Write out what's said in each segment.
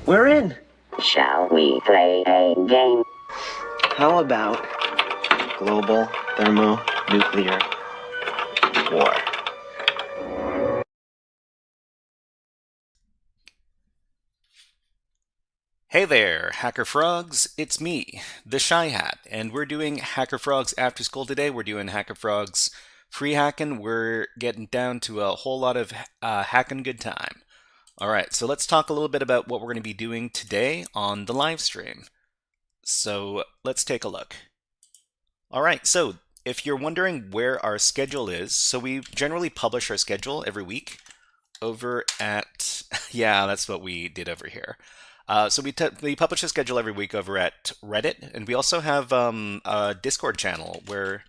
We're in. Shall we play a game? How about global thermonuclear war? Hey there, HackerFrogs. It's me, the Shy Hat, and we're doing HackerFrogs After School today. We're doing HackerFrogs free hacking. We're getting down to a whole lot of hacking good time. All right, so let's talk a little bit about what we're going to be doing today on the live stream. So let's take a look. All right, so if you're wondering where our schedule is, so we generally publish our schedule every week over at, yeah, that's what we did over here. So we publish a schedule every week over at Reddit, and we also have a Discord channel where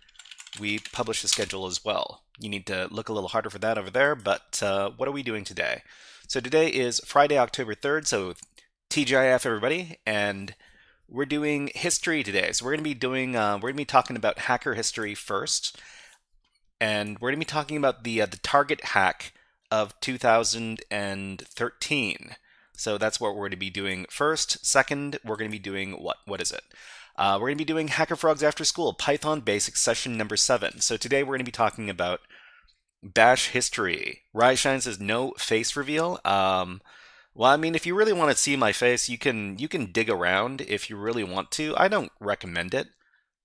we publish the schedule as well. You need to look a little harder for that over there, but what are we doing today? So today is Friday, October 3rd, so TGIF everybody, and we're doing history today. So we're going to be doing, we're going to be talking about hacker history first, and we're going to be talking about the target hack of 2013. So that's what we're going to be doing first. Second, we're going to be doing what? What is it? We're going to be doing HackerFrogs After School Python Basics session number 7. So today we're going to be talking about Bash history. Ryshine says no face reveal. Well, I mean, if you really want to see my face, you can dig around if you really want to. I don't recommend it,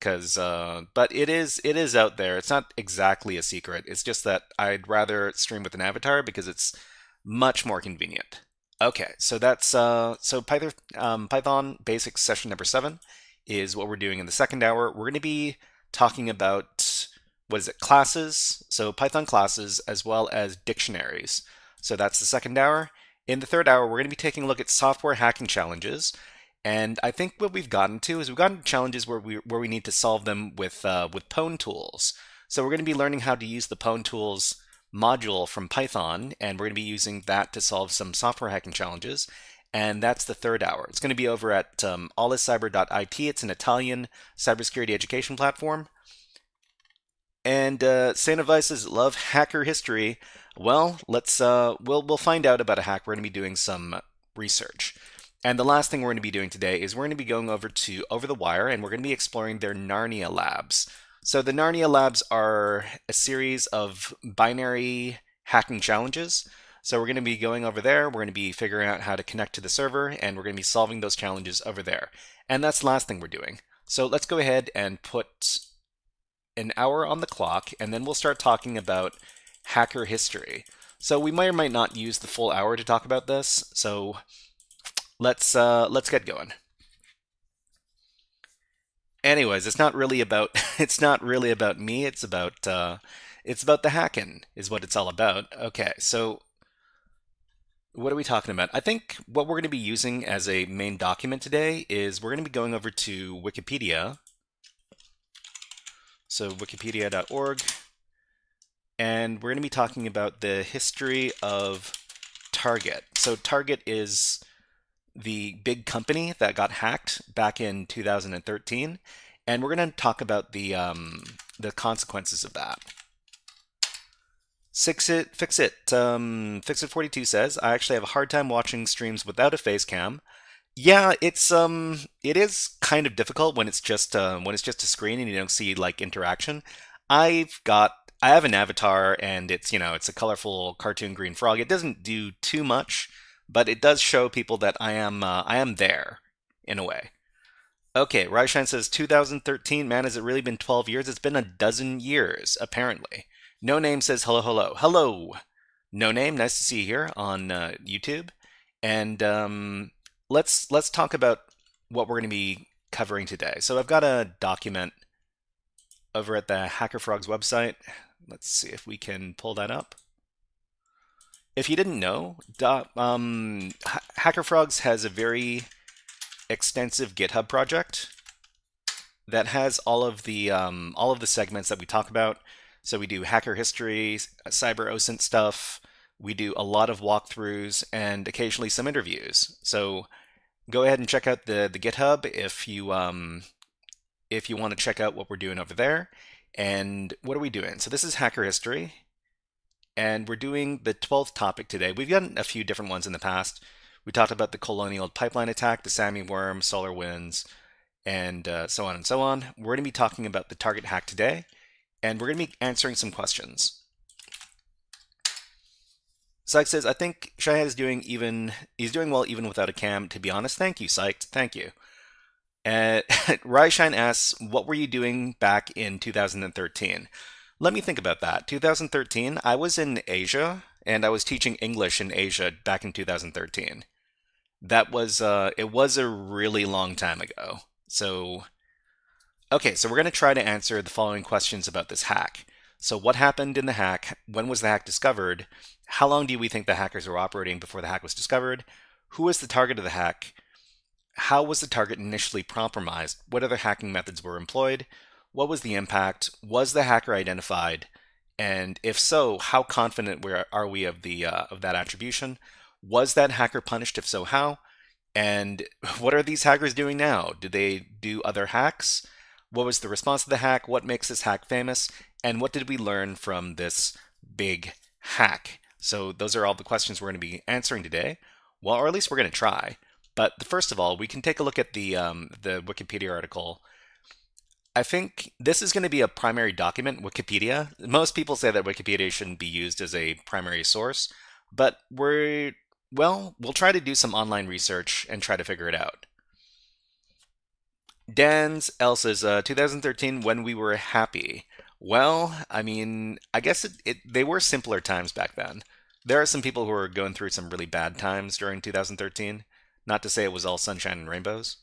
but it is out there. It's not exactly a secret. It's just that I'd rather stream with an avatar because it's much more convenient. Okay, so that's so Python Basics session number 7 is what we're doing in the second hour. We're going to be talking about, what is it, classes, so Python classes as well as dictionaries. So that's the second hour. In the third hour, we're going to be taking a look at software hacking challenges. And I think what we've gotten to is we've gotten to challenges where we need to solve them with pwn tools. So we're going to be learning how to use the pwn tools module from Python, and we're going to be using that to solve some software hacking challenges. And that's the third hour. It's going to be over at OLIcyber.it. It's an Italian cybersecurity education platform. And Santa Vices love hacker history. Well, let's we'll find out about a hack. We're going to be doing some research. And the last thing we're going to be doing today is we're going to be going over to OverTheWire, and we're going to be exploring their Narnia labs. So the Narnia labs are a series of binary hacking challenges. So we're going to be going over there, we're going to be figuring out how to connect to the server, and we're going to be solving those challenges over there. And that's the last thing we're doing. So let's go ahead and put an hour on the clock, and then we'll start talking about hacker history. So we might or might not use the full hour to talk about this. So let's get going. Anyways, it's not really about me. It's about the hacking is what it's all about. Okay, so what are we talking about? I think what we're going to be using as a main document today is we're going to be going over to Wikipedia. So wikipedia.org, and we're going to be talking about the history of Target. So Target is the big company that got hacked back in 2013, and we're going to talk about the consequences of that. Fix it 42 says, I actually have a hard time watching streams without a face cam. Yeah, it is kind of difficult when it's just a screen and you don't see like interaction. I have an avatar, and it's a colorful cartoon green frog. It doesn't do too much, but it does show people that I am there in a way. Okay, Raishan says 2013. Man, has it really been 12 years? It's been a dozen years apparently. No Name says hello, hello, hello. No Name, nice to see you here on YouTube. And let's talk about what we're going to be covering today. So I've got a document over at the HackerFrogs website. Let's see if we can pull that up. If you didn't know, HackerFrogs has a very extensive GitHub project that has all of the segments that we talk about. So we do hacker history, cyber OSINT stuff. We do a lot of walkthroughs and occasionally some interviews. So go ahead and check out the GitHub if you want to check out what we're doing over there. And what are we doing? So this is hacker history, and we're doing the 12th topic today. We've gotten a few different ones in the past. We talked about the colonial pipeline attack, the Sami worm, solar winds, and so on and so on. We're going to be talking about the target hack today, and we're going to be answering some questions. Sykes says, I think Shahad he's doing well even without a cam. To be honest, thank you, Sykes. Thank you. Raishine asks, what were you doing back in 2013? Let me think about that. 2013, I was in Asia, and I was teaching English in Asia back in 2013. That was, it was a really long time ago. So, okay, so we're going to try to answer the following questions about this hack. So what happened in the hack? When was the hack discovered? How long do we think the hackers were operating before the hack was discovered? Who was the target of the hack? How was the target initially compromised? What other hacking methods were employed? What was the impact? Was the hacker identified? And if so, how confident are we of that attribution? Was that hacker punished? If so, how? And what are these hackers doing now? Do they do other hacks? What was the response to the hack? What makes this hack famous? And what did we learn from this big hack? So those are all the questions we're going to be answering today. Well, or at least we're going to try. But first of all, we can take a look at the Wikipedia article. I think this is going to be a primary document, Wikipedia. Most people say that Wikipedia shouldn't be used as a primary source, but we'll try to do some online research and try to figure it out. Dan's L says, 2013, when we were happy. Well, I mean, I guess they were simpler times back then. There are some people who were going through some really bad times during 2013. Not to say it was all sunshine and rainbows.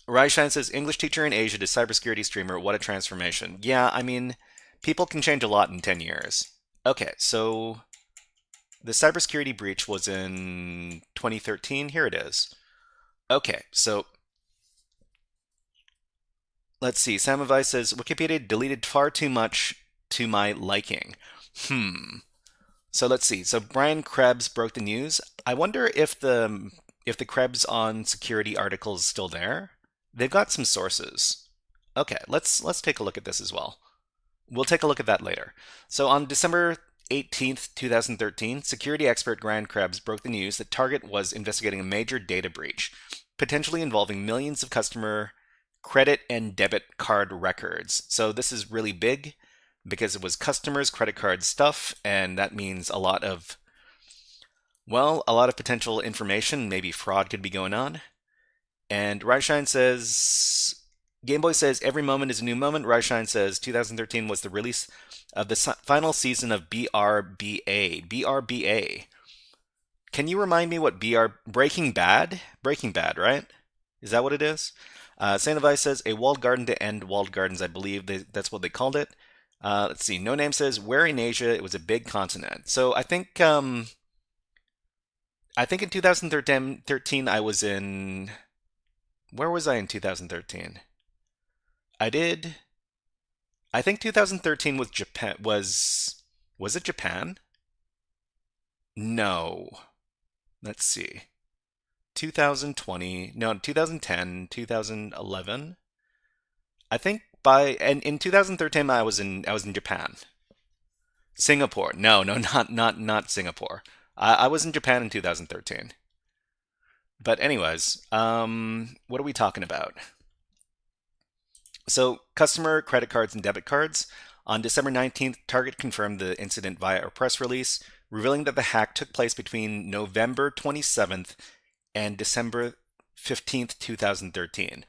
Raishine says, English teacher in Asia to cybersecurity streamer, what a transformation. Yeah, I mean, people can change a lot in 10 years. Okay, so the cybersecurity breach was in 2013. Here it is. Okay, so let's see. Samavi says, Wikipedia deleted far too much to my liking. So let's see. So Brian Krebs broke the news. I wonder if the Krebs on security article is still there. They've got some sources. Okay, let's take a look at this as well. We'll take a look at that later. So on December 18th, 2013, security expert Brian Krebs broke the news that Target was investigating a major data breach, potentially involving millions of customer credit and debit card records. So this is really big because it was customers' credit card stuff, and that means a lot of potential information, maybe fraud could be going on. And Raishine says, Gameboy says, every moment is a new moment. Raishine says, 2013 was the release of the final season of BRBA. BRBA. Can you remind me what Breaking Bad? Breaking Bad, right? Is that what it is? Saint says, a walled garden to end walled gardens. I believe that's what they called it. Let's see. No Name says, where in Asia? It was a big continent. So I think in 2013 I was in. Where was I in 2013? I think 2013 was Japan. Was it Japan? No. Let's see. 2020. No, 2010, 2011. I think in 2013 I was in Japan. Singapore. No, not Singapore. I was in Japan in 2013. But anyways, what are we talking about? So customer credit cards and debit cards. On December 19th, Target confirmed the incident via a press release, revealing that the hack took place between November 27th and December 15th, 2013.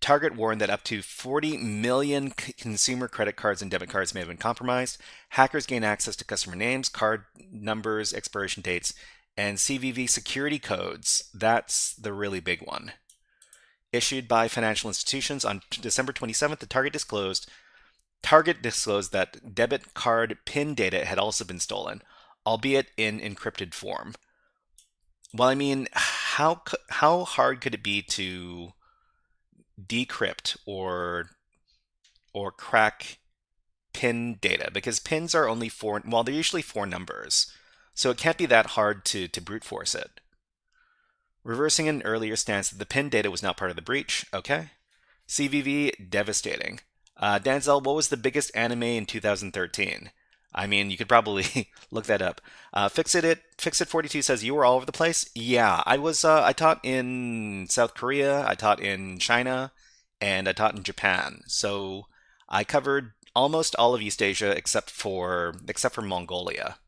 Target warned that up to 40 million consumer credit cards and debit cards may have been compromised. Hackers gained access to customer names, card numbers, expiration dates, and CVV security codes. That's the really big one. Issued by financial institutions on December 27th, Target disclosed that debit card PIN data had also been stolen, albeit in encrypted form. Well, I mean, how hard could it be to decrypt or crack PIN data? Because PINs are only they're usually 4 numbers. So it can't be that hard to brute force it. Reversing an earlier stance that the PIN data was not part of the breach. Okay. CVV, devastating. Danzel, what was the biggest anime in 2013? I mean, you could probably look that up. Fixit 42 says you were all over the place. Yeah, I was. I taught in South Korea, I taught in China, and I taught in Japan. So I covered almost all of East Asia except for Mongolia.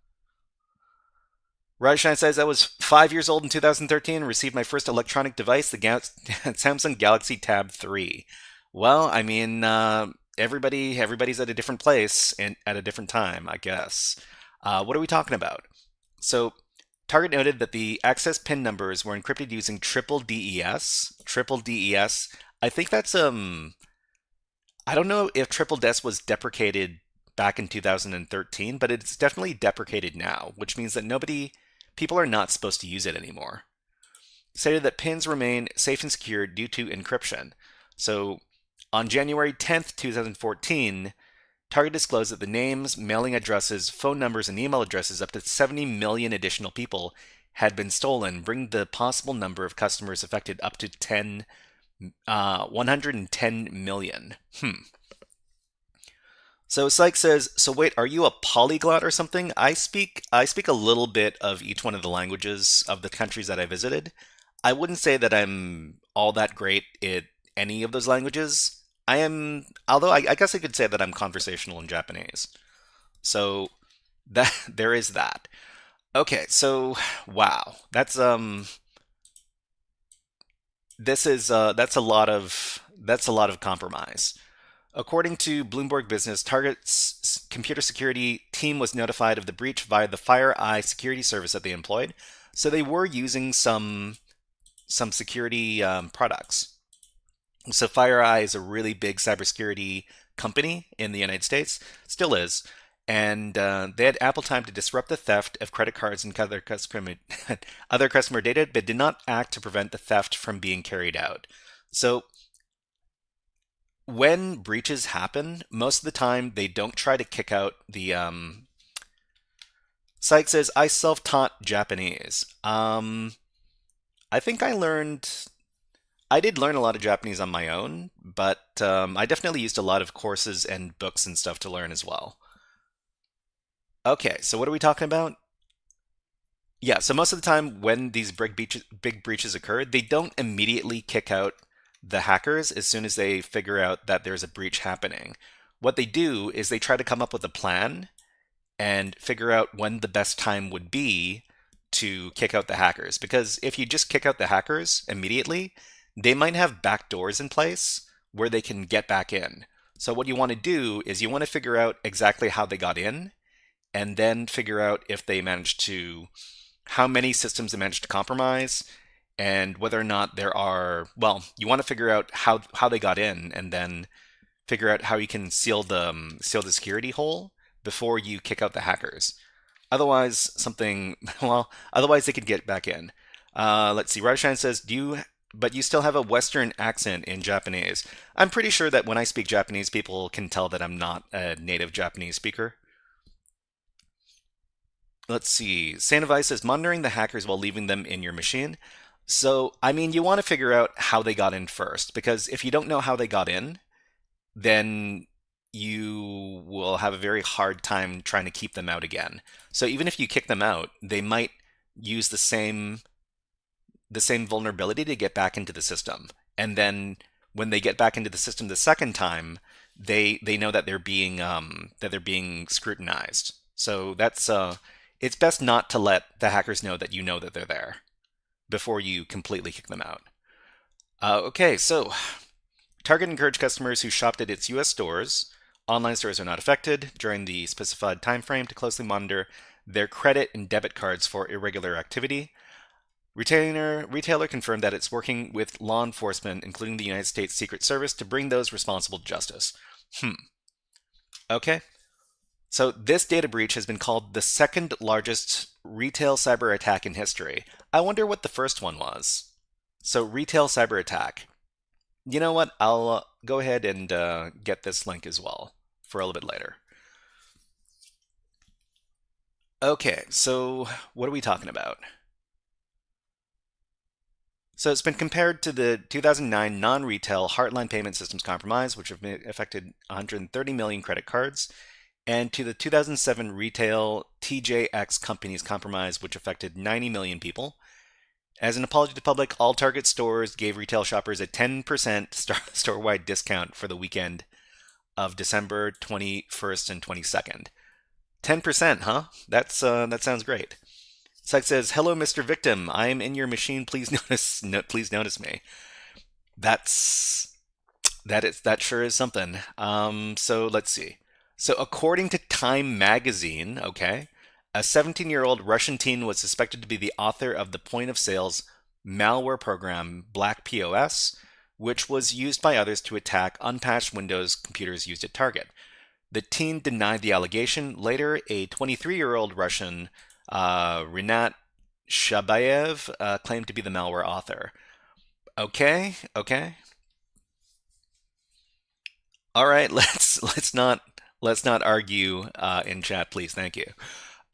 Rajan says I was 5 years old in 2013 and received my first electronic device, the Samsung Galaxy Tab 3. Well, I mean, everybody's at a different place and at a different time, I guess. What are we talking about? So, Target noted that the access pin numbers were encrypted using triple DES. Triple DES. I think that's I don't know if triple DES was deprecated back in 2013, but it's definitely deprecated now, which means that people are not supposed to use it anymore. Stated that pins remain safe and secure due to encryption. So on January 10th, 2014, Target disclosed that the names, mailing addresses, phone numbers, and email addresses up to 70 million additional people had been stolen, bringing the possible number of customers affected up to 110 million. So Sykes says, so wait, are you a polyglot or something? I speak a little bit of each one of the languages of the countries that I visited. I wouldn't say that I'm all that great at any of those languages. Although I guess I could say that I'm conversational in Japanese. So that there is that. Okay, so wow, that's a lot of compromise. According to Bloomberg Business, Target's computer security team was notified of the breach via the FireEye security service that they employed. So they were using some security products. So FireEye is a really big cybersecurity company in the United States, still is, and they had ample time to disrupt the theft of credit cards and other customer other customer data, but did not act to prevent the theft from being carried out. So when breaches happen, most of the time they don't try to kick out the Sykes says I self-taught Japanese. I think I did learn a lot of Japanese on my own, but I definitely used a lot of courses and books and stuff to learn as well. Okay, so what are we talking about? Yeah, so most of the time when these big breaches occur, they don't immediately kick out the hackers as soon as they figure out that there's a breach happening. What they do is they try to come up with a plan and figure out when the best time would be to kick out the hackers. Because if you just kick out the hackers immediately, they might have back doors in place where they can get back in. So what you want to do is you want to figure out exactly how they got in and then figure out if they managed to, how many systems they managed to compromise, and whether or not there are, well, you want to figure out how they got in and then figure out how you can seal the security hole before you kick out the hackers. Otherwise, otherwise they could get back in. Let's see. Ravishan says, but you still have a Western accent in Japanese. I'm pretty sure that when I speak Japanese, people can tell that I'm not a native Japanese speaker. Let's see. Sanovi says, monitoring the hackers while leaving them in your machine. So, I mean, you want to figure out how they got in first, because if you don't know how they got in, then you will have a very hard time trying to keep them out again. So even if you kick them out, they might use the same vulnerability to get back into the system. And then when they get back into the system the second time, they know that they're being scrutinized. So it's best not to let the hackers know that you know that they're there before you completely kick them out. Okay, so Target encouraged customers who shopped at its U.S. stores, online stores are not affected, during the specified time frame to closely monitor their credit and debit cards for irregular activity. Retailer confirmed that it's working with law enforcement, including the United States Secret Service, to bring those responsible to justice. Okay. So this data breach has been called the second largest retail cyber attack in history. I wonder what the first one was. So retail cyber attack. You know what? I'll go ahead and get this link as well for a little bit later. Okay, so what are we talking about? So it's been compared to the 2009 non-retail Heartline Payment Systems compromise, which affected 130 million credit cards. and to the 2007 retail TJX Companies compromise, which affected 90 million people. As an apology to the public, all Target stores gave retail shoppers a 10% store-wide discount for the weekend of December 21st and 22nd. 10%, huh? That sounds great. Site says, "Hello, Mr. Victim. I am in your machine. Please notice. No, please notice me." That's that sure is something. So let's see. So according to Time magazine, okay, a 17-year-old Russian teen was suspected to be the author of the point of sales malware program Black POS, which was used by others to attack unpatched Windows computers used at Target. The teen denied the allegation. Later, a 23-year-old Russian, Rinat Shabayev, claimed to be the malware author. Okay, okay. All right, let's not argue in chat, please. Thank you.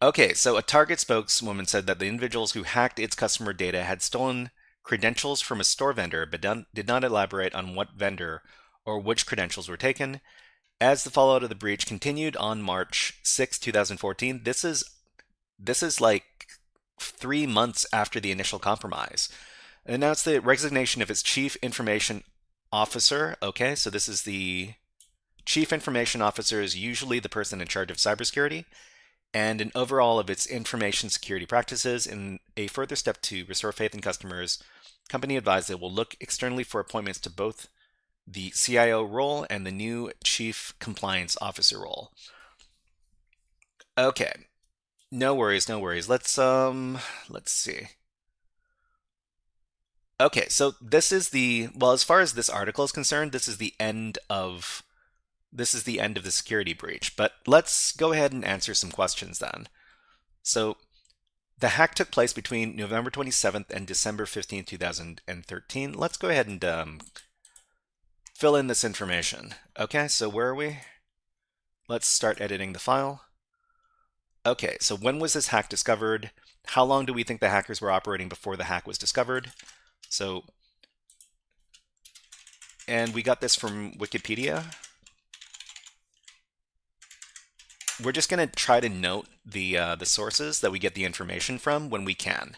Okay, so a Target spokeswoman said that the individuals who hacked its customer data had stolen credentials from a store vendor, but did not elaborate on what vendor or which credentials were taken. As the fallout of the breach continued on March 6, 2014, this is like 3 months after the initial compromise, it announced the resignation of its chief information officer. Okay, so this is the chief information officer is usually the person in charge of cybersecurity and an overall of its information security practices. In a further step to restore faith in customers, company advised it will look externally for appointments to both the CIO role and the new chief compliance officer role. Okay, no worries, no worries. Let's see. Okay, so this is as far as this article is concerned, this is the end of the security breach. But let's go ahead and answer some questions then. So the hack took place between November 27th and December 15th, 2013. Let's go ahead and fill in this information. Okay, so where are we? Let's start editing the file. Okay, so when was this hack discovered? How long do we think the hackers were operating before the hack was discovered? So, and we got this from Wikipedia. We're just going to try to note the sources that we get the information from when we can.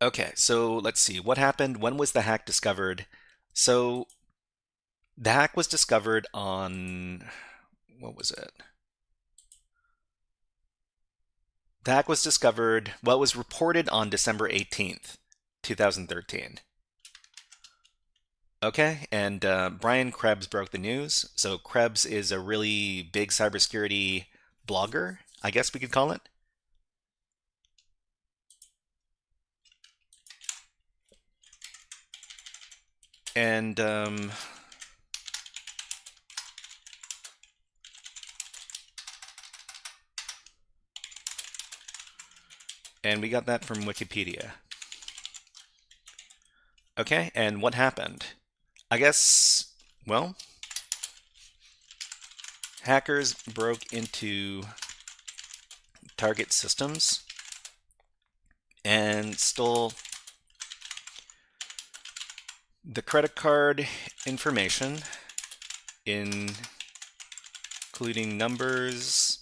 Okay, so let's see. What happened? When was the hack discovered? So the hack was discovered on, what was it? The hack was discovered, well, it was reported on December 18th, 2013. Okay, and Brian Krebs broke the news. So Krebs is a really big cybersecurity blogger, I guess we could call it. And we got that from Wikipedia. Okay, and what happened? I guess, well, hackers broke into Target systems and stole the credit card information, including numbers,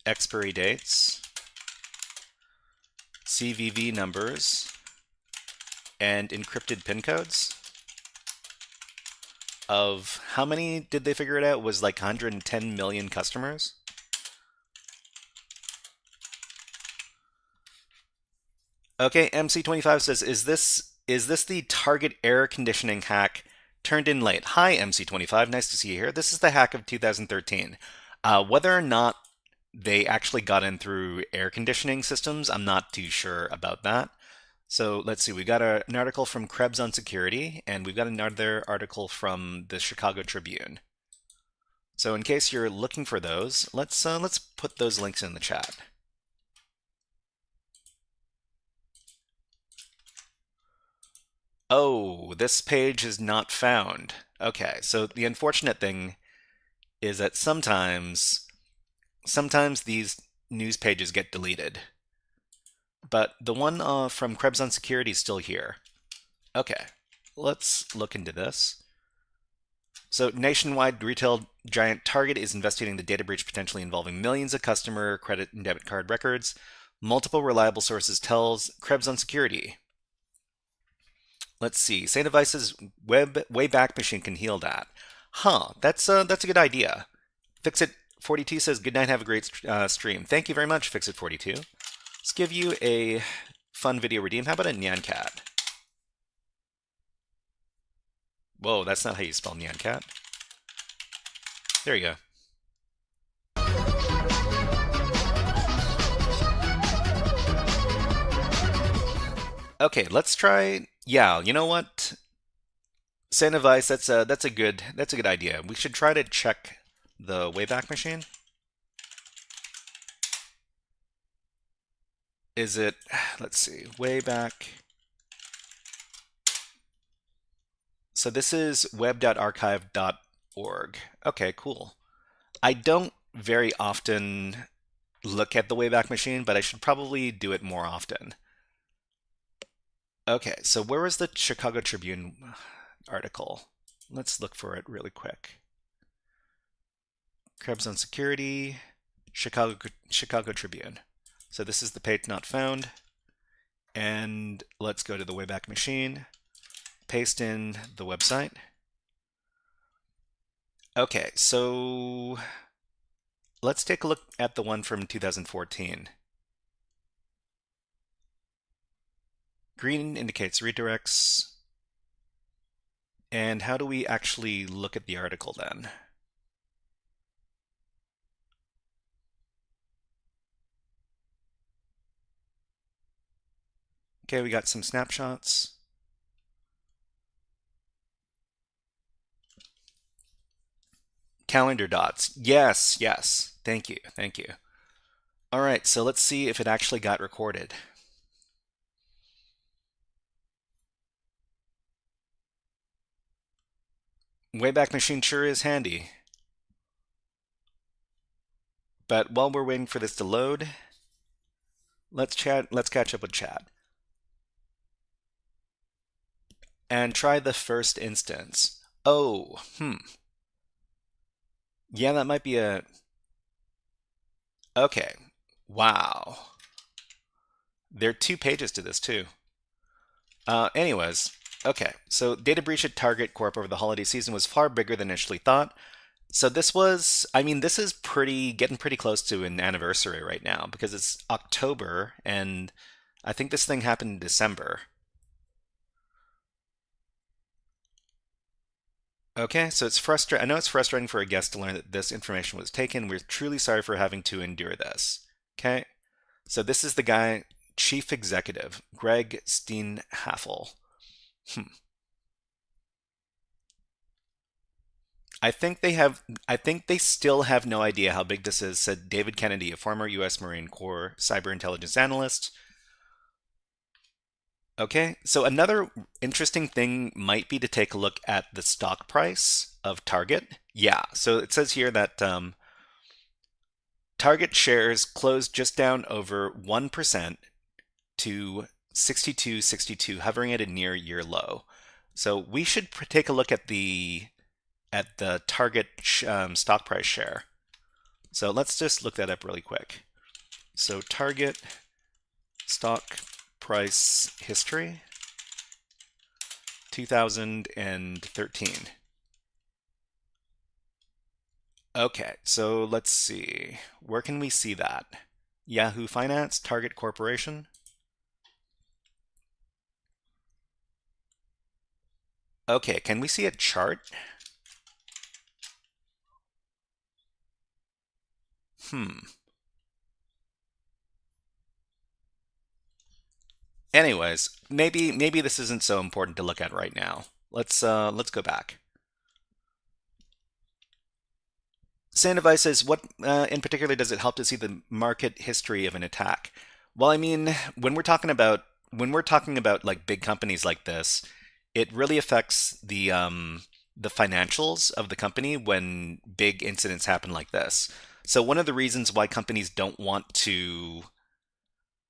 expiry dates, CVV numbers, and encrypted PIN codes. Of how many did they figure it out? Was like 110 million customers. Okay, MC25 says, is this the Target air conditioning hack turned in late? Hi, MC25, nice to see you here. This is the hack of 2013. Whether or not they actually got in through air conditioning systems, I'm not too sure about that. So let's see, we got an article from Krebs on security, and we've got another article from the Chicago Tribune. So in case you're looking for those, let's put those links in the chat. Oh, this page is not found. Okay, so the unfortunate thing is that sometimes these news pages get deleted. But the one from Krebs on Security is still here. Okay, let's look into this. So nationwide retail giant Target is investigating the data breach potentially involving millions of customer credit and debit card records. Multiple reliable sources tells Krebs on security. Let's see. Say Device's Wayback Machine can heal that. Huh, that's a good idea. Fixit42 says, good night, have a great stream. Thank you very much, Fixit42. Let's give you a fun video redeem. How about a Nyan Cat? Whoa, that's not how you spell Nyan Cat. There you go. Okay, let's try. Yeah, you know what? Sand of Ice. That's a good idea. We should try to check the Wayback Machine. Is it? Let's see. Wayback. So this is web.archive.org. Okay, cool. I don't very often look at the Wayback Machine, but I should probably do it more often. Okay, so where was the Chicago Tribune article? Let's look for it really quick. Krebs on security, Chicago Tribune. So this is the page not found. And let's go to the Wayback Machine, paste in the website. Okay, so let's take a look at the one from 2014. Green indicates redirects. And how do we actually look at the article then? Okay, we got some snapshots. Calendar dots. Yes, yes. Thank you. Thank you. All right, so let's see if it actually got recorded. Wayback Machine sure is handy. But while we're waiting for this to load, let's catch up with chat. And try the first instance. Oh, yeah, that might be a... Okay, wow. There are 2 pages to this too. Anyways, okay, so data breach at Target Corp over the holiday season was far bigger than initially thought. So this was, I mean, this is getting pretty close to an anniversary right now because it's October and I think this thing happened in December. Okay, so it's frustrating. I know it's frustrating for a guest to learn that this information was taken. We're truly sorry for having to endure this. Okay, so this is the guy, Chief Executive, Greg Steenhaffel. I think they still have no idea how big this is, said David Kennedy, a former US Marine Corps cyber intelligence analyst. Okay, so another interesting thing might be to take a look at the stock price of Target. Yeah, so it says here that Target shares closed just down over 1% to 62.62, hovering at a near year low. So we should take a look at the Target stock price share. So let's just look that up really quick. So Target stock price history 2013. Okay, so let's see. Where can we see that? Yahoo Finance, Target Corporation. Okay, can we see a chart? Anyways, maybe this isn't so important to look at right now. Let's go back. Sandovi says, what in particular does it help to see the market history of an attack? Well, I mean, when we're talking about like big companies like this, it really affects the financials of the company when big incidents happen like this. So one of the reasons why companies don't want to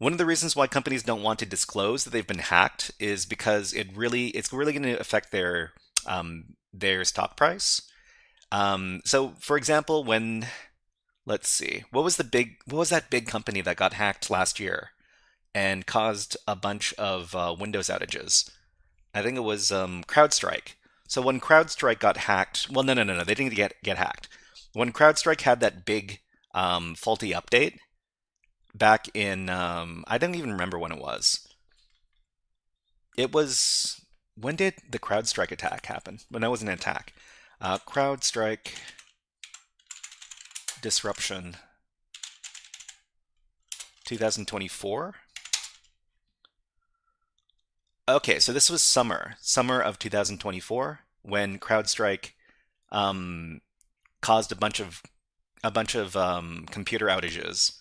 One of the reasons why companies don't want to disclose that they've been hacked is because it's really going to affect their stock price. So, for example, when let's see, what was that big company that got hacked last year and caused a bunch of Windows outages? I think it was CrowdStrike. So when CrowdStrike got hacked, well, no, they didn't get hacked. When CrowdStrike had that big faulty update back in, I don't even remember when it was. It was when did the CrowdStrike attack happen? When that was an attack. CrowdStrike disruption 2024. Okay, so this was summer of 2024 when CrowdStrike um, caused a bunch of computer outages.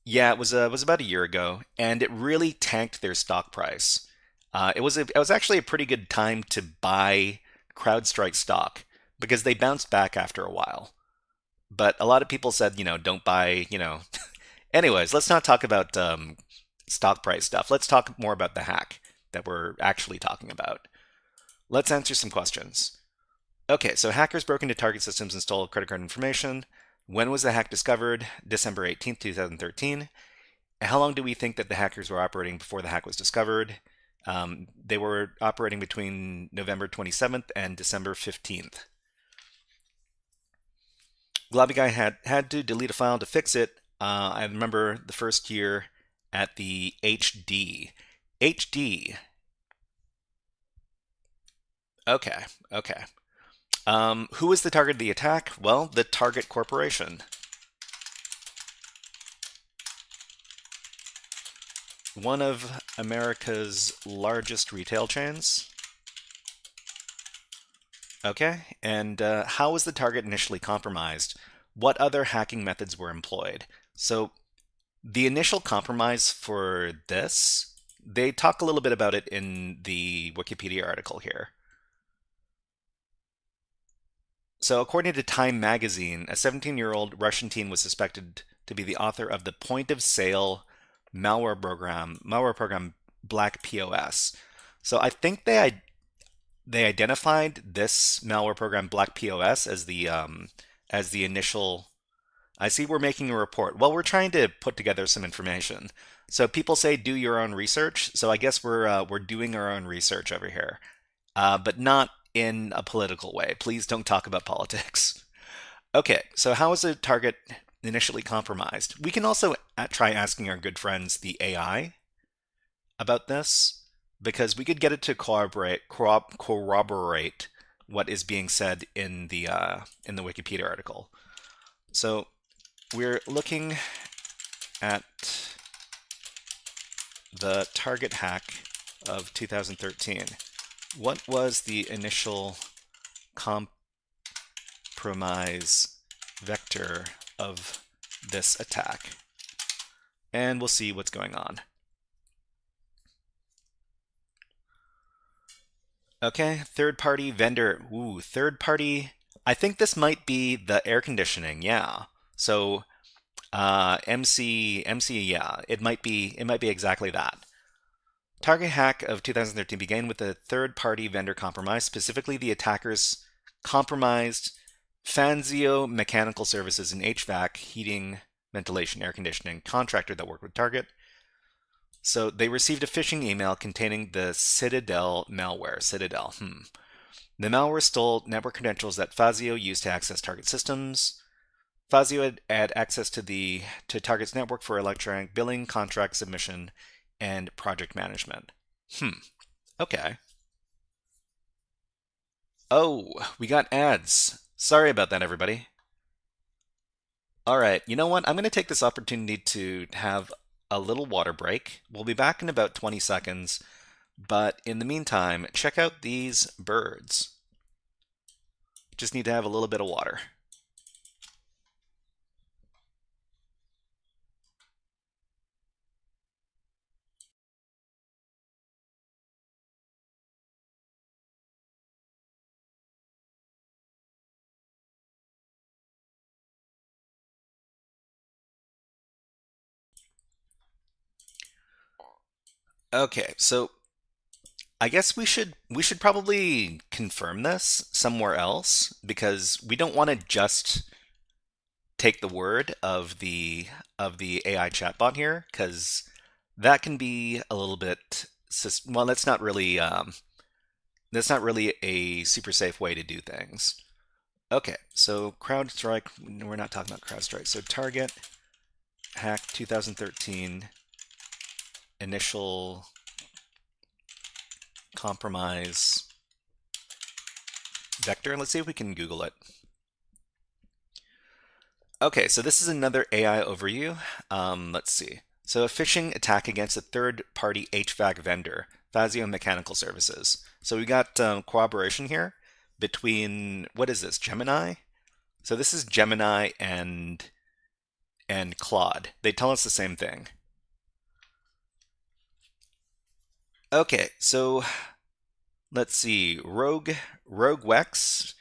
Yeah, it was about a year ago, and it really tanked their stock price. It was actually a pretty good time to buy CrowdStrike stock because they bounced back after a while. But a lot of people said, don't buy, Anyways, let's not talk about stock price stuff. Let's talk more about the hack that we're actually talking about. Let's answer some questions. Okay, so hackers broke into target systems and stole credit card information. When was the hack discovered? December 18th, 2013. How long do we think that the hackers were operating before the hack was discovered? They were operating between November 27th and December 15th. Globby Guy had to delete a file to fix it. I remember the first year at the HD. HD. Okay, okay. Who was the target of the attack? Well, the Target Corporation. One of America's largest retail chains. Okay, and how was the target initially compromised? What other hacking methods were employed? So the initial compromise for this, they talk a little bit about it in the Wikipedia article here. So according to Time magazine, a 17-year-old Russian teen was suspected to be the author of the point-of-sale malware program Black POS. So I think they identified this malware program Black POS as the initial. I see we're making a report. Well, we're trying to put together some information. So people say do your own research. So I guess we're doing our own research over here, but not in a political way. Please don't talk about politics. Okay, so how is a target initially compromised? We can also try asking our good friends, the AI, about this because we could get it to corroborate what is being said in the Wikipedia article. So we're looking at the target hack of 2013. What was the initial compromise vector of this attack? And we'll see what's going on. Okay, third-party vendor. Ooh, third-party. I think this might be the air conditioning. Yeah. So, MC. Yeah, it might be exactly that. Target hack of 2013 began with a third-party vendor compromise. Specifically, the attackers compromised Fanzio Mechanical Services, an HVAC, heating, ventilation, air conditioning contractor that worked with Target. So they received a phishing email containing the Citadel malware. Citadel. The malware stole network credentials that Fazio used to access Target systems. Fazio had access to Target's network for electronic billing, contract submission, and project management. Okay. Oh, we got ads. Sorry about that, everybody. All right, you know what? I'm going to take this opportunity to have a little water break. We'll be back in about 20 seconds, but in the meantime, check out these birds. Just need to have a little bit of water. Okay, so I guess we should probably confirm this somewhere else because we don't want to just take the word of the AI chatbot here because that can be a little bit well, that's not really a super safe way to do things. Okay, so CrowdStrike, we're not talking about CrowdStrike. So target hack 2013 initial compromise vector. Let's see if we can Google it. Okay, so this is another AI overview. Let's see. So a phishing attack against a third-party HVAC vendor, Fazio Mechanical Services. So we got cooperation here between, what is this, Gemini? So this is Gemini and Claude. They tell us the same thing. Okay, so let's see. Rogue Wex,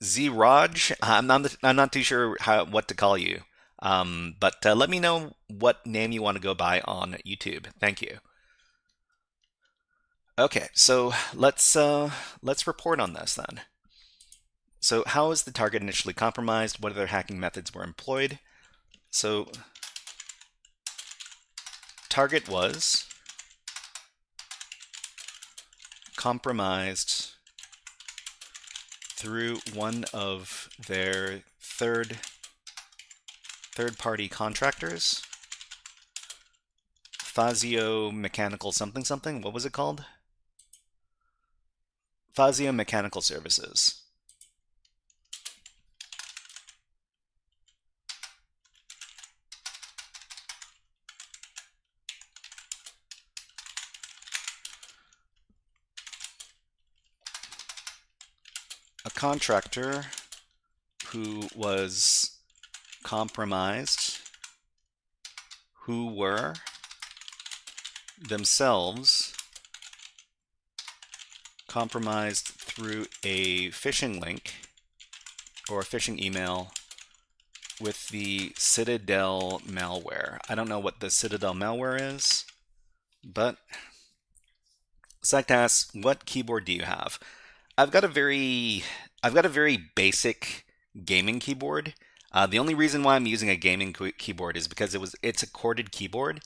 Z-Raj. I'm not too sure what to call you. But let me know what name you want to go by on YouTube. Thank you. Okay, so let's report on this then. So how was the target initially compromised? What other hacking methods were employed? So target was compromised through one of their third-party contractors, Fazio Mechanical something something. What was it called? Fazio Mechanical Services. A contractor who was compromised, who were themselves compromised through a phishing link or a phishing email with the Citadel malware. I don't know what the Citadel malware is, but Psych asks, what keyboard do you have? I've got a very basic gaming keyboard. The only reason why I'm using a gaming keyboard is because it's a corded keyboard,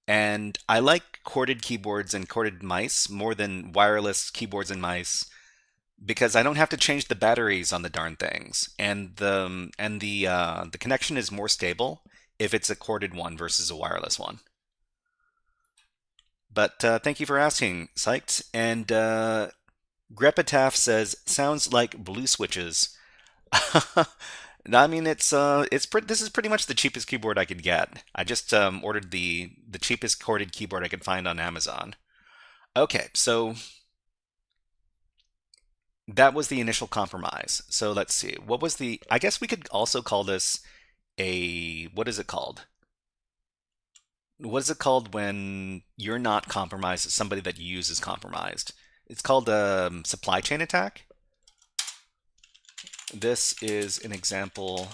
and I like corded keyboards and corded mice more than wireless keyboards and mice because I don't have to change the batteries on the darn things, and the connection is more stable if it's a corded one versus a wireless one. But thank you for asking, Psyched. And Grepitaph says, sounds like blue switches. I mean, this is pretty much the cheapest keyboard I could get. I just ordered the cheapest corded keyboard I could find on Amazon. Okay, so that was the initial compromise. So let's see. What was the, I guess we could also call this what is it called? What is it called when you're not compromised, somebody that you use is compromised? It's called a supply chain attack. This is an example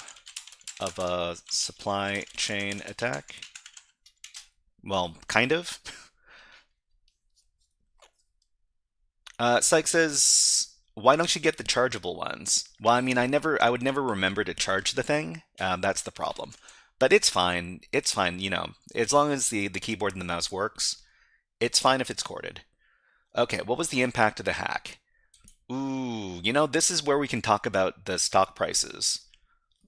of a supply chain attack. Well, kind of. Psych says, why don't you get the chargeable ones? Well, I mean, I would never remember to charge the thing. That's the problem. But it's fine. It's fine, as long as the keyboard and the mouse works, it's fine if it's corded. Okay, what was the impact of the hack? Ooh, this is where we can talk about the stock prices.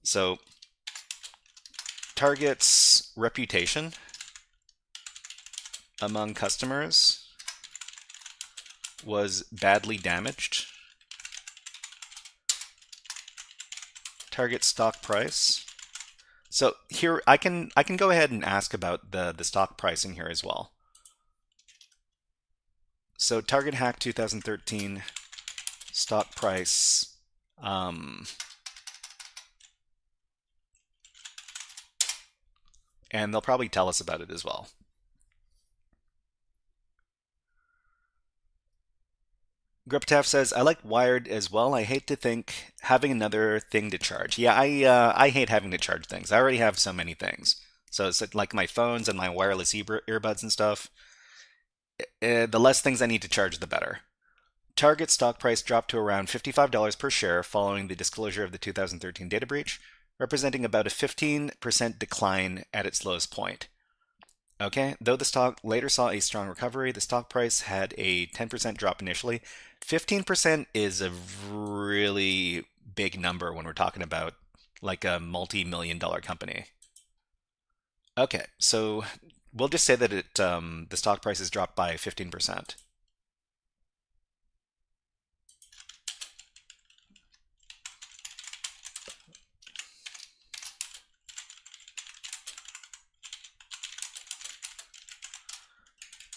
So, Target's reputation among customers was badly damaged. Target stock price. So here I can go ahead and ask about the stock pricing here as well. So Target hack 2013 stock price. And they'll probably tell us about it as well. Griptaf says, I like Wired as well. I hate to think having another thing to charge. Yeah, I hate having to charge things. I already have so many things. So it's like my phones and my wireless earbuds and stuff. The less things I need to charge, the better. Target stock price dropped to around $55 per share following the disclosure of the 2013 data breach, representing about a 15% decline at its lowest point. Okay, though the stock later saw a strong recovery, the stock price had a 10% drop initially. 15% is a really big number when we're talking about like a multi-million dollar company. Okay, so we'll just say that the stock price has dropped by 15%.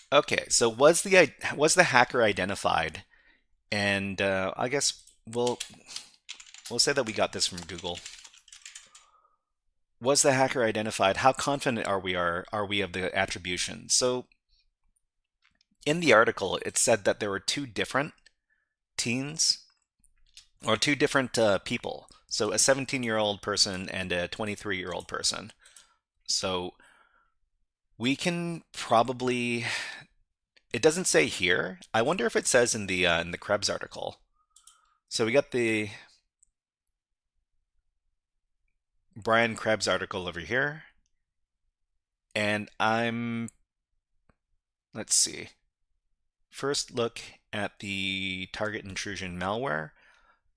Okay, so was the hacker identified? And I guess we'll say that we got this from Google. Was the hacker identified? How confident are we of the attribution? So in the article, it said that there were two different teens or two different people. So a 17-year-old person and a 23-year-old person. So we can probably. It doesn't say here. I wonder if it says in the Krebs article. So we got the Brian Krebs article over here, and let's see. First look at the target intrusion malware.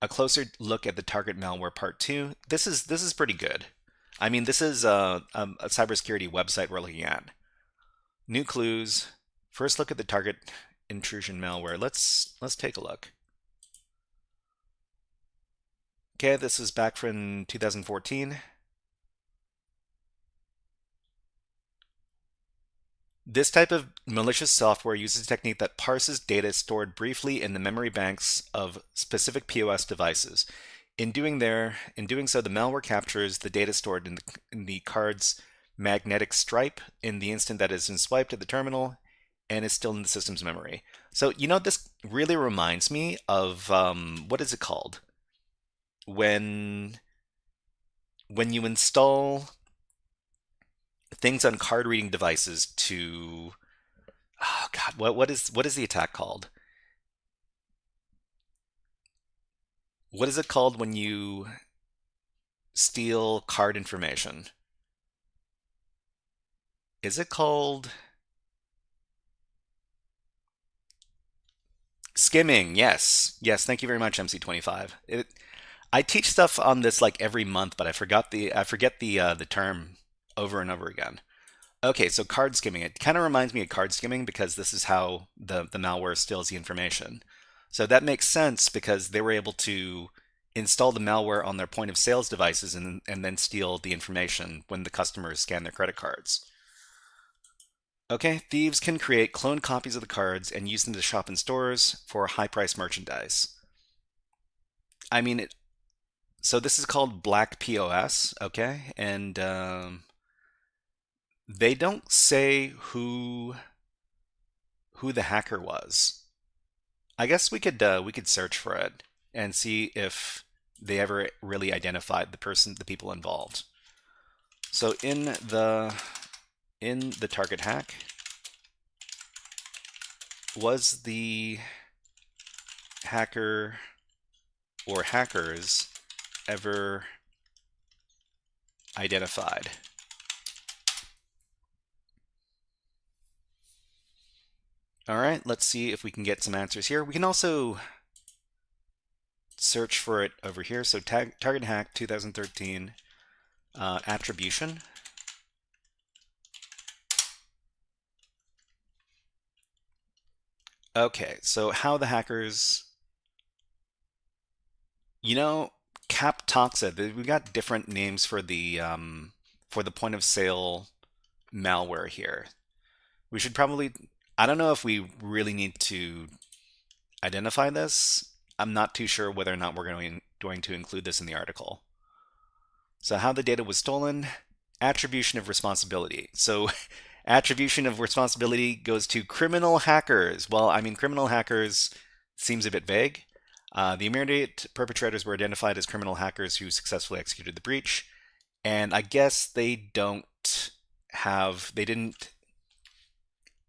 A closer look at the target malware part two. This is pretty good. I mean, this is a cybersecurity website we're looking at. New clues. First look at the target intrusion malware. Let's take a look. Okay, this is back from 2014. This type of malicious software uses a technique that parses data stored briefly in the memory banks of specific POS devices. In doing so, the malware captures the data stored in the card's magnetic stripe in the instant that it is swiped at the terminal and is still in the system's memory. So, this really reminds me of what is it called? When you install things on card reading devices to, oh God, what is the attack called? What is it called when you steal card information? Is it called skimming? Yes. Yes, thank you very much, MC25. I teach stuff on this like every month, but I forget the term over and over again. Okay, so card skimming. It kind of reminds me of card skimming because this is how the malware steals the information. So that makes sense because they were able to install the malware on their point of sales devices and then steal the information when the customers scan their credit cards. Okay, thieves can create cloned copies of the cards and use them to shop in stores for high-priced merchandise. I mean, so this is called black POS, okay? And they don't say who the hacker was. I guess we could search for it and see if they ever really identified the people involved. So in the target hack, was the hacker or hackers ever identified? All right, let's see if we can get some answers here. We can also search for it over here. So target hack 2013 attribution. Okay, so how the hackers, Cap Toxa. We've got different names for the point of sale malware here. We should probably, I don't know if we really need to identify this. I'm not too sure whether or not we're going to include this in the article. So how the data was stolen, attribution of responsibility. So attribution of responsibility goes to criminal hackers. Well, I mean, criminal hackers seems a bit vague. The immediate perpetrators were identified as criminal hackers who successfully executed the breach. And I guess they didn't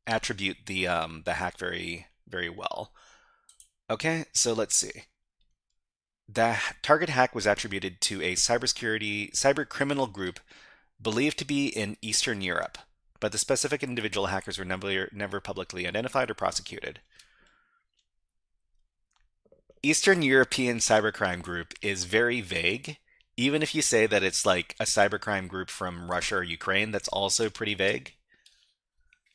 attribute the hack very well. Okay, so let's see. The target hack was attributed to a cyber criminal group believed to be in Eastern Europe, but the specific individual hackers were never publicly identified or prosecuted. Eastern European cybercrime group is very vague. Even if you say that it's like a cybercrime group from Russia or Ukraine, that's also pretty vague.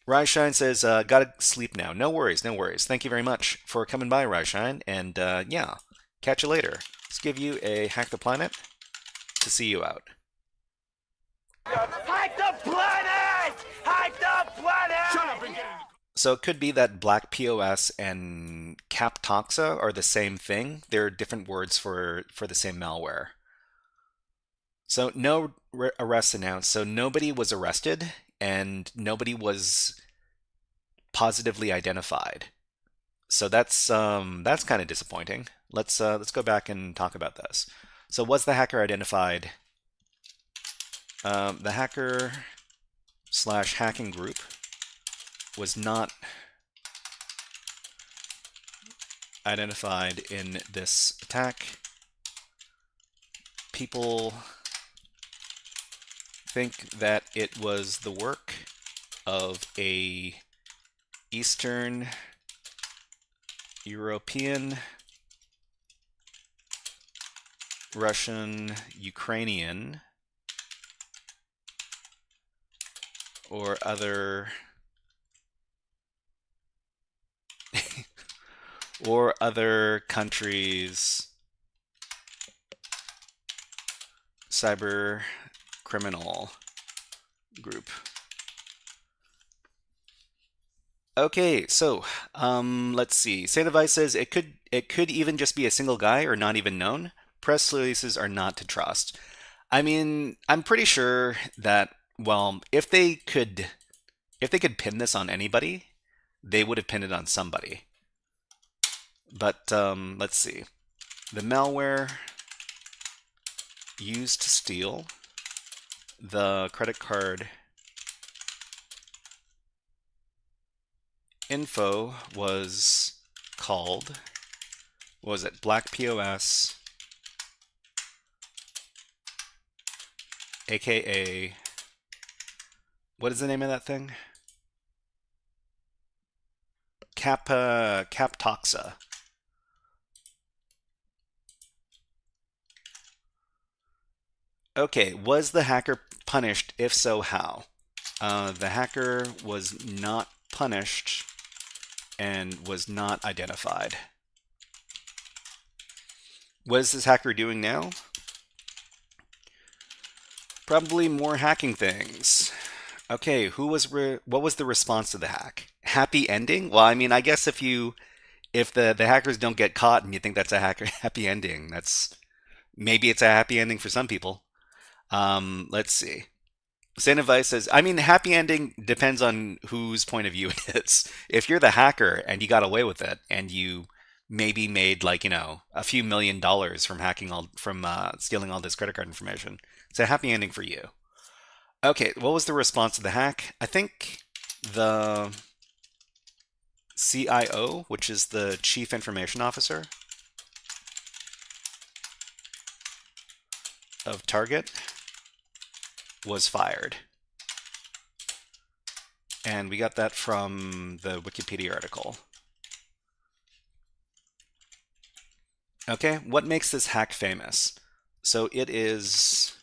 Ryshine says, gotta sleep now. No worries, no worries. Thank you very much for coming by, Ryshine. And yeah, catch you later. Let's give you a Hack the Planet to see you out. Hack the planet! Hack the planet! Shut up and get in. So it could be that Black POS and Captoxa are the same thing. They're different words for the same malware. So no arrests announced. So nobody was arrested and nobody was positively identified. So that's kind of disappointing. Let's go back and talk about this. So was the hacker identified? The hacker/hacking group was not identified in this attack. People think that it was the work of a Eastern European, Russian, Ukrainian, or other countries' cyber criminal group. Okay, so let's see. Saint Device says it could even just be a single guy or not even known. Press releases are not to trust. I mean, I'm pretty sure that, well, if they could pin this on anybody, they would have pinned it on somebody. But let's see. The malware used to steal the credit card info was called, what was it, Black POS, aka, what is the name of that thing? Captoxa. Okay, was the hacker punished? If so, how? The hacker was not punished and was not identified. What is this hacker doing now? Probably more hacking things. Okay, what was the response to the hack? Happy ending? Well, I mean, I guess if the hackers don't get caught and you think that's a happy ending, maybe it's a happy ending for some people. Let's see. Saint Vice says, I mean, happy ending depends on whose point of view it is. If you're the hacker and you got away with it, and you maybe made like, a few $1 million from stealing all this credit card information, it's a happy ending for you. Okay, what was the response to the hack? I think the CIO, which is the Chief Information Officer of Target, was fired. And we got that from the Wikipedia article. Okay, what makes this hack famous? So it is,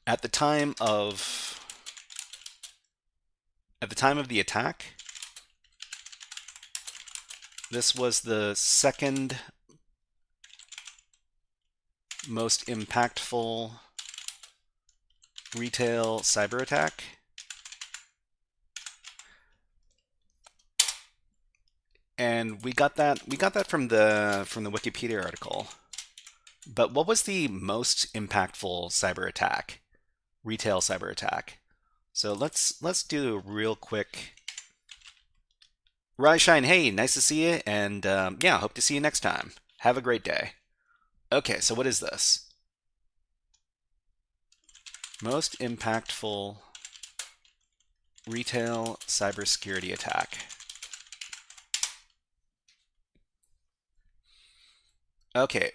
at the time of the attack, this was the second most impactful retail cyber attack. And we got that from the Wikipedia article. But what was the most impactful cyber attack? Retail cyber attack. So let's do a real quick. Ryshine, hey, nice to see you, and yeah, hope to see you next time. Have a great day. Okay, so what is this? Most impactful retail cybersecurity attack. Okay.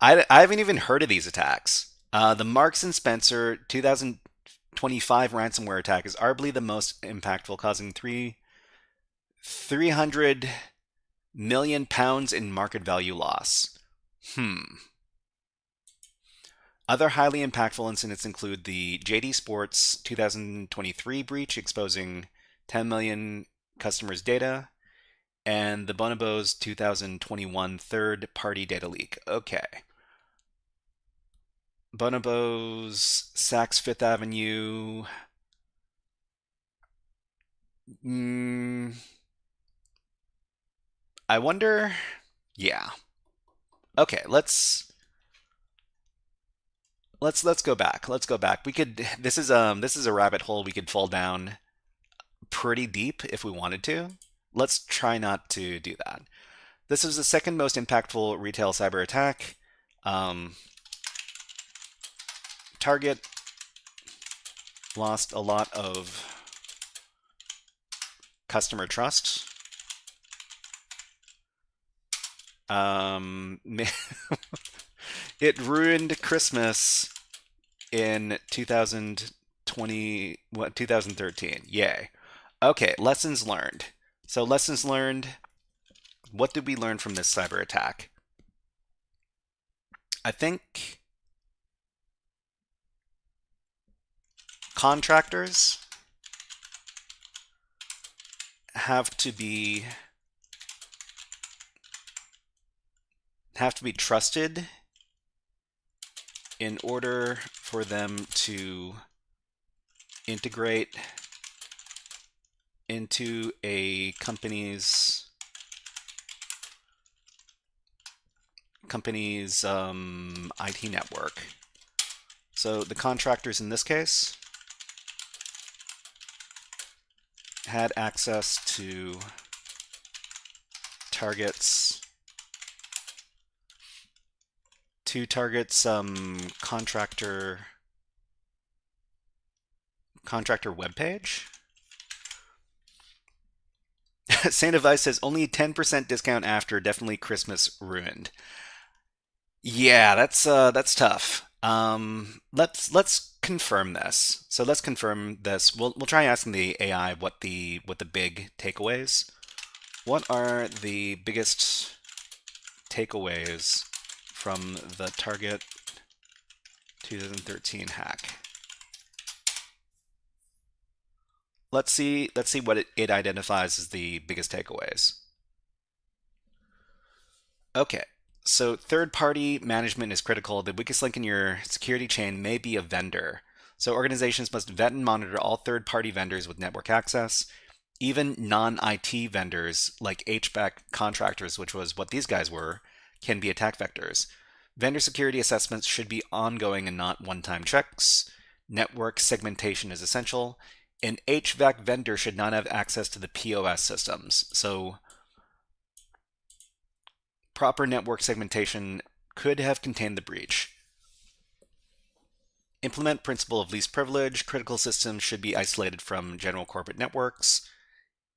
I haven't even heard of these attacks. The Marks and Spencer 2025 ransomware attack is arguably the most impactful, causing 300 million pounds in market value loss. Other highly impactful incidents include the JD Sports 2023 breach exposing 10 million customers' data, and the Bonobos 2021 third-party data leak. Okay. Bonobos, Saks Fifth Avenue. I wonder. Yeah. Okay, let's go back. Let's go back. We could. This is a rabbit hole we could fall down pretty deep if we wanted to. Let's try not to do that. This is the second most impactful retail cyber attack. Target lost a lot of customer trust. It ruined Christmas in 2013. Yay. Okay, lessons learned. So lessons learned. What did we learn from this cyber attack? I think contractors have to be trusted in order for them to integrate into a company's IT network. So the contractors in this case had access to targets contractor webpage. Saint Advice says only 10% discount after, definitely Christmas ruined. Yeah, that's tough. Let's confirm this. So let's confirm this. We'll try asking the AI what the big takeaways. What are the biggest takeaways from the Target 2013 hack? Let's see what it identifies as the biggest takeaways. Okay, so third-party management is critical. The weakest link in your security chain may be a vendor. So organizations must vet and monitor all third-party vendors with network access. Even non-IT vendors like HVAC contractors, which was what these guys were, can be attack vectors. Vendor security assessments should be ongoing and not one-time checks. Network segmentation is essential. An HVAC vendor should not have access to the POS systems. So proper network segmentation could have contained the breach. Implement principle of least privilege. Critical systems should be isolated from general corporate networks.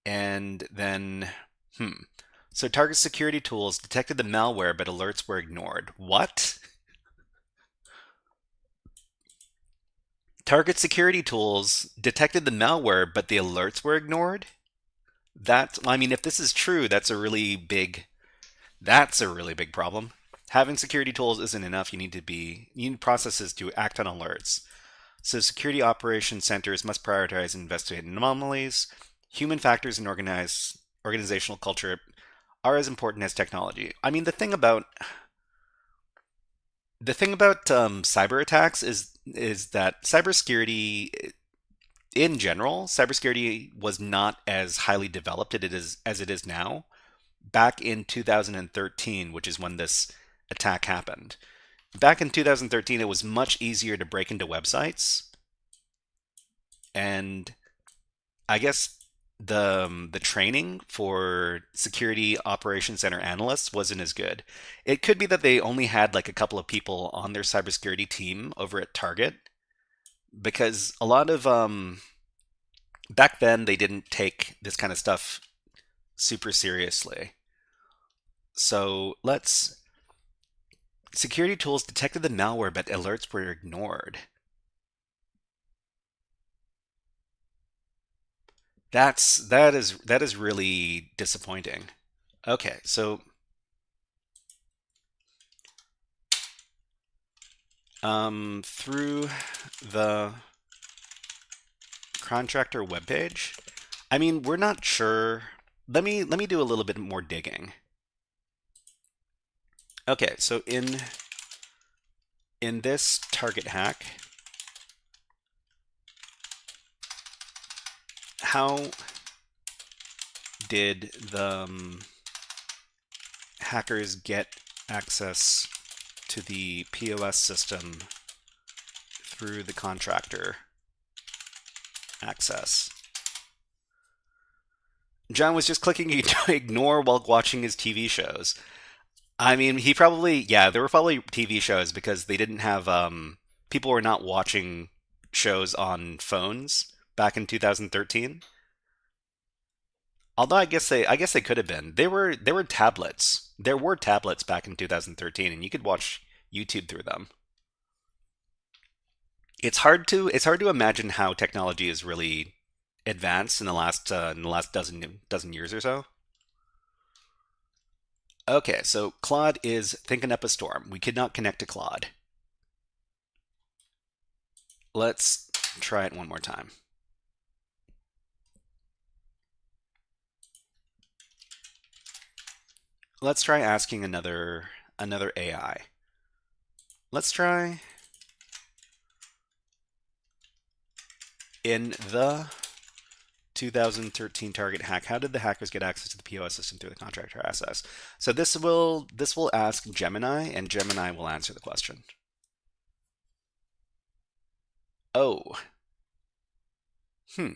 And then, So target security tools detected the malware, but alerts were ignored. What? Target security tools detected the malware, but the alerts were ignored? If this is true, that's a really big problem. Having security tools isn't enough. You need processes to act on alerts. So security operations centers must prioritize and investigate anomalies. Human factors and organizational culture are as important as technology. The thing about cyber attacks is that cybersecurity in general, cybersecurity was not as highly developed as it is now. Back in 2013, which is when this attack happened. Back in 2013, it was much easier to break into websites, and I guess the training for security operations center analysts wasn't as good. It could be that they only had like a couple of people on their cybersecurity team over at Target, because a lot of back then they didn't take this kind of stuff super seriously. So security tools detected the malware, but alerts were ignored. That is really disappointing. Okay, so through the contractor webpage, I mean, we're not sure. Let me do a little bit more digging. Okay, so in this target hack, how did the hackers get access to the POS system through the contractor access? John was just clicking ignore while watching his TV shows. I mean, yeah, there were probably TV shows because they didn't have, people were not watching shows on phones back in 2013. Although I guess they could have been. There were tablets. There were tablets back in 2013, and you could watch YouTube through them. It's hard to imagine how technology is really advanced in the last dozen years or so. Okay, so Claude is thinking up a storm. We could not connect to Claude. Let's try it one more time. Let's try asking another AI. Let's try in the 2013 target hack. How did the hackers get access to the POS system through the contractor access? So this will ask Gemini, and Gemini will answer the question. Oh, hmm.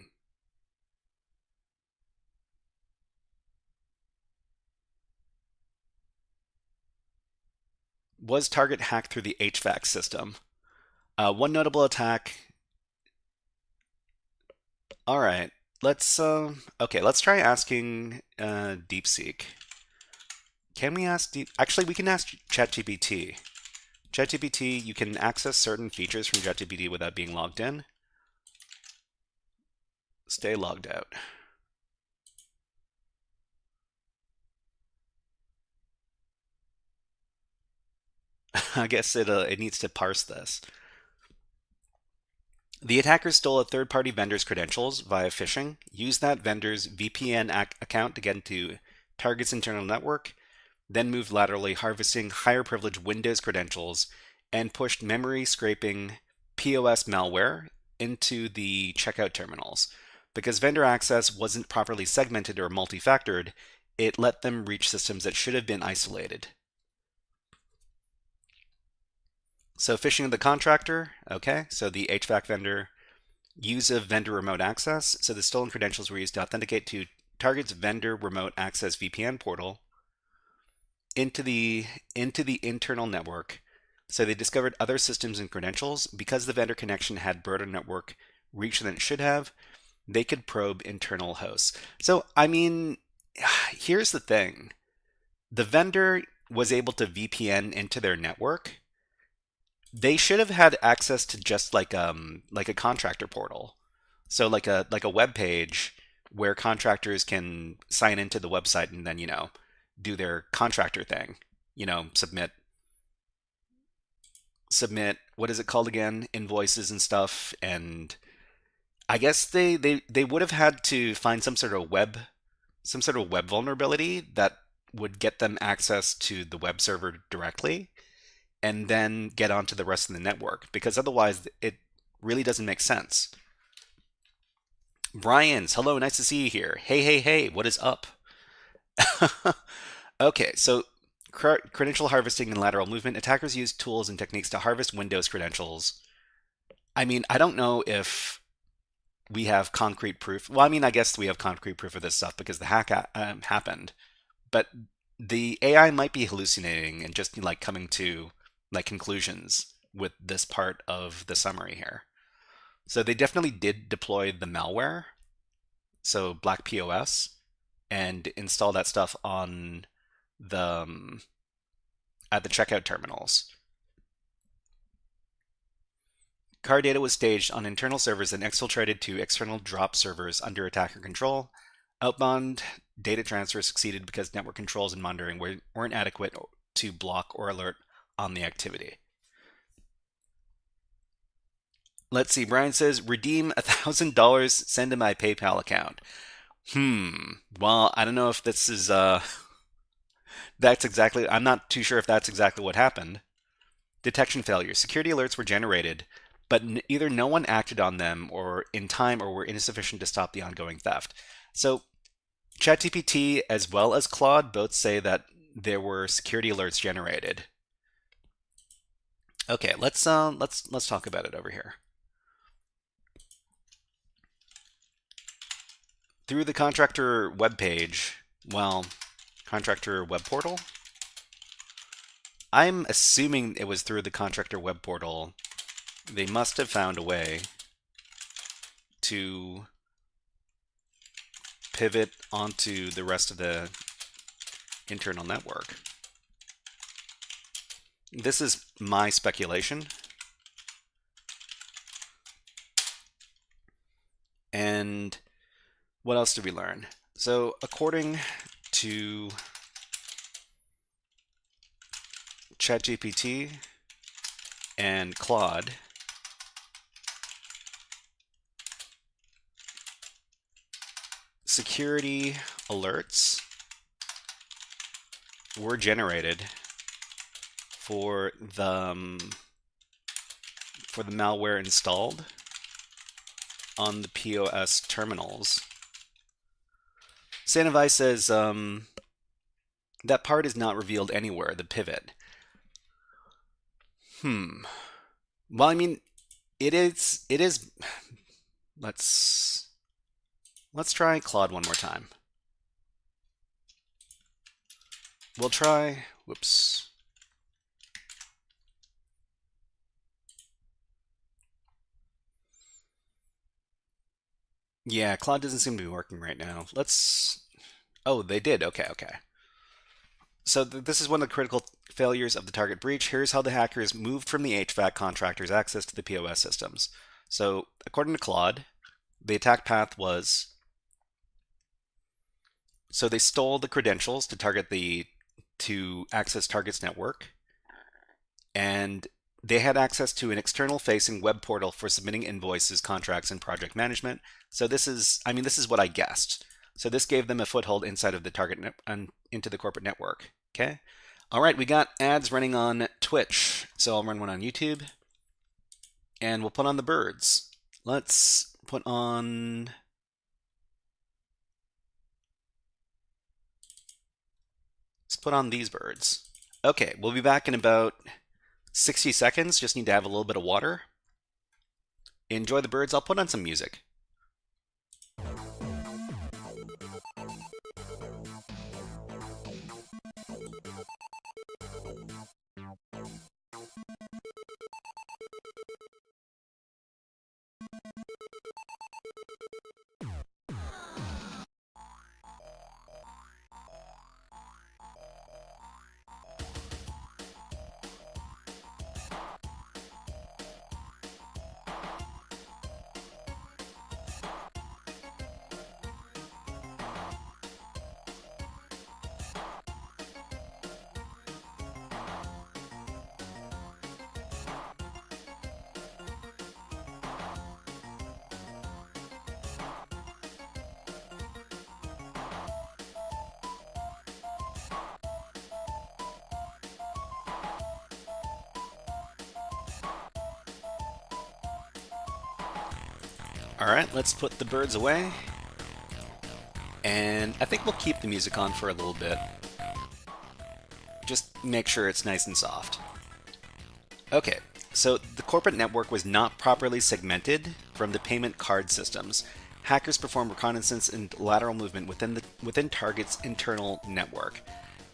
Was target hacked through the HVAC system? One notable attack. All right, okay. Let's try asking DeepSeek. Can we ask Actually, we can ask ChatGPT. ChatGPT, you can access certain features from ChatGPT without being logged in. Stay logged out. I guess it needs to parse this. The attackers stole a third-party vendor's credentials via phishing, used that vendor's VPN account to get into target's internal network, then moved laterally, harvesting higher privilege Windows credentials, and pushed memory scraping POS malware into the checkout terminals. Because vendor access wasn't properly segmented or multi-factored, it let them reach systems that should have been isolated. So phishing of the contractor, okay, so the HVAC vendor, use of vendor remote access. So the stolen credentials were used to authenticate to target's vendor remote access VPN portal into the internal network. So they discovered other systems and credentials. Because the vendor connection had broader network reach than it should have, they could probe internal hosts. So, I mean, here's the thing. The vendor was able to VPN into their network. They should have had access to just like a contractor portal. So like a web page where contractors can sign into the website and then, do their contractor thing, submit what is it called again? Invoices and stuff. And I guess they would have had to find some sort of web vulnerability that would get them access to the web server directly and then get onto the rest of the network, because otherwise it really doesn't make sense. Brian's, hello, nice to see you here. Hey, hey, hey, what is up? Okay, so credential harvesting and lateral movement. Attackers use tools and techniques to harvest Windows credentials. I mean, I don't know if we have concrete proof. Well, I mean, I guess we have concrete proof of this stuff because the hack happened, but the AI might be hallucinating and just like coming to like conclusions with this part of the summary here. So they definitely did deploy the malware. so Black POS, and install that stuff on the at the checkout terminals. Card data was staged on internal servers and exfiltrated to external drop servers under attacker control. Outbound data transfer succeeded because network controls and monitoring weren't adequate to block or alert on the activity. Let's see, Brian says, redeem $1,000, send to my PayPal account. Well, I don't know if this is, that's exactly, I'm not too sure if that's exactly what happened. Detection failure. Security alerts were generated, but either no one acted on them or in time or were insufficient to stop the ongoing theft. So ChatGPT as well as Claude both say that there were security alerts generated. Okay, let's talk about it over here. Through the contractor web page, well, contractor web portal. I'm assuming it was through the contractor web portal. They must have found a way to pivot onto the rest of the internal network. This is my speculation. And what else did we learn? So according to ChatGPT and Claude, security alerts were generated for the malware installed on the POS terminals. Sanovi says that part is not revealed anywhere, the pivot. Well, I mean, it is. Let's try Claude one more time. We'll try, whoops. Yeah, Claude doesn't seem to be working right now. Oh, they did. Okay. So this is one of the critical failures of the target breach. Here's how the hackers moved from the HVAC contractor's access to the POS systems. So according to Claude, the attack path was, so they stole the credentials to access target's network, and they had access to an external facing web portal for submitting invoices, contracts, and project management. So this is what I guessed. So this gave them a foothold inside of the target into the corporate network. Okay. All right, we got ads running on Twitch. So I'll run one on YouTube, and we'll put on the birds. Let's put on. Let's put on these birds. Okay, we'll be back in about 60 seconds. Just need to have a little bit of water. Enjoy the birds. I'll put on some music. All right, let's put the birds away. And I think we'll keep the music on for a little bit. Just make sure it's nice and soft. Okay, so the corporate network was not properly segmented from the payment card systems. Hackers performed reconnaissance and lateral movement within Target's internal network.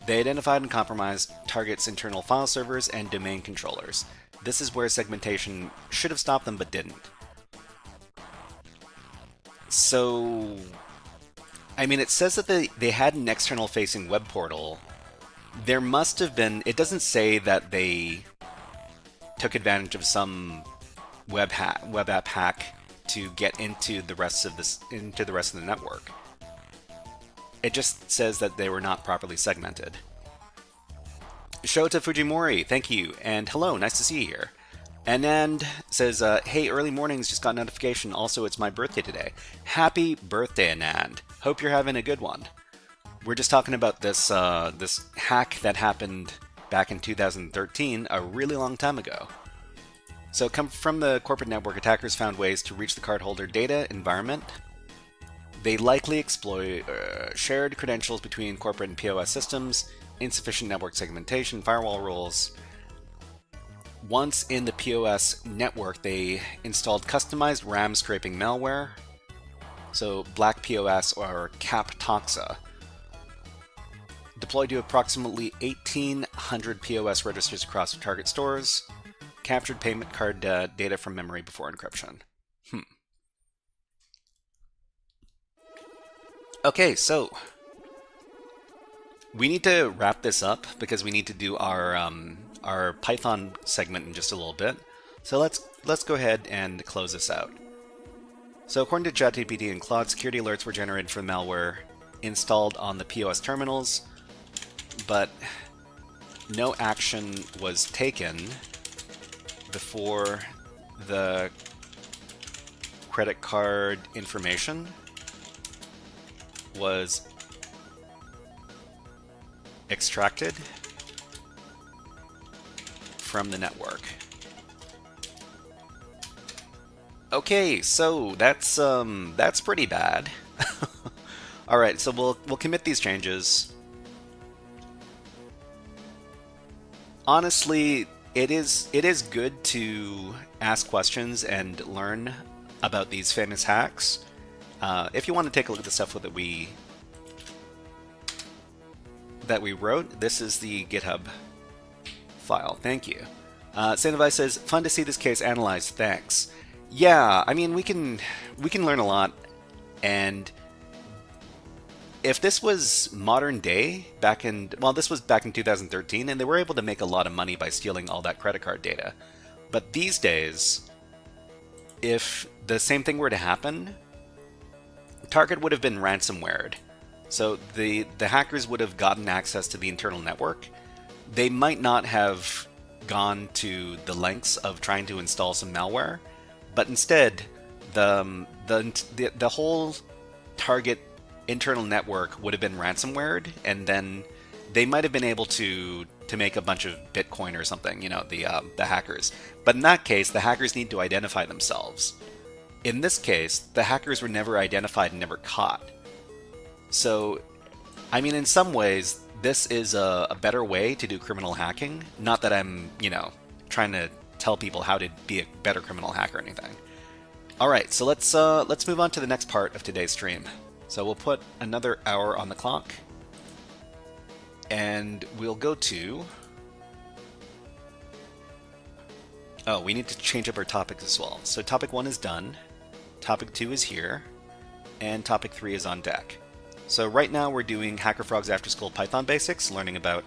They identified and compromised Target's internal file servers and domain controllers. This is where segmentation should have stopped them but didn't. So I mean, it says that they had an external facing web portal. There must have been, it doesn't say that they took advantage of some web app hack to get into the rest of the network. It just says that they were not properly segmented. Shota Fujimori, thank you, and hello, nice to see you here. Anand says, hey, early mornings, just got a notification. Also, it's my birthday today. Happy birthday, Anand. Hope you're having a good one. We're just talking about this this hack that happened back in 2013, a really long time ago. So, come from the corporate network, attackers found ways to reach the cardholder data environment. They likely exploit shared credentials between corporate and POS systems, insufficient network segmentation, firewall rules. Once in the POS network, they installed customized RAM scraping malware, so Black POS or CapToxa, deployed to approximately 1,800 POS registers across target stores, captured payment card data from memory before encryption. Okay, so we need to wrap this up because we need to do our Python segment in just a little bit. So let's go ahead and close this out. So according to ChatGPT and Claude, security alerts were generated for malware installed on the POS terminals, but no action was taken before the credit card information was extracted from the network. Okay, so that's pretty bad. All right, so we'll commit these changes. Honestly, it is good to ask questions and learn about these famous hacks. If you want to take a look at the stuff that we wrote, this is the GitHub file. Thank you. Sandovice says, fun to see this case analyzed. Thanks. Yeah, I mean, we can learn a lot, and if this was modern day, this was back in 2013, and they were able to make a lot of money by stealing all that credit card data. But these days, if the same thing were to happen, target would have been ransomwared. So the hackers would have gotten access to the internal network. They might not have gone to the lengths of trying to install some malware, but instead, the whole target internal network would have been ransomwared, and then they might have been able to make a bunch of Bitcoin or something, the hackers. But in that case, the hackers need to identify themselves. In this case, the hackers were never identified and never caught. So, I mean, in some ways, this is a better way to do criminal hacking. Not that I'm, trying to tell people how to be a better criminal hacker or anything. All right, so let's move on to the next part of today's stream. So we'll put another hour on the clock, and we'll go to... Oh, we need to change up our topics as well. So topic 1 is done, topic 2 is here, and topic 3 is on deck. So right now we're doing HackerFrogs AfterSchool Python Basics, learning about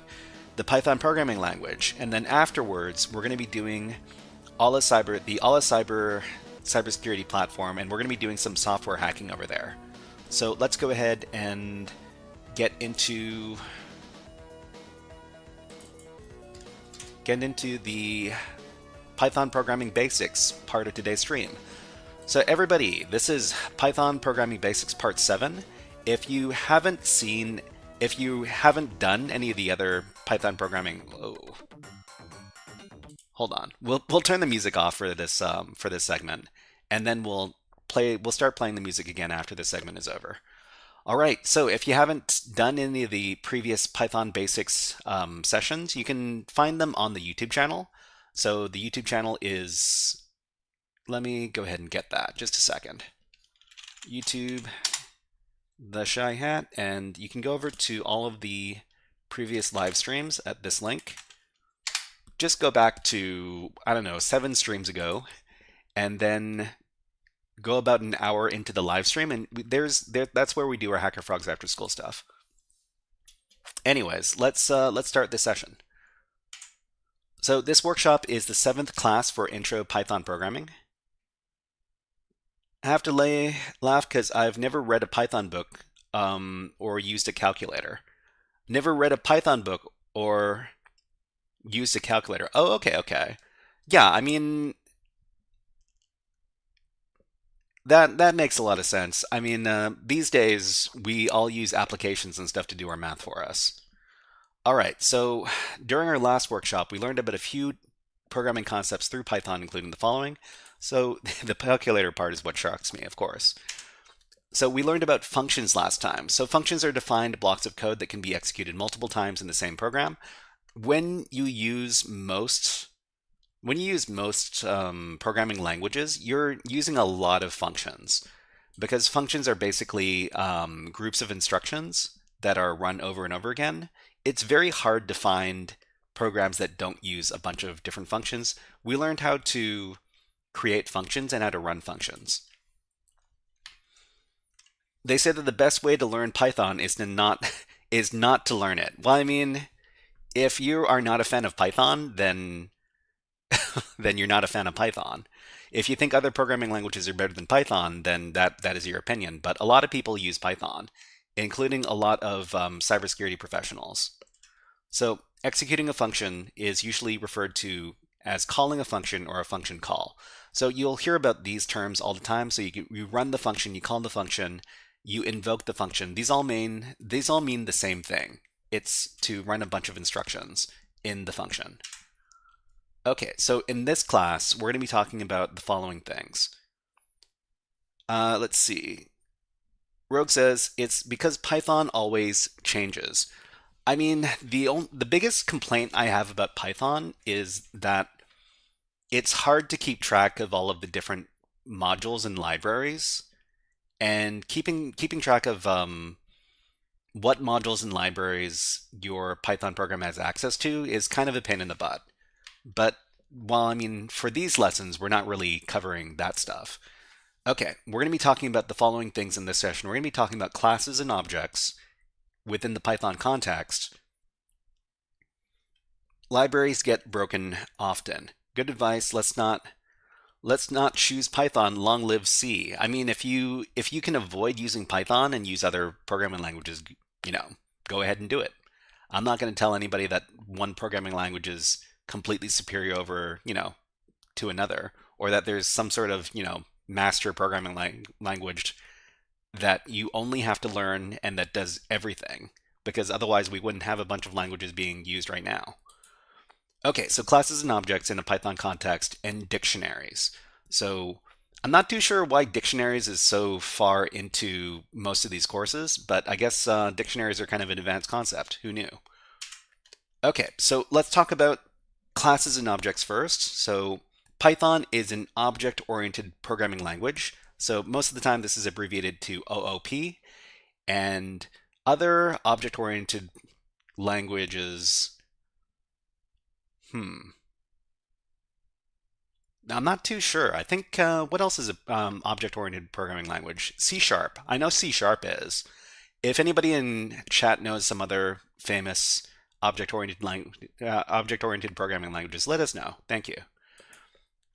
the Python programming language, and then afterwards we're going to be doing OLIcyber, the OLIcyber cybersecurity platform, and we're going to be doing some software hacking over there. So let's go ahead and get into the Python programming basics part of today's stream. So everybody, this is Python programming basics part 7. If you haven't done any of the other Python programming, hold on, we'll turn the music off for this segment, and then we'll start playing the music again after this segment is over. All right, so if you haven't done any of the previous Python basics sessions, you can find them on the YouTube channel. So the YouTube channel is, let me go ahead and get that, just a second. YouTube, The Shy Hat, and you can go over to all of the previous live streams at this link. Just go back to, I don't know, 7 streams ago, and then go about an hour into the live stream, and that's where we do our HackerFrogs After School stuff. Anyways, let's start this session. So this workshop is the 7th class for Intro Python Programming. I have to laugh because I've never read a Python book or used a calculator. Never read a Python book or used a calculator. Oh, okay. Yeah, I mean, that makes a lot of sense. I mean, these days we all use applications and stuff to do our math for us. All right, so during our last workshop, we learned about a few programming concepts through Python, including the following. So the calculator part is what shocks me, of course. So we learned about functions last time. So functions are defined blocks of code that can be executed multiple times in the same program. When you use most programming languages, you're using a lot of functions because functions are basically groups of instructions that are run over and over again. It's very hard to find programs that don't use a bunch of different functions. We learned how to create functions and how to run functions. They say that the best way to learn Python is not to learn it. Well, I mean, if you are not a fan of Python, then you're not a fan of Python. If you think other programming languages are better than Python, then that is your opinion. But a lot of people use Python, including a lot of cybersecurity professionals. So executing a function is usually referred to as calling a function or a function call. So you'll hear about these terms all the time. So you run the function, you call the function, you invoke the function. These all mean the same thing. It's to run a bunch of instructions in the function. Okay, so in this class, we're going to be talking about the following things. Let's see. Rogue says, it's because Python always changes. I mean, the biggest complaint I have about Python is that it's hard to keep track of all of the different modules and libraries, and keeping track of what modules and libraries your Python program has access to is kind of a pain in the butt. But, well, I mean, for these lessons, we're not really covering that stuff. Okay, we're going to be talking about the following things in this session. We're going to be talking about classes and objects within the Python context. Libraries get broken often. Good advice, let's not choose Python, long live C. I mean, if you can avoid using Python and use other programming languages, go ahead and do it. I'm not going to tell anybody that one programming language is completely superior over, to another, or that there's some sort of, master programming language that you only have to learn and that does everything, because otherwise we wouldn't have a bunch of languages being used right now. Okay, so classes and objects in a Python context and dictionaries. So I'm not too sure why dictionaries is so far into most of these courses, but I guess dictionaries are kind of an advanced concept. Who knew? Okay, so let's talk about classes and objects first. So Python is an object-oriented programming language. So most of the time this is abbreviated to OOP, and other object-oriented languages, I'm not too sure. I think, what else is an object-oriented programming language? C#. I know C# is. If anybody in chat knows some other famous object-oriented programming languages, let us know. Thank you.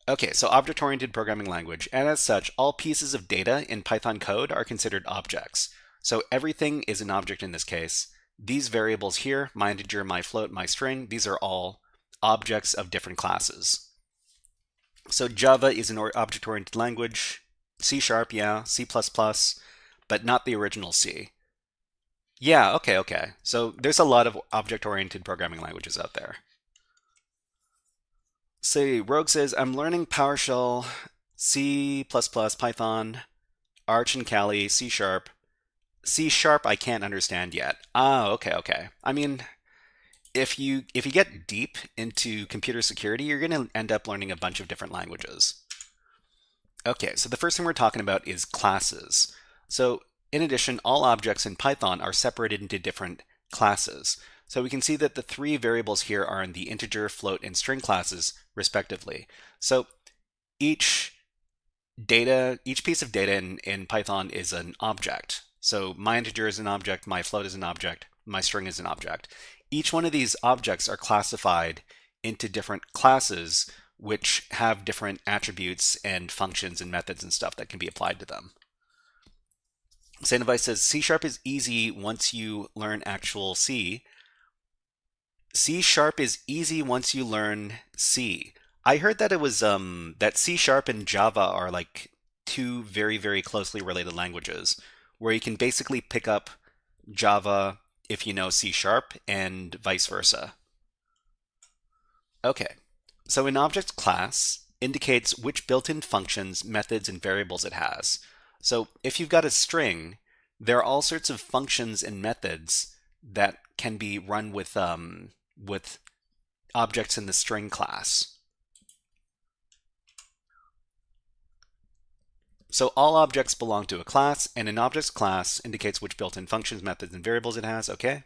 Okay, so object-oriented programming language, and as such, all pieces of data in Python code are considered objects. So everything is an object in this case. These variables here, my integer, my float, my string, these are all objects of different classes. So Java is an object-oriented language. C#, yeah, C++, but not the original C. Yeah, okay. So there's a lot of object-oriented programming languages out there. Say, Rogue says, I'm learning PowerShell, C++, Python, Arch and Kali, C#. C# I can't understand yet. Okay. I mean, if you get deep into computer security, you're going to end up learning a bunch of different languages. Okay, so the first thing we're talking about is classes. So in addition, all objects in Python are separated into different classes. So we can see that the three variables here are in the integer, float, and string classes, respectively. So each data, each piece of data in Python is an object. So my integer is an object, my float is an object, my string is an object. Each one of these objects are classified into different classes which have different attributes and functions and methods and stuff that can be applied to them. Sandevice says C# is easy once you learn actual C. C# is easy once you learn C. I heard that it was that C# and Java are like two very, very closely related languages, where you can basically pick up Java if you know C# and vice versa. Okay, so an object class indicates which built-in functions, methods, and variables it has. So if you've got a string, there are all sorts of functions and methods that can be run with objects in the string class. So all objects belong to a class, and an object's class indicates which built-in functions, methods, and variables it has, okay?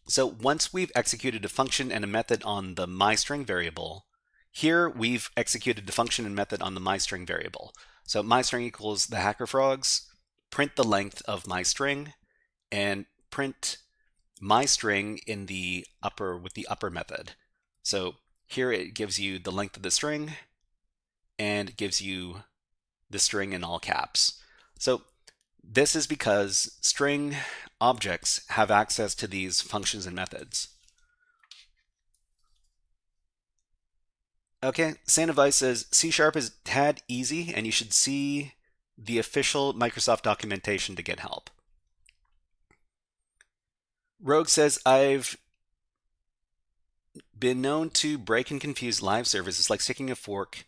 So once we've executed a function and a method on the myString variable, here we've executed the function and method on the myString variable. So myString equals the HackerFrogs, print the length of my string, and print myString in the upper with the upper method. So here it gives you the length of the string, and it gives you the string in all caps. So this is because string objects have access to these functions and methods. Okay, Sandevice says C# is tad easy, and you should see the official Microsoft documentation to get help. Rogue says, I've been known to break and confuse live servers. It's like sticking a fork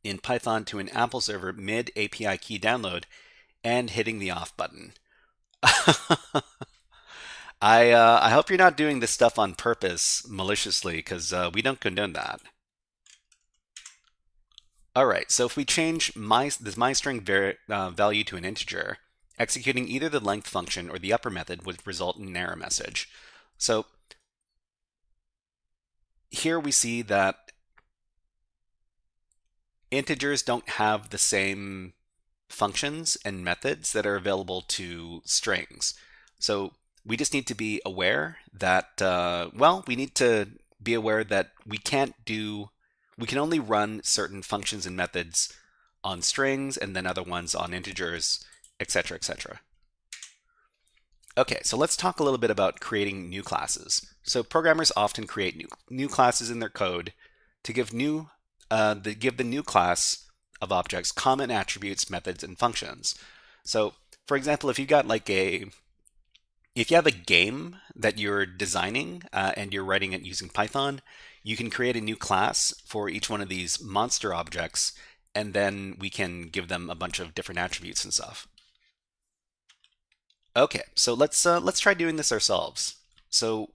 in Python to an Apple server mid API key download and hitting the off button. I hope you're not doing this stuff on purpose maliciously, because we don't condone that. All right, so if we change this myString value to an integer, executing either the length function or the upper method would result in an error message. So here we see that integers don't have the same functions and methods that are available to strings. So we just need to be aware that, we need to be aware that we can only run certain functions and methods on strings and then other ones on integers, etc., etc. Okay, so let's talk a little bit about creating new classes. So programmers often create new classes in their code to give the new class of objects common attributes, methods, and functions. So, for example, if you have a game that you're designing and you're writing it using Python, you can create a new class for each one of these monster objects, and then we can give them a bunch of different attributes and stuff. Okay, so let's try doing this ourselves. So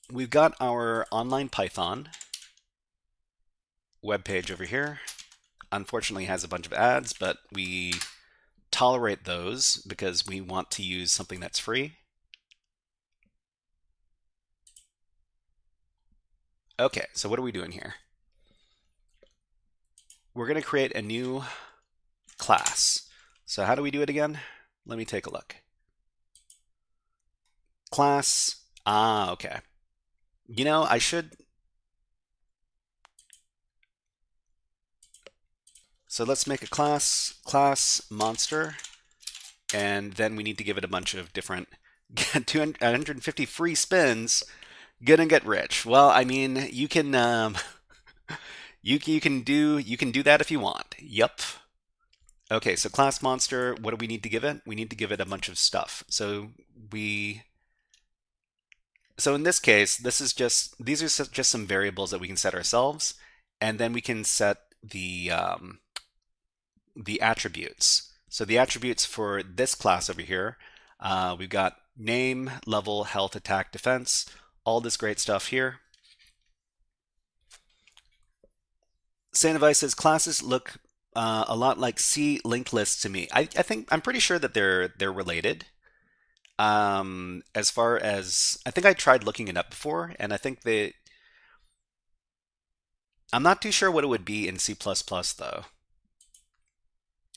we've got our online Python web page over here. Unfortunately, it has a bunch of ads, but we tolerate those because we want to use something that's free. Okay, so what are we doing here? We're going to create a new class. So how do we do it again? Let me take a look. Class. Okay. You know, I should. So let's make a class monster, and then we need to give it a bunch of different 250 free spins. Gonna get rich. Well, I mean, you can you can do that if you want. Yup. Okay, so class monster, what do we need to give it? We need to give it a bunch of stuff. So in this case, these are just some variables that we can set ourselves, and then we can set the attributes. So the attributes for this class over here, we've got name, level, health, attack, defense, all this great stuff here. Sandevice says classes look a lot like C linked lists to me. I'm pretty sure that they're related. As far as I think I tried looking it up before, and I think I'm not too sure what it would be in C++ though.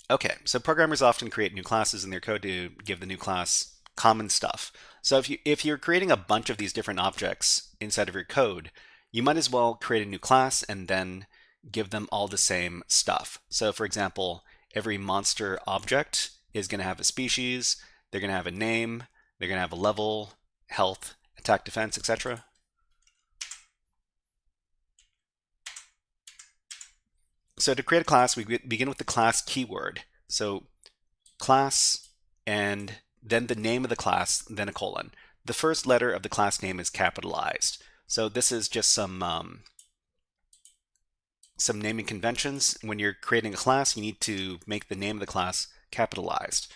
Okay, so programmers often create new classes in their code to give the new class common stuff. So if you're creating a bunch of these different objects inside of your code, you might as well create a new class and then give them all the same stuff. So for example, every monster object is going to have a species, they're going to have a name, they're going to have a level, health, attack, defense, etc. So to create a class, we begin with the class keyword. So class and then the name of the class, then a colon. The first letter of the class name is capitalized. So this is just some naming conventions. When you're creating a class, you need to make the name of the class capitalized.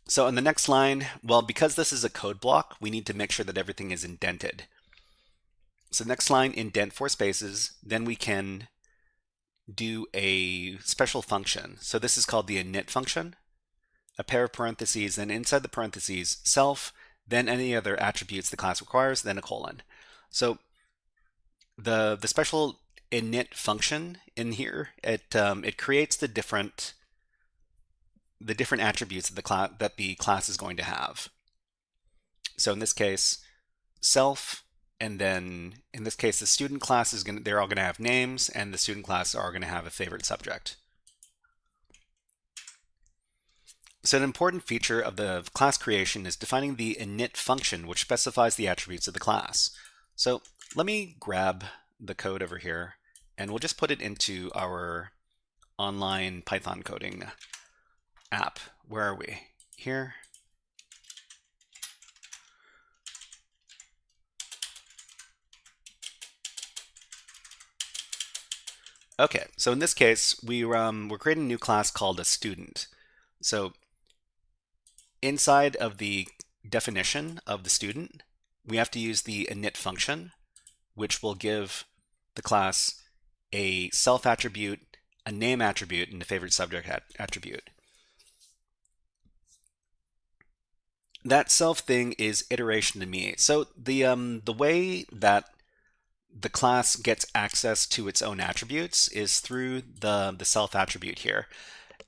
So in the next line, well, because this is a code block, we need to make sure that everything is indented. So next line, indent 4 spaces, then we can do a special function. So this is called the init function, a pair of parentheses, then inside the parentheses, self, then any other attributes the class requires, then a colon. So the special init function in here, it creates the different attributes that the class is going to have. So in this case, self, and then in this case, the student class they're all going to have names, and the student class are going to have a favorite subject. So an important feature of the class creation is defining the init function, which specifies the attributes of the class. So let me grab the code over here, and we'll just put it into our online Python coding app. Where are we? Here. Okay, so in this case, we're creating a new class called a student. So inside of the definition of the student, we have to use the init function, which will give the class a self attribute, a name attribute, and a favorite subject attribute. That self thing is iteration to me. So the way that the class gets access to its own attributes is through the self attribute here.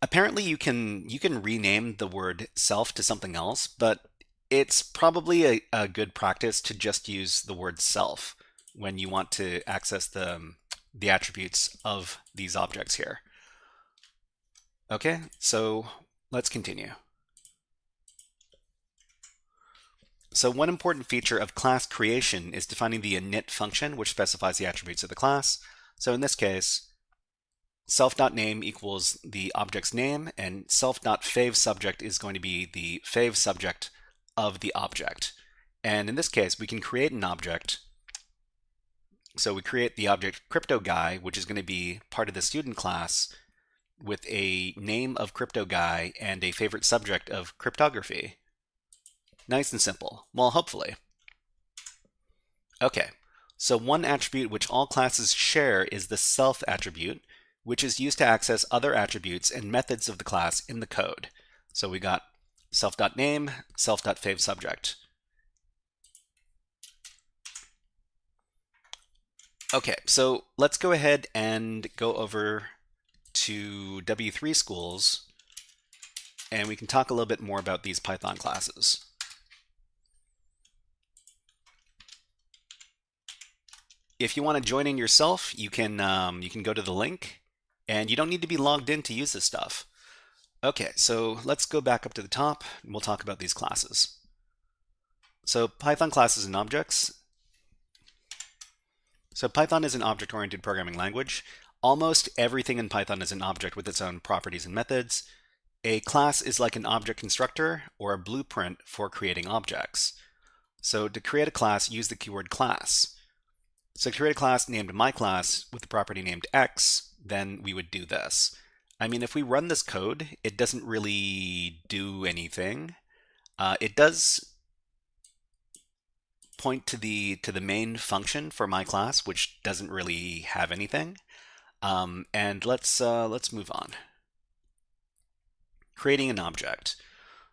Apparently you can rename the word self to something else, but it's probably a good practice to just use the word self when you want to access the attributes of these objects here. Okay, so let's continue. So one important feature of class creation is defining the init function, which specifies the attributes of the class. So in this case, self.name equals the object's name, and self.favSubject is going to be the favSubject of the object. And in this case, we can create an object. So we create the object CryptoGuy, which is going to be part of the student class with a name of CryptoGuy and a favorite subject of cryptography. Nice and simple. Well, hopefully. Okay, so one attribute which all classes share is the self attribute, which is used to access other attributes and methods of the class in the code. So we got self.name, self.favSubject. Okay, so let's go ahead and go over to W3 schools, and we can talk a little bit more about these Python classes. If you want to join in yourself, you can go to the link, and you don't need to be logged in to use this stuff. Okay, so let's go back up to the top, and we'll talk about these classes. So Python classes and objects. So Python is an object-oriented programming language. Almost everything in Python is an object with its own properties and methods. A class is like an object constructor or a blueprint for creating objects. So to create a class, use the keyword class. So to create a class named myClass with the property named X, then we would do this. I mean, if we run this code, it doesn't really do anything. It does point to the main function for myClass, which doesn't really have anything. And let's move on. Creating an object.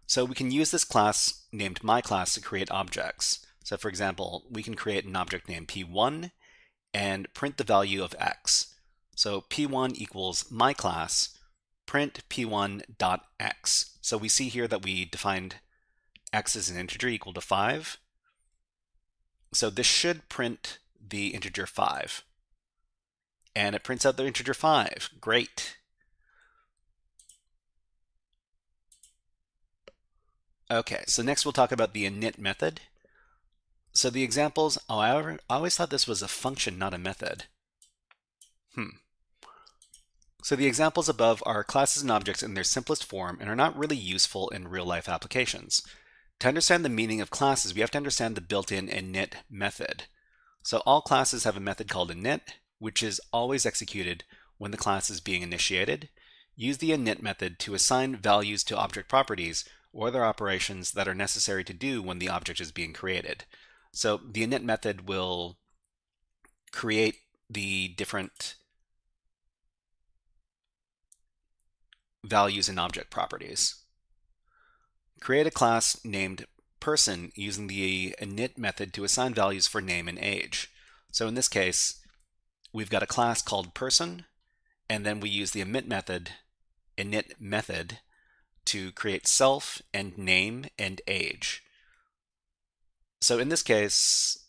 So we can use this class named myClass to create objects. So for example, we can create an object named P1 and print the value of x. So P1 equals my class, print P1.x. So we see here that we defined x as an integer equal to 5. So this should print the integer 5. And it prints out the integer 5. Great. Okay, so next we'll talk about the init method. So the examples, I always thought this was a function, not a method. So the examples above are classes and objects in their simplest form and are not really useful in real-life applications. To understand the meaning of classes, we have to understand the built-in init method. So all classes have a method called init, which is always executed when the class is being initiated. Use the init method to assign values to object properties or other operations that are necessary to do when the object is being created. So the init method will create the different values in object properties. Create a class named person using the init method to assign values for name and age. So in this case, we've got a class called person, and then we use the init method to create self and name and age. So in this case,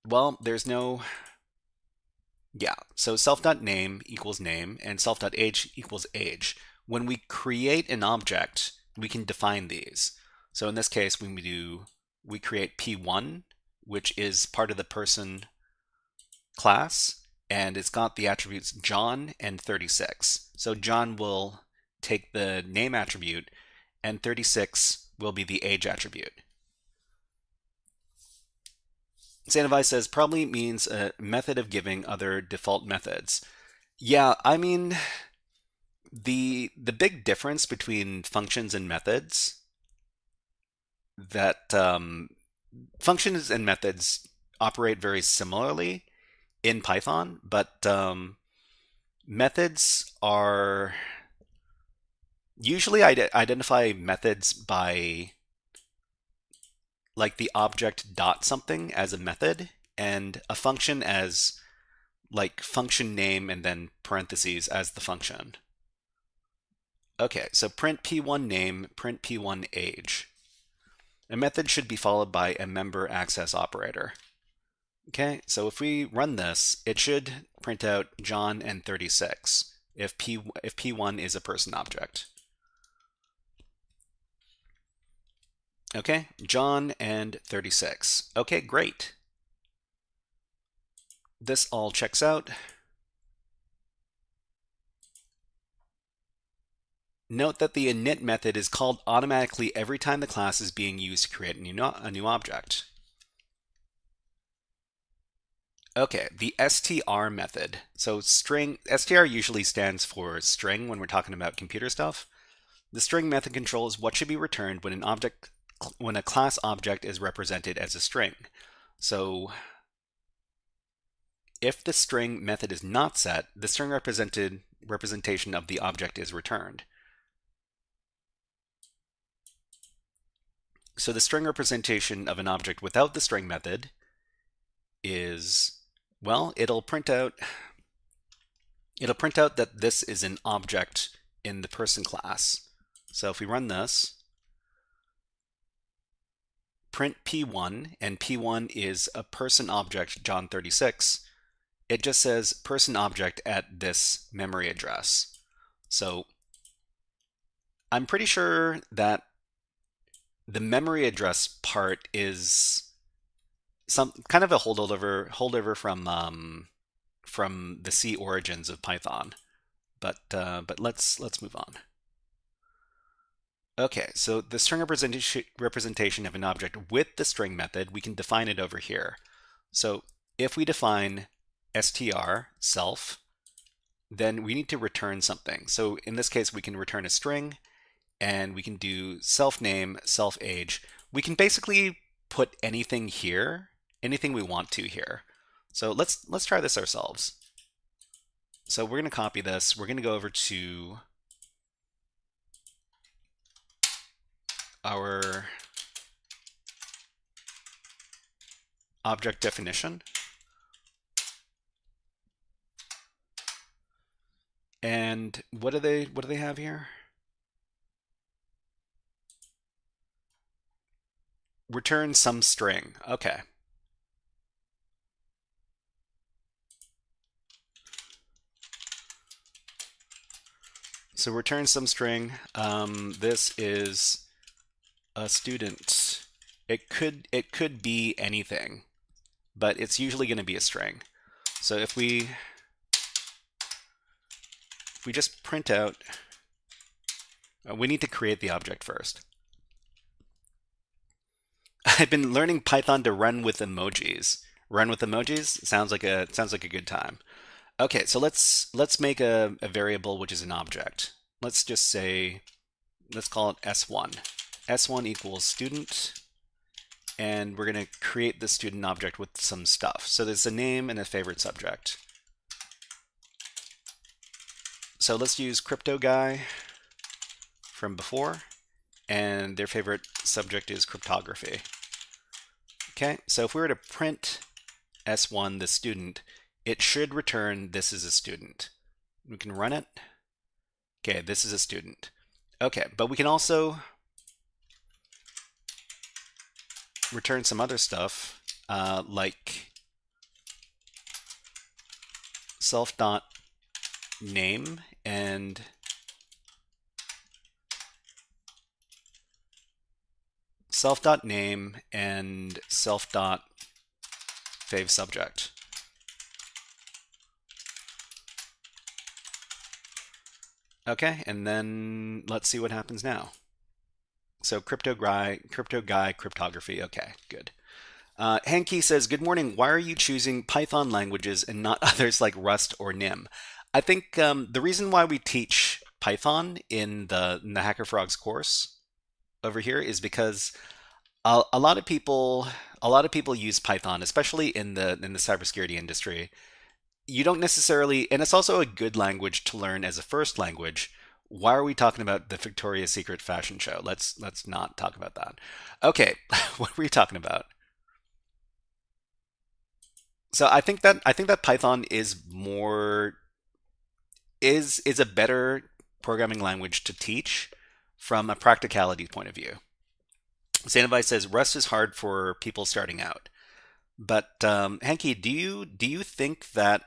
well, there's no, so self.name equals name and self.age equals age. When we create an object, we can define these. So in this case, we create P1, which is part of the person class, and it's got the attributes John and 36. So John will take the name attribute, and 36 will be the age attribute. Sandevi says, probably means a method of giving other default methods. Yeah, I mean, the big difference between functions and methods, that functions and methods operate very similarly in Python, but methods are usually identify methods by like the object dot something as a method, and a function as like function name and then parentheses as the function. Okay, so print P1 name, print P1 age. A method should be followed by a member access operator. Okay, so if we run this, it should print out John and 36 if P1 is a person object. Okay, John and 36. Okay, great. This all checks out. Note that the init method is called automatically every time the class is being used to create a new object. Okay, the str method. So string, str usually stands for string when we're talking about computer stuff. The string method controls what should be returned when a class object is represented as a string. So if the string method is not set, the string representation of the object is returned. So the string representation of an object without the string method is, well, it'll print out that this is an object in the person class. So if we run this, print P1, and P1 is a person object, John 36, it just says person object at this memory address. So I'm pretty sure that the memory address part is some kind of a holdover from the C origins of Python. But let's move on. Okay, so the string representation of an object with the string method, we can define it over here. So if we define str self, then we need to return something. So in this case, we can return a string, and we can do self name, self age. We can basically put anything here, anything we want to here. So let's try this ourselves. So we're going to copy this. We're going to go over to our object definition. And what do they have here? Return some string. Okay. So return some string. This is a student. It could be anything, but it's usually going to be a string. So if we just print out, we need to create the object first. I've been learning Python to run with emojis. Run with emojis sounds like a good time. Okay, so let's make a variable which is an object. Let's just say, let's call it S1. S1 equals student, and we're going to create the student object with some stuff. So there's a name and a favorite subject. So let's use crypto guy from before, and their favorite subject is cryptography. Okay, so if we were to print S1, the student, it should return this is a student. We can run it. Okay, this is a student. Okay, but we can also return some other stuff like self.name and self.name and self.favesubject. Okay, and then let's see what happens now. So crypto guy, cryptography. Okay, good. Hanky says, good morning. Why are you choosing Python languages and not others like Rust or Nim? I think the reason why we teach Python in the HackerFrogs course over here is because a lot of people use Python, especially in the cybersecurity industry. You don't necessarily, and it's also a good language to learn as a first language. Why are we talking about the Victoria's Secret fashion show? Let's not talk about that. Okay, what were we talking about? So I think that Python is a better programming language to teach from a practicality point of view. Sandovi says Rust is hard for people starting out. But Hanky, do you think that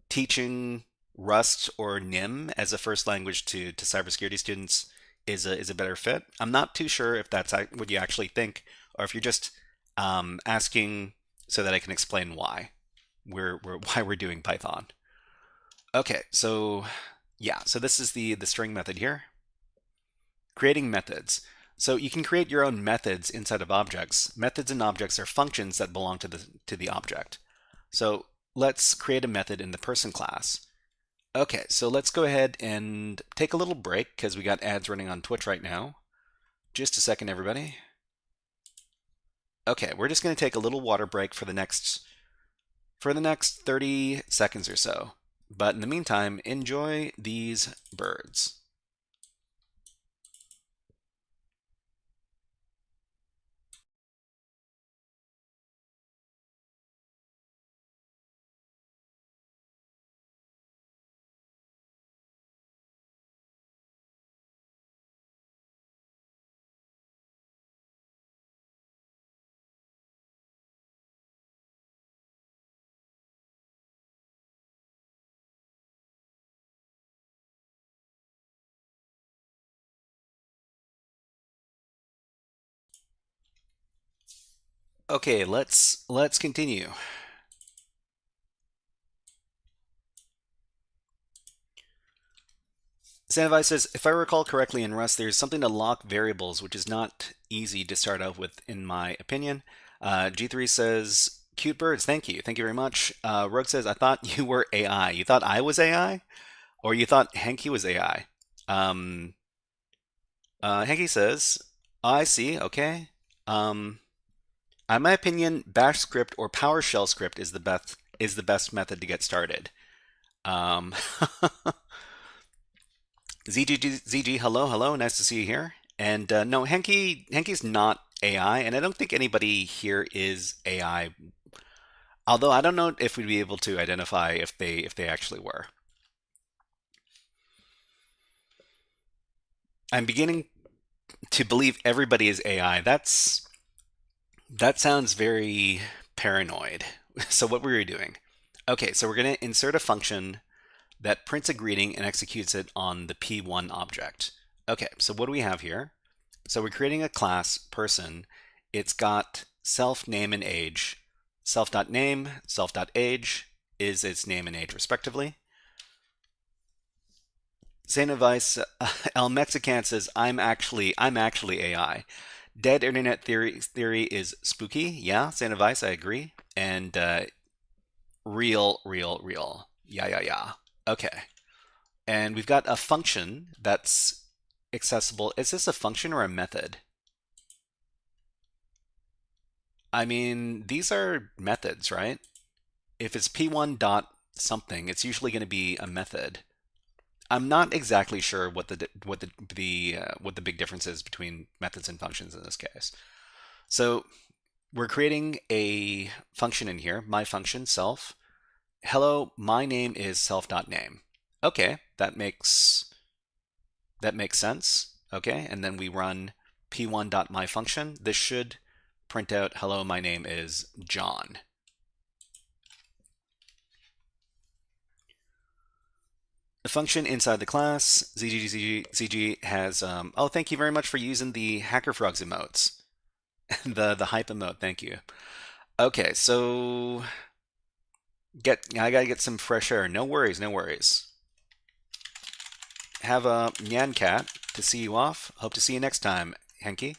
teaching Rust or Nim as a first language to cybersecurity students is a better fit? I'm not too sure if that's what you actually think, or if you're just asking so that I can explain why we're doing Python. Okay, so yeah, so this is the string method here. Creating methods. So you can create your own methods inside of objects. Methods and objects are functions that belong to the object. So let's create a method in the person class. Okay, so let's go ahead and take a little break because we got ads running on Twitch right now. Just a second, everybody. Okay, we're just going to take a little water break for the next 30 seconds or so. But in the meantime, enjoy these birds. Okay, let's continue. Sandovi says, if I recall correctly in Rust, there's something to lock variables, which is not easy to start out with, in my opinion. G3 says, cute birds, thank you very much. Rogue says, I thought you were AI. You thought I was AI? Or you thought Hanky was AI? Hanky says, I see, okay. In my opinion, Bash script or PowerShell script is the best method to get started. ZG, hello, nice to see you here. And no, Hanky's not AI, and I don't think anybody here is AI. Although I don't know if we'd be able to identify if they actually were. I'm beginning to believe everybody is AI. That sounds very paranoid. So what were we doing? Okay, so we're going to insert a function that prints a greeting and executes it on the P1 object. Okay, so what do we have here? So we're creating a class person. It's got self, name, and age. Self.name, self.age is its name and age respectively. Xenovice El Mexican says, I'm actually AI. Dead internet theory is spooky. Yeah, Xenovice, I agree. And real. Yeah. Okay. And we've got a function that's accessible. Is this a function or a method? I mean, these are methods, right? If it's p1 dot something, it's usually going to be a method. I'm not exactly sure what the big difference is between methods and functions in this case. So we're creating a function in here, my function self. Hello, my name is self.name. Okay, that makes sense. Okay, and then we run p1.myfunction. This should print out, hello, my name is John. The function inside the class, ZG has, oh, thank you very much for using the HackerFrogs emotes. the hype emote, thank you. Okay, so I gotta get some fresh air. No worries. Have a Nyan Cat to see you off. Hope to see you next time, Henky.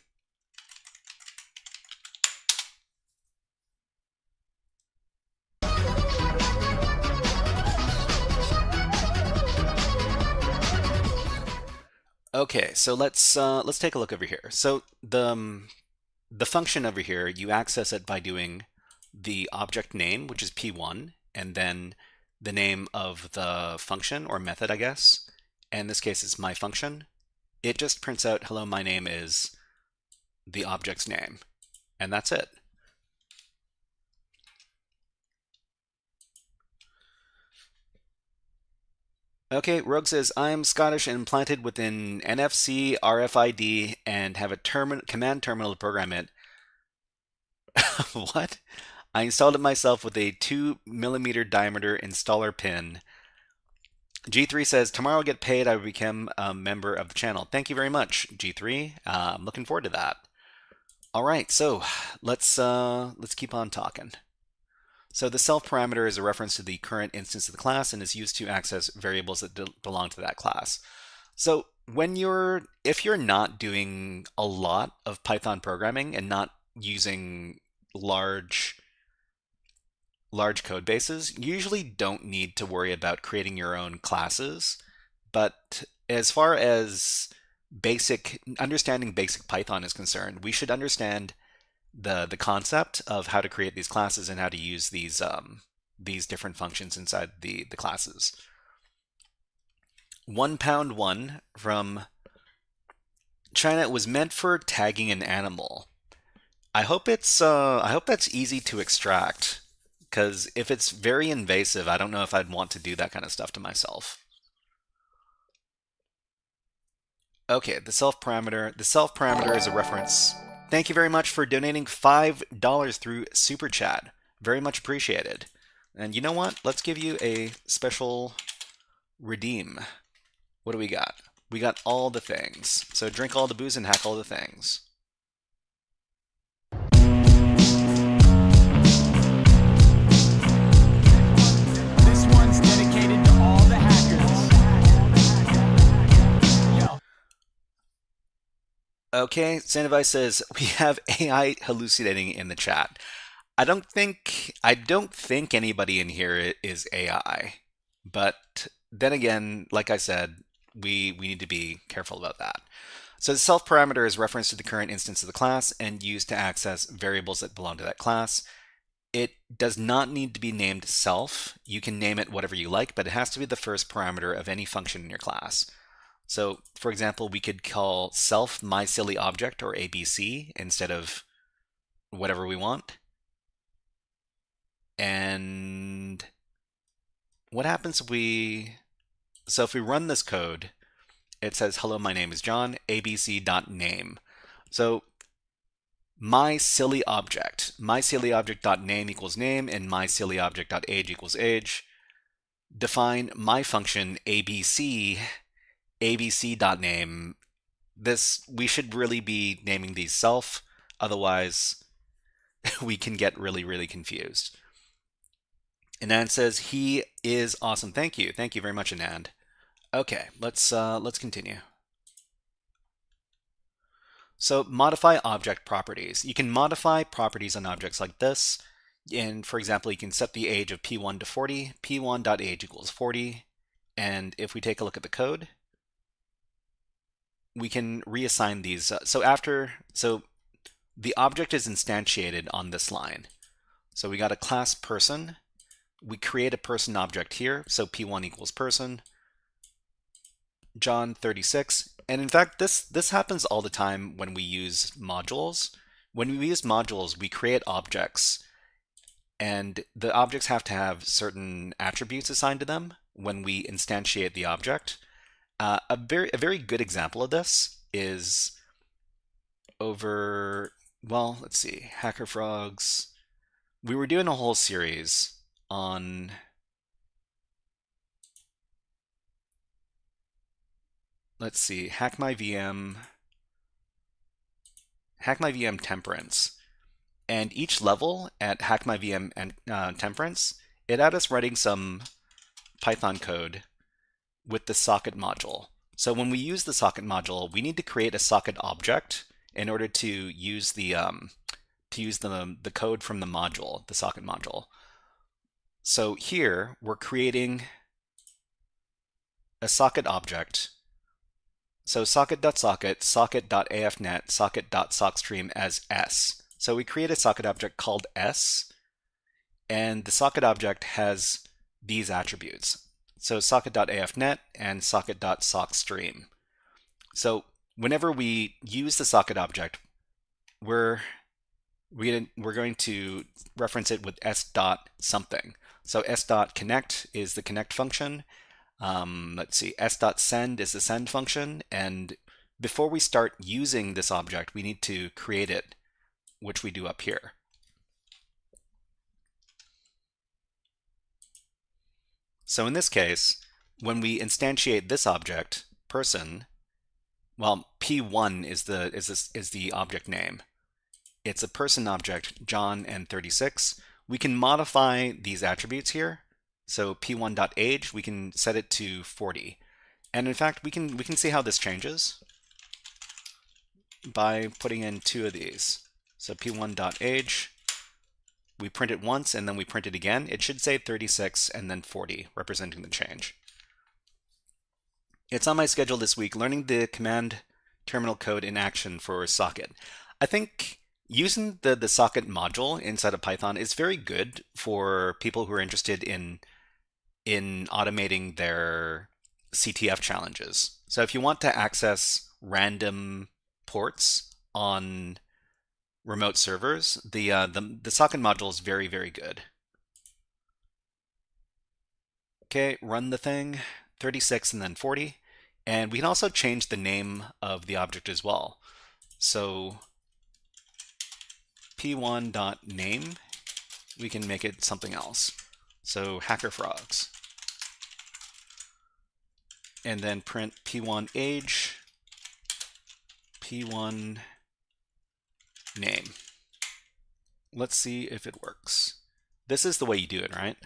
Okay, so let's take a look over here. So the function over here, you access it by doing the object name, which is p1, and then the name of the function or method, I guess. And in this case, it's my function. It just prints out, hello, my name is the object's name, and that's it. Okay, Rogue says, I'm Scottish and implanted within NFC, RFID, and have a command terminal to program it. What? I installed it myself with a 2mm diameter installer pin. G3 says, tomorrow I'll get paid. I will become a member of the channel. Thank you very much, G3. I'm looking forward to that. All right, so let's keep on talking. So the self parameter is a reference to the current instance of the class and is used to access variables that belong to that class. So if you're not doing a lot of Python programming and not using large code bases, you usually don't need to worry about creating your own classes. But as far as understanding basic Python is concerned, we should understand the concept of how to create these classes and how to use these different functions inside the classes. 1pound1 from China was meant for tagging an animal. I hope that's easy to extract, because if it's very invasive, I don't know if I'd want to do that kind of stuff to myself. Okay, the self parameter. The self parameter is a reference. Thank you very much for donating $5 through Super Chat. Very much appreciated. And you know what? Let's give you a special redeem. What do we got? We got all the things. So drink all the booze and hack all the things. This one's dedicated to all the hackers. Yo. Okay, Sandevice says we have AI hallucinating in the chat. I don't think anybody in here is AI, but then again, like I said, we need to be careful about that. So the self parameter is reference to the current instance of the class and used to access variables that belong to that class. It does not need to be named self. You can name it whatever you like, but it has to be the first parameter of any function in your class. So, for example, we could call self mySillyObject or ABC instead of whatever we want. And what happens if we, so if we run this code, it says, hello, my name is John, abc.name. So my silly object.name equals name, and my silly object.age equals age. Define my function abc.name. We should really be naming these self, otherwise we can get really confused. Anand says he is awesome. Thank you very much, Anand. Okay, let's continue. So modify object properties. You can modify properties on objects like this. And for example, you can set the age of p1 to 40, p1.age equals 40. And if we take a look at the code, we can reassign these. So the object is instantiated on this line. So we got a class person. We create a person object here. So p1 equals person. John 36. And in fact, this happens all the time when we use modules. When we use modules, we create objects, and the objects have to have certain attributes assigned to them when we instantiate the object. A very good example of this is over, well, let's see, HackerFrogs. We were doing a whole series on let's see, Hack My VM Temperance. And each level at Hack My VM and Temperance, it had us writing some Python code with the socket module. So when we use the socket module, we need to create a socket object in order to use the code from the module, the socket module. So here we're creating a socket object. So socket.socket, socket.afnet, socket.sockstream as s. So we create a socket object called s, and the socket object has these attributes. So socket.afnet and socket.sockstream. So whenever we use the socket object, we're going to reference it with s.something. So s.connect is the connect function. Let's see, s.send is the send function, and before we start using this object, we need to create it, which we do up here. So in this case, when we instantiate this object, person, well, p1 is the object name. It's a person object, John and 36. We can modify these attributes here. So p1.age, we can set it to 40. And in fact, we can see how this changes by putting in two of these. So p1.age, we print it once and then we print it again. It should say 36 and then 40, representing the change. It's on my schedule this week, learning the command terminal code in action for socket. I think using the socket module inside of Python is very good for people who are interested in automating their CTF challenges. So if you want to access random ports on remote servers, the socket module is very good. Okay, run the thing, 36 and then 40. And we can also change the name of the object as well. So p1.name, we can make it something else. So HackerFrogs. And then print p1 age, p1 name. Let's see if it works. This is the way you do it, right?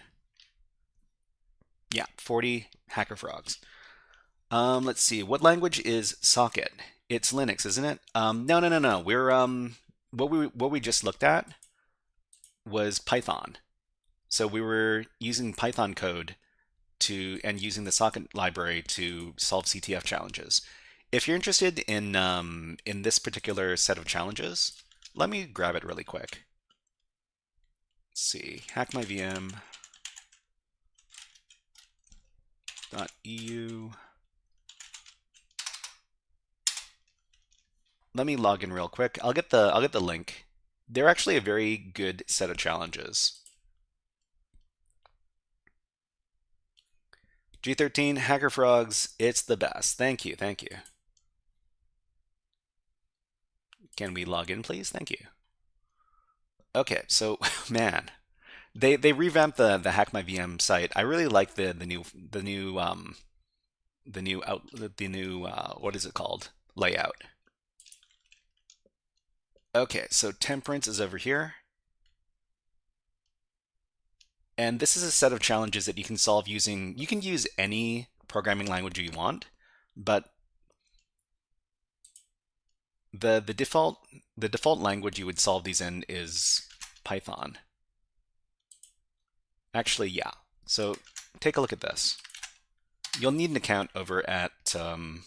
Yeah, 40 HackerFrogs. Let's see, what language is socket? It's Linux, isn't it? No. We're what we just looked at was Python. So we were using Python code and using the socket library to solve CTF challenges. If you're interested in this particular set of challenges, let me grab it really quick. Let's see, hackmyvm.eu. Let me log in real quick. I'll get the link. They're actually a very good set of challenges. G13, HackerFrogs, it's the best. Thank you, thank you. Can we log in, please? Thank you. Okay, so man, they revamped the Hack My VM site. I really like the new what is it called? Layout. Okay, so temperance is over here. And this is a set of challenges that you can solve using, you can use any programming language you want, but the default language you would solve these in is Python. Actually, yeah. So take a look at this. You'll need an account over at Shota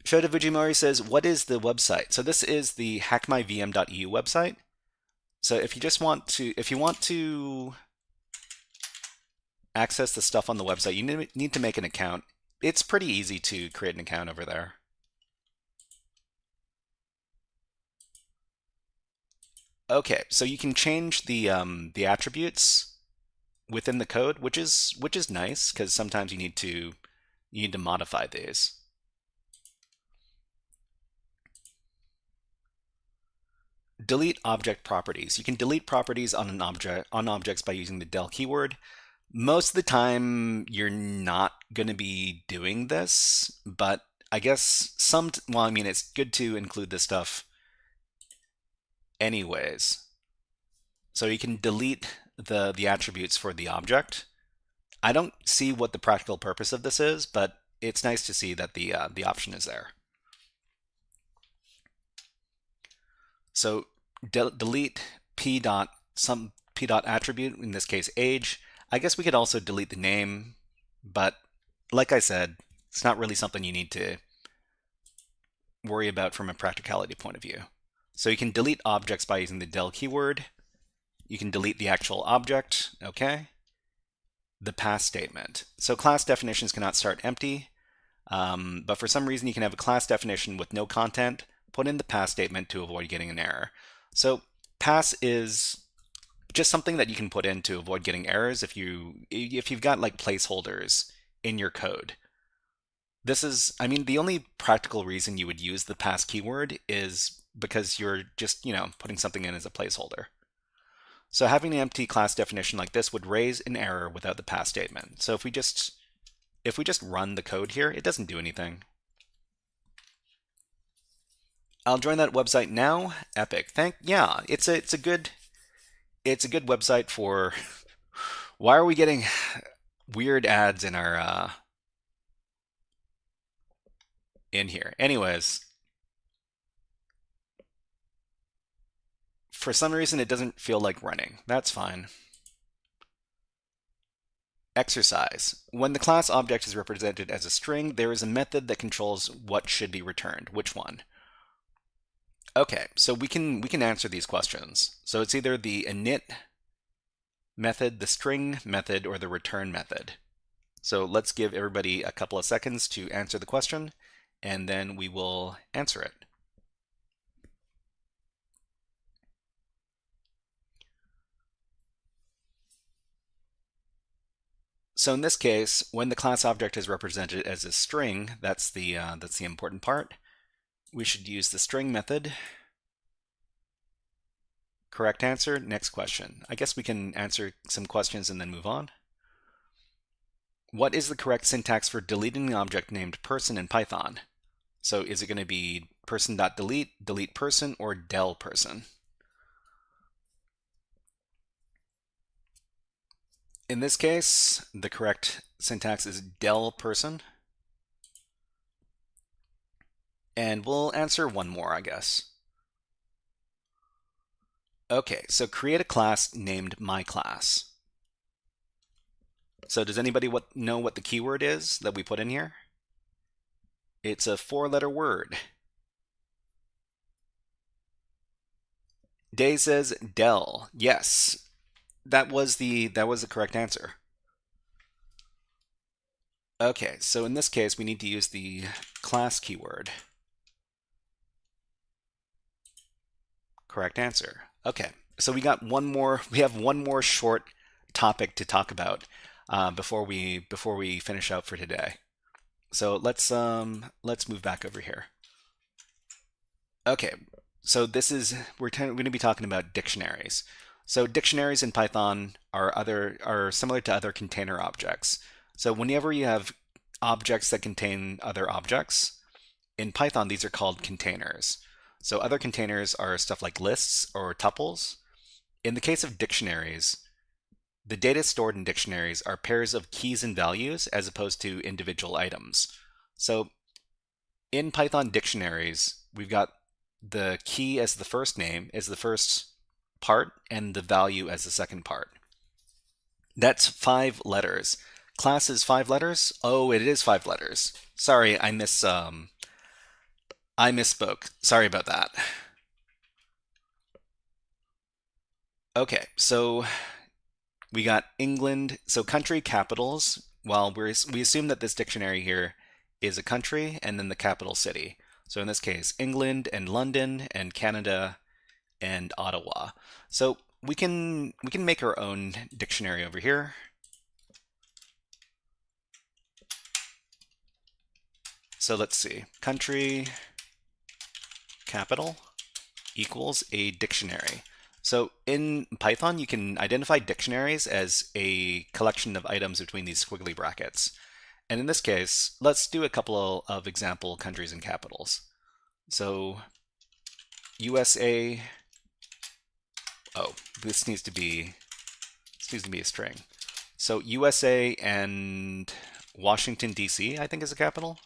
Fujimori says, what is the website? So this is the hackmyvm.eu website. So if you just want to, if you want to access the stuff on the website, you need to make an account. It's pretty easy to create an account over there. Okay, so you can change the attributes within the code, which is nice because sometimes you need to modify these. Delete object properties. You can delete properties on objects by using the del keyword. Most of the time you're not going to be doing this, but I guess well, I mean, it's good to include this stuff anyways. So you can delete the attributes for the object. I don't see what the practical purpose of this is, but it's nice to see that the option is there. So delete p dot attribute, in this case age. I guess we could also delete the name, but like I said, it's not really something you need to worry about from a practicality point of view. So you can delete objects by using the del keyword. You can delete the actual object, okay? The pass statement. So class definitions cannot start empty, but for some reason you can have a class definition with no content. Put in the pass statement to avoid getting an error. So pass is just something that you can put in to avoid getting errors if you've got like placeholders in your code. This is, I mean, the only practical reason you would use the pass keyword is because you're just, putting something in as a placeholder. So having an empty class definition like this would raise an error without the pass statement. So if we just run the code here, it doesn't do anything. I'll join that website now. Epic. Yeah, it's a good website for why are we getting weird ads in our in here? Anyways, for some reason it doesn't feel like running. That's fine. Exercise. When the class object is represented as a string, there is a method that controls what should be returned. Which one? Okay, so we can answer these questions. So it's either the init method, the string method, or the return method. So let's give everybody a couple of seconds to answer the question, and then we will answer it. So in this case, when the class object is represented as a string, that's the important part. We should use the string method. Correct answer, next question. I guess we can answer some questions and then move on. What is the correct syntax for deleting an object named person in Python? So is it going to be person.delete, delete person, or del person? In this case, the correct syntax is del person. And we'll answer one more, I guess. Okay, so create a class named myClass. So does anybody know what the keyword is that we put in here? It's a 4-letter word. Day says del. Yes, that was the correct answer. Okay, so in this case, we need to use the class keyword. Correct answer. Okay, so we have one more short topic to talk about. before we finish up for today. So let's move back over here. Okay, so we're going to be talking about dictionaries. So dictionaries in Python are similar to other container objects. So whenever you have objects that contain other objects, in Python these are called containers. So other containers are stuff like lists or tuples. In the case of dictionaries, the data stored in dictionaries are pairs of keys and values as opposed to individual items. So in Python dictionaries, we've got the key as the first name, as the first part, and the value as the second part. That's 5 letters. Class is 5 letters? Oh, it is 5 letters. Sorry, I misspoke. Sorry about that. Okay, so we got England, so country capitals. Well, we assume that this dictionary here is a country and then the capital city. So in this case, England and London and Canada and Ottawa. So we can make our own dictionary over here. So let's see, country capital equals a dictionary. So in Python, you can identify dictionaries as a collection of items between these squiggly brackets. And in this case, let's do a couple of example countries and capitals. So USA, oh, this needs to be a string. So USA and Washington, D.C., I think is a capital.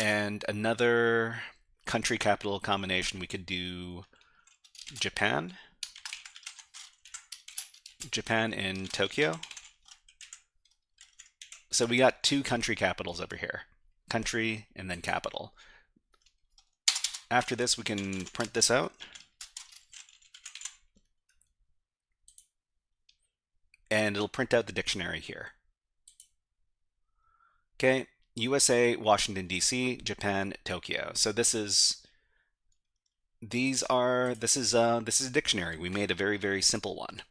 And another country capital combination, we could do Japan. Japan and Tokyo. So we got 2 country capitals over here. Country and then capital. After this, we can print this out. And it'll print out the dictionary here. Okay, USA, Washington, D.C., Japan, Tokyo. So this is a dictionary. We made a very, very simple one.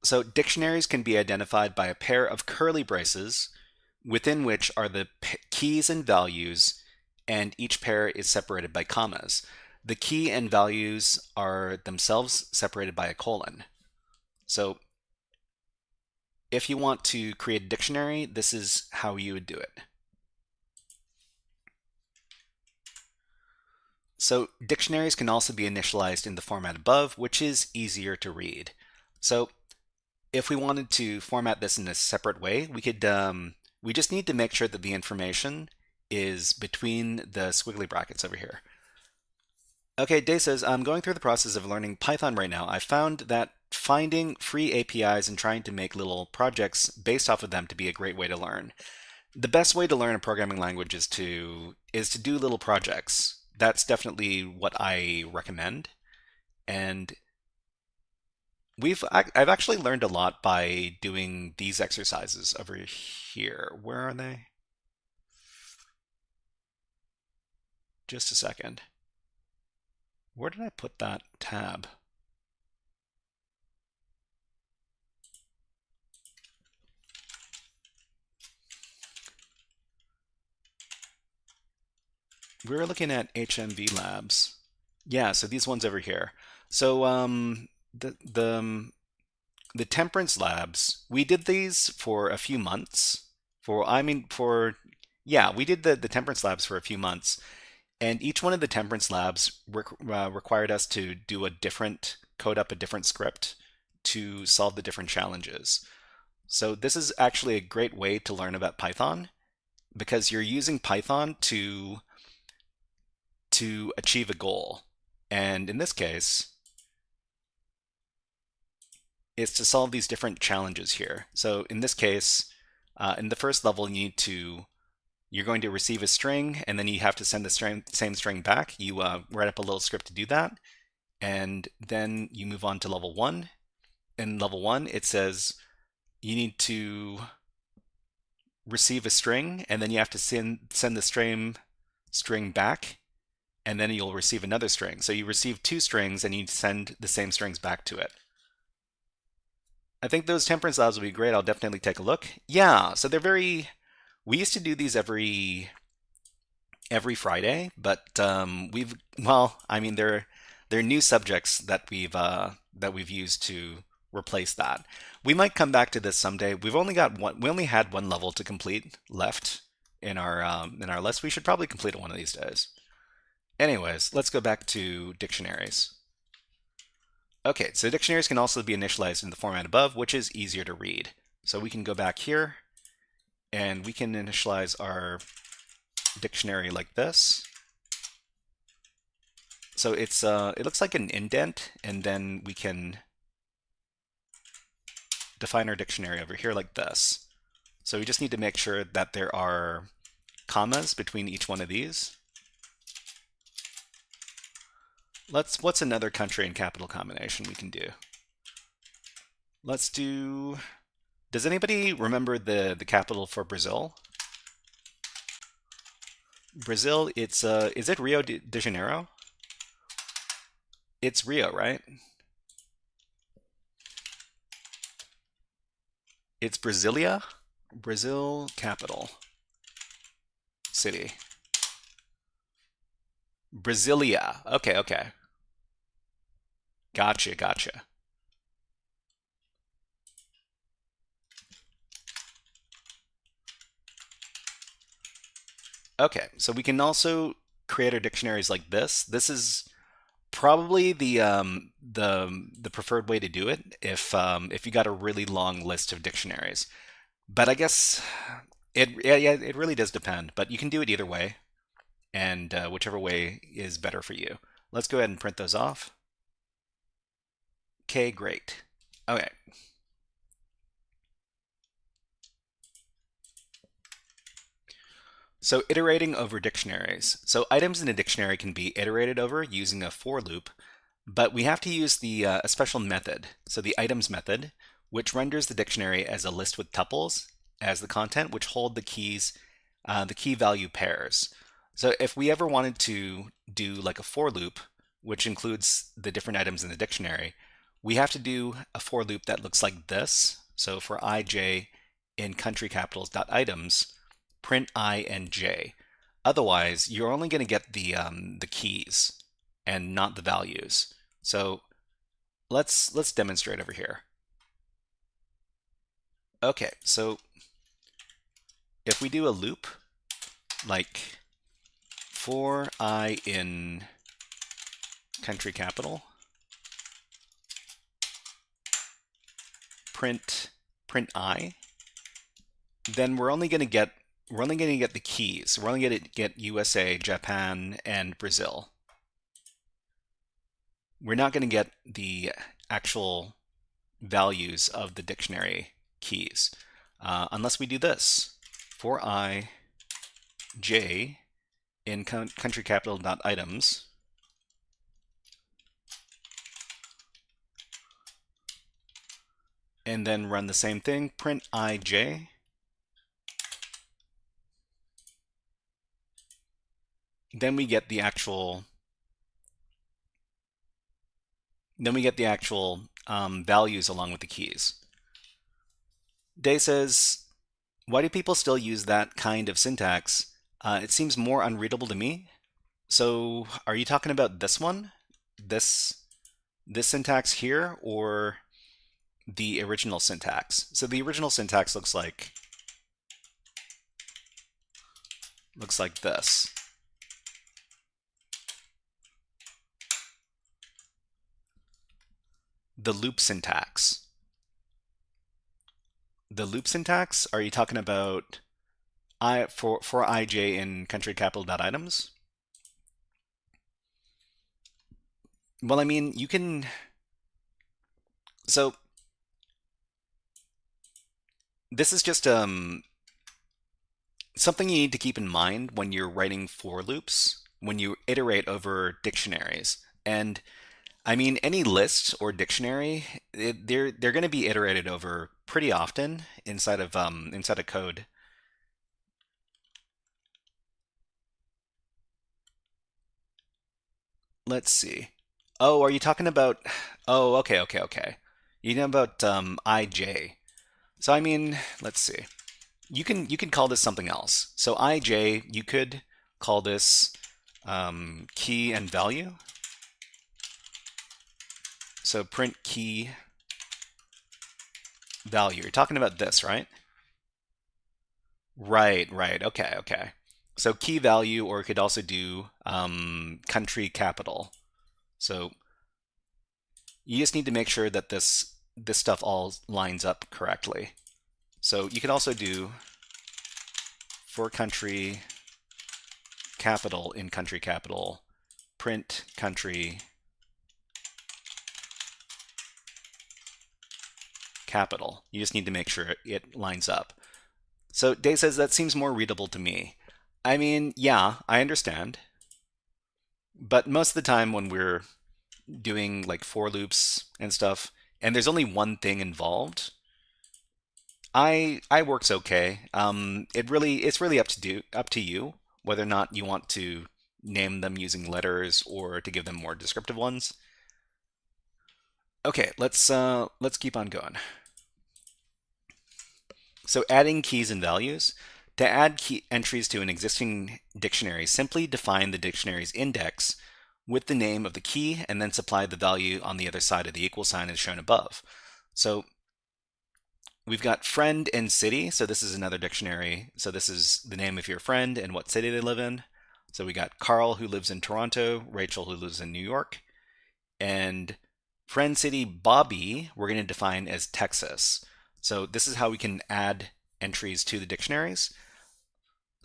So dictionaries can be identified by a pair of curly braces within which are the keys and values, and each pair is separated by commas. The key and values are themselves separated by a colon. So if you want to create a dictionary, this is how you would do it. So dictionaries can also be initialized in the format above, which is easier to read. So if we wanted to format this in a separate way, we could we just need to make sure that the information is between the squiggly brackets over here. Okay, Day says, I'm going through the process of learning Python right now. I found that finding free APIs and trying to make little projects based off of them to be a great way to learn. The best way to learn a programming language is to do little projects. That's definitely what I recommend. And I've actually learned a lot by doing these exercises over here. Where are they? Just a second. Where did I put that tab? We were looking at HMV Labs. Yeah, so these ones over here. So the Temperance Labs, we did these for a few months. We did the Temperance Labs for a few months. And each one of the Temperance Labs required us to code up a different script to solve the different challenges. So this is actually a great way to learn about Python because you're using Python to achieve a goal. And in this case, it's to solve these different challenges here. So in this case, in the first level, you're going to receive a string, and then you have to send the same string back. You write up a little script to do that, and then you move on to level 1. In level 1, it says you need to receive a string, and then you have to send the string back, and then you'll receive another string. So you receive 2 strings, and you send the same strings back to it. I think those temperance labs will be great. I'll definitely take a look. Yeah, so they're very... We used to do these every Friday, but they're new subjects that we've used to replace that. We might come back to this someday. We only had 1 level to complete left in our list. We should probably complete it one of these days. Anyways, let's go back to dictionaries. Okay, so dictionaries can also be initialized in the format above, which is easier to read. So we can go back here, and we can initialize our dictionary like this. So it looks like an indent, and then we can define our dictionary over here like this. So we just need to make sure that there are commas between each one of these. What's another country and capital combination we can do? Let's do, does anybody remember the capital for Brazil? Brazil, is it Rio de Janeiro? It's Rio, right? It's Brasilia? Brazil capital. City. Brasilia. Okay. Gotcha. Okay, so we can also create our dictionaries like this. This is probably the preferred way to do it if you got a really long list of dictionaries. But I guess it really does depend. But you can do it either way, and whichever way is better for you. Let's go ahead and print those off. Okay, great. Okay. So iterating over dictionaries. So items in a dictionary can be iterated over using a for loop, but we have to use a special method. So the items method, which renders the dictionary as a list with tuples as the content, which hold the keys, the key value pairs. So if we ever wanted to do like a for loop, which includes the different items in the dictionary, we have to do a for loop that looks like this. So for ij in country capitals dot items, print I and j. Otherwise, you're only going to get the keys and not the values. So let's demonstrate over here. Okay, so if we do a loop like for I in country capital, print I, then we're only going to get the keys. We're only going to get USA, Japan, and Brazil. We're not going to get the actual values of the dictionary keys unless we do this. For I, j in country capital dot items, and then run the same thing, print ij. Then we get the actual values along with the keys. Day says, why do people still use that kind of syntax? It seems more unreadable to me. So are you talking about this one? This syntax here, or the original syntax? So the original syntax looks like this. The loop syntax. The loop syntax, are you talking about for ij in country capital dot items? Well, I mean, you can, so this is just something you need to keep in mind when you're writing for loops, when you iterate over dictionaries. And I mean, any list or dictionary, they're going to be iterated over pretty often inside of code. let's see. Oh, are you talking about? Oh, okay. You know about IJ. So I mean, let's see. You can call this something else. So IJ, you could call this key and value. So print key value. You're talking about this, right? Right. Okay. So key value, or you could also do country capital. So you just need to make sure that this stuff all lines up correctly. So you can also do for country capital in country capital, print country capital. You just need to make sure it lines up. So Dave says that seems more readable to me. I mean, yeah, I understand. But most of the time when we're doing like for loops and stuff, and there's only one thing involved, I works okay. It's really up to you whether or not you want to name them using letters or to give them more descriptive ones. Okay, let's keep on going. So adding keys and values. To add key entries to an existing dictionary, simply define the dictionary's index with the name of the key and then supply the value on the other side of the equal sign as shown above. So we've got friend and city. So this is another dictionary. So this is the name of your friend and what city they live in. So we got Carl, who lives in Toronto, Rachel, who lives in New York, and friend city Bobby, we're going to define as Texas. So this is how we can add entries to the dictionaries.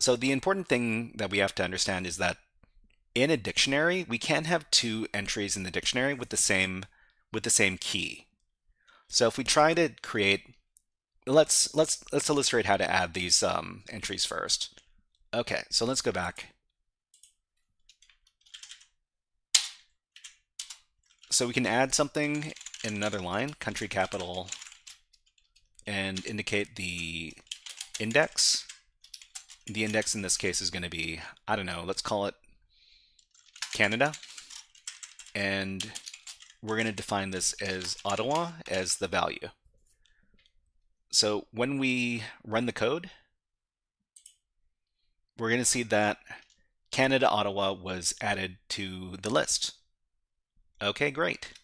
So the important thing that we have to understand is that in a dictionary, we can't have two entries in the dictionary with the same key. So if we try to create, let's illustrate how to add these entries first. Okay, so let's go back. So we can add something in another line, country capital, and indicate the index. The index in this case is going to be, I don't know, let's call it Canada. And we're going to define this as Ottawa as the value. So when we run the code, we're going to see that Canada Ottawa was added to the list. Okay, great.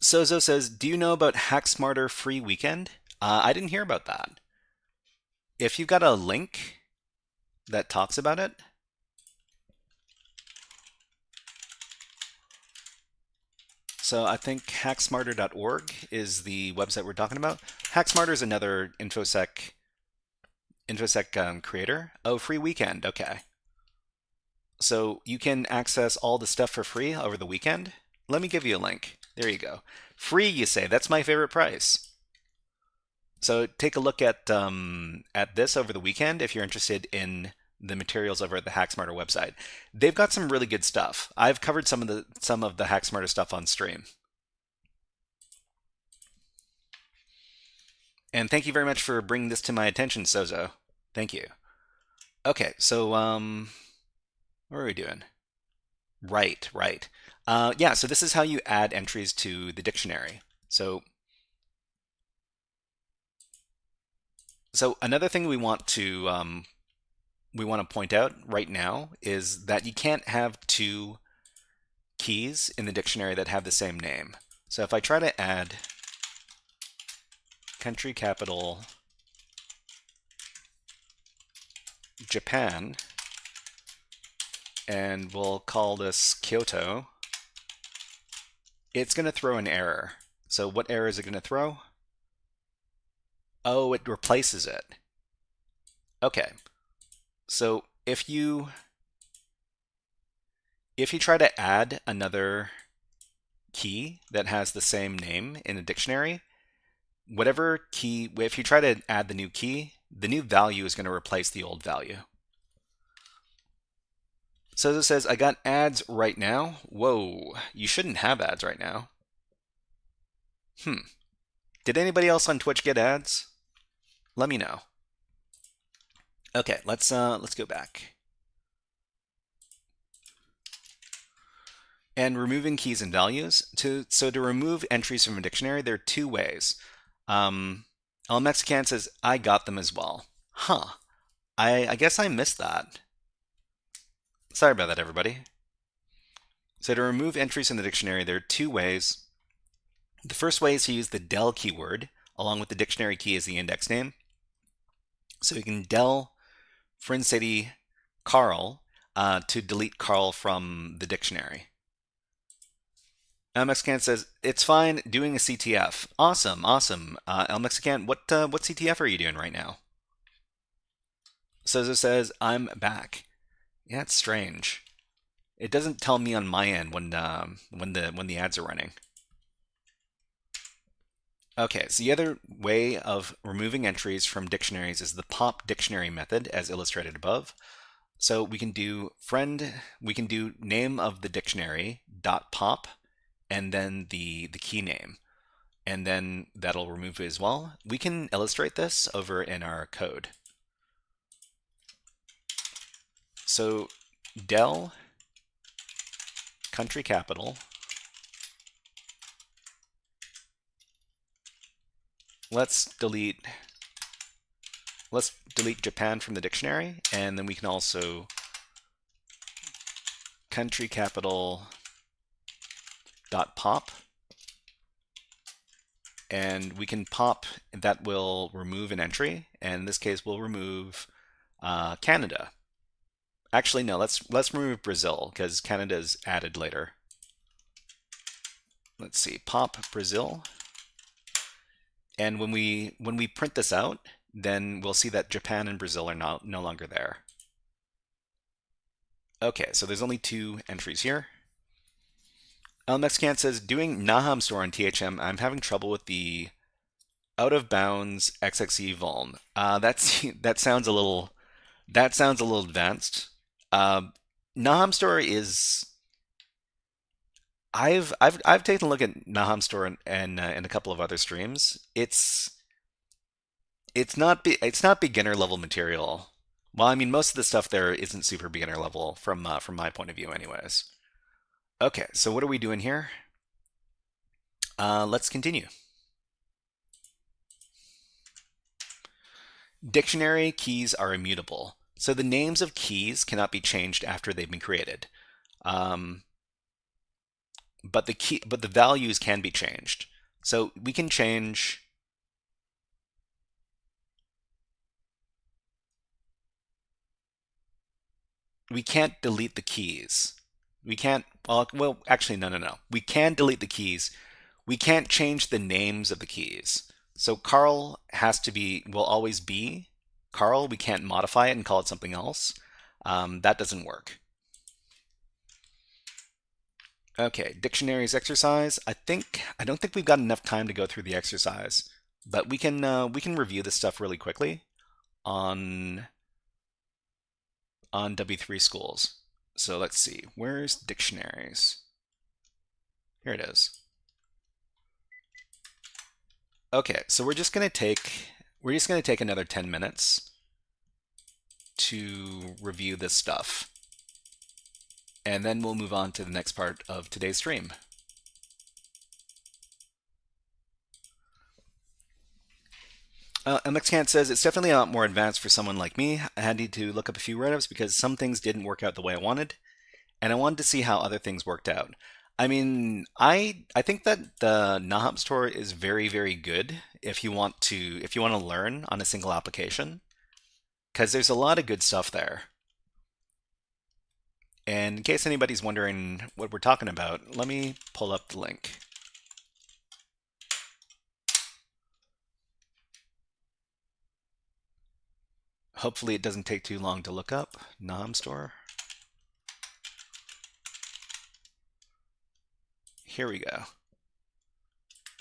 Sozo says, do you know about HackSmarter free weekend? I didn't hear about that. If you've got a link that talks about it, so I think hacksmarter.org is the website we're talking about. HackSmarter is another InfoSec creator. Oh, free weekend, okay. So you can access all the stuff for free over the weekend. Let me give you a link. There you go. Free, you say? That's my favorite price. So take a look at this over the weekend if you're interested in the materials over at the HackSmarter website. They've got some really good stuff. I've covered some of the HackSmarter stuff on stream. And thank you very much for bringing this to my attention, Sozo. Thank you. Okay, so what are we doing? Right. Yeah, so this is how you add entries to the dictionary. So another thing we want to point out right now is that you can't have two keys in the dictionary that have the same name. So if I try to add country capital Japan, and we'll call this Kyoto, it's going to throw an error. So what error is it going to throw? Oh, it replaces it. Okay. So if you try to add another key that has the same name in a dictionary, whatever key, if you try to add the new key, the new value is going to replace the old value. So this says, I got ads right now. Whoa, you shouldn't have ads right now. Did anybody else on Twitch get ads? Let me know. Okay, let's go back. And removing keys and values. So to remove entries from a dictionary, there are two ways. El Mexican says, I got them as well. Huh. I guess I missed that. Sorry about that, everybody. So to remove entries from the dictionary, there are two ways. The first way is to use the del keyword along with the dictionary key as the index name. So you can del friend city Carl to delete Carl from the dictionary. El Mexican says, it's fine doing a CTF. Awesome, awesome. El Mexican, what CTF are you doing right now? Sozo says, I'm back. Yeah, it's strange. It doesn't tell me on my end when the ads are running. Okay, so the other way of removing entries from dictionaries is the pop dictionary method, as illustrated above. So we can do name of the dictionary dot pop, and then the key name, and then that'll remove it as well. We can illustrate this over in our code. So del country capital, let's delete Japan from the dictionary, and then we can also country capital dot pop, and we can pop, that will remove an entry, and in this case we'll remove Canada. Actually, no, let's remove Brazil because Canada is added later. Let's see, pop Brazil, and when we print this out, then we'll see that Japan and Brazil are no longer there. Okay, so there's only two entries here. El Mexican says, doing Naham store on THM, I'm having trouble with the out of bounds XXE vuln. That sounds a little advanced. Naham store is, I've taken a look at Naham store and in a couple of other streams. It's not beginner level material. Well, I mean, most of the stuff there isn't super beginner level from my point of view, anyways. Okay, so what are we doing here? Let's continue. Dictionary keys are immutable. So the names of keys cannot be changed after they've been created. But the values can be changed. So we can change. We can't delete the keys. We can't, well, actually, no. We can delete the keys. We can't change the names of the keys. So Carl will always be Carl. We can't modify it and call it something else. That doesn't work. Okay, dictionaries exercise. I don't think we've got enough time to go through the exercise, but we can review this stuff really quickly on W3 schools. So let's see, where's dictionaries? Here it is. Okay, so we're just gonna take another 10 minutes to review this stuff. And then we'll move on to the next part of today's stream. MXCant says, it's definitely a lot more advanced for someone like me. I had to look up a few write-ups because some things didn't work out the way I wanted, and I wanted to see how other things worked out. I mean, I think that the Naham store is very, very good if you want to learn on a single application, because there's a lot of good stuff there. And in case anybody's wondering what we're talking about, let me pull up the link. Hopefully it doesn't take too long to look up Naham store. Here we go.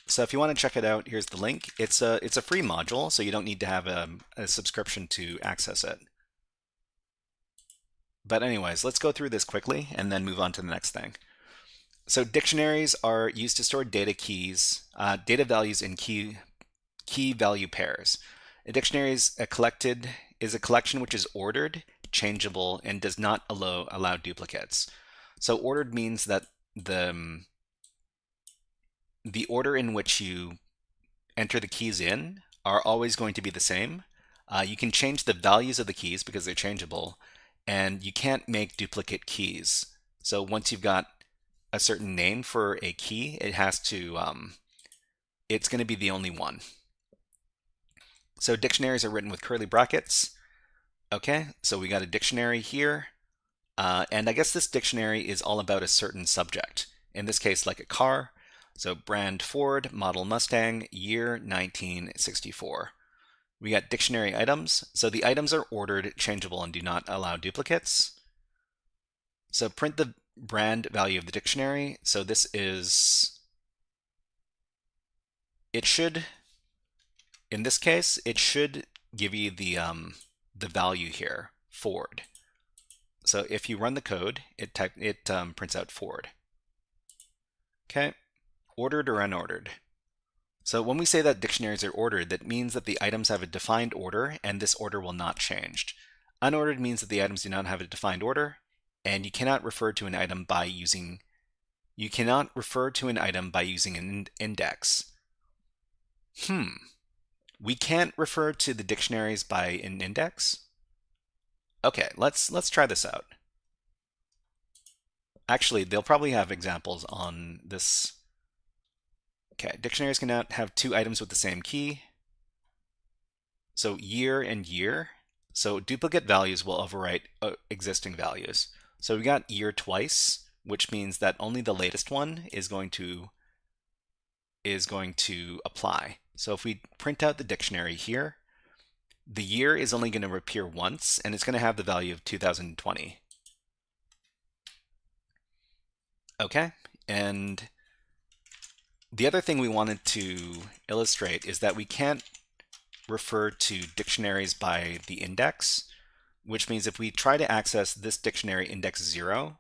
So if you want to check it out, here's the link. It's a free module, so you don't need to have a subscription to access it. But anyways, let's go through this quickly and then move on to the next thing. So dictionaries are used to store data values in key value pairs. A dictionary is a collection which is ordered, changeable, and does not allow duplicates. So ordered means that the order in which you enter the keys in are always going to be the same. You can change the values of the keys because they're changeable, and you can't make duplicate keys. So once you've got a certain name for a key, it has to, it's going to be the only one. So dictionaries are written with curly brackets. Okay, so we got a dictionary here. And I guess this dictionary is all about a certain subject. In this case, like a car. So brand Ford, model Mustang, year 1964. We got dictionary items. So the items are ordered, changeable, and do not allow duplicates. So print the brand value of the dictionary. So this is, it should, in this case, it should give you the value here, Ford. So if you run the code, it prints out Ford. Okay, ordered or unordered. So when we say that dictionaries are ordered, that means that the items have a defined order, and this order will not change. Unordered means that the items do not have a defined order, and you cannot refer to an item by using an index. We can't refer to the dictionaries by an index? Okay, let's try this out. Actually, they'll probably have examples on this. Okay, dictionaries cannot have two items with the same key. So year and year. So duplicate values will overwrite existing values. So we got year twice, which means that only the latest one is going to apply. So if we print out the dictionary here, the year is only going to appear once, and it's going to have the value of 2020. Okay, and the other thing we wanted to illustrate is that we can't refer to dictionaries by the index, which means if we try to access this dictionary index 0,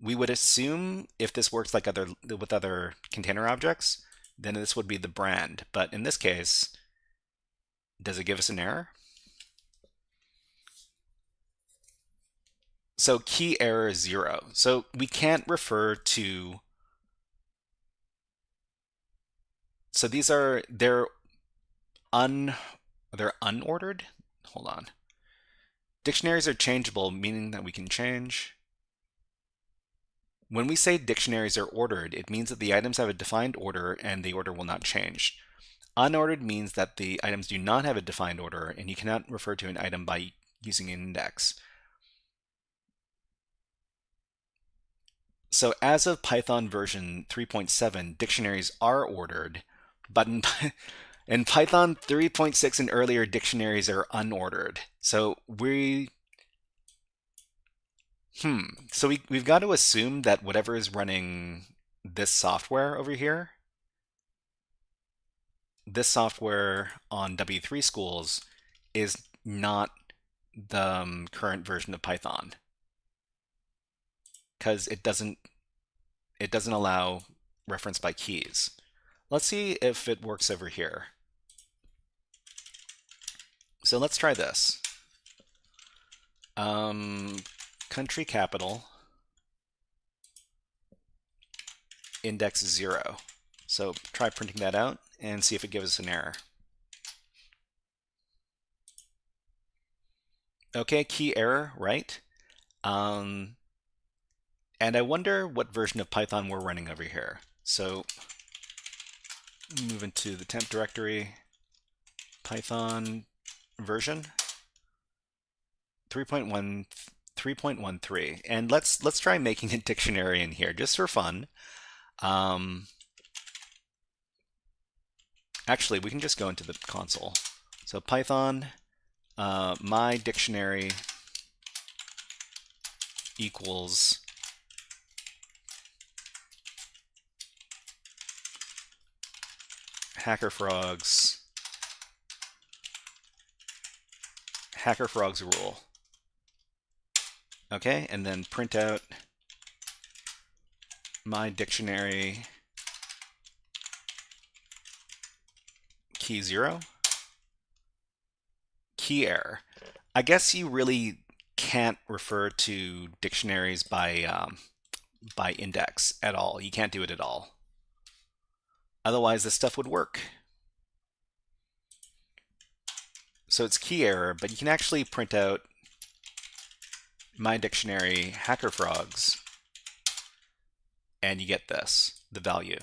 we would assume if this works like with other container objects, then this would be the brand. But in this case, does it give us an error? So key error is 0. So we can't refer to, so these are, they're unordered? Hold on. Dictionaries are changeable, meaning that we can change. When we say dictionaries are ordered, it means that the items have a defined order and the order will not change. Unordered means that the items do not have a defined order and you cannot refer to an item by using an index. So as of Python version 3.7, dictionaries are ordered, but in Python 3.6 and earlier, dictionaries are unordered. So we've got to assume that whatever is running this software over here, this software on W3 schools, is not the current version of Python, because it doesn't allow reference by keys. Let's see if it works over here. So let's try this. Country capital, index 0. So try printing that out and see if it gives us an error. Okay, key error, right? And I wonder what version of Python we're running over here. So move into the temp directory, Python version 3.13, and let's try making a dictionary in here just for fun. Actually, we can just go into the console. So Python my dictionary equals HackerFrogs rule. Okay, and then print out my dictionary key 0. Key error. I guess you really can't refer to dictionaries by by index at all. You can't do it at all. Otherwise, this stuff would work. So it's key error, but you can actually print out my dictionary HackerFrogs, and you get this, the value.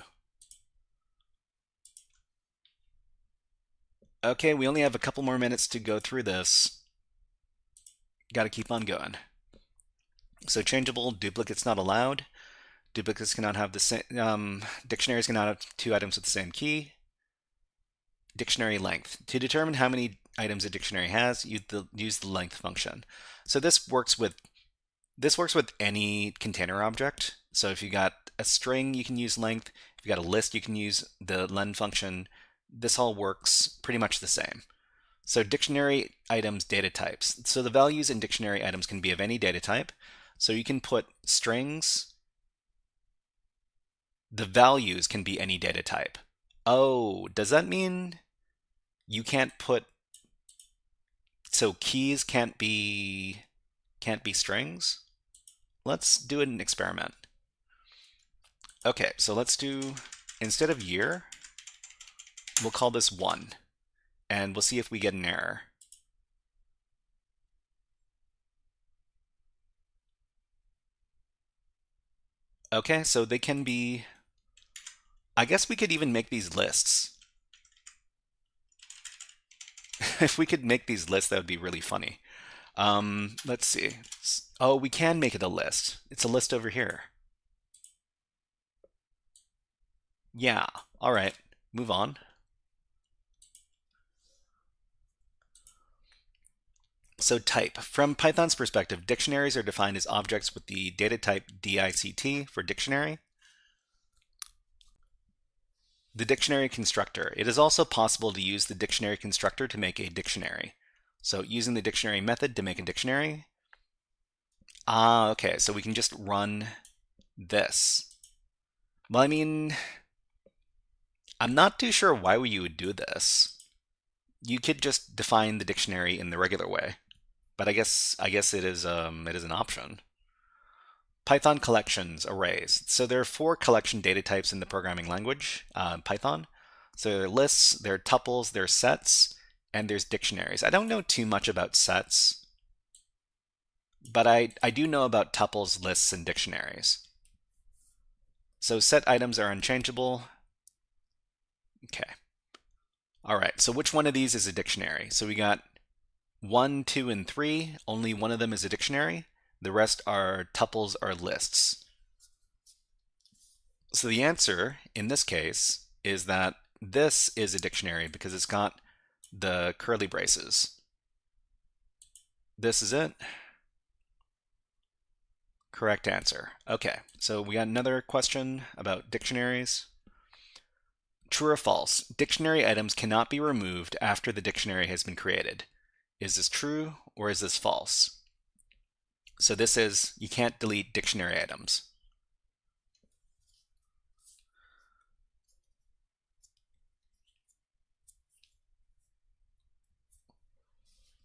Okay, we only have a couple more minutes to go through this. Got to keep on going. So changeable, duplicates not allowed. Duplicates cannot have the same, dictionaries cannot have two items with the same key. Dictionary length. To determine how many items a dictionary has, use the length function. So this works with any container object. So if you got a string, you can use length. If you got a list, you can use the len function. This all works pretty much the same. So dictionary items data types. So the values in dictionary items can be of any data type. So you can put strings. The values can be any data type. Oh, does that mean you can't put, so keys can't be strings? Let's do an experiment. Okay, so let's do, instead of year, we'll call this 1, and we'll see if we get an error. Okay, so they can be, I guess we could even make these lists. If we could make these lists, that would be really funny. Let's see. Oh, we can make it a list. It's a list over here. Yeah, all right, move on. So type. From Python's perspective, dictionaries are defined as objects with the data type dict for dictionary. The dictionary constructor. It is also possible to use the dictionary constructor to make a dictionary. So using the dictionary method to make a dictionary. Okay, so we can just run this. Well, I mean, I'm not too sure why you would do this. You could just define the dictionary in the regular way, but I guess it is an option. Python collections, arrays. So there are 4 collection data types in the programming language, Python. So there are lists, there are tuples, there are sets, and there's dictionaries. I don't know too much about sets, but I do know about tuples, lists, and dictionaries. So set items are unchangeable. Okay. All right, so which one of these is a dictionary? So we got 1, 2, and 3. Only one of them is a dictionary. The rest are tuples or lists. So the answer in this case is that this is a dictionary because it's got the curly braces. This is it. Correct answer. Okay, so we got another question about dictionaries. True or false? Dictionary items cannot be removed after the dictionary has been created. Is this true or is this false? So this is, you can't delete dictionary items.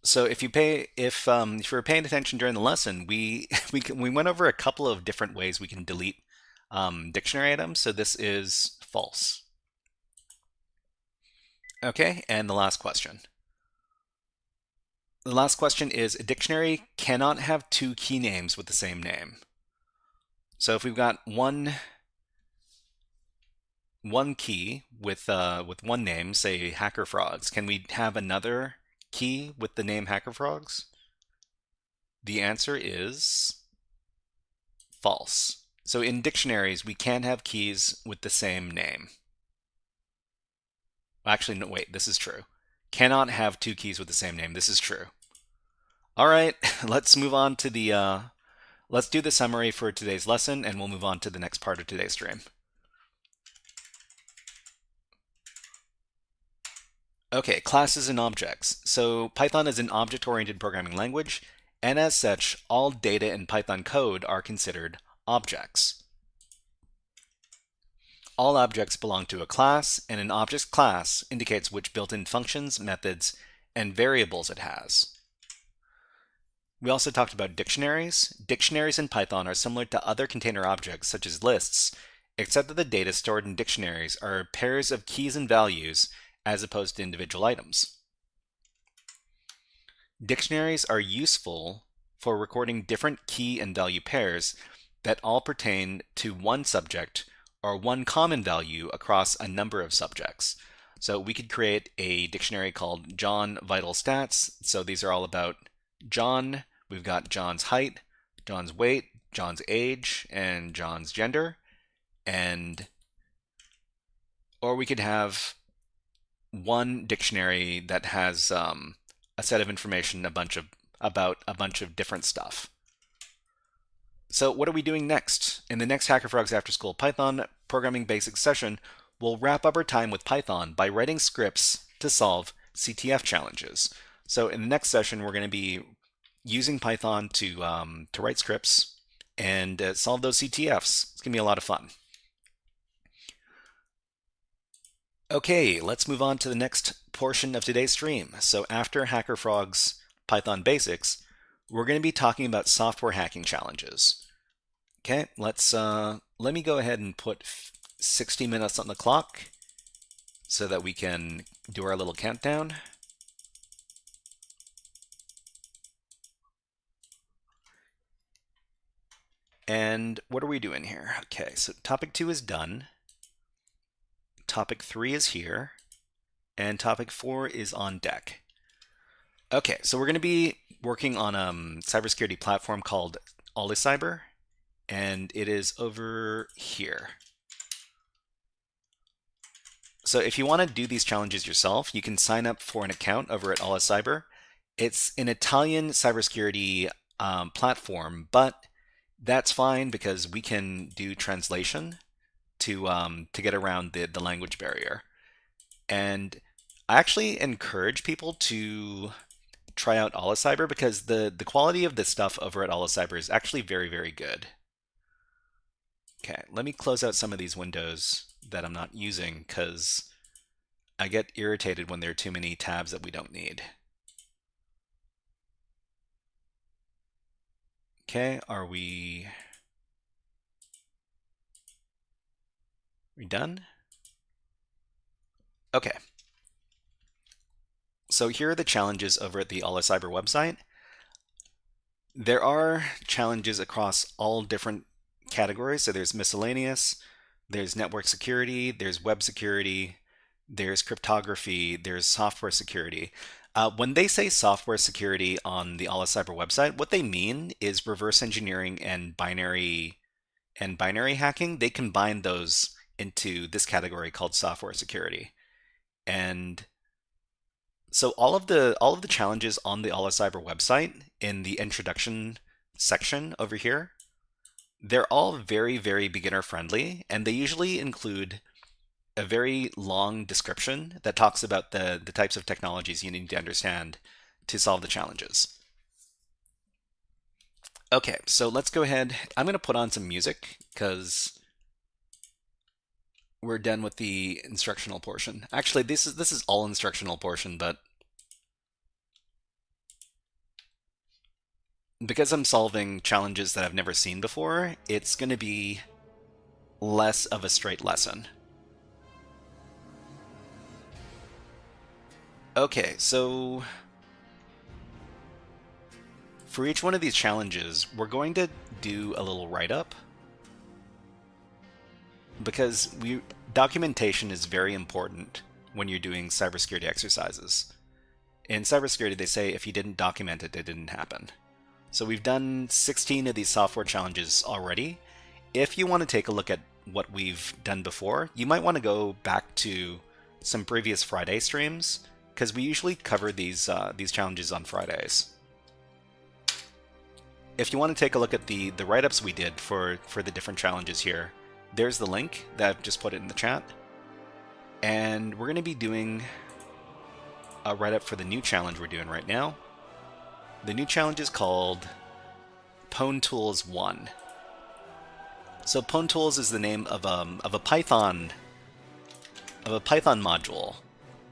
So if you were paying attention during the lesson, we went over a couple of different ways we can delete dictionary items. So this is false. Okay, and the last question. The last question is, a dictionary cannot have 2 key names with the same name. So if we've got one key with one name, say HackerFrogs, can we have another key with the name HackerFrogs? The answer is false. So in dictionaries, we can have keys with the same name. Actually, no, wait, this is true. Cannot have 2 keys with the same name. This is true. All right, let's move on to the, let's do the summary for today's lesson, and we'll move on to the next part of today's stream. Okay, classes and objects. So Python is an object-oriented programming language, and as such, all data in Python code are considered objects. All objects belong to a class, and an object's class indicates which built-in functions, methods, and variables it has. We also talked about dictionaries. Dictionaries in Python are similar to other container objects, such as lists, except that the data stored in dictionaries are pairs of keys and values as opposed to individual items. Dictionaries are useful for recording different key and value pairs that all pertain to one subject or one common value across a number of subjects. So we could create a dictionary called John Vital Stats. So these are all about John. We've got John's height, John's weight, John's age, and John's gender. Or we could have one dictionary that has a set of information about a bunch of different stuff. So what are we doing next? In the next HackerFrogs After-School Python Programming Basics session, we'll wrap up our time with Python by writing scripts to solve CTF challenges. So in the next session, we're going to be using Python to write scripts and solve those CTFs. It's going to be a lot of fun. Okay, let's move on to the next portion of today's stream. So after HackerFrogs Python Basics, we're going to be talking about software hacking challenges. Okay, let me go ahead and put 60 minutes on the clock so that we can do our little countdown. And what are we doing here? Okay, so topic 2 is done. Topic 3 is here. And topic 4 is on deck. Okay, so we're going to be working on a cybersecurity platform called OLIcyber, and it is over here. So if you want to do these challenges yourself, you can sign up for an account over at OLIcyber. It's an Italian cybersecurity platform, but that's fine because we can do translation to get around the language barrier. And I actually encourage people to try out OLIcyber because the quality of the stuff over at OLIcyber is actually very, very good. Okay, let me close out some of these windows that I'm not using because I get irritated when there are too many tabs that we don't need. Okay, are we done? Okay. So here are the challenges over at the OLIcyber website. There are challenges across all different categories. So there's miscellaneous, there's network security, there's web security, there's cryptography, there's software security. When they say software security on the OLIcyber website, what they mean is reverse engineering and binary hacking. They combine those into this category called software security. And so all of the challenges on the OLIcyber website in the introduction section over here, they're all very, very beginner friendly, and they usually include a very long description that talks about the types of technologies you need to understand to solve the challenges. Okay, so let's go ahead. I'm going to put on some music because we're done with the instructional portion. Actually, this is all instructional portion, but because I'm solving challenges that I've never seen before, it's going to be less of a straight lesson. Okay, so for each one of these challenges, we're going to do a little write-up because documentation is very important when you're doing cybersecurity exercises. In cybersecurity, they say if you didn't document it, it didn't happen. So we've done 16 of these software challenges already. If you want to take a look at what we've done before, you might want to go back to some previous Friday streams because we usually cover these challenges on Fridays. If you want to take a look at the write-ups we did for the different challenges here, there's the link that I've just put it in the chat. And we're going to be doing a write-up for the new challenge we're doing right now. The new challenge is called Pwn Tools 1. So Pwn Tools is the name of a Python module,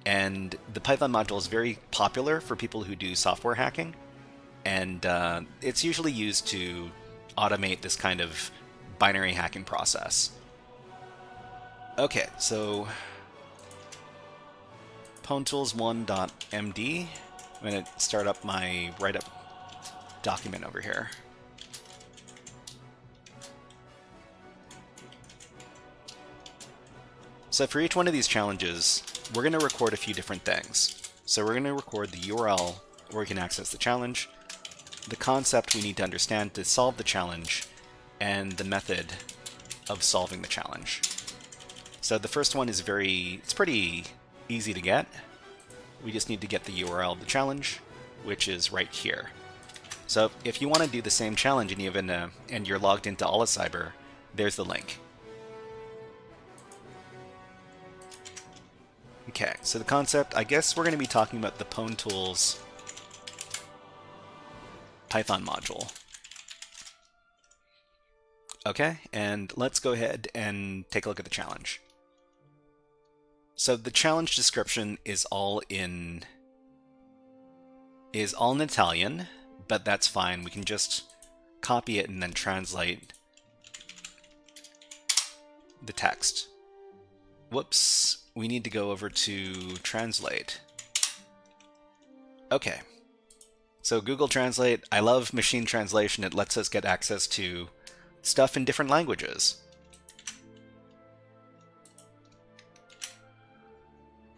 and the Python module is very popular for people who do software hacking. and it's usually used to automate this kind of binary hacking process. Okay, so pwnTools1.md. I'm going to start up my write-up document over here. So for each one of these challenges, we're going to record a few different things. So we're going to record the URL where we can access the challenge, the concept we need to understand to solve the challenge, and the method of solving the challenge. So the first one is it's pretty easy to get. We just need to get the URL of the challenge, which is right here. So if you want to do the same challenge and you're logged into OLIcyber, there's the link. Okay, so the concept, I guess we're going to be talking about the pwnTools Python module. Okay, and let's go ahead and take a look at the challenge. So the challenge description is all in Italian, but that's fine. We can just copy it and then translate the text. Whoops. We need to go over to Translate. Okay. So Google Translate, I love machine translation. It lets us get access to stuff in different languages.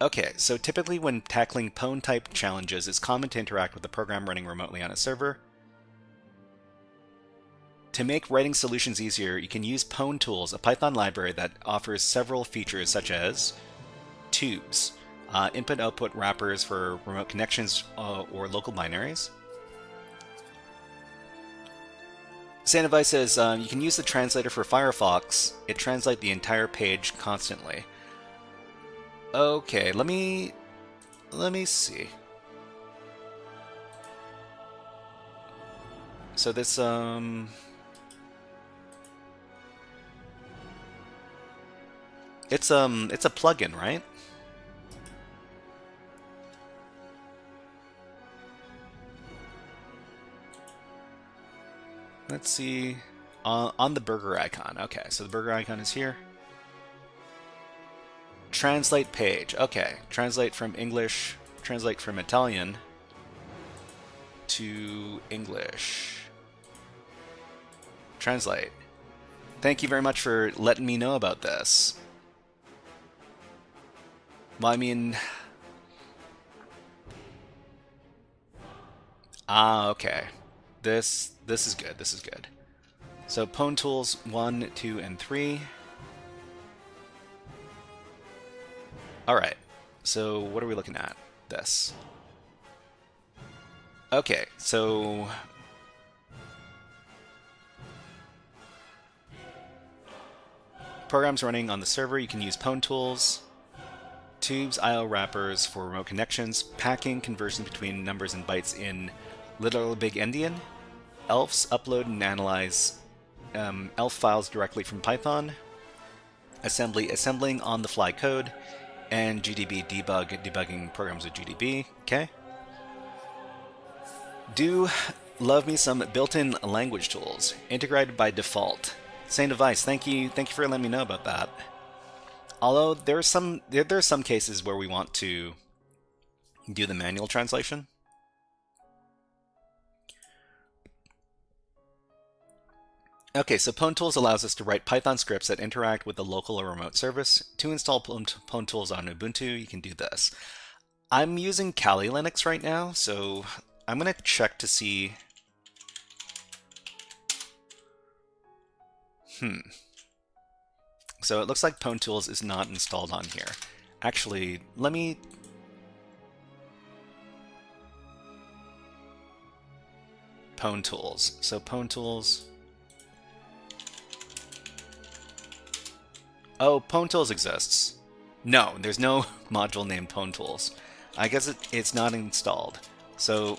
Okay, so typically when tackling pwn-type challenges, it's common to interact with the program running remotely on a server. To make writing solutions easier, you can use pwnTools, a Python library that offers several features such as tubes, input-output wrappers for remote connections or local binaries. Sandovi says you can use the translator for Firefox. It translates the entire page constantly. Okay, let me see. So this it's a plugin, right? Let's see. On the burger icon. Okay, so the burger icon is here. Translate page. Okay, translate from English, translate from Italian to English. Translate. Thank you very much for letting me know about this. Well, I mean... okay. This is good, this is good. So pwnTools 1, 2, and 3. Alright, so what are we looking at? This. Okay, so... programs running on the server, you can use pwnTools. Tubes, IO wrappers for remote connections, packing, conversion between numbers and bytes in Little Big Endian, ELFs, upload and analyze ELF files directly from Python, assembling on-the-fly code, and GDB debugging programs with GDB. Okay. Do love me some built-in language tools, integrated by default. Same device. Thank you for letting me know about that. Although there are some cases where we want to do the manual translation. Okay, so pwnTools allows us to write Python scripts that interact with the local or remote service. To install pwnTools on Ubuntu, you can do this. I'm using Kali Linux right now, so I'm going to check to see... So it looks like pwnTools is not installed on here. Actually, let me... pwnTools. So pwnTools... Oh, pwnTools exists. No, there's no module named pwnTools. I guess it's not installed. So,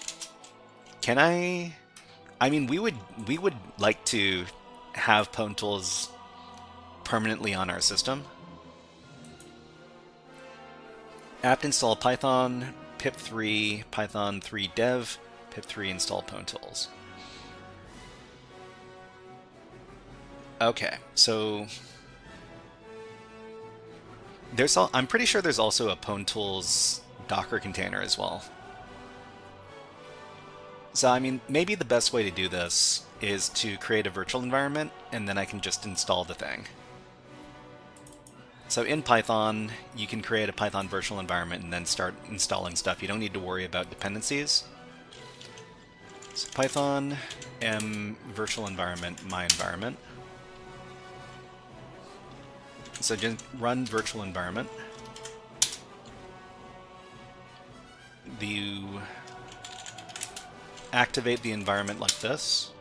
can I mean, we would like to have pwnTools permanently on our system. apt install Python, pip3, python 3 dev, pip3 install PwnTools. Okay, so I'm pretty sure there's also a PwnTools Docker container as well. So I mean, maybe the best way to do this is to create a virtual environment, and then I can just install the thing. So in Python, you can create a Python virtual environment and then start installing stuff. You don't need to worry about dependencies. So Python m virtual environment, my environment. So just run virtual environment. You activate the environment like this,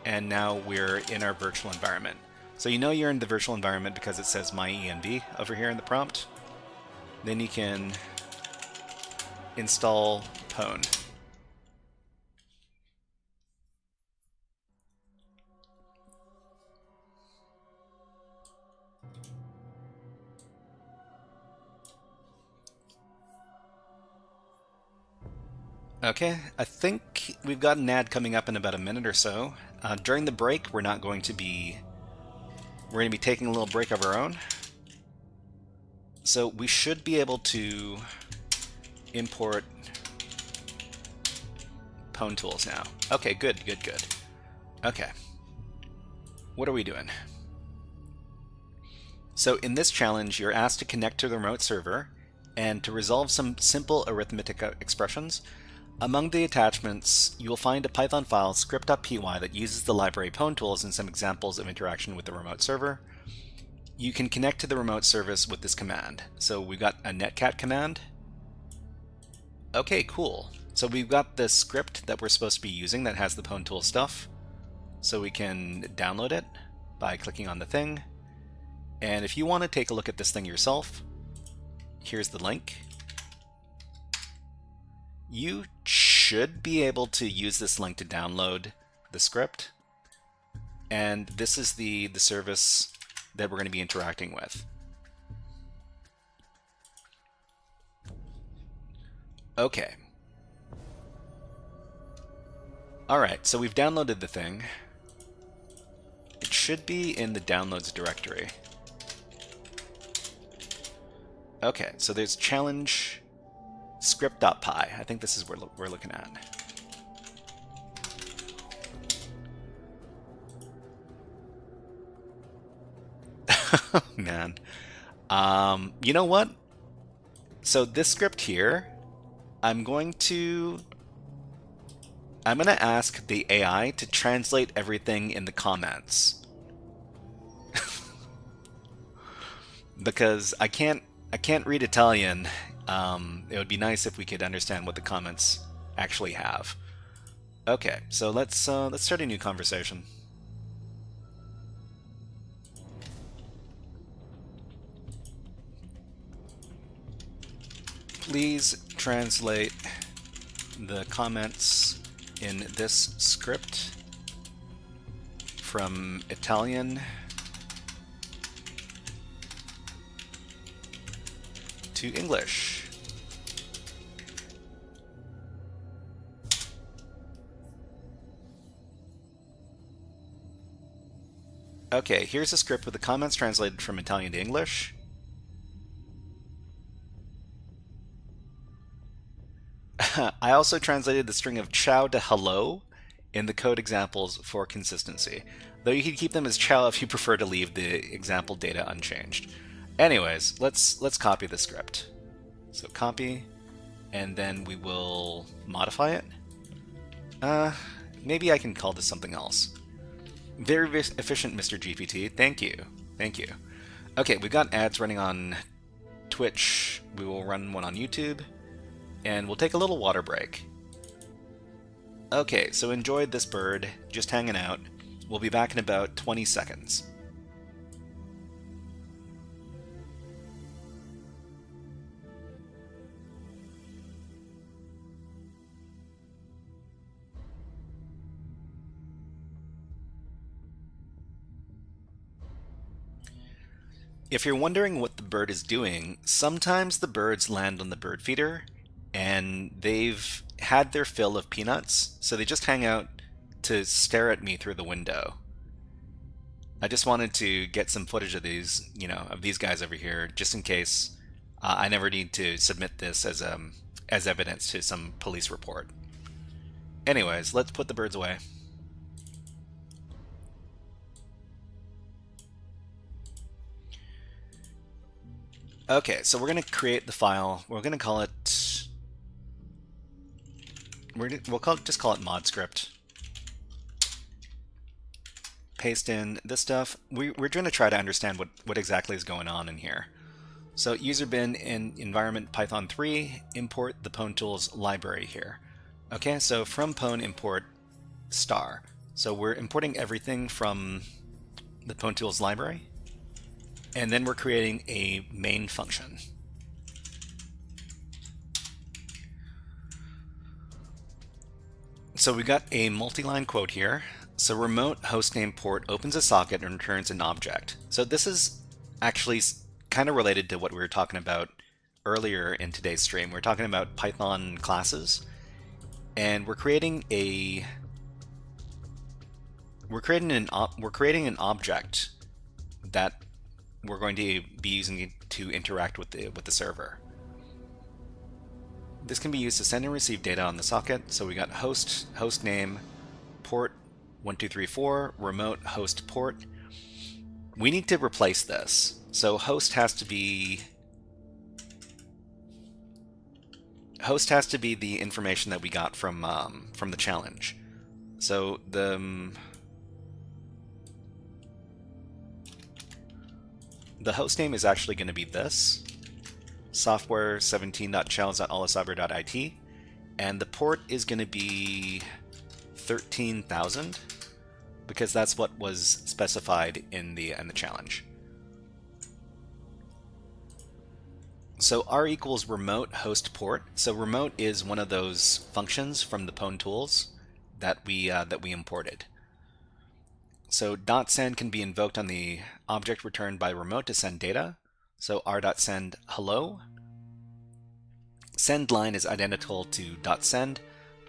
and now we're in our virtual environment. So you know you're in the virtual environment because it says my-env over here in the prompt. Then you can install pwn. Okay, I think we've got an ad coming up in about a minute or so. During the break, we're going to be taking a little break of our own. So we should be able to import PwnTools now. Okay, good. Okay. What are we doing? So in this challenge, you're asked to connect to the remote server and to resolve some simple arithmetic expressions. Among the attachments, you will find a Python file, script.py, that uses the library PwnTools and some examples of interaction with the remote server. You can connect to the remote service with this command. So we've got a netcat command. Okay, cool. So we've got this script that we're supposed to be using that has the PwnTools stuff. So we can download it by clicking on the thing. And if you want to take a look at this thing yourself, here's the link. You should be able to use this link to download the script. And this is the service that we're going to be interacting with. Okay. Alright, so we've downloaded the thing. It should be in the downloads directory. Okay, so there's challenge script.py. I think this is what we're looking at. Man. You know what? So this script here, I'm going to ask the AI to translate everything in the comments. Because I can't read Italian. It would be nice if we could understand what the comments actually have. Okay, so let's start a new conversation. Please translate the comments in this script from Italian to English. Okay, here's a script with the comments translated from Italian to English. I also translated the string of ciao to hello in the code examples for consistency, though you can keep them as ciao if you prefer to leave the example data unchanged. Anyways, let's copy the script. So copy, and then we will modify it. Maybe I can call this something else. Very efficient, Mr. GPT. Thank you. Thank you. Okay, we've got ads running on Twitch. We will run one on YouTube. And we'll take a little water break. Okay, so enjoyed this bird, just hanging out. We'll be back in about 20 seconds. If you're wondering what the bird is doing, sometimes the birds land on the bird feeder, and and they've had their fill of peanuts, so they just hang out to stare at me through the window. I just wanted to get some footage of these, of these guys over here, just in case I never need to submit this as evidence to some police report. Anyways, let's put the birds away. Okay, so we're going to create the file. We're going to call it... just call it mod script. Paste in this stuff. We're going to try to understand what exactly is going on in here. So user bin in environment Python 3, import the pwn tools library here. Okay, so from pwn import star. So we're importing everything from the pwn tools library, and then we're creating a main function. So we got a multi-line quote here. So remote hostname port opens a socket and returns an object. So this is actually kind of related to what we were talking about earlier in today's stream. We're talking about Python classes, and we're creating an object that we're going to be using to interact with the server. This can be used to send and receive data on the socket. So we got host name, port 1234, remote host port. We need to replace this. So host has to be the information that we got from the challenge. So the host name is actually going to be this, software17.challenge.OLIcyber.it, and the port is going to be 13,000 because that's what was specified in the challenge. So r equals remote host port. So remote is one of those functions from the pwn tools that we imported. So .send can be invoked on the object returned by remote to send data. So r.send hello. Send line is identical to .send,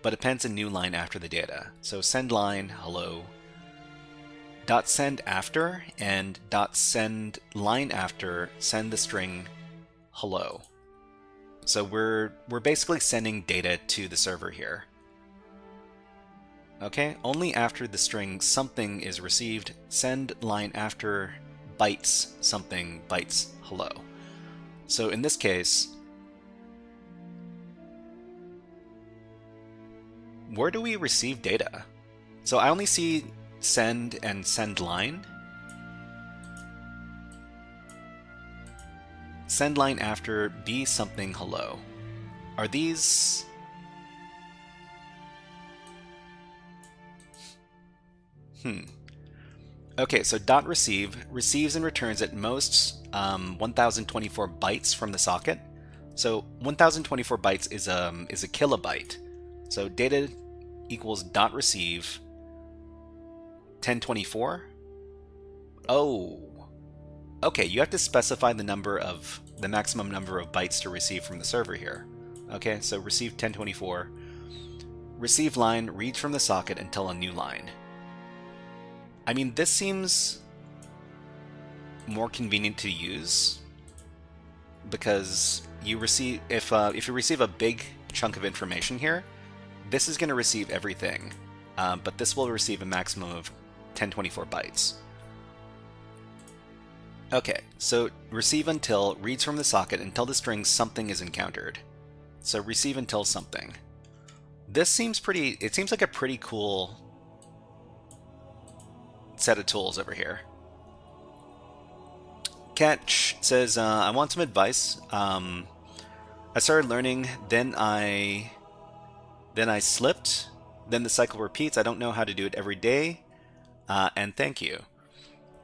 but appends a new line after the data. So send line hello. .send after and .send line after send the string hello. So we're basically sending data to the server here. Okay, only after the string something is received, send line after bytes something bytes hello. So in this case, where do we receive data? So I only see send and send line. Send line after be something hello. Are these... Okay, so .receive receives and returns at most 1024 bytes from the socket. So 1024 bytes is a kilobyte. So data equals .receive 1024. Oh, okay. You have to specify the maximum number of bytes to receive from the server here. Okay, so receive 1024. Receive line reads from the socket until a new line. I mean, this seems more convenient to use because you receive if you receive a big chunk of information here, this is going to receive everything, but this will receive a maximum of 1024 bytes. Okay, so receive until reads from the socket until the string something is encountered. So receive until something. This seems pretty. It seems like a pretty cool set of tools over here. Catch says, I want some advice. I started learning, then I slipped, then the cycle repeats. I don't know how to do it every day, and thank you.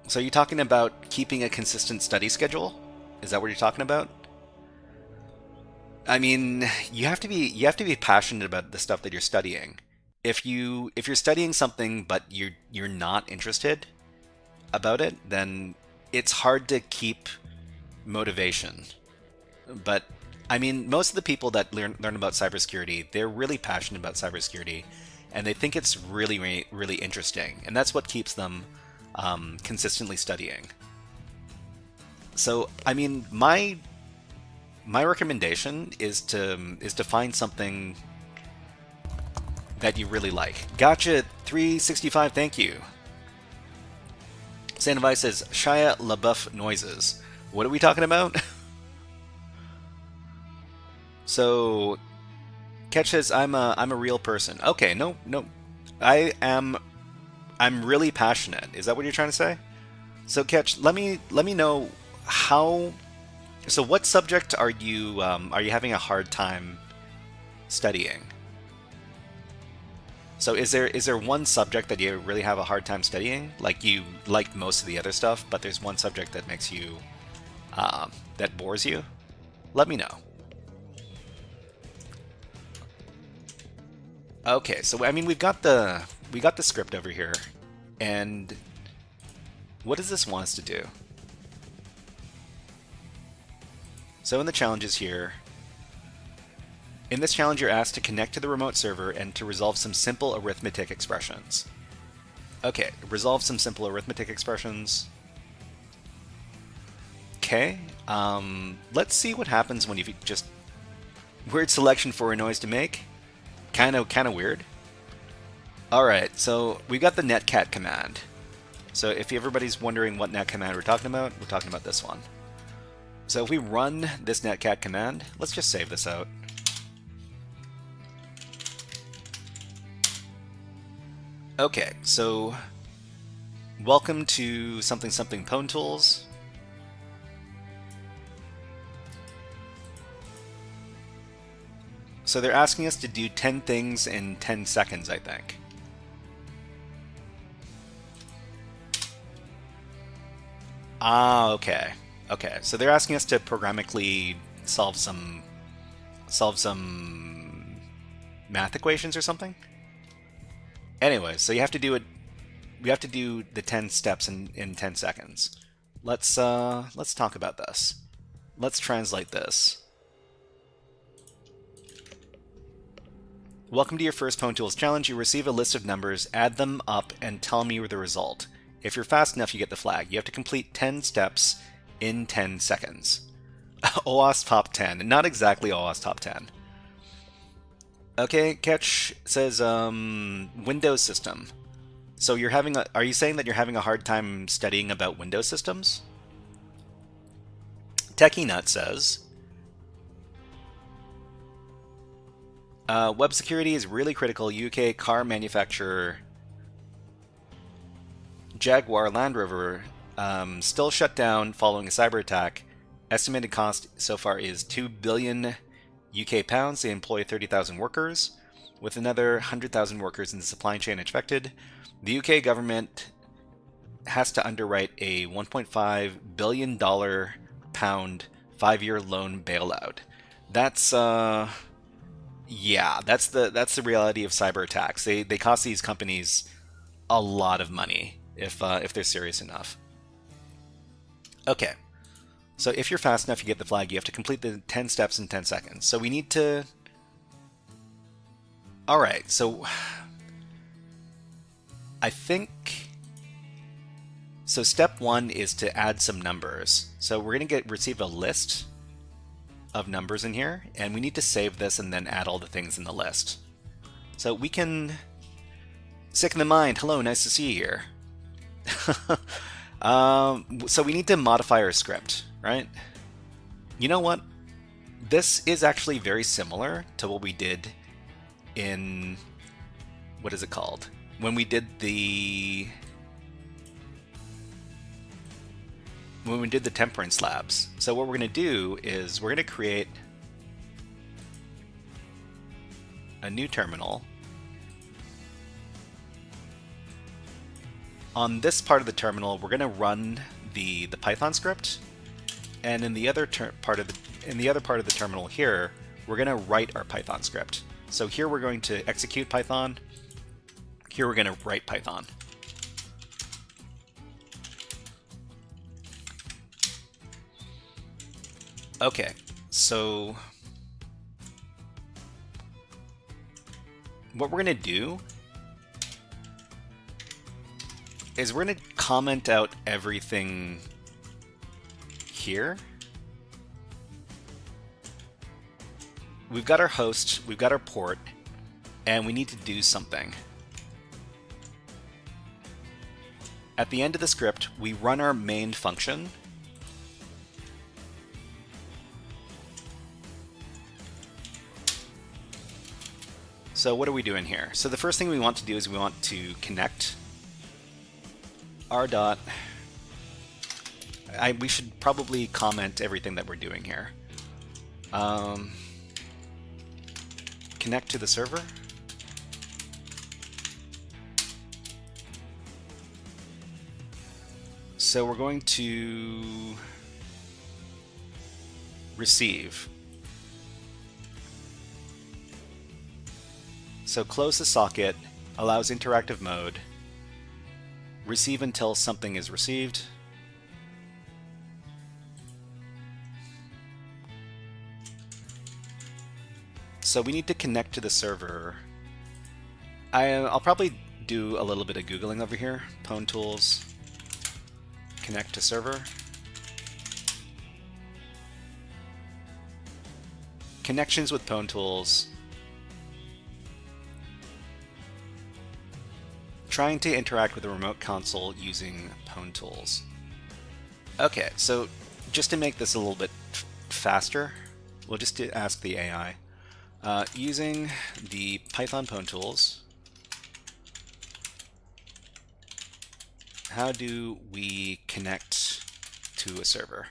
So you're talking about keeping a consistent study schedule? Is that what you're talking about? I mean, you have to be passionate about the stuff that you're studying. If you're studying something but you're not interested about it, then it's hard to keep motivation. But I mean, most of the people that learn about cybersecurity, they're really passionate about cybersecurity, and they think it's really, really interesting, and that's what keeps them consistently studying. So, I mean, my recommendation is to find something that you really like. Gotcha 365, thank you. Sandovi says Shia LaBeouf noises. What are we talking about? So, Ketch says I'm a real person. Okay, no, I'm really passionate. Is that what you're trying to say? So, Ketch, let me know how. So, what subject are you having a hard time studying? So, is there one subject that you really have a hard time studying? Like you like most of the other stuff, but there's one subject that makes you that bores you? Let me know. Okay, so I mean we got the script over here, and what does this want us to do? So in the challenges here, in this challenge you're asked to connect to the remote server and to resolve some simple arithmetic expressions. Okay, resolve some simple arithmetic expressions. Okay, let's see what happens when you just word selection for a noise to make. Kind of weird. Alright, so we got the netcat command. So if everybody's wondering what net command we're talking about this one. So if we run this netcat command, let's just save this out. Okay, so welcome to something Pwn Tools. So they're asking us to do 10 things in 10 seconds, I think. Ah, okay. Okay, so they're asking us to programmatically solve some math equations or something? Anyway, so you have to do it. We have to do the 10 steps in 10 seconds. Let's talk about this. Let's translate this. Welcome to your first Pwn Tools challenge. You receive a list of numbers, add them up, and tell me the result. If you're fast enough, you get the flag. You have to complete 10 steps in 10 seconds. OWASP top 10. Not exactly OWASP top 10. Okay, Catch says Windows system. So you're having are you saying that you're having a hard time studying about Windows systems? Techie Nut says web security is really critical. UK car manufacturer Jaguar Land Rover still shut down following a cyber attack. Estimated cost so far is 2 billion UK pounds. They employ 30,000 workers, with another 100,000 workers in the supply chain affected. The UK government has to underwrite a $1.5 billion pound 5-year loan bailout. That's yeah, that's the reality of cyber attacks. They cost these companies a lot of money if they're serious enough. Okay, so if you're fast enough, you get the flag. You have to complete the 10 steps in 10 seconds. So we need to. All right, so I think. So step 1 is to add some numbers. So we're gonna receive a list of numbers in here, and we need to save this and then add all the things in the list. So we can sick in the mind. Hello, nice to see you here. So we need to modify our script, right? You know what? This is actually very similar to what we did in what is it called? When we did the temperance labs. So what we're going to do is we're going to create a new terminal. On this part of the terminal, we're going to run the Python script, and in the other part of the terminal here, we're going to write our Python script. So here we're going to execute Python. Here we're going to write Python. Okay, so what we're going to do is we're going to comment out everything here. We've got our host, we've got our port, and we need to do something. At the end of the script, we run our main function. So what are we doing here? So the first thing we want to do is we want to connect r dot. We should probably comment everything that we're doing here. Connect to the server. So we're going to receive. So close the socket, allows interactive mode, receive until something is received. So we need to connect to the server. I'll probably do a little bit of Googling over here. Pwn tools, connect to server. Connections with Pwn tools. Trying to interact with the remote console using Pwn tools. Okay, so just to make this a little bit faster, we'll just ask the AI. Using the Python Pwn tools, how do we connect to a server?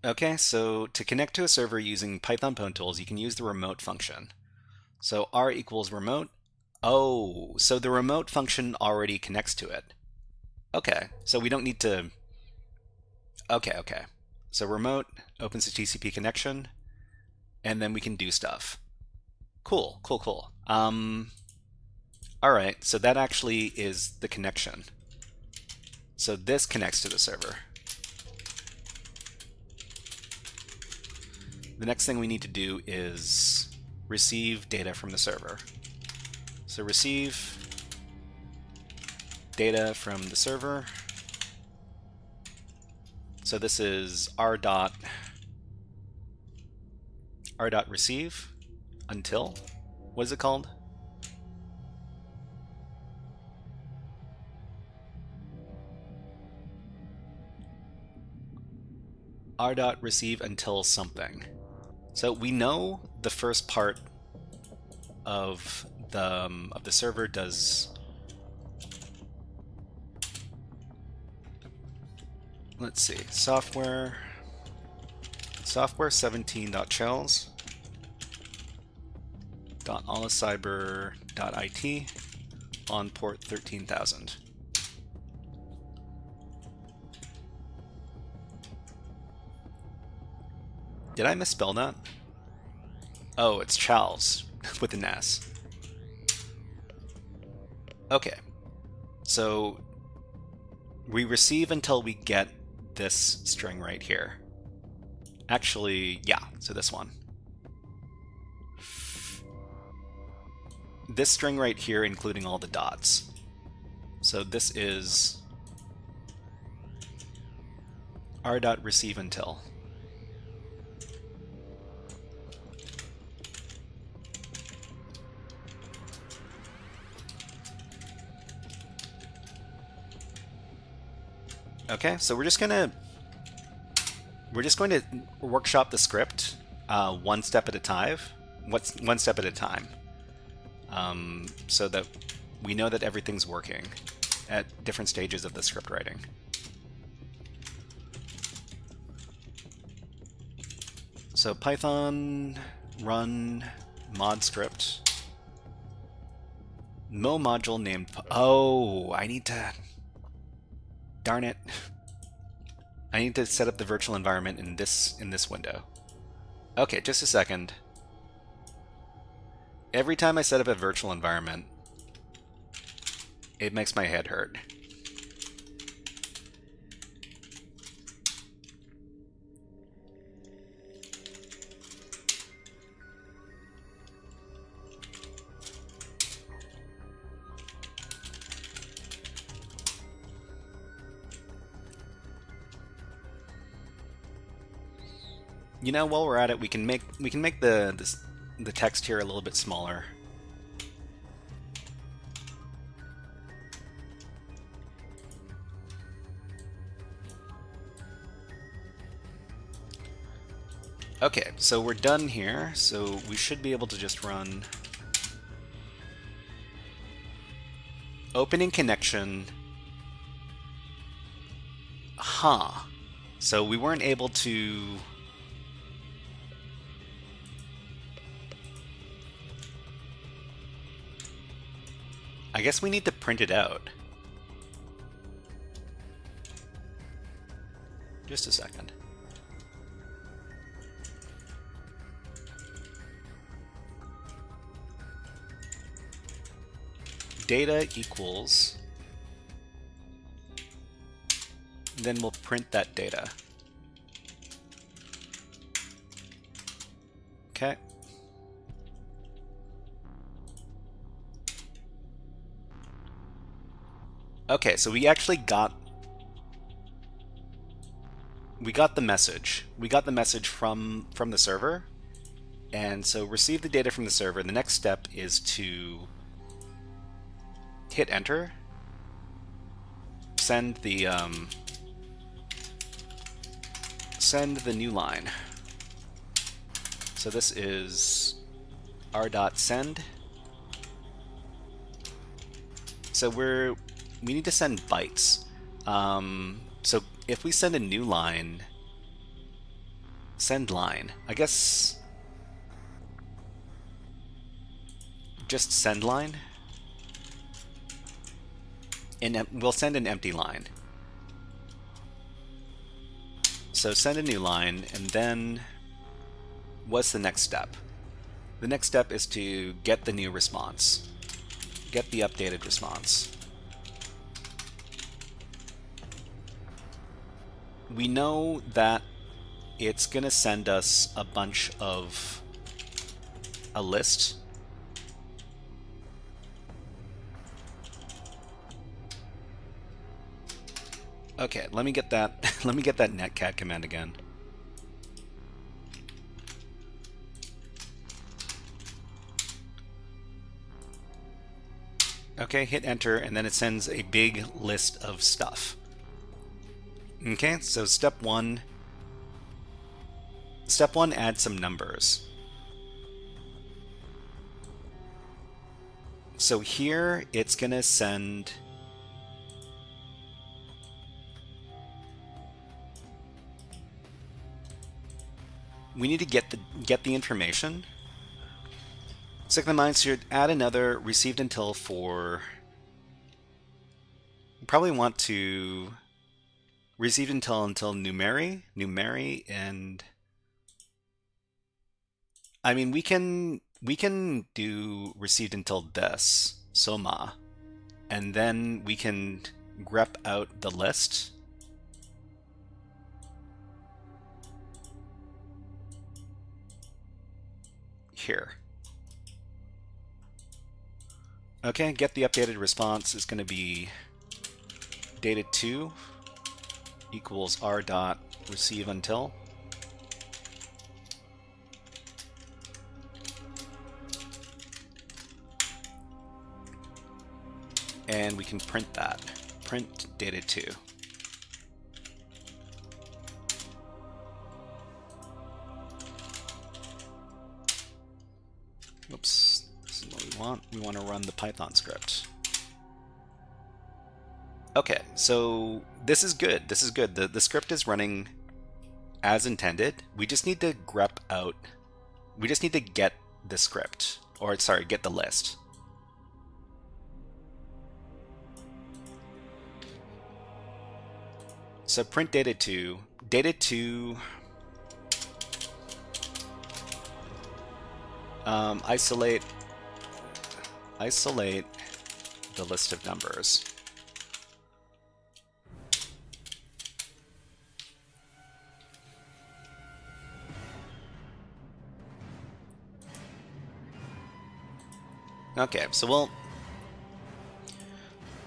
Okay, so to connect to a server using Python Pwn tools, you can use the remote function. So r equals remote. Oh, so the remote function already connects to it. Okay, so we don't need to... Okay. So remote opens a TCP connection, and then we can do stuff. Cool. Alright, so that actually is the connection. So this connects to the server. The next thing we need to do is receive data from the server. So receive data from the server. So this is r dot receive until, what is it called? R dot receive until something. So we know the first part of the server does. Let's see, software 17.shells .OLIcyber.it on port 13,000. Did I misspell that? Oh, it's Charles with an S. Okay, so we receive until we get this string right here. Actually, yeah, so this one. This string right here, including all the dots. So this is r.receive until. Okay, so we're just going to workshop the script one step at a time. One step at a time, so that we know that everything's working at different stages of the script writing. So Python run mod script. No module named. Oh, I need to. Darn it. I need to set up the virtual environment in this window. Okay, just a second. Every time I set up a virtual environment, it makes my head hurt. You know, while we're at it, we can make the text here a little bit smaller. Okay, so we're done here, so we should be able to just run opening connection. Huh. So we weren't able to... I guess we need to print it out. Just a second. Data equals, then we'll print that data. Okay. Okay, so we actually got the message. We got the message from the server, and so receive the data from the server. The next step is to hit enter, send the new line. So this is r.send. So we need to send bytes. So if we send a new line, send line, I guess just send line. And we'll send an empty line. So send a new line, and then what's the next step? The next step is to get the new response. Get the updated response. We know that it's going to send us a bunch of a list. Okay, let me get that. Let me get that netcat command again. Okay, hit enter, and then it sends a big list of stuff. Okay, so step one. Step one, add some numbers. So here it's gonna send. We need to get the information. Second line should add another received until for. We probably want to received until numeri, and I mean we can do received until this soma, and then we can grep out the list. Here. Okay, get the updated response is going to be data2 equals r dot receive until. And we can print that. Print data2. Oops, this is what we want. We want to run the Python script. Okay, so this is good. This is good. The script is running as intended. We just need to grep out. We just need to get the script, or sorry, get the list. So print data2. Data2. Isolate the list of numbers. Okay, so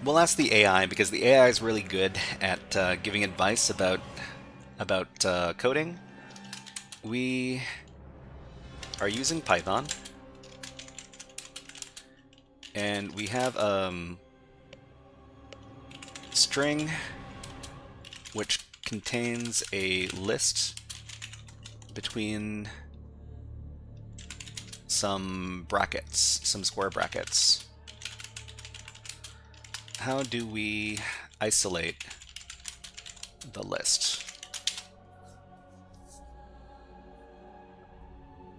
we'll ask the AI, because the AI is really good at giving advice about coding. we are using Python, and we have string which contains a list between some brackets, some square brackets. How do we isolate the list?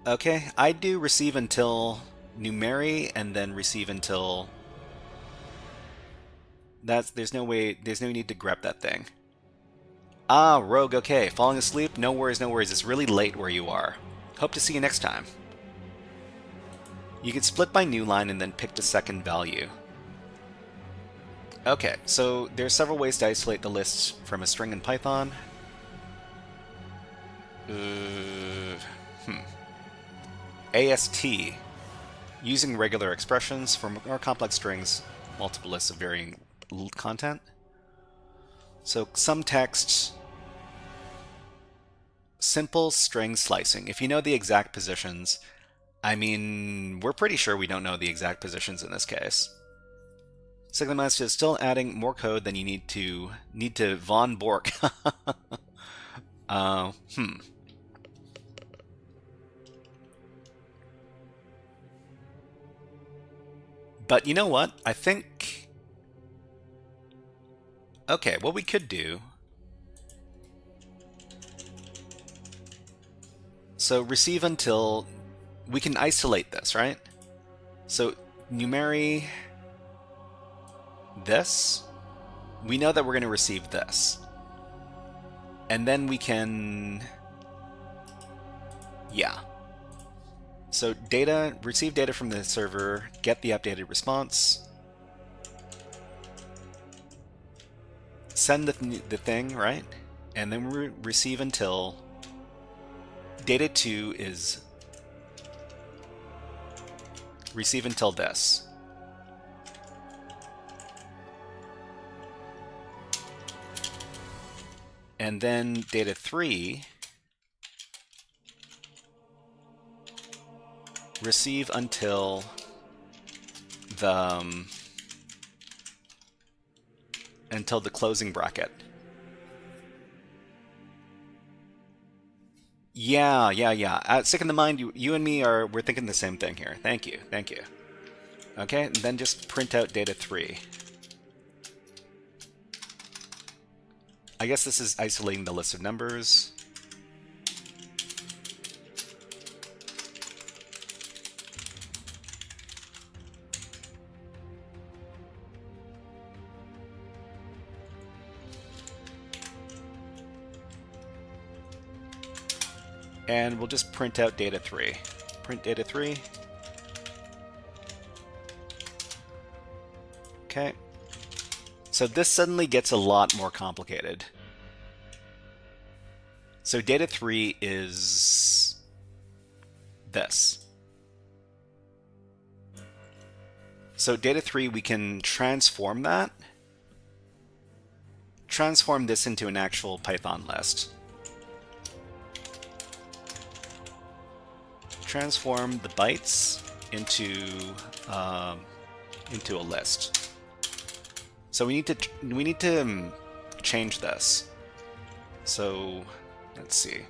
Okay, I do receive until numeri and then receive until there's no need to grep that thing. Ah, rogue, okay. Falling asleep? No worries, no worries. It's really late where you are. Hope to see you next time. You can split by new line and then pick the second value. Okay, so there's several ways to isolate the list from a string in Python. AST, using regular expressions for more complex strings, multiple lists of varying content. So some text, simple string slicing. If you know the exact positions, I mean, we're pretty sure we don't know the exact positions in this case. Sigmaster is still adding more code than you need to von Bork. But you know what? I think... Okay, what we could do... So receive until... We can isolate this, right? So numeri this. We know that we're going to receive this. And then we can... Yeah. So data, receive data from the server, get the updated response, send the thing, right? And then we receive until data2 is receive until this. And then data3 receive until the closing bracket. Yeah. Sick in the mind, you and me we're thinking the same thing here. Thank you. Okay, and then just print out data3. I guess this is isolating the list of numbers. And we'll just print out data3. Print data3. Okay. So this suddenly gets a lot more complicated. So data3 is this. So data3, we can transform that. Transform this into an actual Python list. Transform the bytes into a list. So we need to change this. So let's see.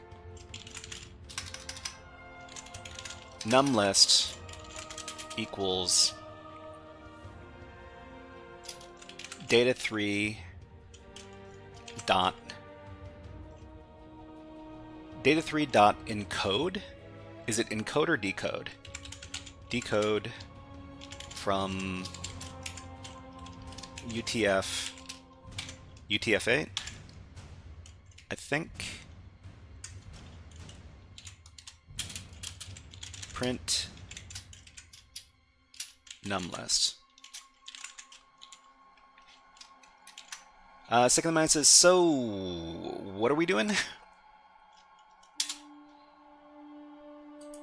Num list equals data3 dot encode. Is it encode or decode? Decode from UTF-8, I think. Print num list. Sick of the Mind says, so what are we doing?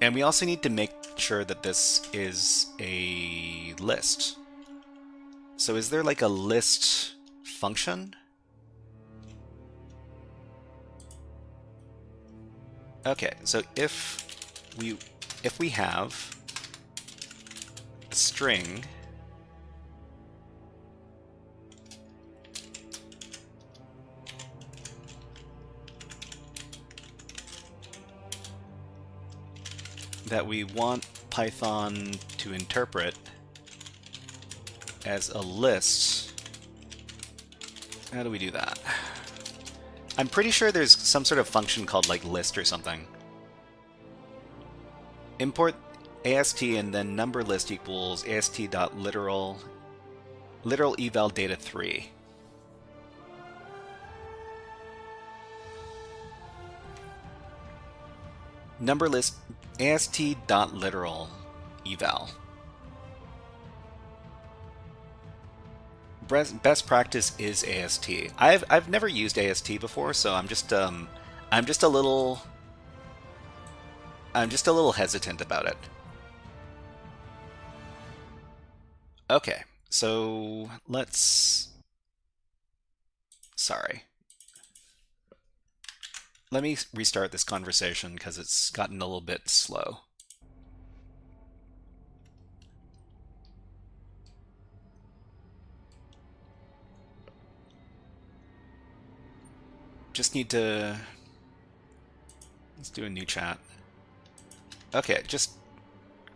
And we also need to make sure that this is a list. So is there like a list function? Okay, so if we have a string that we want Python to interpret as a list, how do we do that? I'm pretty sure there's some sort of function called like list or something. Import AST and then number list equals AST.literal eval data 3. Number list AST.literal eval. Best practice is AST. I've never used AST before, so I'm just a little hesitant about it. Okay, so let me restart this conversation because it's gotten a little bit slow. Just need to... let's do a new chat. Okay,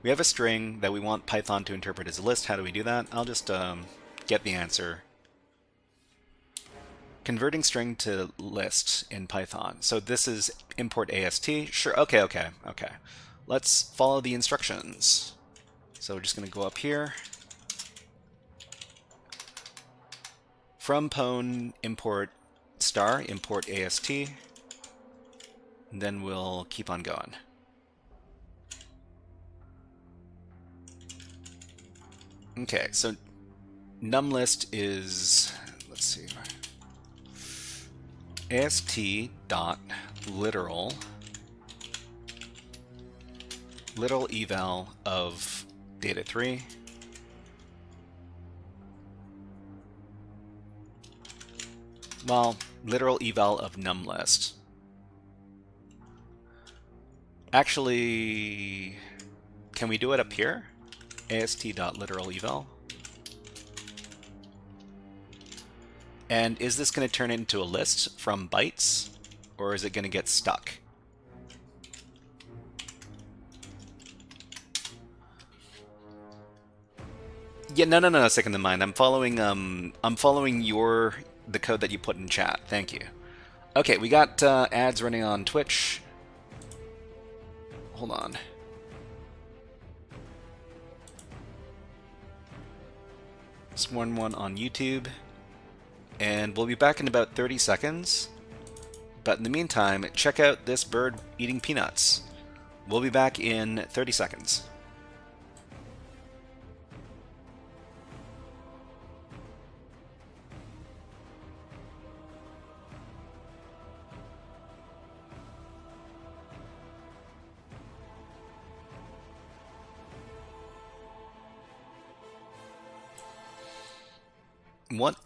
we have a string that we want Python to interpret as a list. How do we do that? I'll just get the answer. Converting string to list in Python. So this is import AST. Sure, okay. Let's follow the instructions. So we're just going to go up here. From pwn import star, import AST. And then we'll keep on going. Okay, so numList is, let's see, AST.literal eval of data 3. Well, literal eval of numList. Actually, can we do it up here? AST.literal eval. And is this going to turn into a list from bytes, or is it going to get stuck? Yeah, no, second in mind. I'm following the code that you put in chat. Thank you. Okay, we got ads running on Twitch. Hold on. It's one on YouTube. And we'll be back in about 30 seconds. But in the meantime, check out this bird eating peanuts. We'll be back in 30 seconds. What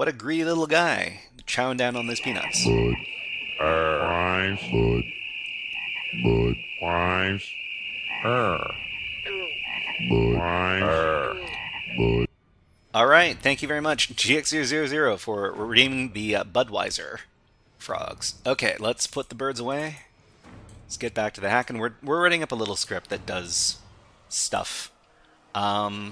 a greedy little guy, chowing down on those peanuts. All right, thank you very much, GX000, for redeeming the Budweiser frogs. Okay, let's put the birds away. Let's get back to the hack, and we're writing up a little script that does stuff. Okay.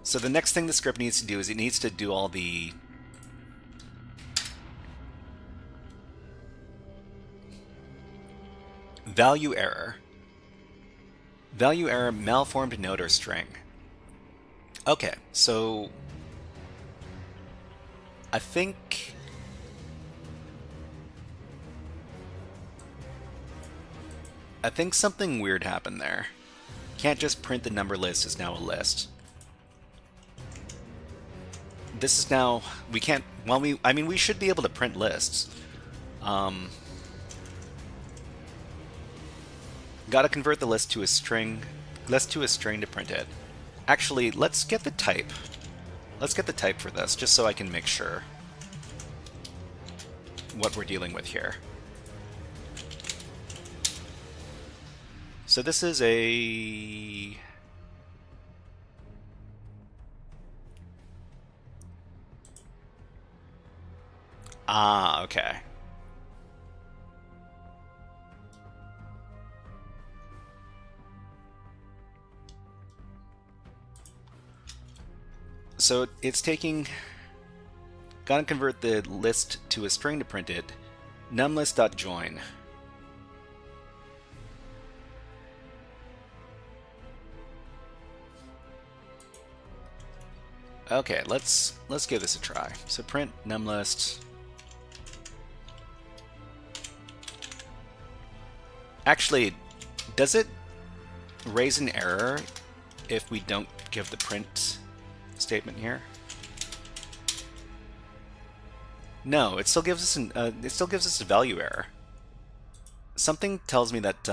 So the next thing the script needs to do is it needs to do all the value error. Value error, malformed node or string. Okay, so I think something weird happened there. Can't just print the number list as now a list. This is now, we can't, well, I mean, we should be able to print lists. Gotta convert the list to a string to print it. Actually, let's get the type. Let's get the type for this, just so I can make sure. what we're dealing with here. So this is a... Ah, okay. So it's taking... Gotta convert the list to a string to print it. numlist.join. Okay, let's give this a try. So print numlist. Actually, does it raise an error if we don't give the print statement here? No, it still gives us a value error. Something tells me that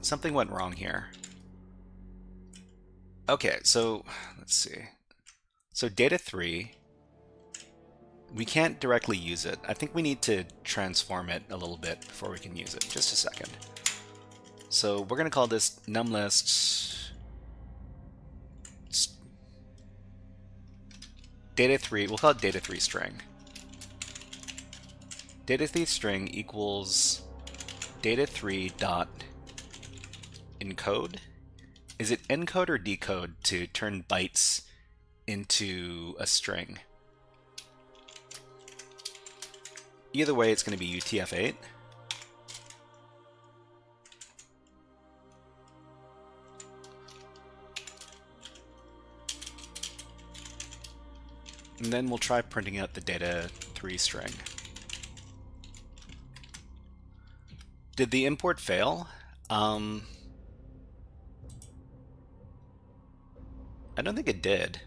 something went wrong here. Okay, so let's see. So data 3, we can't directly use it. I think we need to transform it a little bit before we can use it. Just a second. So we're going to call this numlist data 3. We'll call it data 3 string. Data 3 string equals data 3 dot encode. Is it encode or decode to turn bytes into a string? Either way, it's going to be UTF-8. And then we'll try printing out the data 3 string. Did the import fail? I don't think it did.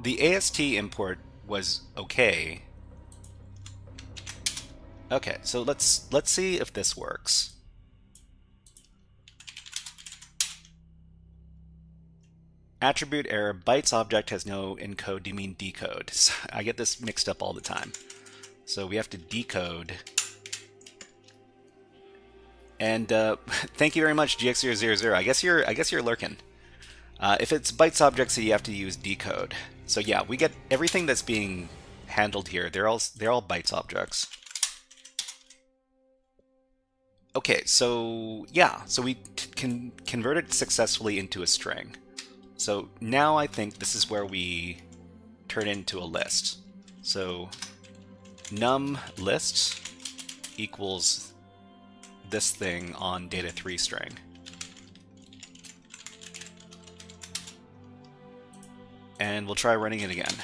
The AST import was okay. Okay, so let's see if this works. Attribute error, bytes object has no encode. Do you mean decode? I get this mixed up all the time. So we have to decode. And thank you very much, GX000. I guess you're lurking. If it's bytes objects, so you have to use decode. So yeah, we get everything that's being handled here. They're all bytes objects. Okay, so yeah, so we can convert it successfully into a string. So now I think this is where we turn into a list. So num list equals this thing on data 3 string. And we'll try running it again.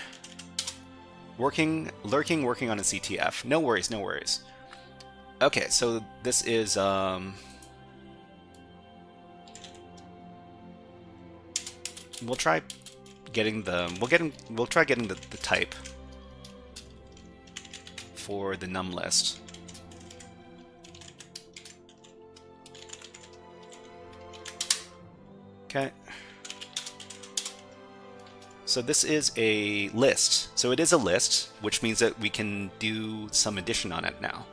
Lurking on a CTF. No worries, no worries. Okay, so this is we'll try getting the the type for the num list. Okay. So this is a list. So it is a list, which means that we can do some addition on it now.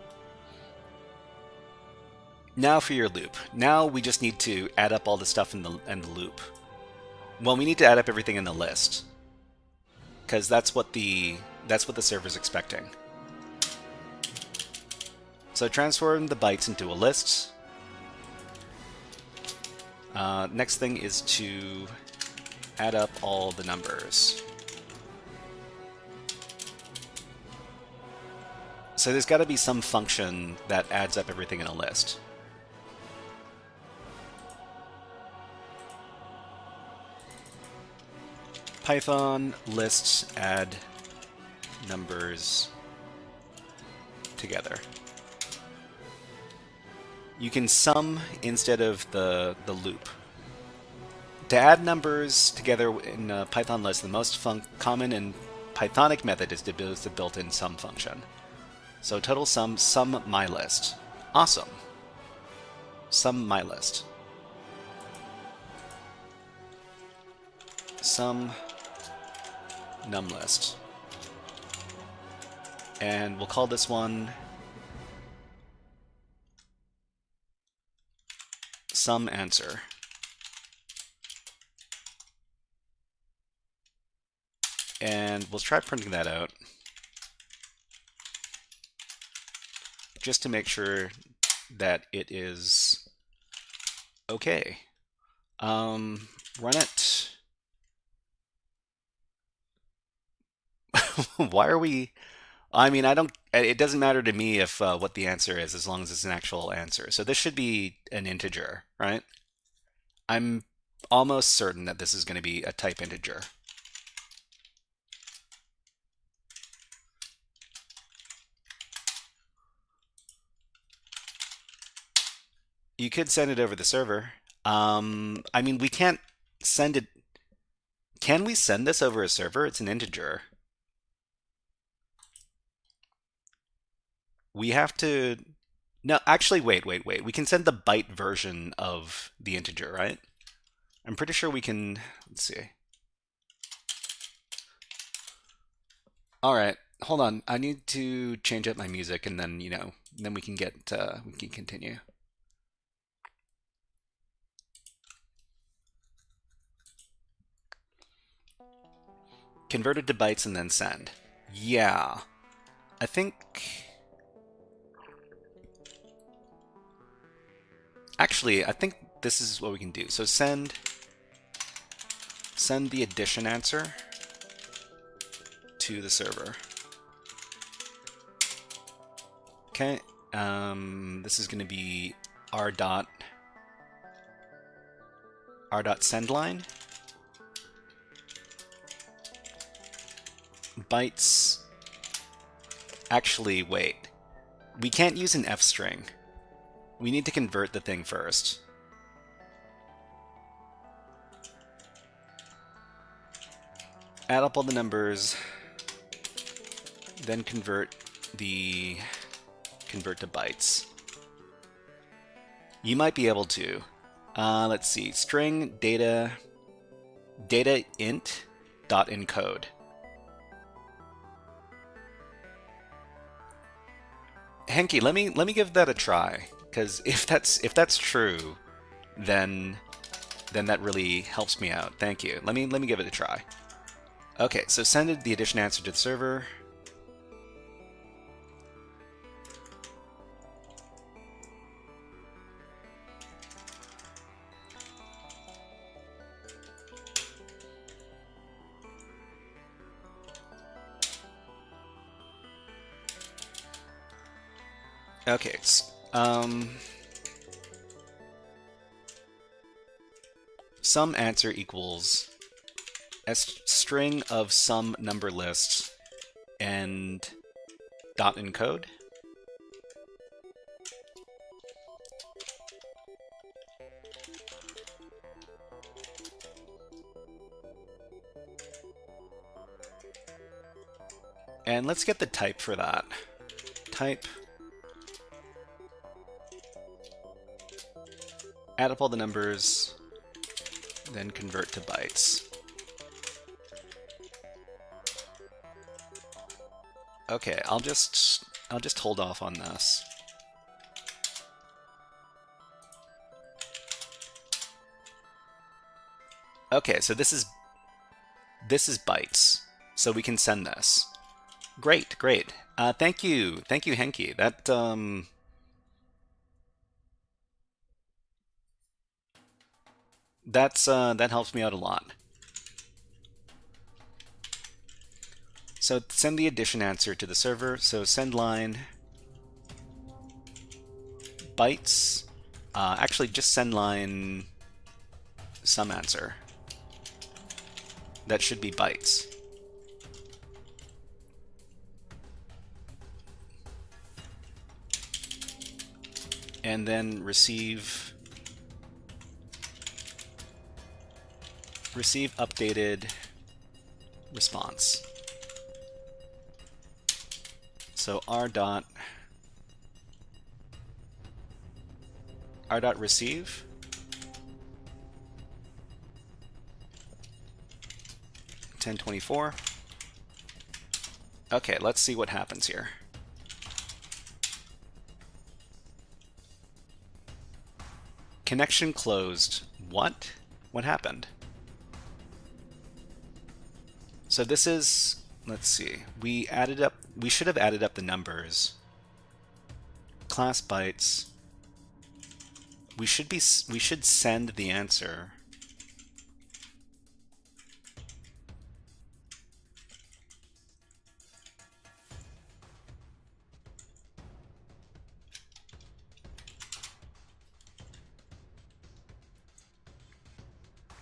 Now for your loop. Now we just need to add up all the stuff in the loop. Well, we need to add up everything in the list, because that's what the server's expecting. So transform the bytes into a list. Next thing is to add up all the numbers. So there's got to be some function that adds up everything in a list. Python lists add numbers together. You can sum instead of the loop. To add numbers together in a Python list, the most common and Pythonic method is to use the built-in sum function. So total sum mylist. Awesome. Sum mylist. Sum num list. And we'll call this one sum answer. And we'll try printing that out just to make sure that it is okay. Run it. Why are we... I mean, it doesn't matter to me if what the answer is, as long as it's an actual answer. So this should be an integer, right? I'm almost certain that this is going to be a type integer. You could send it over the server. I mean, we can't send it. Can we send this over a server? It's an integer. We have to... No, actually, wait. We can send the byte version of the integer, right? I'm pretty sure we can... Let's see. All right, hold on. I need to change up my music, and then, then we can we can continue. Convert it to bytes and then send. Yeah. I think... Actually, I think this is what we can do. So send the addition answer to the server. Okay. This is going to be r dot send line. Bytes. Actually, wait. We can't use an f string. We need to convert the thing first. Add up all the numbers, then convert to bytes. You might be able to. Let's see. String data int dot encode. Henke, let me give that a try, because if that's true, then that really helps me out. Thank you. Let me give it a try. Okay, so send the addition answer to the server. Okay, sum answer equals a string of some number lists and dot encode. And let's get the type for that. Type. Add up all the numbers, then convert to bytes. Okay, I'll just hold off on this. Okay, so this is bytes, so we can send this. Great. Thank you, Henke. That helps me out a lot. So send the addition answer to the server. So send line bytes. Actually, just send line sum answer. That should be bytes. And then receive updated response. So r dot receive (1024). Okay, let's see what happens here. Connection closed. What? What happened? So this is, let's see, we should have added up the numbers. Class bytes. We should send the answer.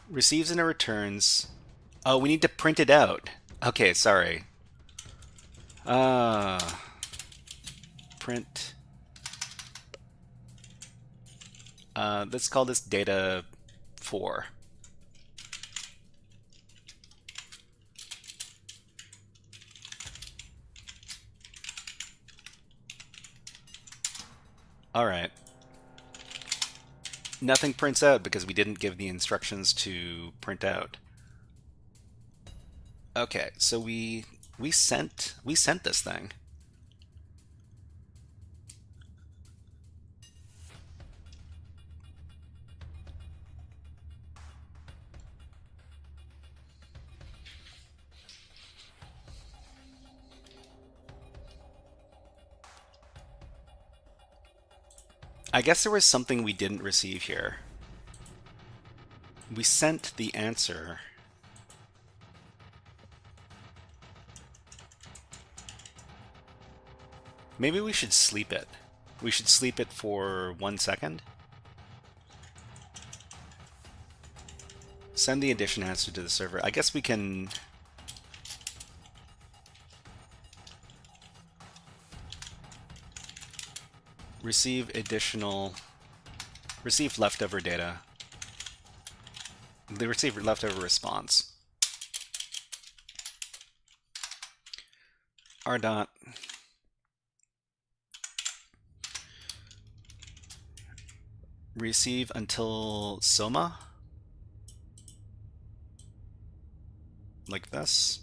Receives and it returns. Oh, we need to print it out. Okay, sorry. Print. Let's call this data 4. All right. Nothing prints out because we didn't give the instructions to print out. Okay, so we sent this thing. I guess there was something we didn't receive here. We sent the answer. Maybe we should sleep it. We should sleep it for 1 second. Send the addition answer to the server. I guess we can... receive leftover data. They receive leftover response. R dot receive until Soma, like this.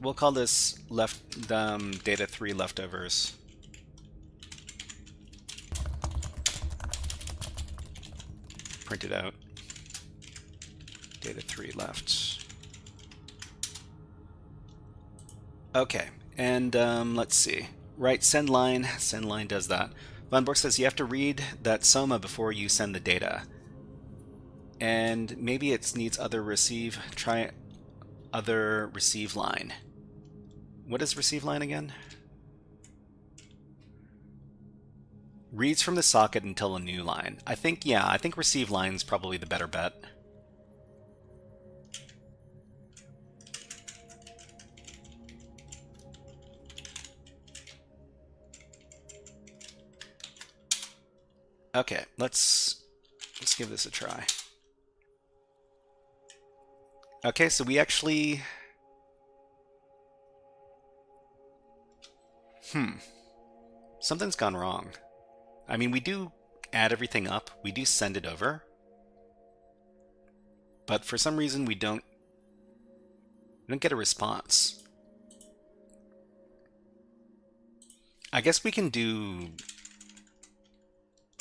We'll call this data 3 leftovers. Print it out. Data 3 left. Okay, and let's see. Right, send line. Send line does that. Von Bork says you have to read that Soma before you send the data. And maybe it needs other receive. Try other receive line. What is receive line again? Reads from the socket until a new line. I think receive line is probably the better bet. Okay, let's give this a try. Okay, so we actually... Something's gone wrong. I mean, we do add everything up. We do send it over. But for some reason, we don't get a response. I guess we can do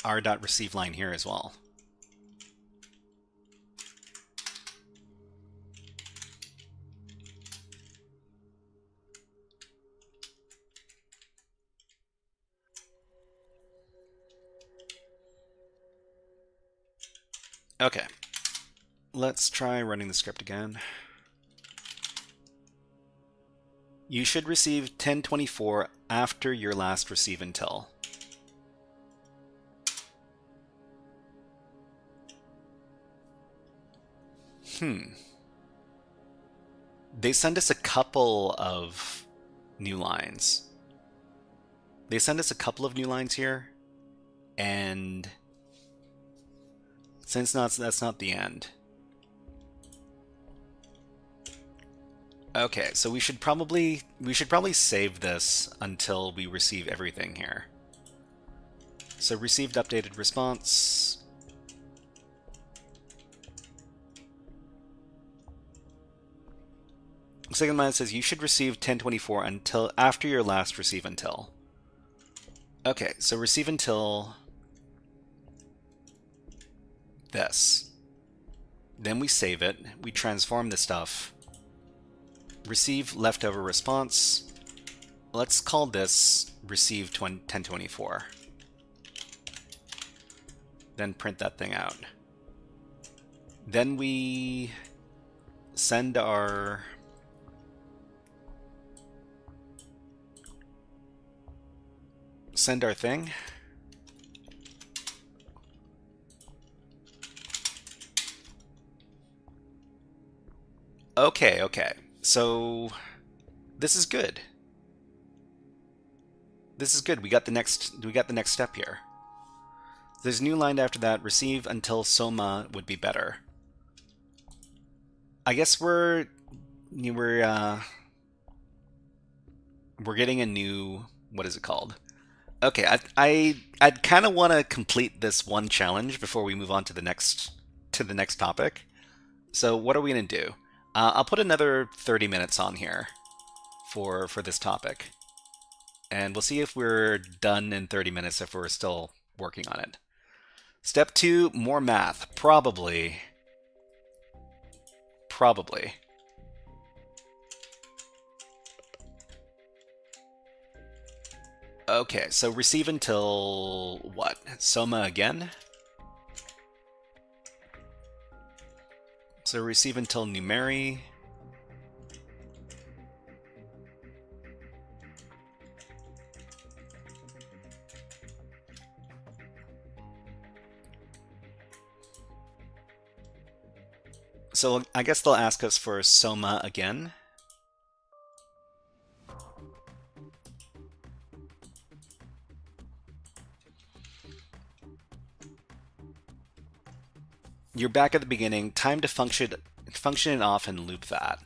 r.receiveLine here as well. Okay, let's try running the script again. You should receive 1024 after your last receive until. They send us a couple of new lines. They send us a couple of new lines here, and since that's not the end. Okay, so we should probably save this until we receive everything here. So received updated response. Second line says you should receive 1024 until after your last receive until. Okay, so receive until this. Then we save it. We transform the stuff. Receive leftover response. Let's call this receive 1024. Then print that thing out. Then we send our thing. Okay. So this is good. This is good. We got the next step here. There's a new line after that. Receive until Soma would be better. I guess we're getting a new, what is it called? Okay, I'd kind of want to complete this one challenge before we move on to the next topic. So what are we going to do? I'll put another 30 minutes on here for this topic. And we'll see if we're done in 30 minutes, if we're still working on it. Step 2, more math. Probably. Okay, so receive until what? Soma again? So receive until numeri. So I guess they'll ask us for Soma again. You're back at the beginning. Time to function it off and loop that.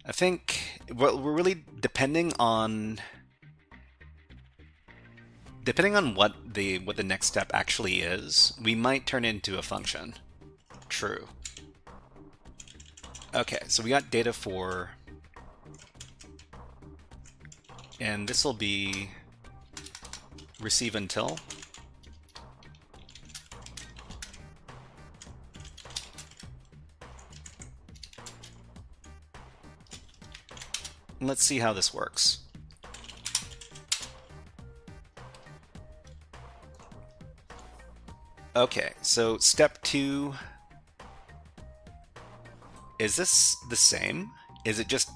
I think we're really depending on what the next step actually is. We might turn it into a function. True. Okay, so we got data for, and this will be receive until. Let's see how this works. Okay, so step 2. Is this the same? Is it just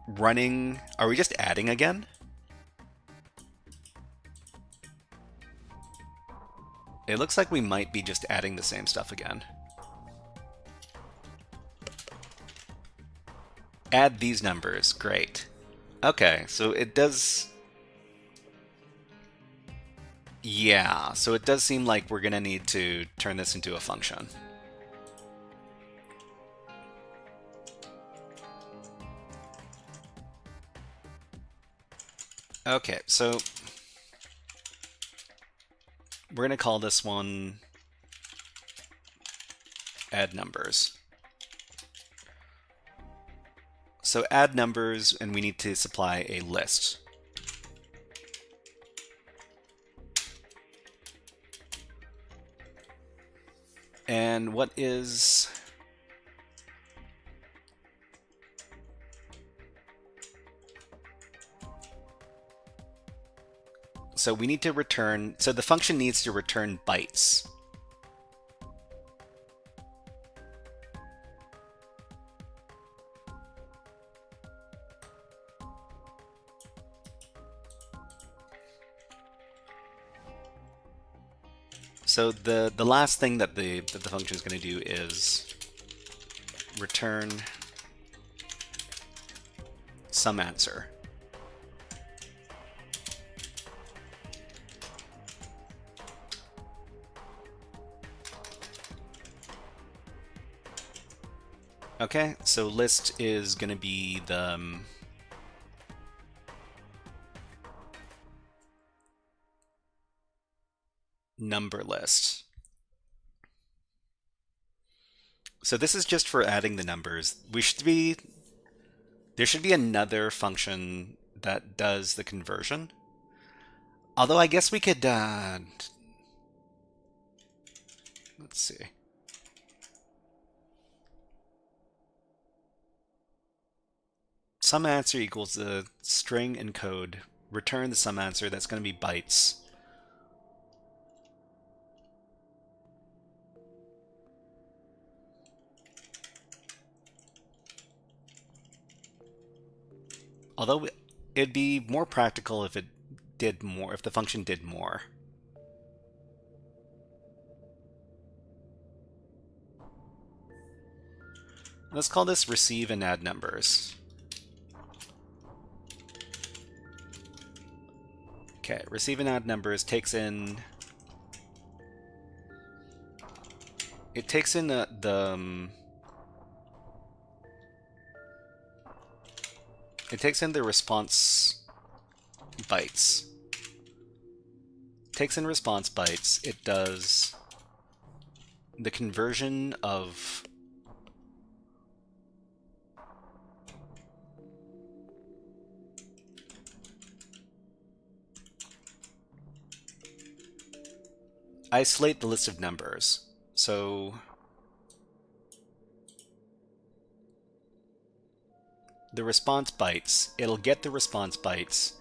running? Are we just adding again? It looks like we might be just adding the same stuff again. Add these numbers. Great. Okay, so it does... Yeah, so it does seem like we're going to need to turn this into a function. Okay, so we're going to call this one add numbers. So add numbers, and we need to supply a list. And what is... So we need to return, so the function needs to return bytes. So the last thing that the function is going to do is return some answer. Okay, so list is going to be the number list. So this is just for adding the numbers. There should be another function that does the conversion. Although I guess we could, let's see. Sum answer equals the string encode. Return the sum answer. That's going to be bytes. Although it'd be more practical if it did more, if the function did more. Let's call this receive and add numbers. Okay, receive and add numbers takes in... It takes in it takes in the response bytes. Takes in response bytes. It does the conversion of isolate the list of numbers. So the response bytes, it'll get the response bytes,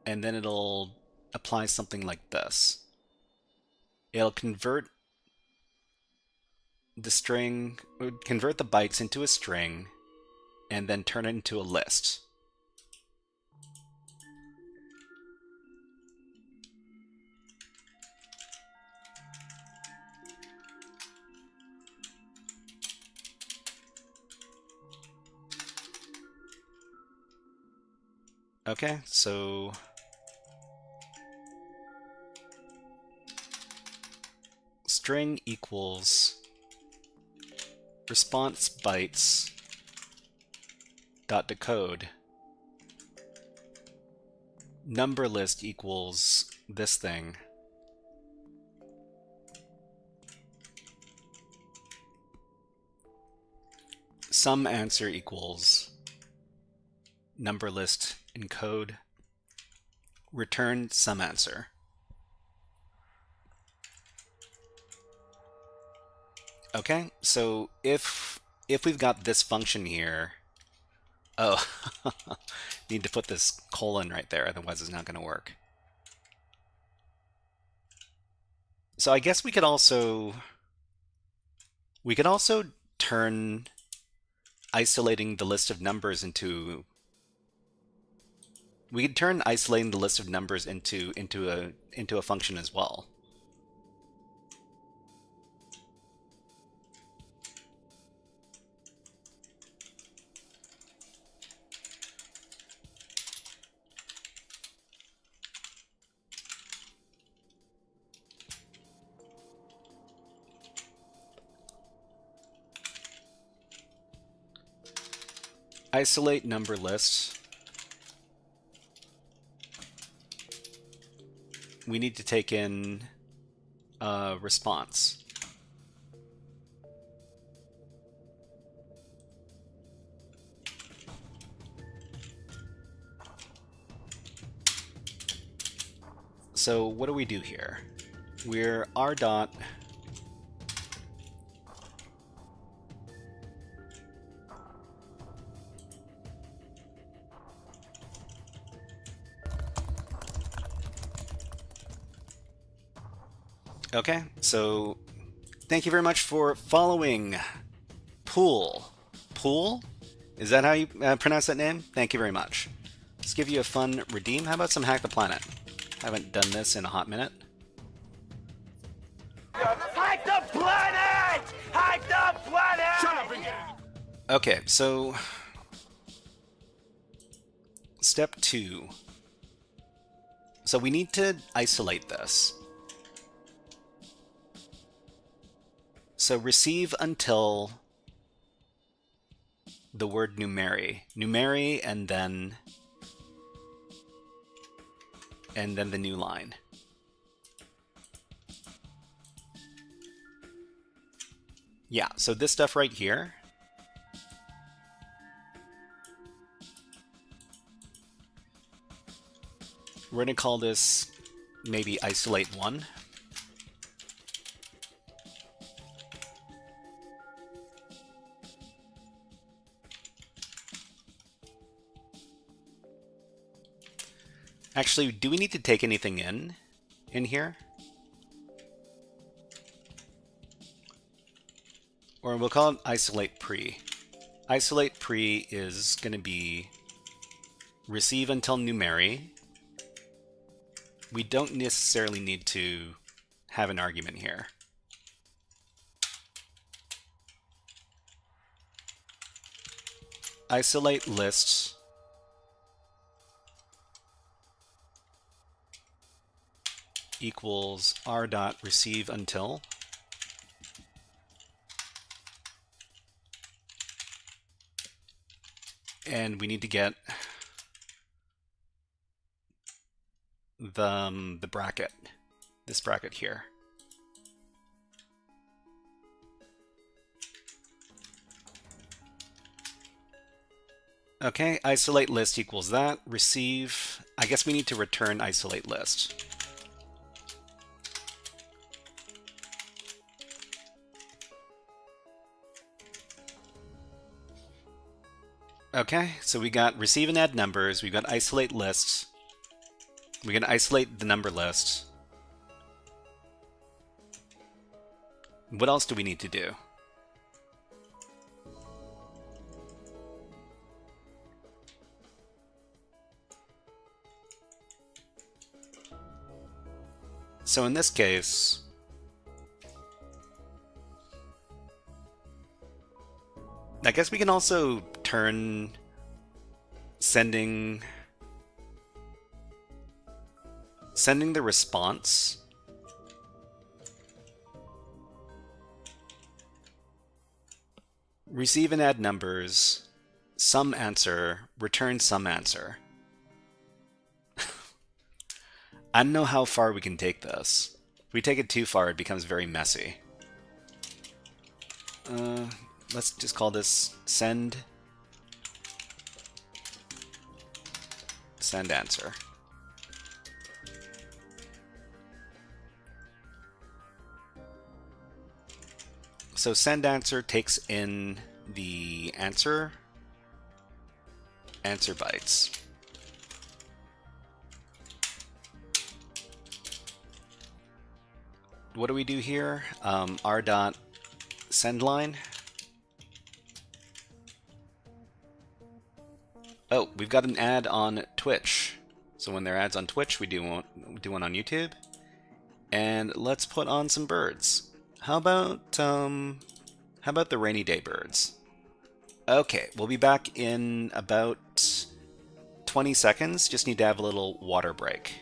and then it'll apply something like this. It'll convert the string, convert the bytes into a string, and then turn it into a list. Okay, so string equals response bytes dot decode. Number list equals this thing. Sum answer equals number list encode, return sum answer. Okay, so if we've got this function here, oh, need to put this colon right there, otherwise it's not going to work. So I guess we could also turn isolating the list of numbers into isolating the list of numbers into a function as well. Isolate number list. We need to take in response. So what do we do here? We're r dot Okay, so thank you very much for following Pool. Pool? Is that how you pronounce that name? Thank you very much. Let's give you a fun redeem. How about some Hack the Planet? I haven't done this in a hot minute. Hack the planet! Hack the planet! Shut up and get it. Okay, so step 2. So we need to isolate this. So receive until the word numeri. Numeri and then the new line. Yeah, so this stuff right here. We're going to call this maybe isolate 1. Actually, do we need to take anything in here? Or we'll call it isolate pre. Isolate pre is going to be receive until numeri. We don't necessarily need to have an argument here. Isolate lists equals r dot receive until. And we need to get the bracket, this bracket here. Okay, isolate list equals that. Receive, I guess we need to return isolate list. Okay, so we got receive and add numbers, we got isolate lists, we can isolate the number list. What else do we need to do? So in this case, I guess we can also turn sending the response receive and add numbers, some answer, return some answer. I don't know how far we can take this. If we take it too far, it becomes very messy. Let's just call this send answer. So send answer takes in the answer bytes. What do we do here? R dot send line. Oh, we've got an ad on Twitch. So when there are ads on Twitch, we do one on YouTube. And let's put on some birds. How about the rainy day birds? Okay, we'll be back in about 20 seconds. Just need to have a little water break.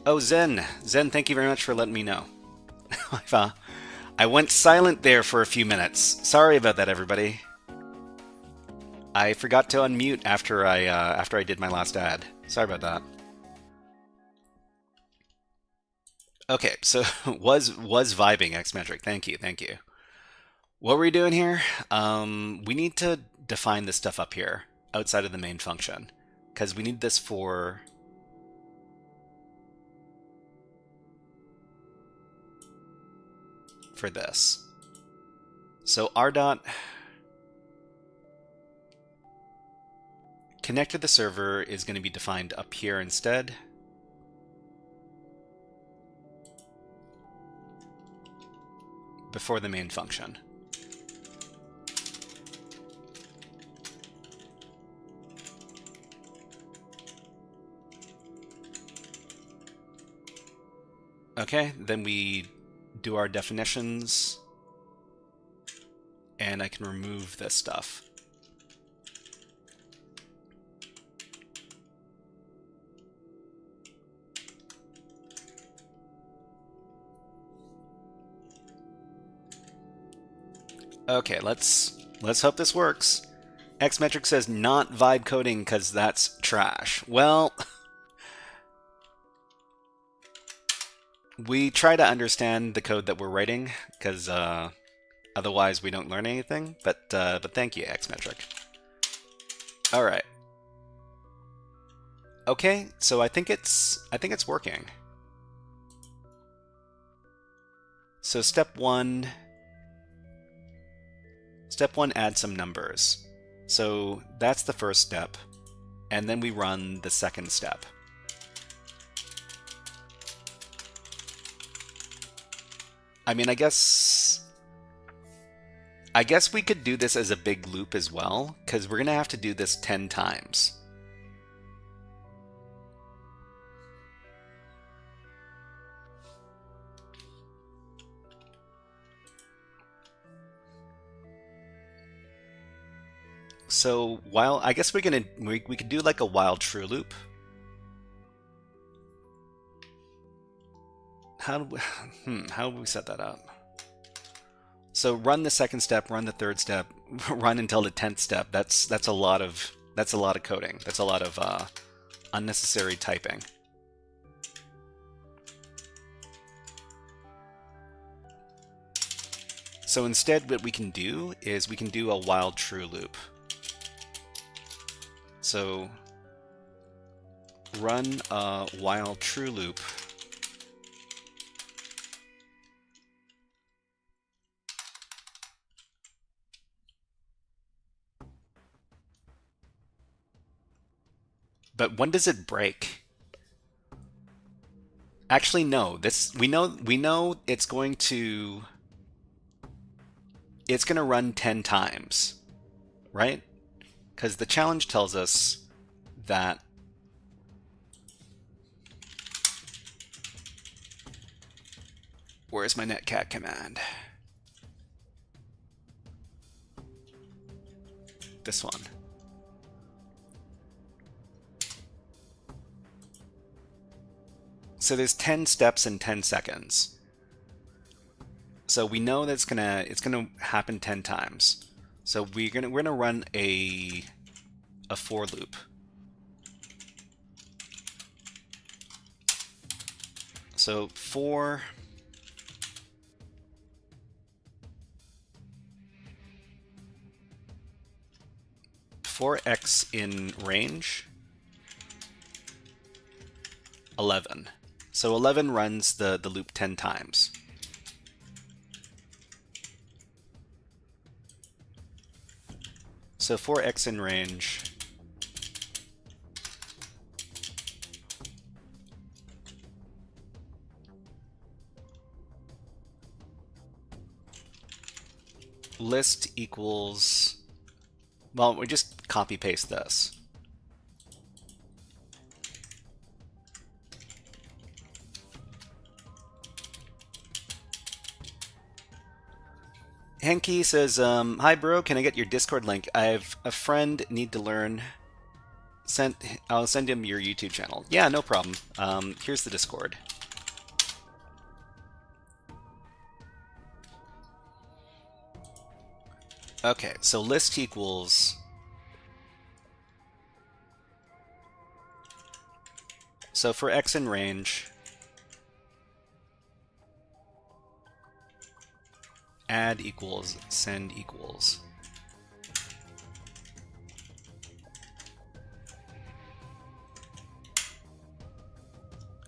Oh, Zen. Zen, thank you very much for letting me know. I went silent there for a few minutes. Sorry about that, everybody. I forgot to unmute after I did my last ad. Sorry about that. Okay, so was vibing Xmetric. Thank you, thank you. What were we doing here? We need to define this stuff up here outside of the main function because we need this for this. So r dot connect to the server is going to be defined up here instead. Before the main function. Okay, then we do our definitions, and I can remove this stuff. Okay, let's hope this works. Xmetric says not vibe coding because that's trash. Well, we try to understand the code that we're writing because otherwise we don't learn anything. But thank you, Xmetric. All right. Okay, so I think it's working. So step one, add some numbers. So that's the first step, and then we run the second step. I mean, I guess we could do this as a big loop as well, because we're gonna have to do this 10 times. So while I guess we could do like a while true loop. How would we set that up? So run the second step, run the third step, run until the 10th step. That's a lot of coding. That's a lot of unnecessary typing. So instead, what we can do is we can do a while true loop. So run a while true loop. But when does it break? Actually, no. We know it's going to run 10 times, right? Because the challenge tells us that where's my netcat command? This one. So there's 10 steps in 10 seconds. So we know that it's gonna happen 10 times. So we're gonna run a for loop. So for x in range 11. So 11 runs the loop 10 times. So for x in range list equals, well, we just copy paste this. Henke says, hi bro, can I get your Discord link? I have a friend need to learn I'll send him your YouTube channel. Yeah, no problem. Here's the Discord. Okay, so list equals. So for x in range, add equals send equals.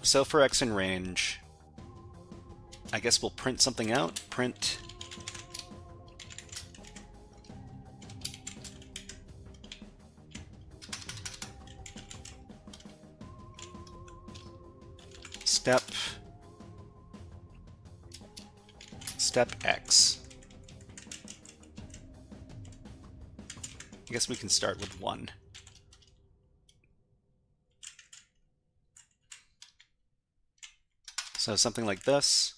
So for x in range, I guess we'll print something out. Print step x. I guess we can start with 1. So something like this.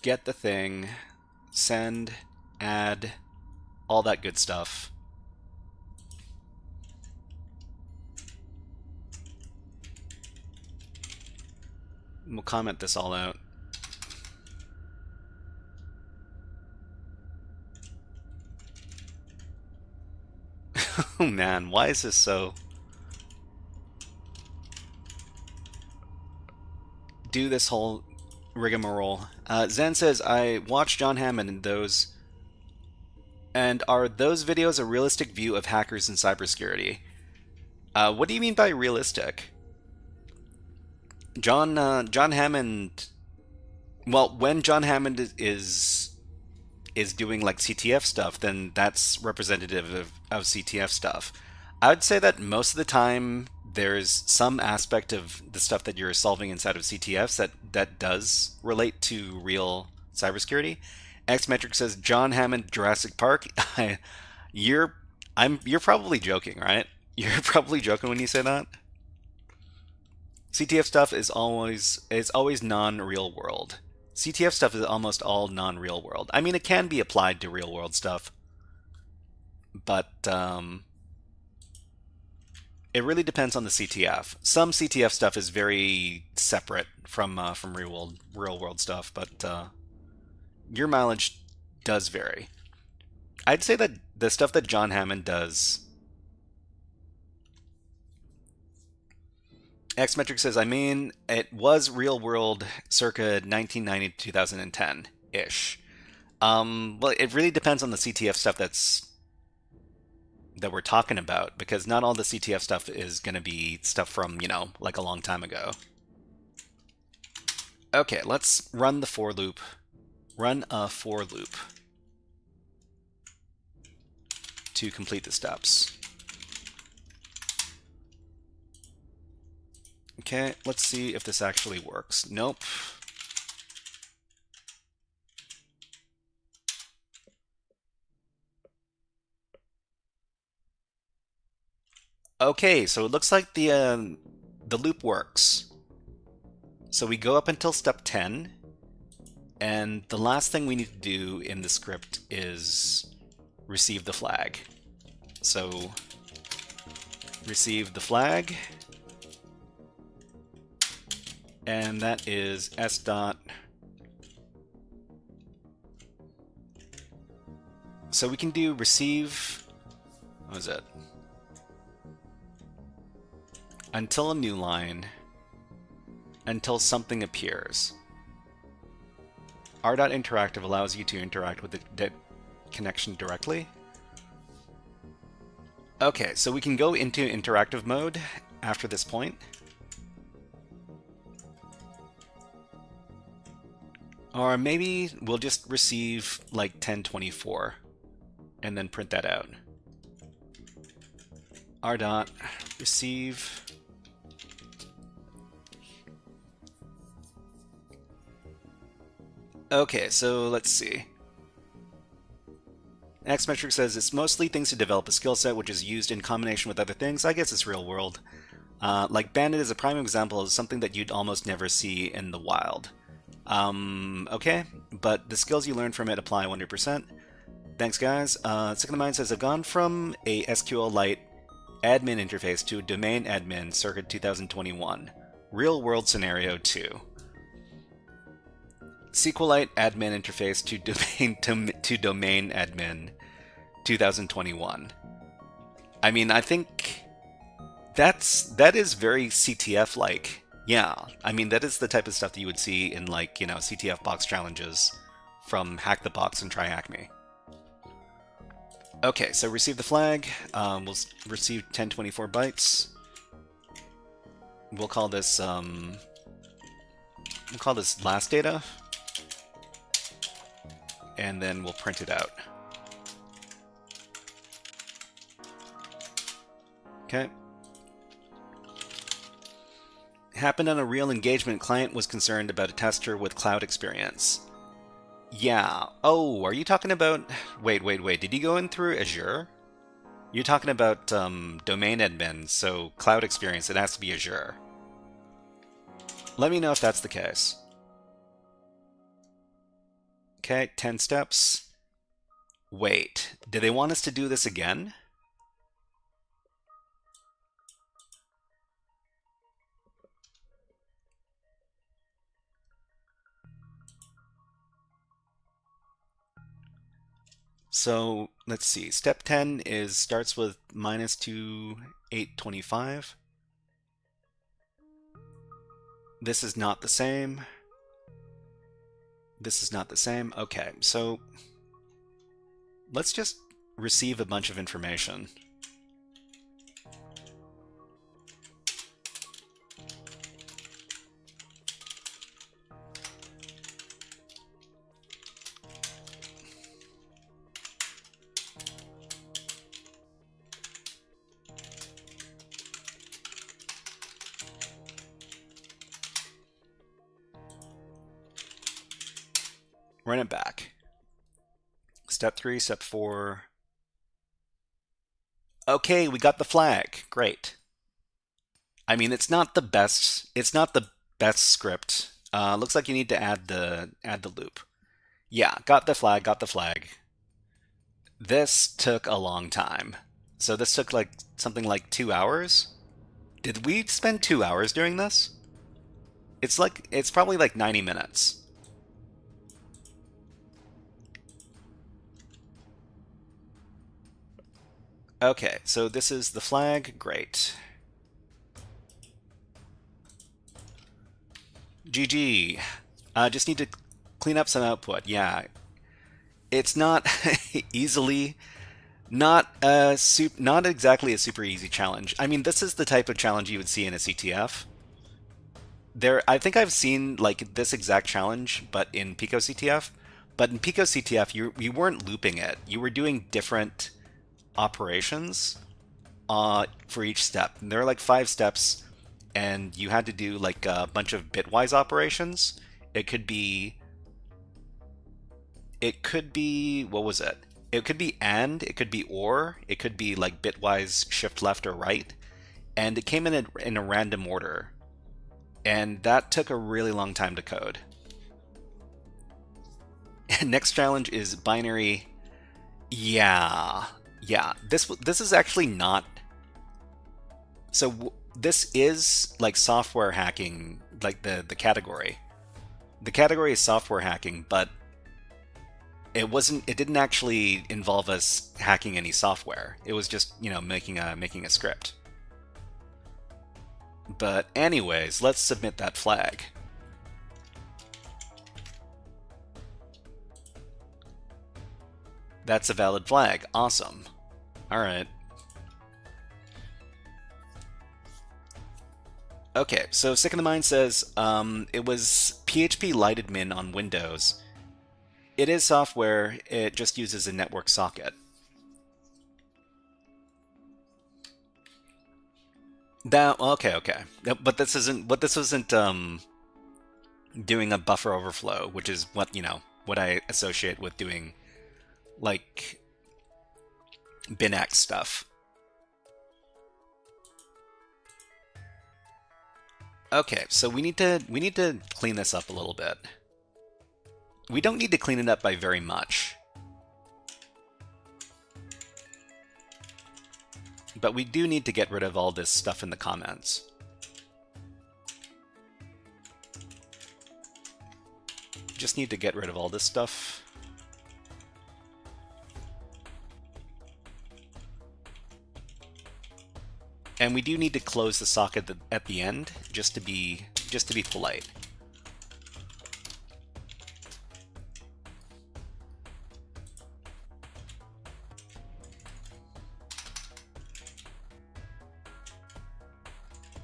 Get the thing, send, add, all that good stuff. We'll comment this all out. Oh man, why is this so... Do this whole rigmarole. Zen says, I watched John Hammond in those... And are those videos a realistic view of hackers and cybersecurity? What do you mean by realistic? John Hammond... Well, when John Hammond is doing like CTF stuff, then that's representative of CTF stuff. I would say that most of the time there's some aspect of the stuff that you're solving inside of CTFs that does relate to real cybersecurity. Xmetric says John Hammond Jurassic Park. You're probably joking, right? You're probably joking when you say that. CTF stuff is always non-real world. CTF stuff is almost all non-real world. I mean, it can be applied to real world stuff, but it really depends on the CTF. Some CTF stuff is very separate from real world stuff, but your mileage does vary. I'd say that the stuff that John Hammond does. Xmetric says, I mean, it was real world circa 1990 to 2010-ish. Well, it really depends on the CTF stuff that we're talking about, because not all the CTF stuff is going to be stuff from, like a long time ago. Okay, let's run the for loop. Run a for loop to complete the steps. Okay, let's see if this actually works. Nope. Okay, so it looks like the loop works. So we go up until step 10, and the last thing we need to do in the script is receive the flag. So receive the flag. And that is s dot. So we can do receive, what is it? Until a new line, until something appears. R.interactive allows you to interact with the connection directly. Okay, so we can go into interactive mode after this point. Or maybe we'll just receive like 1024 and then print that out. R dot receive. Okay, so let's see. Xmetric says it's mostly things to develop a skill set which is used in combination with other things. I guess it's real world. Like Bandit is a prime example of something that you'd almost never see in the wild. Okay, but the skills you learn from it apply 100%. Thanks, guys. Second of Mine says, I've gone from a SQLite admin interface to a domain admin circa 2021. Real world scenario 2. SQLite admin interface to domain admin 2021. I mean, I think that is very CTF like. Yeah, I mean, that is the type of stuff that you would see in, like, you know, CTF box challenges from Hack the Box and Try Hack Me. Okay, so receive the flag. We'll receive 1024 bytes. We'll call this last data, and then we'll print it out. Okay. Happened on a real engagement. Client was concerned about a tester with cloud experience. Yeah. Oh, are you talking about... Wait. Did you go in through Azure? You're talking about domain admin, so cloud experience, it has to be Azure. Let me know if that's the case. Okay, 10 steps. Wait, do they want us to do this again? So let's see. Step 10 starts with -2825. This is not the same. This is not the same. Okay, so let's just receive a bunch of information. Run it back. Step 3, step 4. Okay, we got the flag. Great. I mean, it's not the best. It's not the best script. Looks like you need to add the loop. Yeah, got the flag. Got the flag. This took a long time. So this took like something like 2 hours. Did we spend 2 hours doing this? It's probably like 90 minutes. Okay, so this is the flag. Great. GG. Just need to clean up some output. Yeah. It's not easily... Not exactly a super easy challenge. I mean, this is the type of challenge you would see in a CTF. I think I've seen like this exact challenge, but in Pico CTF. But in Pico CTF, you weren't looping it. You were doing different operations for each step. And there are like 5 steps, and you had to do like a bunch of bitwise operations. It could be what was it? It could be and, it could be or, it could be like bitwise shift left or right, and it came in a random order, and that took a really long time to code. Next challenge is binary. Yeah. This is actually not. So this is like software hacking, like the category. The category is software hacking, but it didn't actually involve us hacking any software. It was just, you know, making a script. But anyways, let's submit that flag. That's a valid flag. Awesome. All right. Okay, so Sick in the Mind says it was PHP Lightadmin on Windows. It is software. It just uses a network socket. Okay. But this isn't doing a buffer overflow, which is what I associate with doing like binx stuff. Okay, so we need to clean this up a little bit. We don't need to clean it up by very much. But we do need to get rid of all this stuff in the comments. Just need to get rid of all this stuff. And we do need to close the socket at the end, just to be polite.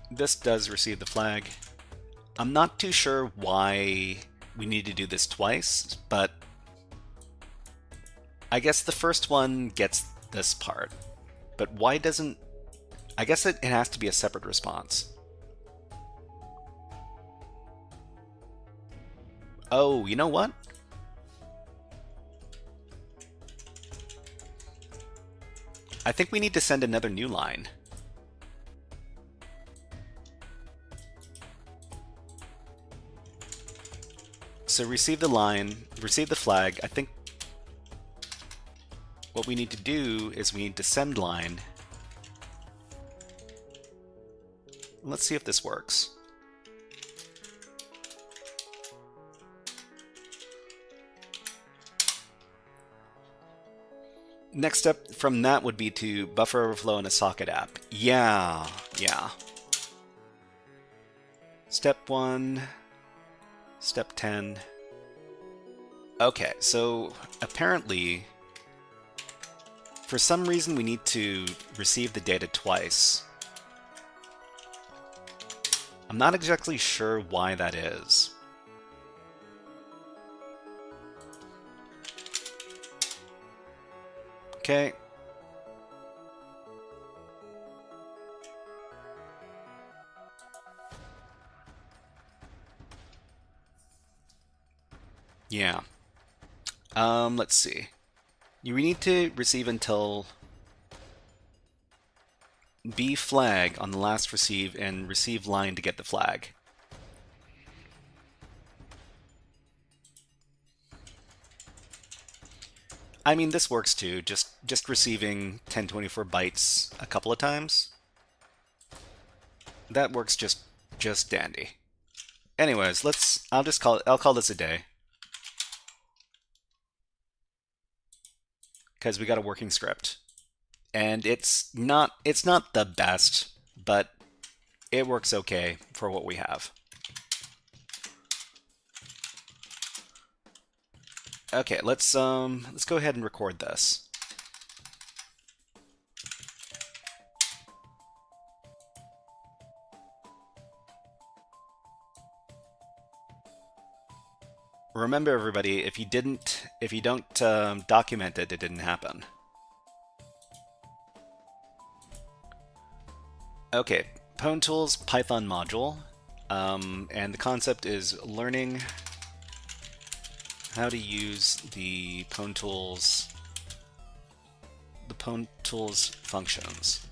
This does receive the flag. I'm not too sure why we need to do this twice, but I guess the first one gets this part. But why doesn't... I guess it has to be a separate response. Oh, you know what? I think we need to send another new line. So receive the line, receive the flag. I think what we need to do is we need to send line. Let's see if this works. Next step from that would be to buffer overflow in a socket app. Yeah. Step 1, step 10. Okay, so apparently, for some reason we need to receive the data twice. I'm not exactly sure why that is. Okay. Yeah. Let's see. You need to receive until B flag on the last receive and receive line to get the flag. I mean, this works too, just receiving 1024 bytes a couple of times. That works just dandy. Anyways, I'll call this a day. Because we got a working script. And it's not the best, but it works okay for what we have. Okay, let's go ahead and record this. Remember, everybody, if you don't document it, it didn't happen. Okay, Pwn Tools Python module, and the concept is learning how to use the Pwn Tools functions.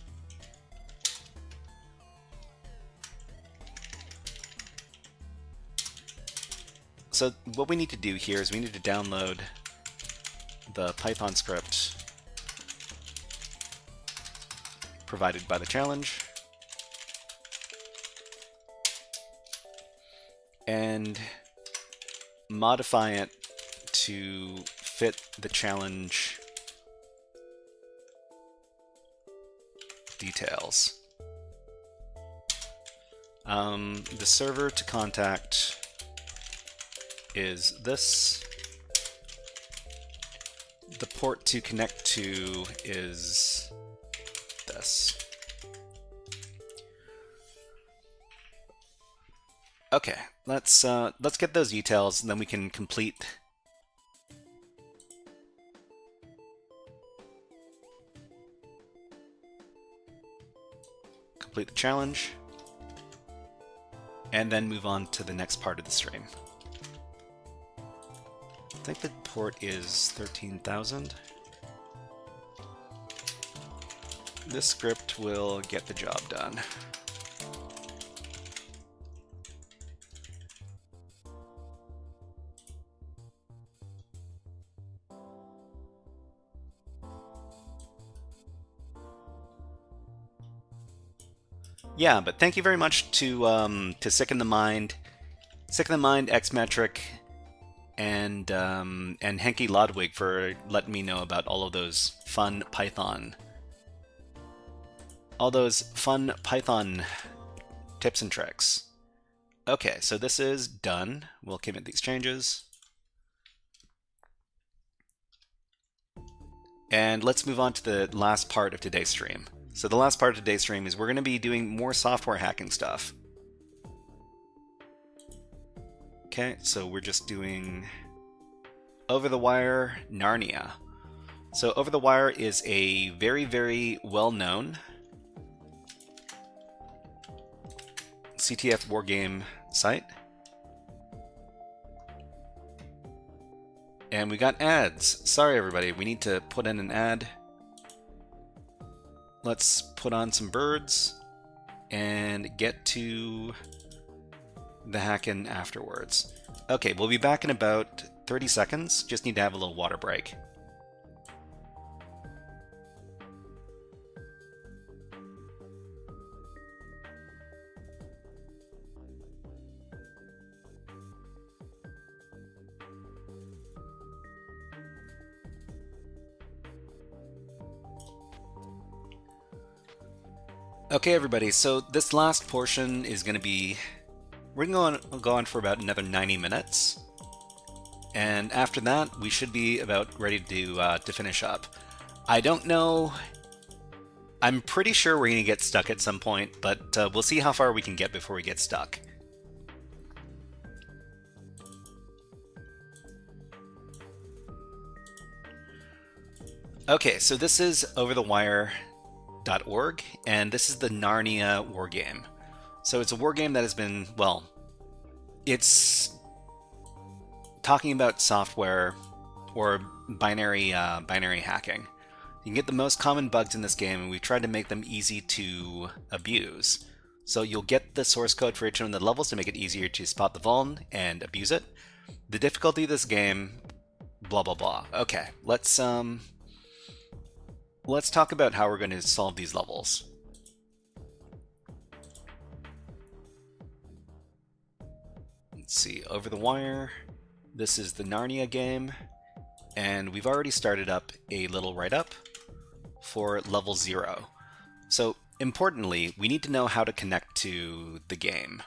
So what we need to do here is we need to download the Python script provided by the challenge and modify it to fit the challenge details. The server to contact is this. The port to connect to is this. Okay, let's get those details, and then we can complete the challenge, and then move on to the next part of the stream. I think the port is 13,000. This script will get the job done. Yeah, but thank you very much to Sick in the Mind, Xmetric, and Henke Lodwig for letting me know about all those fun Python tips and tricks. Okay, so this is done. We'll commit these changes. And let's move on to the last part of today's stream. So the last part of today's stream is we're going to be doing more software hacking stuff. Okay, so we're just doing OverTheWire Narnia. So OverTheWire is a very, very well-known CTF wargame site. And we got ads. Sorry everybody, we need to put in an ad. Let's put on some birds and get to the hacking afterwards. Okay, we'll be back in about 30 seconds. Just need to have a little water break. Okay, everybody, so this last portion is going to be, we're going to go on for about another 90 minutes. And after that, we should be about ready to finish up. I don't know, I'm pretty sure we're going to get stuck at some point, but we'll see how far we can get before we get stuck. Okay, so this is OverTheWire.org, and this is the Narnia wargame. So it's a wargame that has been, well, it's talking about software or binary hacking. You can get the most common bugs in this game, and we've tried to make them easy to abuse. So you'll get the source code for each one of the levels to make it easier to spot the vuln and abuse it. The difficulty of this game, blah blah blah. Okay, let's talk about how we're going to solve these levels. Let's see, OverTheWire. This is the Narnia game, and we've already started up a little write-up for level 0. So, importantly, we need to know how to connect to the game.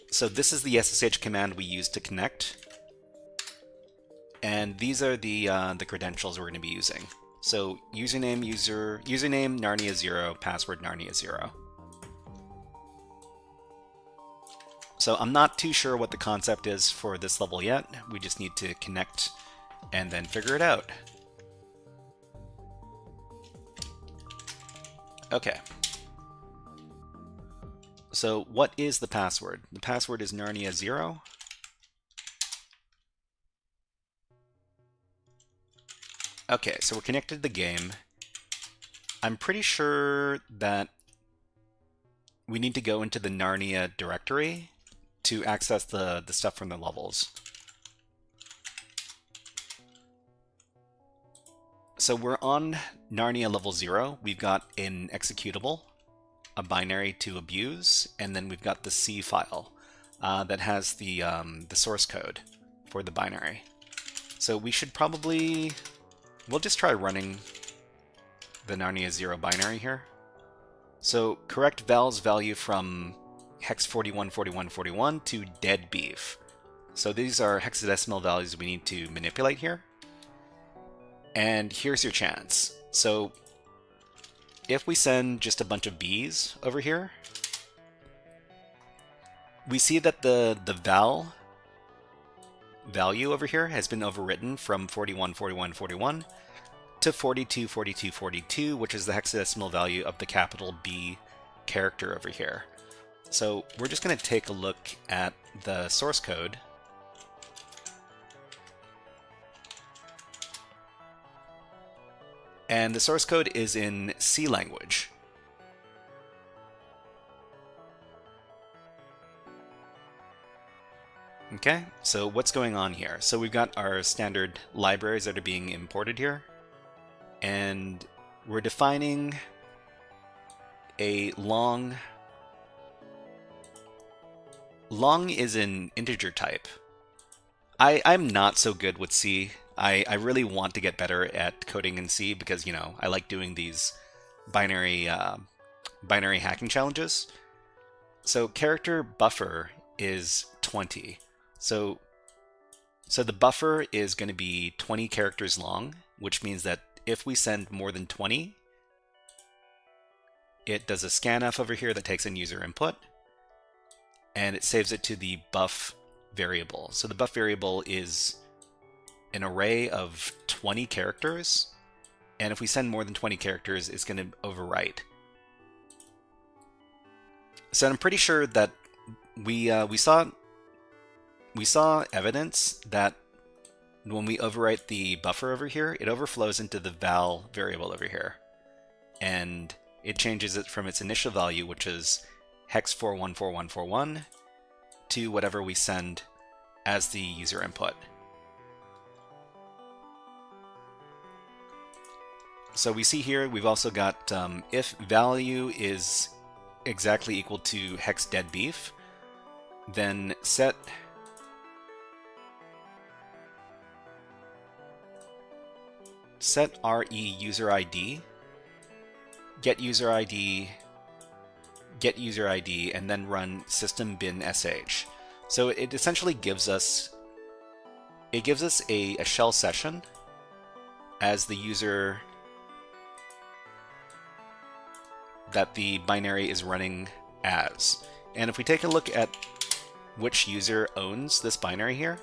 So this is the SSH command we use to connect, and these are the credentials we're going to be using. So username Narnia0, password Narnia0. So I'm not too sure what the concept is for this level yet. We just need to connect and then figure it out. Okay. So what is the password? The password is Narnia0. Okay, so we're connected to the game. I'm pretty sure that we need to go into the Narnia directory to access the stuff from the levels. So we're on Narnia level 0. We've got an executable, a binary to abuse, and then we've got the C file that has the source code for the binary. So we should probably, we'll just try running the Narnia0 binary here. So correct val's value from hex 414141 to dead beef. So these are hexadecimal values we need to manipulate here. And here's your chance. So if we send just a bunch of B's over here, we see that the val value over here has been overwritten from 414141 to 424242, which is the hexadecimal value of the capital B character over here. So we're just going to take a look at the source code. And the source code is in C language. Okay, so what's going on here? So we've got our standard libraries that are being imported here. and we're defining a long. Long is an integer type. I'm not so good with C. I really want to get better at coding in C because, you know, I like doing these binary hacking challenges. So character buffer is 20. So the buffer is going to be 20 characters long, which means that if we send more than 20, it does a scanf over here that takes in user input, and it saves it to the buff variable. So the buff variable is an array of 20 characters, and if we send more than 20 characters, it's going to overwrite. So I'm pretty sure that we saw evidence that when we overwrite the buffer over here, it overflows into the val variable over here, and it changes it from its initial value, which is hex 414141, to whatever we send as the user input. So we see here we've also got if value is exactly equal to hex dead beef, then set re user ID, get user ID, and then run system bin sh. So it essentially gives us a shell session as the user that the binary is running as. And if we take a look at which user owns this binary here,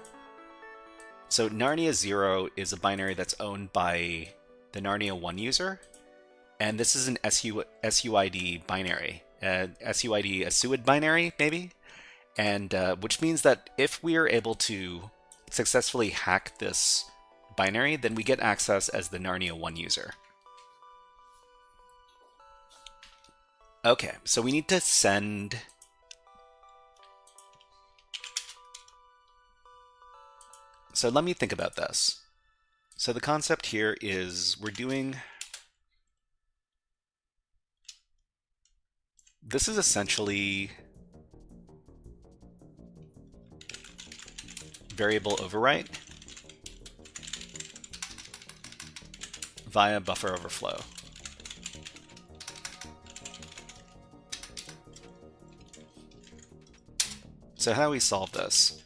so Narnia 0 is a binary that's owned by the Narnia 1 user, and this is an SUID binary. SUID, a SUID binary, maybe? And which means that if we are able to successfully hack this binary, then we get access as the Narnia 1 user. Okay, so we need to send... So let me think about this. So the concept here is we're doing... This is essentially variable overwrite via buffer overflow. So how do we solve this?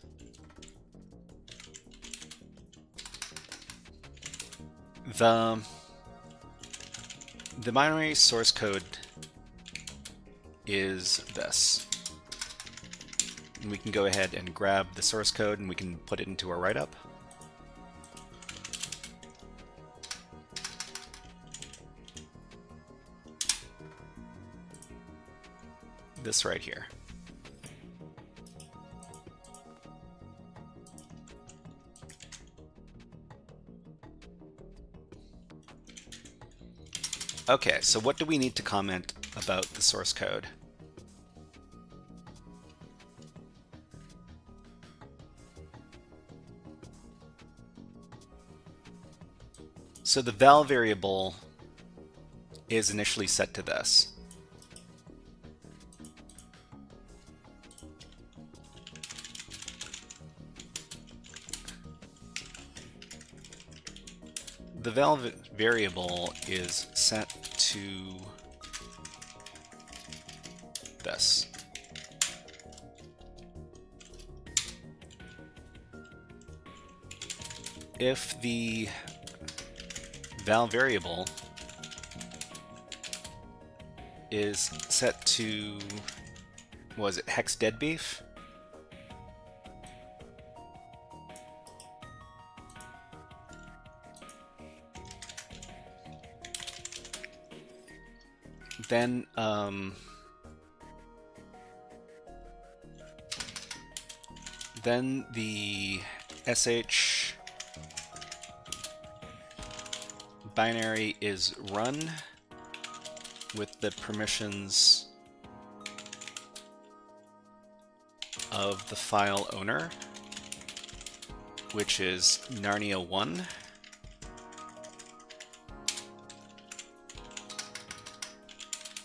The binary source code is this. And we can go ahead and grab the source code and we can put it into our write-up. This right here. Okay, so what do we need to comment about the source code? So the val variable is initially set to this. The val variable is set to this. If the val variable is set to, what was it, hex deadbeef? Then the sh binary is run with the permissions of the file owner, which is Narnia 1.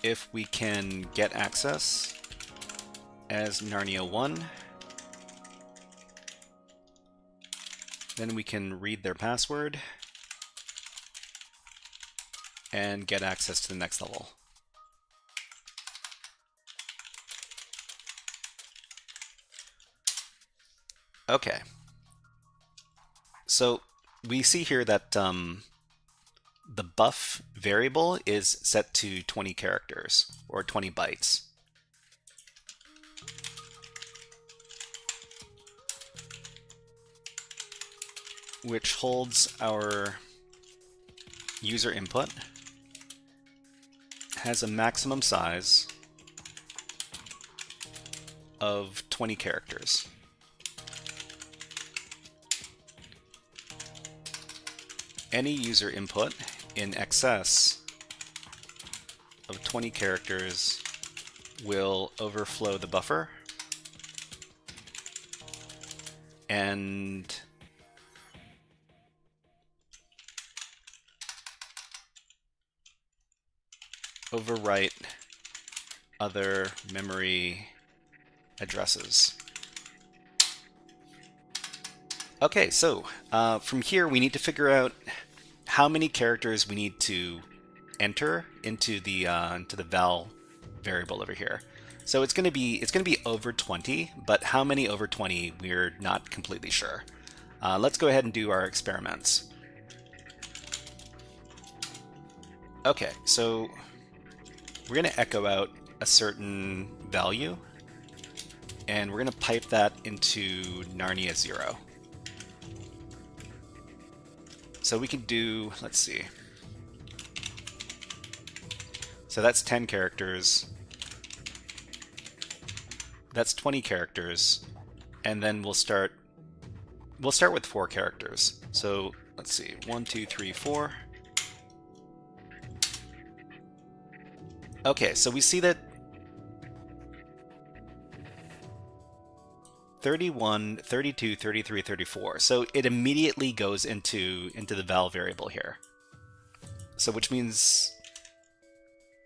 if we can get access as Narnia 1, then we can read their password and get access to the next level. Okay. So we see here that the buff variable is set to 20 characters, or 20 bytes. Which holds our user input, has a maximum size of 20 characters. Any user input in excess of 20 characters will overflow the buffer and overwrite other memory addresses. Okay, so from here we need to figure out how many characters we need to enter into the val variable over here. So it's going to be over 20, but how many over 20 we're not completely sure. Let's go ahead and do our experiments. Okay, so we're going to echo out a certain value, and we're going to pipe that into Narnia 0. So we can do, let's see. So that's 10 characters. That's 20 characters. And then we'll start with 4 characters. So let's see, 1, 2, 3, 4. Okay, so we see that 31, 32, 33, 34. So it immediately goes into the val variable here. So which means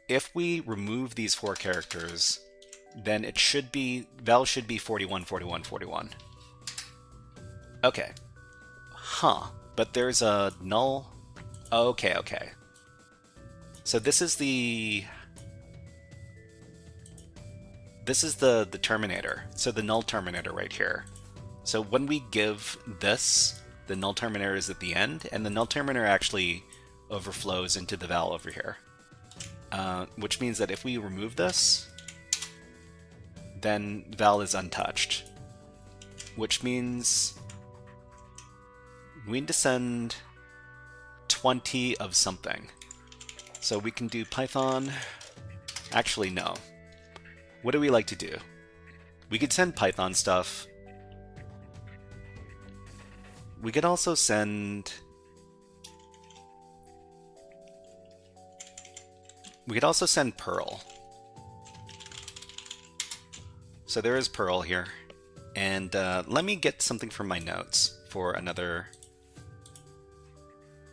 if we remove these 4 characters, then it should be, val should be 41, 41, 41. Okay. Huh. But there's a null. Okay, okay. So this is the terminator, so the null terminator right here. So when we give this, the null terminator is at the end, and the null terminator actually overflows into the val over here. Which means that if we remove this, then val is untouched. Which means we need to send 20 of something. So we can do Python. Actually, no. What do we like to do? We could send Python stuff. We could also send... We could also send Perl. So there is Perl here. And let me get something from my notes for another...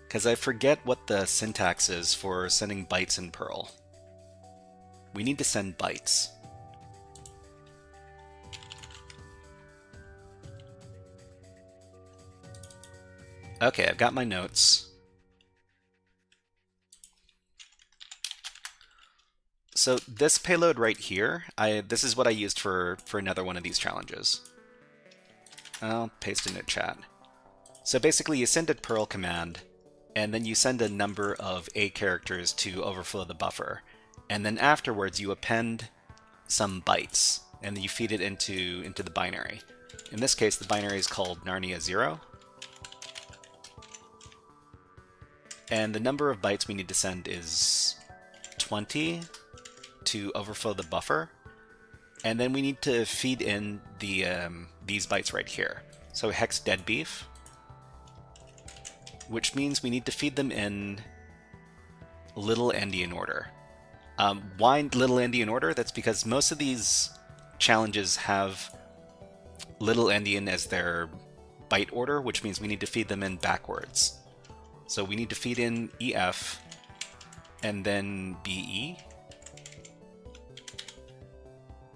Because I forget what the syntax is for sending bytes in Perl. We need to send bytes. Okay, I've got my notes. So this payload right here, this is what I used for another one of these challenges. I'll paste it in chat. So basically you send a Perl command, and then you send a number of A characters to overflow the buffer. And then afterwards you append some bytes, and then you feed it into the binary. In this case, the binary is called Narnia 0. And the number of bytes we need to send is 20 to overflow the buffer. And then we need to feed in these bytes right here. So hex dead beef, which means we need to feed them in little endian order. Why little endian order? That's because most of these challenges have little endian as their byte order, which means we need to feed them in backwards. So we need to feed in EF and then BE,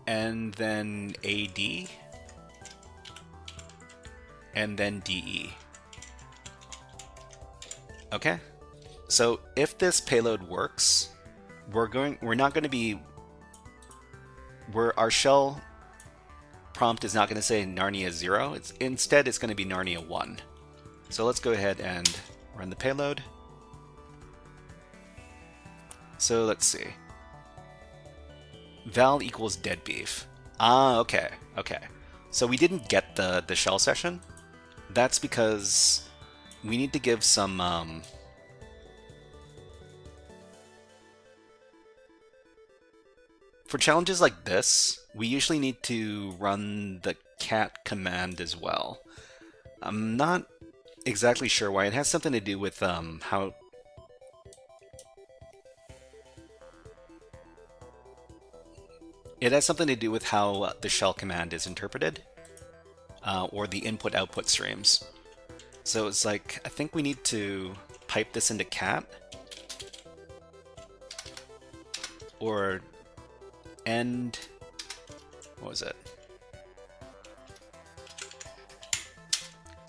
and then AD, and then DE. Okay, so if this payload works, our shell prompt is not going to say Narnia 0. Instead, it's going to be Narnia 1. So let's go ahead and run the payload. So let's see. Val equals dead beef. Ah, okay, okay. So we didn't get the shell session. That's because we need to give some for challenges like this, we usually need to run the cat command as well. I'm not exactly sure why. It has something to do with how... It has something to do with how the shell command is interpreted, or the input-output streams. So it's like, I think we need to pipe this into cat, or end, what was it?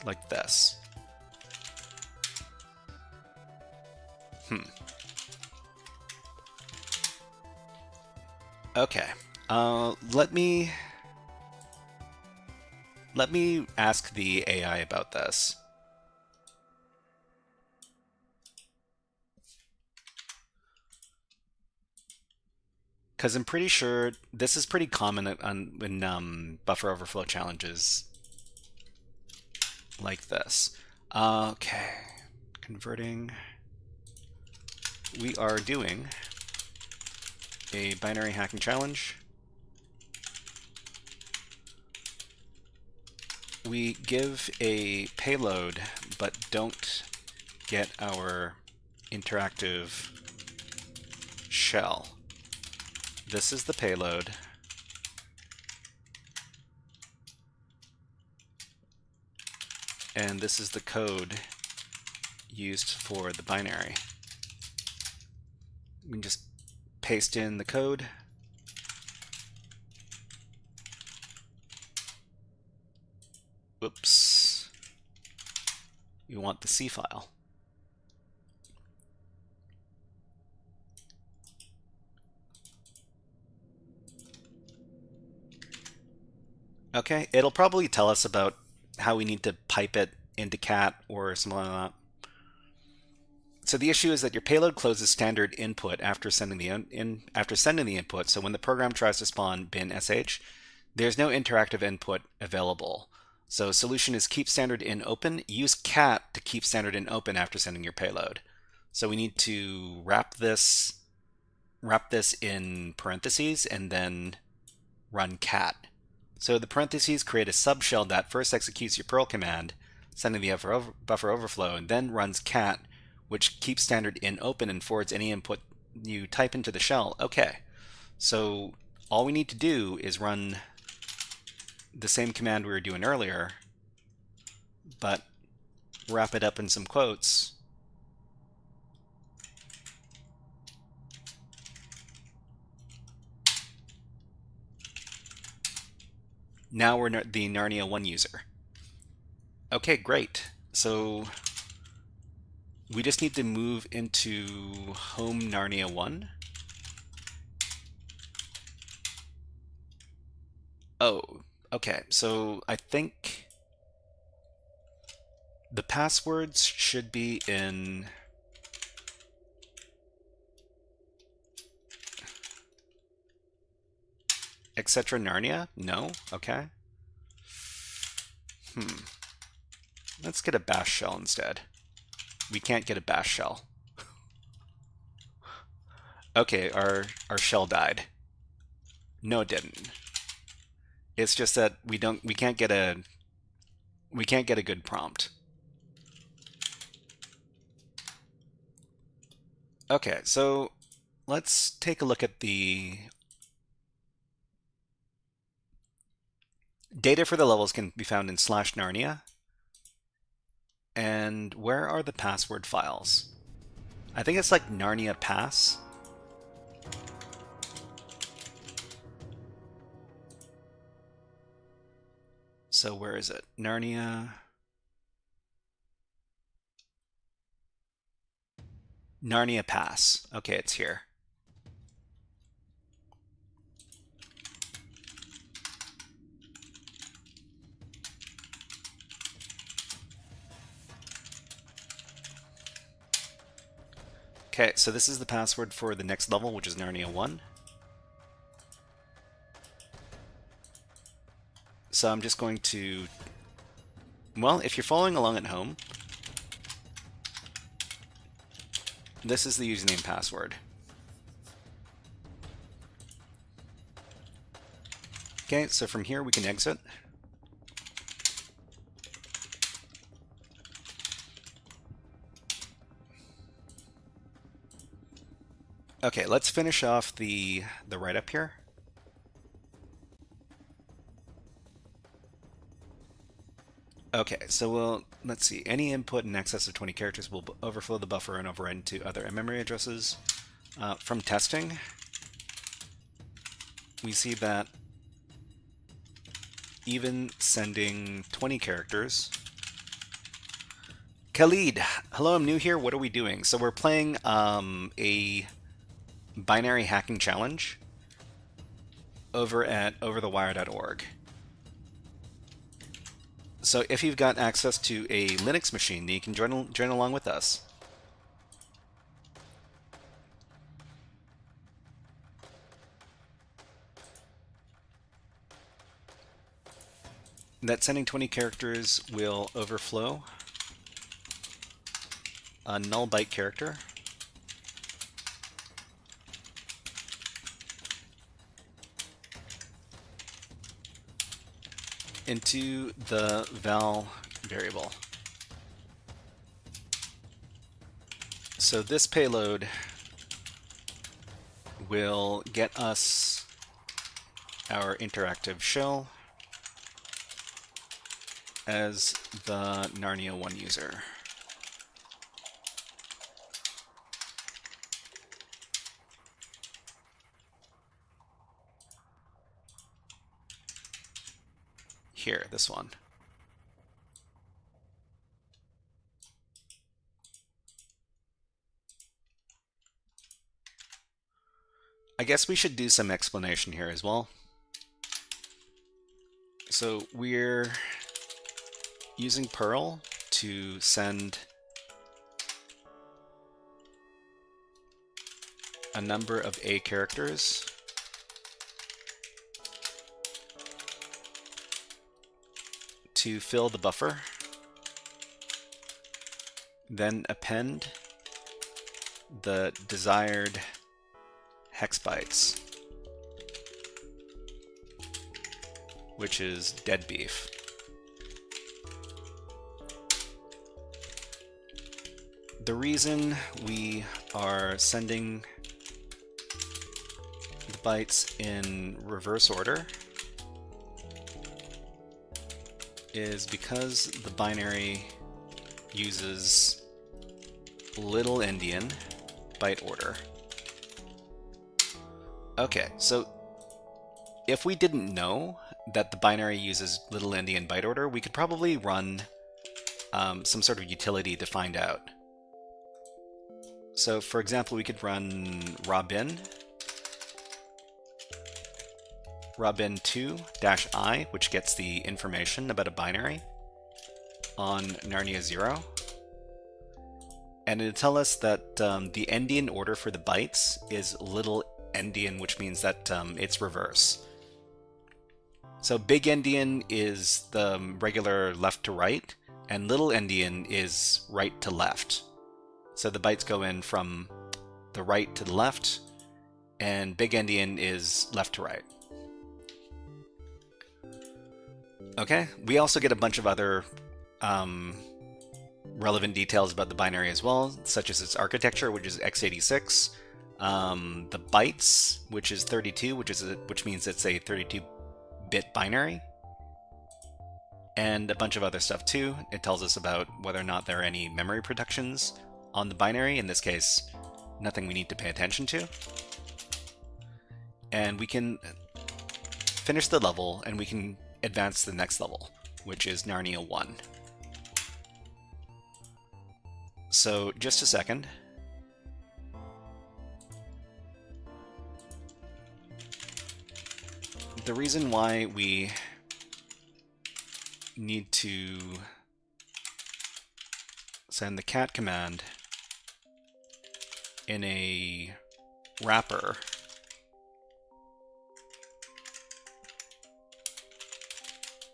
Like this. Okay. Let me ask the AI about this. Because I'm pretty sure this is pretty common in buffer overflow challenges like this. Okay, converting. We are doing a binary hacking challenge. We give a payload, but don't get our interactive shell. This is the payload. And this is the code used for the binary. We can just paste in the code. Whoops. You want the C file. Okay, it'll probably tell us about how we need to pipe it into cat or something like that. So the issue is that your payload closes standard input after sending the input. So when the program tries to spawn bin sh, there's no interactive input available. So solution is keep standard in open. Use cat to keep standard in open after sending your payload. So we need to wrap this in parentheses and then run cat. So the parentheses create a subshell that first executes your Perl command, sending the buffer overflow, and then runs cat, which keeps standard in open and forwards any input you type into the shell. Okay, so all we need to do is run the same command we were doing earlier, but wrap it up in some quotes. Now we're the Narnia 1 user. Okay, great. So we just need to move into home Narnia 1. Oh, okay. So I think the passwords should be in etc. Narnia? No? Okay. Let's get a bash shell instead. We can't get a bash shell. Okay, our shell died. No, it didn't. It's just that we can't get a good prompt. Okay, so let's take a look at the data for the levels can be found in /Narnia. And where are the password files? I think it's like Narnia pass. So where is it? Narnia. Narnia Pass. Okay, it's here. Okay, so this is the password for the next level, which is Narnia 1. So I'm just going to, well, if you're following along at home, this is the username and password. Okay, so from here we can exit. Okay, let's finish off the write-up here. Okay, so let's see. Any input in excess of 20 characters will overflow the buffer and overwrite into other memory addresses. From testing, we see that even sending 20 characters. Khalid, hello, I'm new here. What are we doing? So we're playing a binary hacking challenge over at OverTheWire.org. So if you've got access to a Linux machine, then you can join along with us. That sending 20 characters will overflow a null byte character into the val variable. So this payload will get us our interactive shell as the Narnia 1 user. Here, this one. I guess we should do some explanation here as well. So we're using Perl to send a number of A characters to fill the buffer, then append the desired hex bytes, which is dead beef. The reason we are sending the bytes in reverse order is because the binary uses little endian byte order. Okay, so if we didn't know that the binary uses little endian byte order, we could probably run some sort of utility to find out. So for example, we could run robin 2-i, which gets the information about a binary on Narnia 0. And it'll tell us that the endian order for the bytes is little endian, which means that it's reverse. So big endian is the regular left to right, and little endian is right to left. So the bytes go in from the right to the left, and big endian is left to right. Okay, we also get a bunch of other relevant details about the binary as well, such as its architecture, which is x86, the bytes, which is 32, which means it's a 32-bit binary, and a bunch of other stuff too. It tells us about whether or not there are any memory protections on the binary. In this case, nothing we need to pay attention to. And we can finish the level, and we can advance to the next level. which is Narnia 1. So just a second. The reason why we need to send the cat command in a wrapper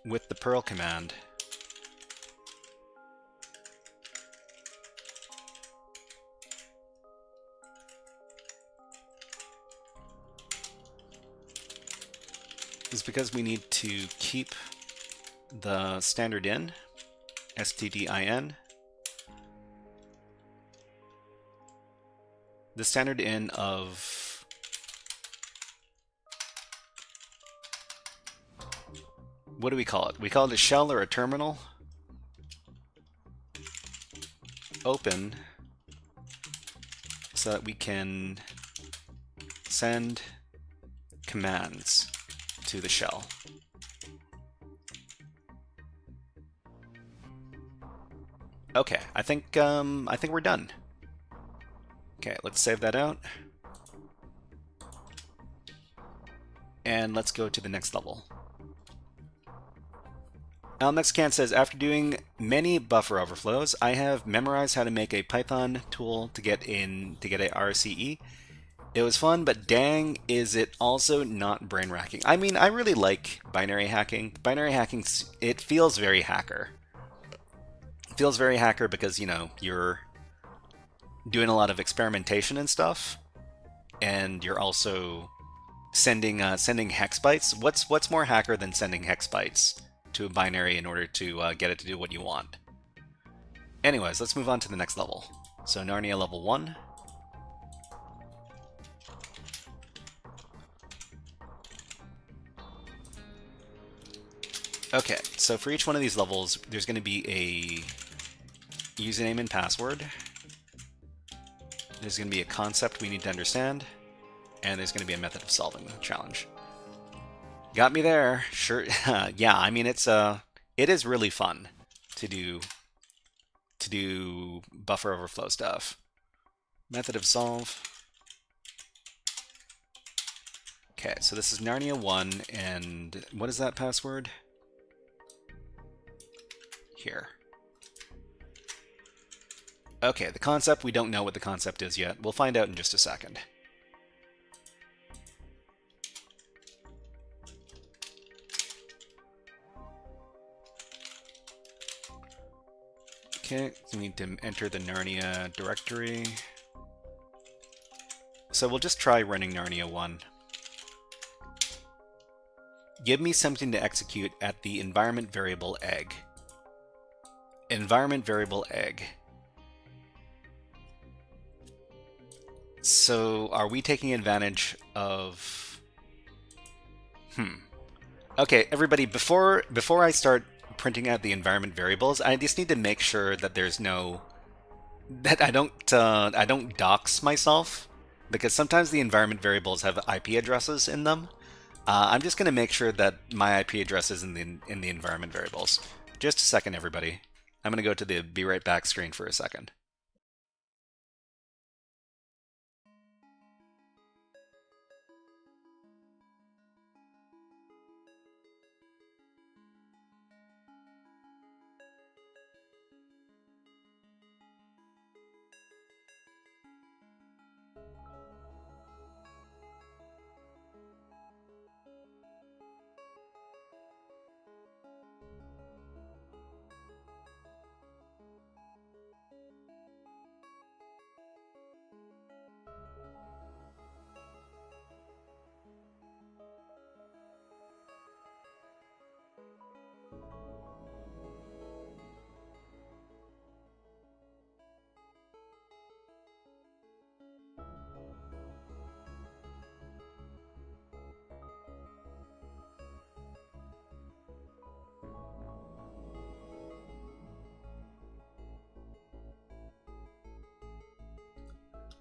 with the Perl command is because we need to keep the standard in, stdin, the standard in of what do we call it? We call it a shell or a terminal. Open so that we can send commands to the shell. Okay, I think we're done. Okay, let's save that out. And let's go to the next level. Mexican says, after doing many buffer overflows, I have memorized how to make a Python tool to get a RCE. It was fun, but dang, is it also not brain racking. I mean, I really like binary hacking. Binary hacking, it feels very hacker. It feels very hacker because, you know, you're doing a lot of experimentation and stuff, and you're also sending hex bytes. What's more hacker than sending hex bytes to a binary in order to get it to do what you want? Anyways, let's move on to the next level. So Narnia level 1. Okay, so for each one of these levels, there's going to be a username and password. There's going to be a concept we need to understand, and there's going to be a method of solving the challenge. Got me there. Sure. Yeah, I mean, it is really fun to do buffer overflow stuff. Method of solve. Okay, so this is Narnia 1, and what is that password? Here. Okay, the concept, we don't know what the concept is yet. We'll find out in just a second. Okay, so we need to enter the Narnia directory. So we'll just try running Narnia 1. Give me something to execute at the environment variable egg. Environment variable egg. So are we taking advantage of... Okay, everybody, before I start printing out the environment variables, I just need to make sure that there's no... that I don't dox myself, because sometimes the environment variables have IP addresses in them. I'm just going to make sure that my IP address is in the environment variables. Just a second, everybody. I'm going to go to the be right back screen for a second.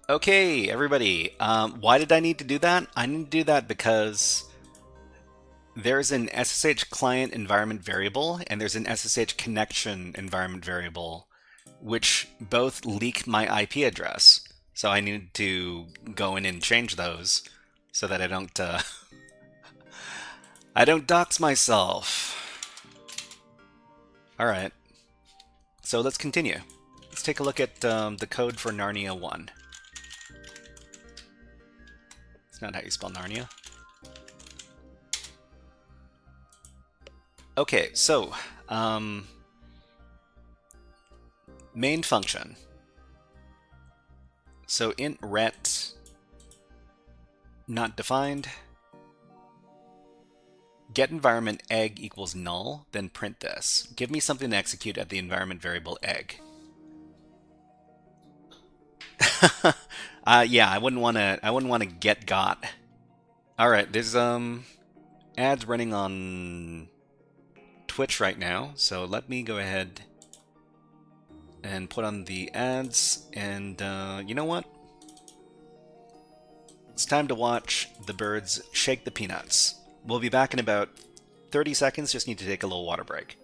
Okay, everybody, why did I need to do that? I need to do that because there's an SSH client environment variable and there's an SSH connection environment variable, which both leak my IP address. So I need to go in and change those so that I don't dox myself. All right. So let's continue. Let's take a look at the code for Narnia 1. It's not how you spell Narnia. Okay, so main function. So int ret not defined. Get environment egg equals null, then print this. Give me something to execute at the environment variable egg. Yeah, I wouldn't want to get got. All right, there's ads running on Twitch right now, so let me go ahead and put on the ads, and you know what? It's time to watch the birds shake the peanuts. We'll be back in about 30 seconds, just need to take a little water break.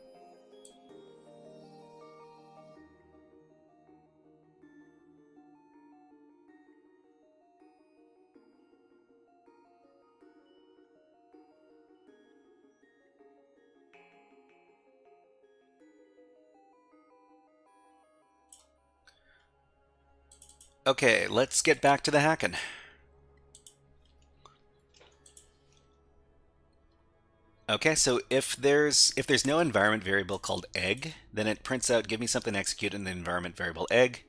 Okay, let's get back to the hacking. Okay, so if there's no environment variable called egg, then it prints out give me something to execute in the environment variable egg,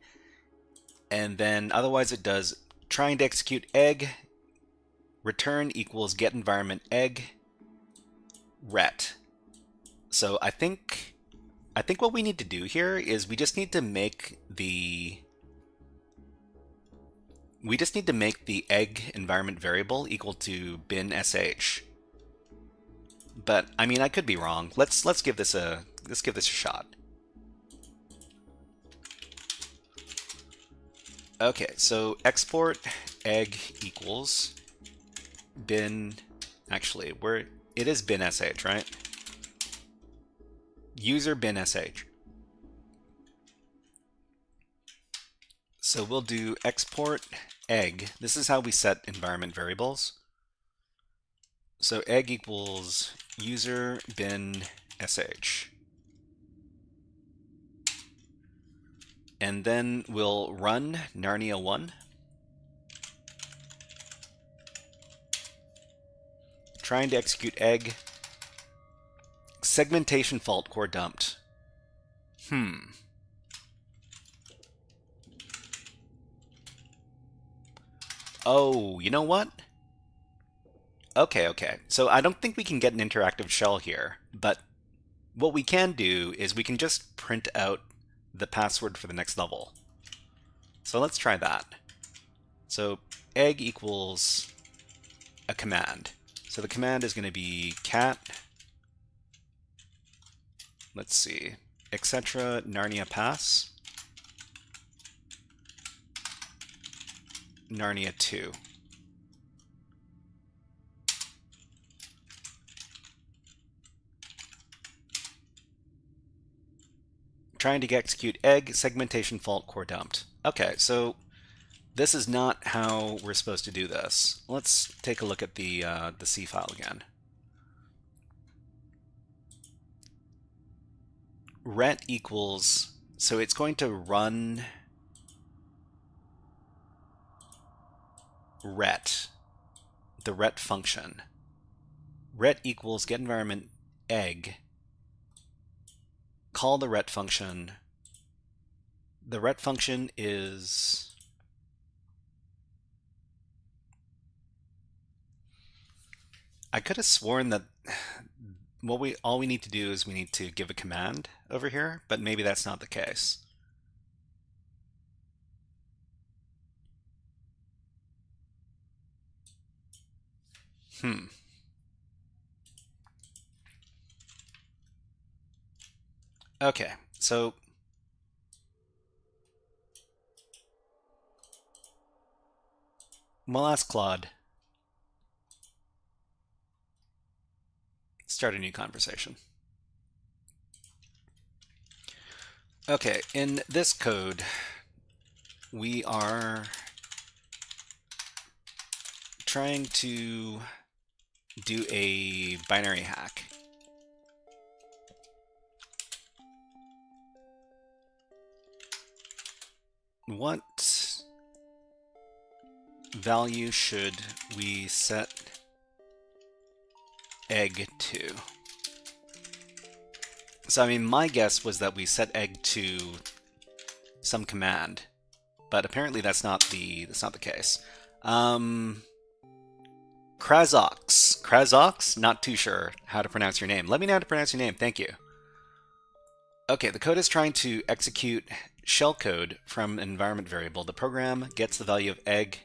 and then otherwise it does trying to execute egg return equals get environment egg ret. So I think what we need to do here is we just need to make the egg environment variable equal to bin sh. But I mean, I could be wrong. Let's give this a shot. Okay, so export egg equals bin. Actually, it is bin sh, right? User bin sh. So we'll do export egg. This is how we set environment variables. So egg equals user bin sh. And then we'll run Narnia 1. Trying to execute egg. Segmentation fault core dumped. Oh, you know what? Okay. So I don't think we can get an interactive shell here, but what we can do is we can just print out the password for the next level. So let's try that. So egg equals a command. So the command is going to be cat, let's see, etc. Narnia pass, Narnia 2. Trying to execute egg, segmentation fault core dumped. Okay, so this is not how we're supposed to do this. Let's take a look at the C file again. Ret equals, so it's going to run ret, the ret function. Ret equals get environment egg. Call the ret function. The ret function is I could have sworn that all we need to do is we need to give a command over here, but maybe that's not the case. Okay, so we'll ask Claude. start a new conversation. Okay, in this code, we are trying to do a binary hack. What value should we set egg to? So, I mean, my guess was that we set egg to some command, but apparently that's not the case. Krazox, not too sure how to pronounce your name. Let me know how to pronounce your name. Thank you. Okay, the code is trying to execute shellcode from an environment variable. The program gets the value of egg,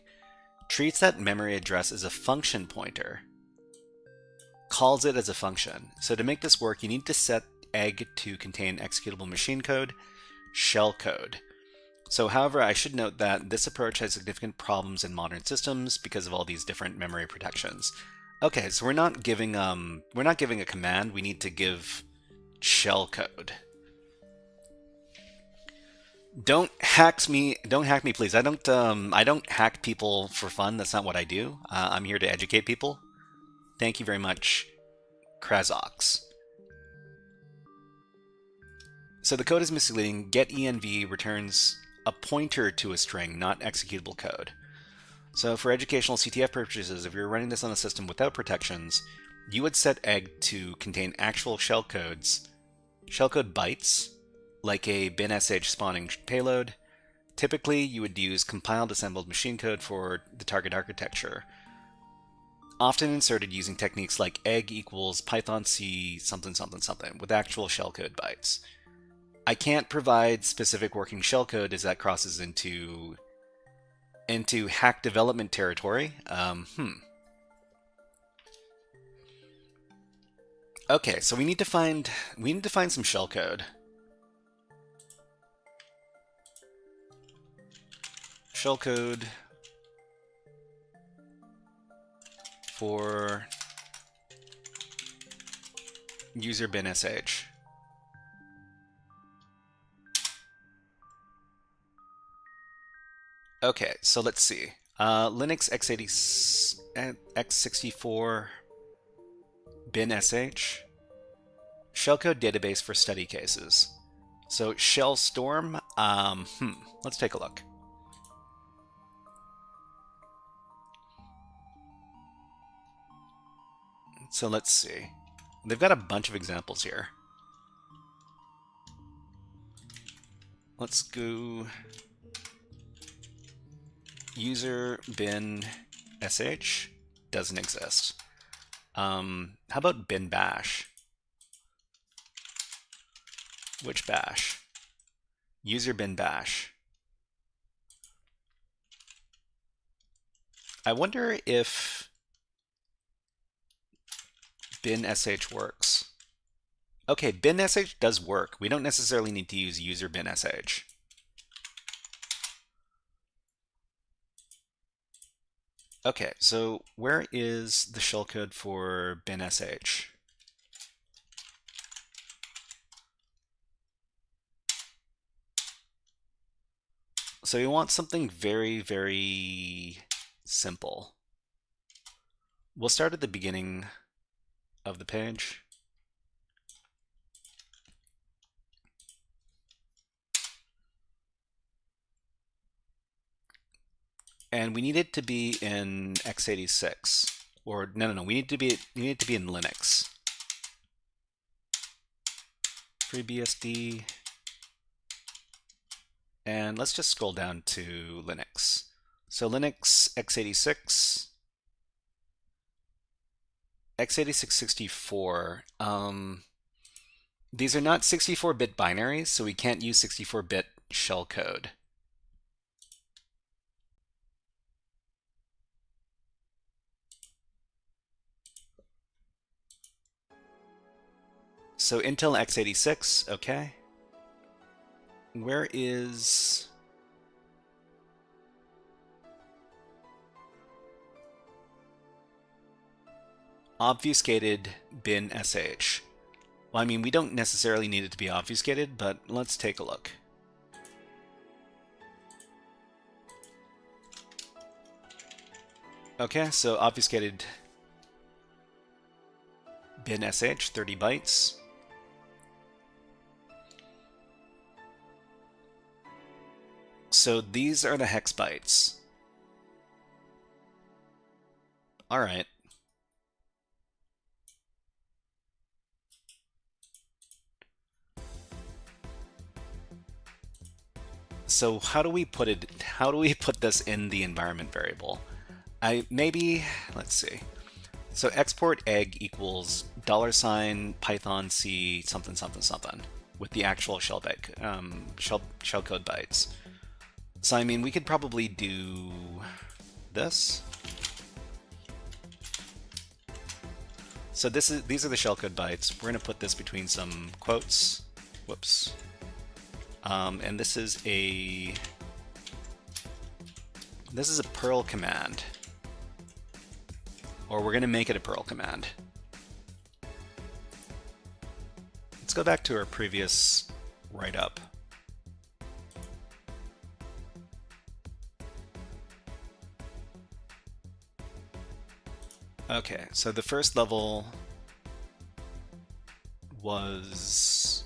treats that memory address as a function pointer, calls it as a function. So to make this work, you need to set egg to contain executable machine code, shellcode. So, however, I should note that this approach has significant problems in modern systems because of all these different memory protections. Okay, so we're not giving a command. We need to give shellcode. Don't hack me, please. I don't hack people for fun. That's not what I do. I'm here to educate people. Thank you very much, Krazox. So the code is misleading. Get_env returns a pointer to a string, not executable code. So for educational CTF purposes, if you're running this on a system without protections, you would set egg to contain actual shellcode bytes, like a bin_sh spawning payload. Typically, you would use compiled assembled machine code for the target architecture, often inserted using techniques like egg equals Python C something something something with actual shellcode bytes. I can't provide specific working shellcode as that crosses into hack development territory. Okay, so we need to find some shellcode. Shellcode for user bin_sh. Okay, so let's see. Linux x64 bin_sh. Shellcode database for study cases. So shellstorm, let's take a look. So let's see. They've got a bunch of examples here. Let's go user bin_sh. Doesn't exist. How about bin bash? Which bash? User bin bash. I wonder if bin_sh works. Okay, bin_sh does work. We don't necessarily need to use user bin_sh. Okay, so where is the shellcode for bin_sh? So we want something very, very simple. We'll start at the beginning of the page. And we need it to be in x86, or no, we need to be in Linux. FreeBSD, and let's just scroll down to Linux. So Linux x86, x86 64. These are not 64-bit binaries, so we can't use 64-bit shellcode. So Intel x86, okay. Where is... obfuscated bin sh. Well, I mean, we don't necessarily need it to be obfuscated, but let's take a look. Okay, so obfuscated bin sh, 30 bytes. So these are the hex bytes. All right. So how do we put it? How do we put this in the environment variable? Let's see. So export egg equals $Python C something something something with the actual shellcode bytes. So I mean, we could probably do this. So these are the shellcode bytes. We're going to put this between some quotes. Whoops. And this is a Perl command. Or we're going to make it a Perl command. Let's go back to our previous write-up. Okay, so the first level was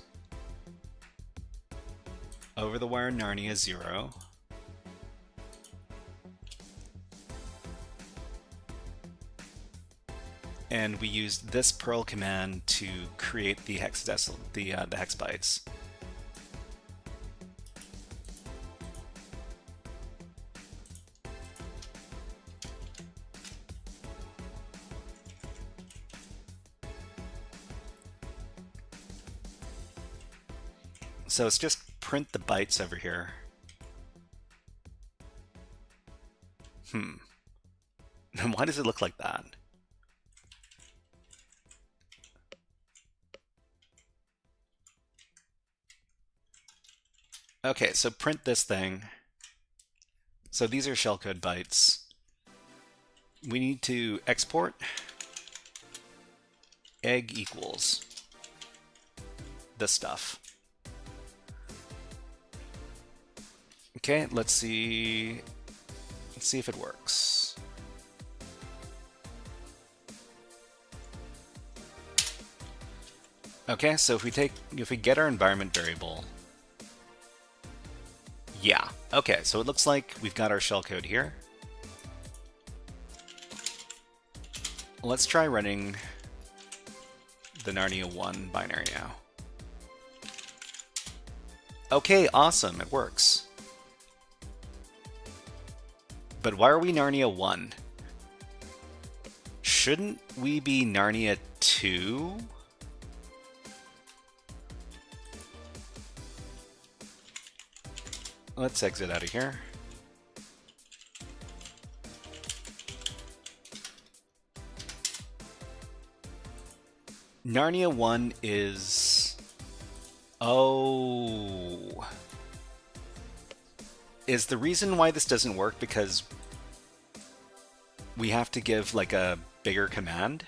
OverTheWire Narnia 0. And we used this Perl command to create the hex bytes. So it's just print the bytes over here. Why does it look like that? Okay, so print this thing. So these are shellcode bytes. We need to export egg equals this stuff. Okay, let's see if it works. Okay, so if we get our environment variable, yeah. Okay, so it looks like we've got our shellcode here. Let's try running the Narnia 1 binary now. Okay, awesome, it works. But why are we Narnia 1? Shouldn't we be Narnia 2? Let's exit out of here. Narnia 1 is... Oh... Is the reason why this doesn't work because we have to give like a bigger command?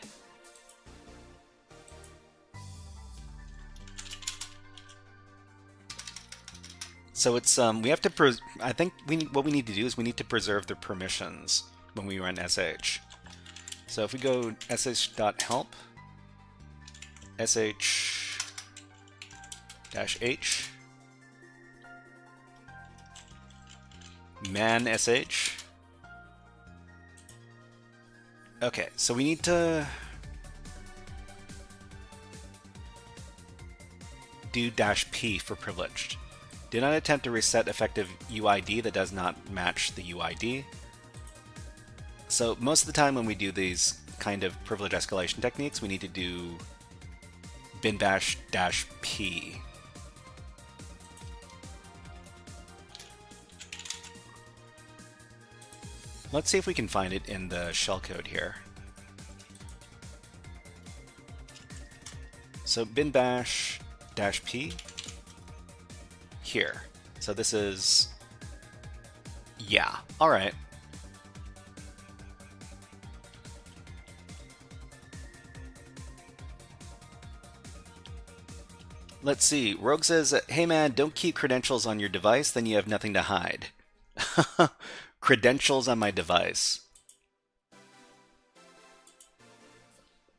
So it's we have to I think what we need to do is we need to preserve the permissions when we run sh. So if we go sh.help sh-h man sh. Okay, so we need to do -p for privileged. Do not attempt to reset effective UID that does not match the UID. So most of the time when we do these kind of privilege escalation techniques, we need to do bin bash -p. Let's see if we can find it in the shellcode here. So bin bash -p here. So this is, yeah, all right. Let's see. Rogue says, hey man, don't keep credentials on your device, then you have nothing to hide. Credentials on my device.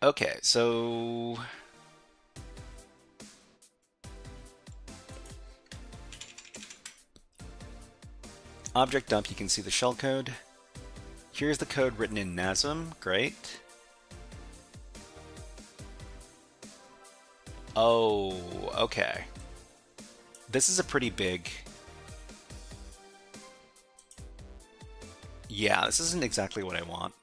Okay, so... Object dump, you can see the shellcode. Here's the code written in NASM. Great. Oh, okay. This is a pretty big... Yeah, this isn't exactly what I want.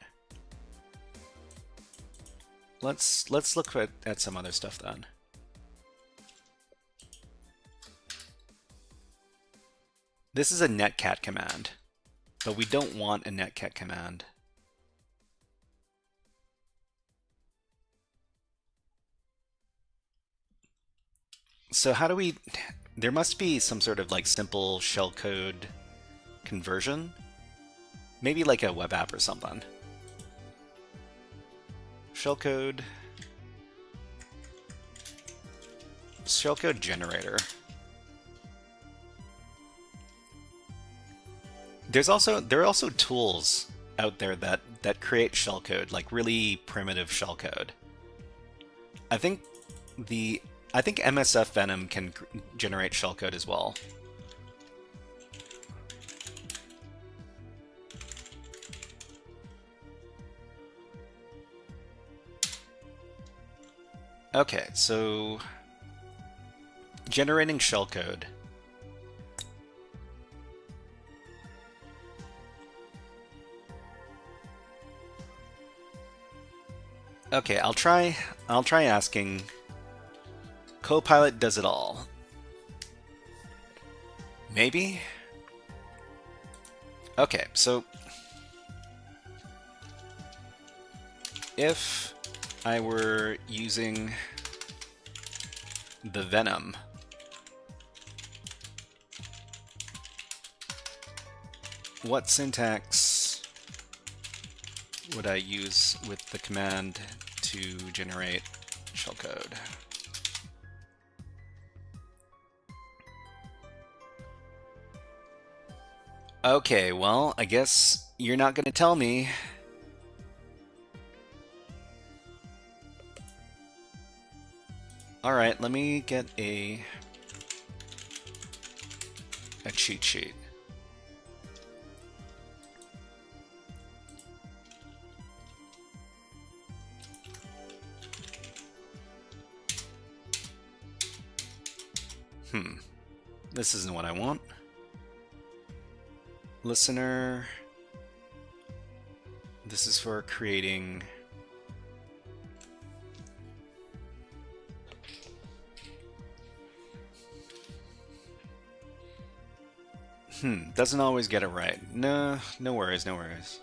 Let's look at some other stuff then. This is a netcat command, but we don't want a netcat command. So how do we... There must be some sort of like simple shellcode conversion. Maybe like a web app or something. Shellcode generator. There are also tools out there that create shellcode, like really primitive shellcode. I think MSF Venom can generate shellcode as well. Okay, so generating shellcode. Okay, I'll try asking. Copilot does it all. Maybe? Okay, so if I were using the Venom, what syntax would I use with the command to generate shellcode? Okay, well, I guess you're not going to tell me. Alright, let me get a cheat sheet. This isn't what I want. Listener. This is for creating... doesn't always get it right. No worries, no worries.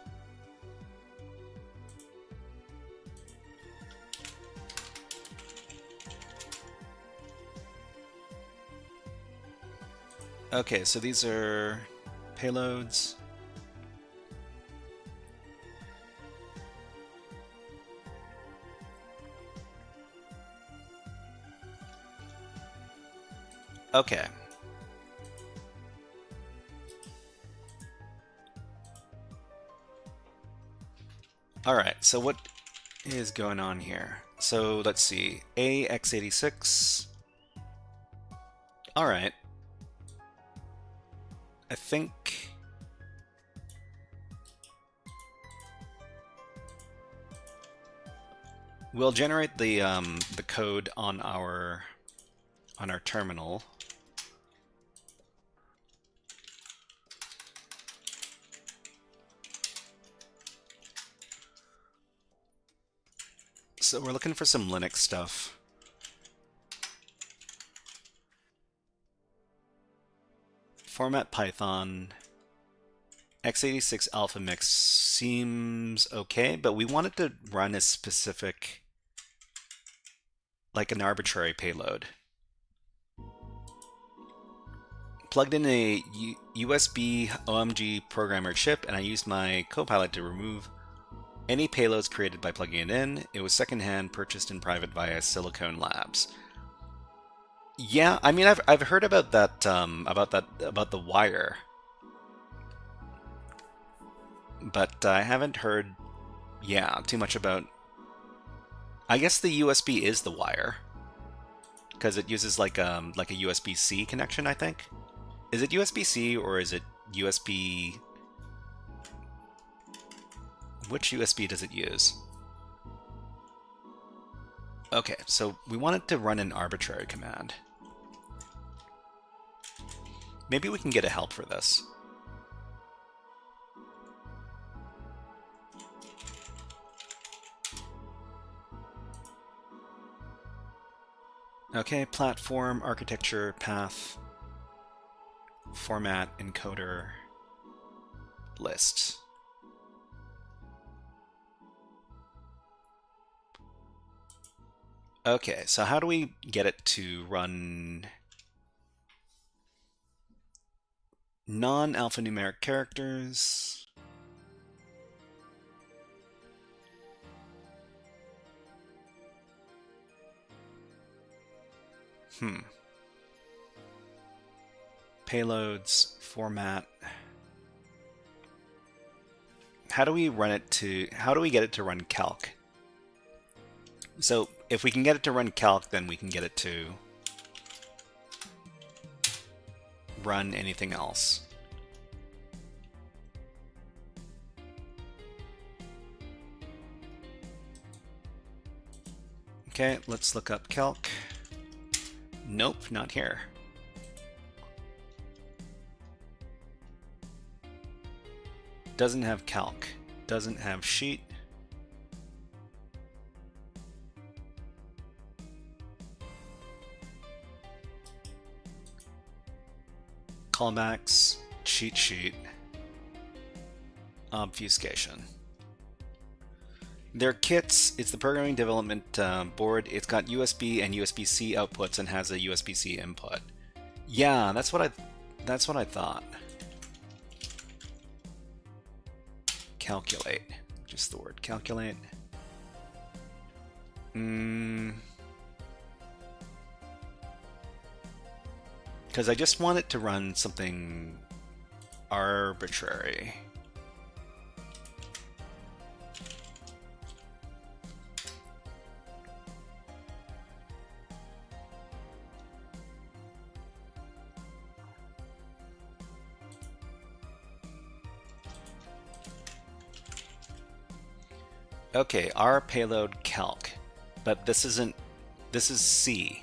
Okay, so these are payloads. Okay. Alright, so what is going on here? So let's see. AX86. Alright. I think... we'll generate the code on our terminal. So we're looking for some Linux stuff. Format Python. x86 alpha mix seems okay, but we want it to run a specific, like an arbitrary payload. Plugged in a USB OMG programmer chip, and I used my Copilot to remove any payloads created by plugging it in. It was secondhand, purchased in private via Silicon Labs. Yeah, I mean, I've heard about that about the wire, but I haven't heard, yeah, too much about. I guess the USB is the wire because it uses like a USB-C connection, I think. Is it USB-C or is it USB? Which USB does it use? Okay, so we want it to run an arbitrary command. Maybe we can get a help for this. Okay, platform, architecture, path, format, encoder, list. Okay, so how do we get it to run non-alphanumeric characters? Payloads, format. How do we run it to, how do we get it to run calc? So if we can get it to run calc, then we can get it to run anything else. Okay, let's look up calc. Nope, not here. Doesn't have calc. Doesn't have sheet. Callbacks, cheat sheet, obfuscation. They're kits. It's the programming development board. It's got USB and USB-C outputs and has a USB-C input. Yeah, that's what I thought. Calculate. Just the word calculate. Because I just want it to run something arbitrary. Okay, our payload calc, but this isn't, this is C.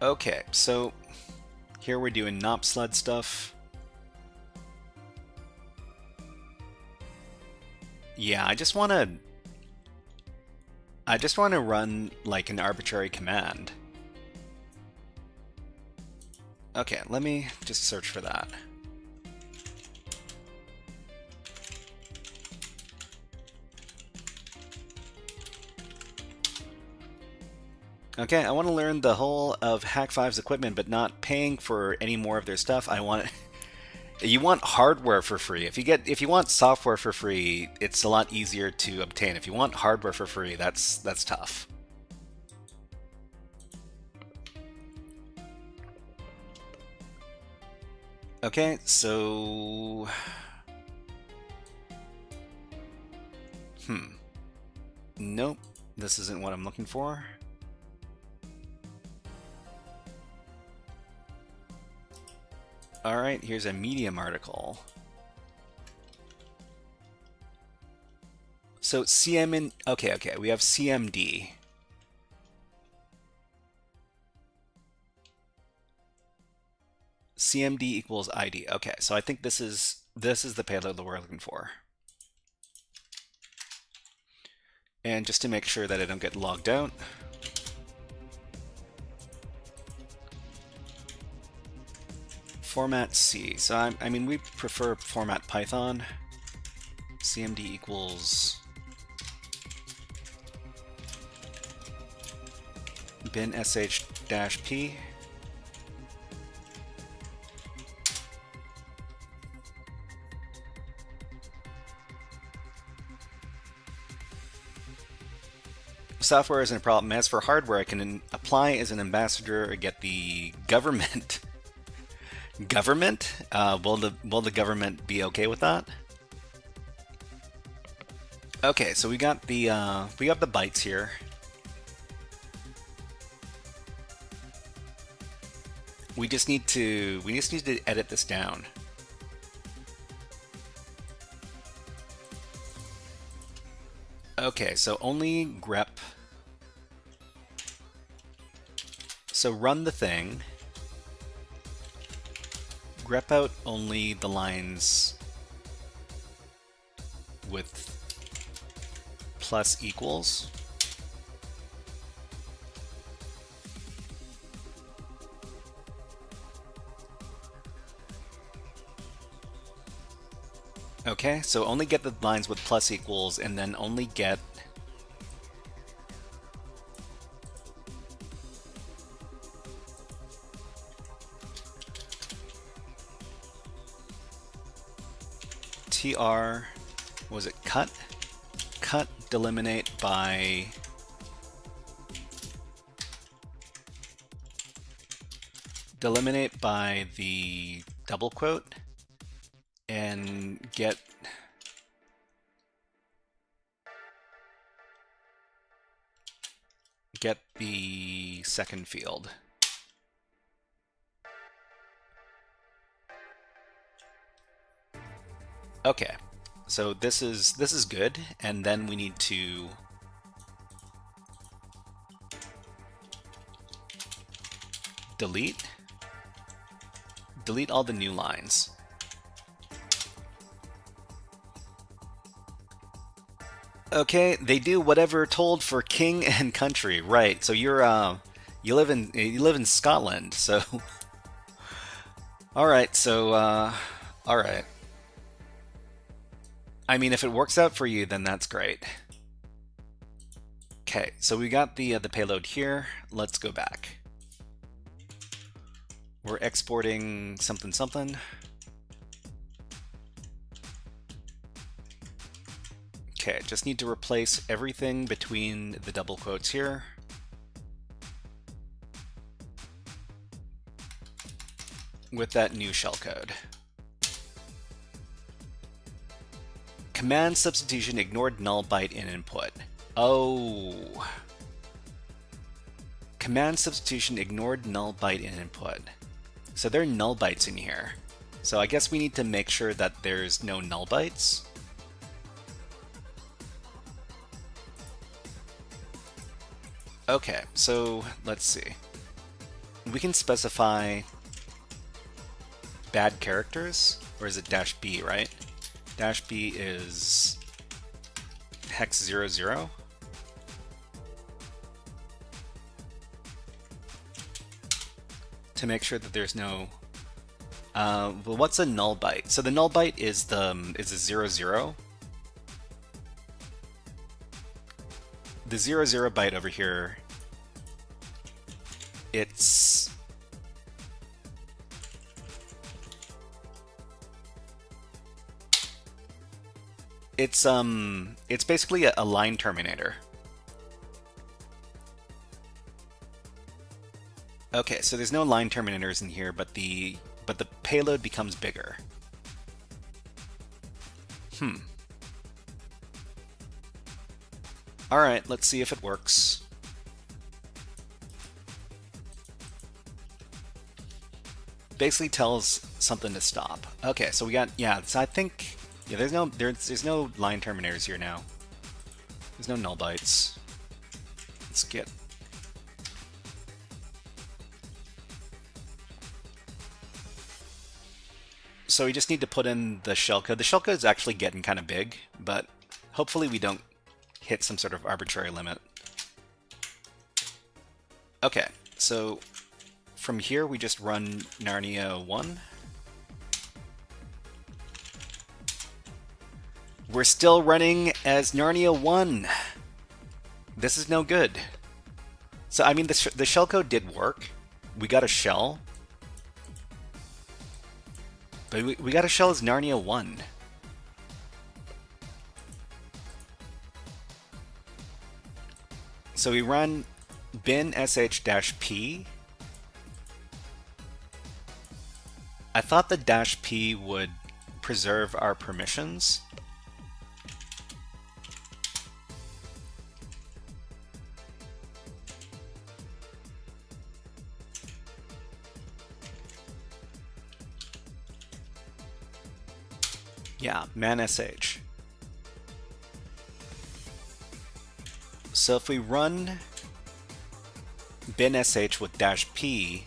Okay, so here we're doing NOP sled stuff. Yeah, I just want to run like an arbitrary command. Okay, let me just search for that. Okay, I want to learn the whole of Hack5's equipment, but not paying for any more of their stuff. I want you want hardware for free. If you want software for free, it's a lot easier to obtain. If you want hardware for free, that's tough. Okay, so nope, this isn't what I'm looking for. All right, here's a Medium article. So okay, we have CMD. CMD equals ID. Okay, so I think this is the payload that we're looking for. And just to make sure that I don't get logged out, format C. So I mean, we prefer format Python. CMD equals bin sh-p. software isn't a problem. As for hardware, I can apply as an ambassador or get the government. Government? Will the government be okay with that? Okay, so we got the bytes here. We just need to edit this down. Okay, so only grep. So run the thing. Grep out only the lines with plus equals. Okay, so only get the lines with plus equals, and then only get tr, was it cut? Cut delimitate by the double quote, and get the second field. Okay, so this is good, and then we need to delete all the new lines. Okay, they do whatever told for king and country, right? So you're you live in Scotland, so all right. So all right. I mean, if it works out for you, then that's great. Okay, so we got the payload here. Let's go back. We're exporting something something. Okay, just need to replace everything between the double quotes here. With that new shellcode. Command substitution ignored null byte in input. Oh. Command substitution ignored null byte in input. So there are null bytes in here. So I guess we need to make sure that there's no null bytes. Okay, so let's see. We can specify bad characters, or is it -b, right? -b is hex 00. To make sure that there's no well, what's a null byte? So the null byte is a 00. The 00 byte over here, it's basically a line terminator. Okay, so there's no line terminators in here, but the payload becomes bigger. Alright, let's see if it works. Basically tells something to stop. Okay, so we got, yeah, so I think, yeah, there's no line terminators here now. There's no null bytes. Let's get... So we just need to put in the shellcode. The shellcode is actually getting kind of big, but hopefully we don't hit some sort of arbitrary limit. Okay, so from here we just run Narnia 1. We're still running as Narnia 1. This is no good. So I mean, the shellcode did work. We got a shell. But we got a shell as Narnia 1. So we run bin sh-p. I thought the -p would preserve our permissions. Yeah, man sh. So if we run bin sh with -p,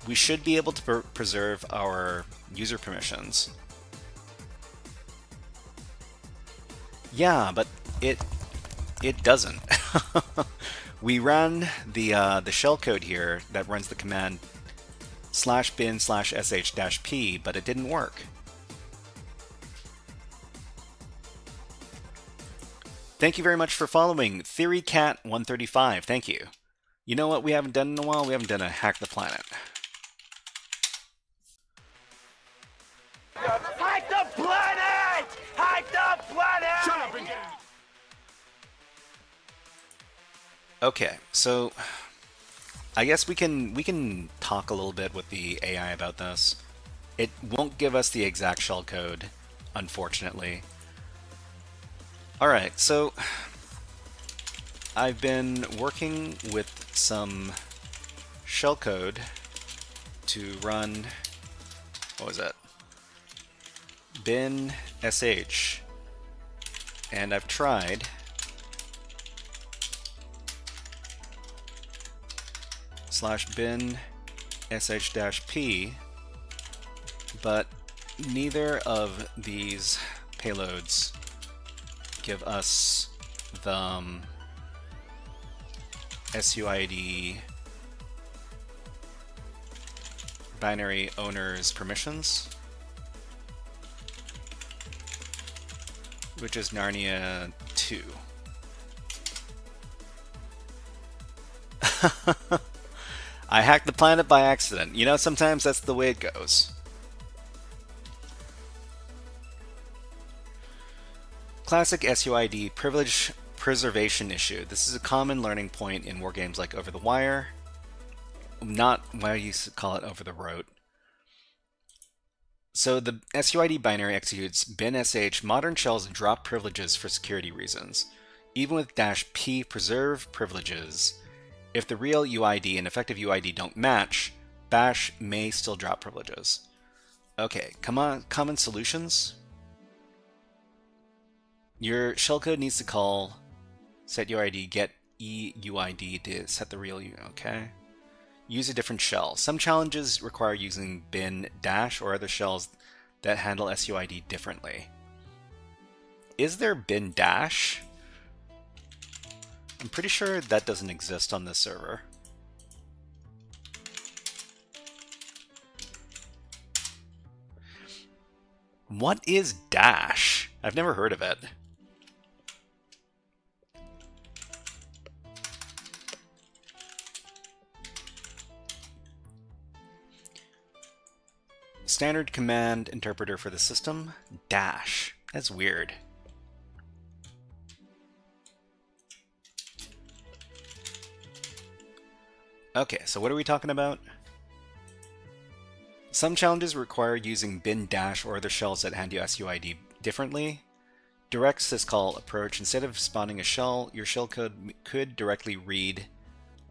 we should be able to preserve our user permissions. Yeah, but it doesn't. We ran the shellcode here that runs the command /bin/sh-p, but it didn't work. Thank you very much for following TheoryCat135. Thank you. You know what we haven't done in a while? We haven't done a Hack the Planet. Hack the planet! Hack the planet! Shut up and get it. Okay, so I guess we can talk a little bit with the AI about this. It won't give us the exact shellcode, unfortunately. Alright, so I've been working with some shellcode to run, what was it? Bin sh, and I've tried /bin sh-p, but neither of these payloads give us the SUID binary owner's permissions, which is Narnia 2. I hacked the planet by accident. You know, sometimes that's the way it goes. Classic SUID privilege preservation issue. This is a common learning point in war games like OverTheWire. Not why you call it over the road. So the SUID binary executes bin sh. Modern shells drop privileges for security reasons. Even with -p preserve privileges, if the real UID and effective UID don't match, bash may still drop privileges. Okay, come on, common solutions. Your shellcode needs to call setUID get EUID to set the real UID. Okay. Use a different shell. Some challenges require using bin dash or other shells that handle SUID differently. Is there bin dash? I'm pretty sure that doesn't exist on this server. What is dash? I've never heard of it. Standard command interpreter for the system, dash. That's weird. Okay, so what are we talking about? Some challenges require using bin dash or other shells that handle SUID differently. Direct syscall approach. Instead of spawning a shell, your shellcode could directly read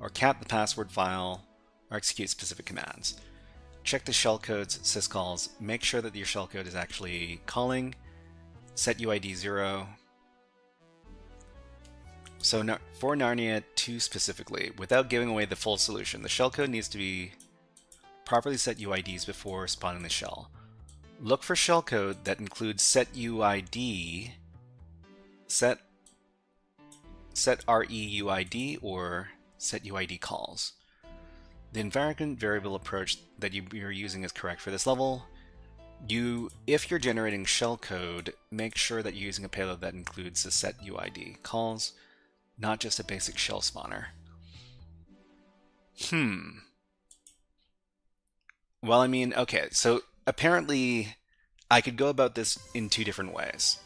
or cat the password file or execute specific commands. Check the shellcode's syscalls. Make sure that your shellcode is actually calling. Set UID 0. So for Narnia 2 specifically, without giving away the full solution, the shellcode needs to be properly set UIDs before spawning the shell. Look for shellcode that includes set UID, set REUID, or set UID calls. The invariant variable approach that you're using is correct for this level. If you're generating shellcode, make sure that you're using a payload that includes the set UID calls, not just a basic shell spawner. Well, I mean, okay, so apparently I could go about this in two different ways.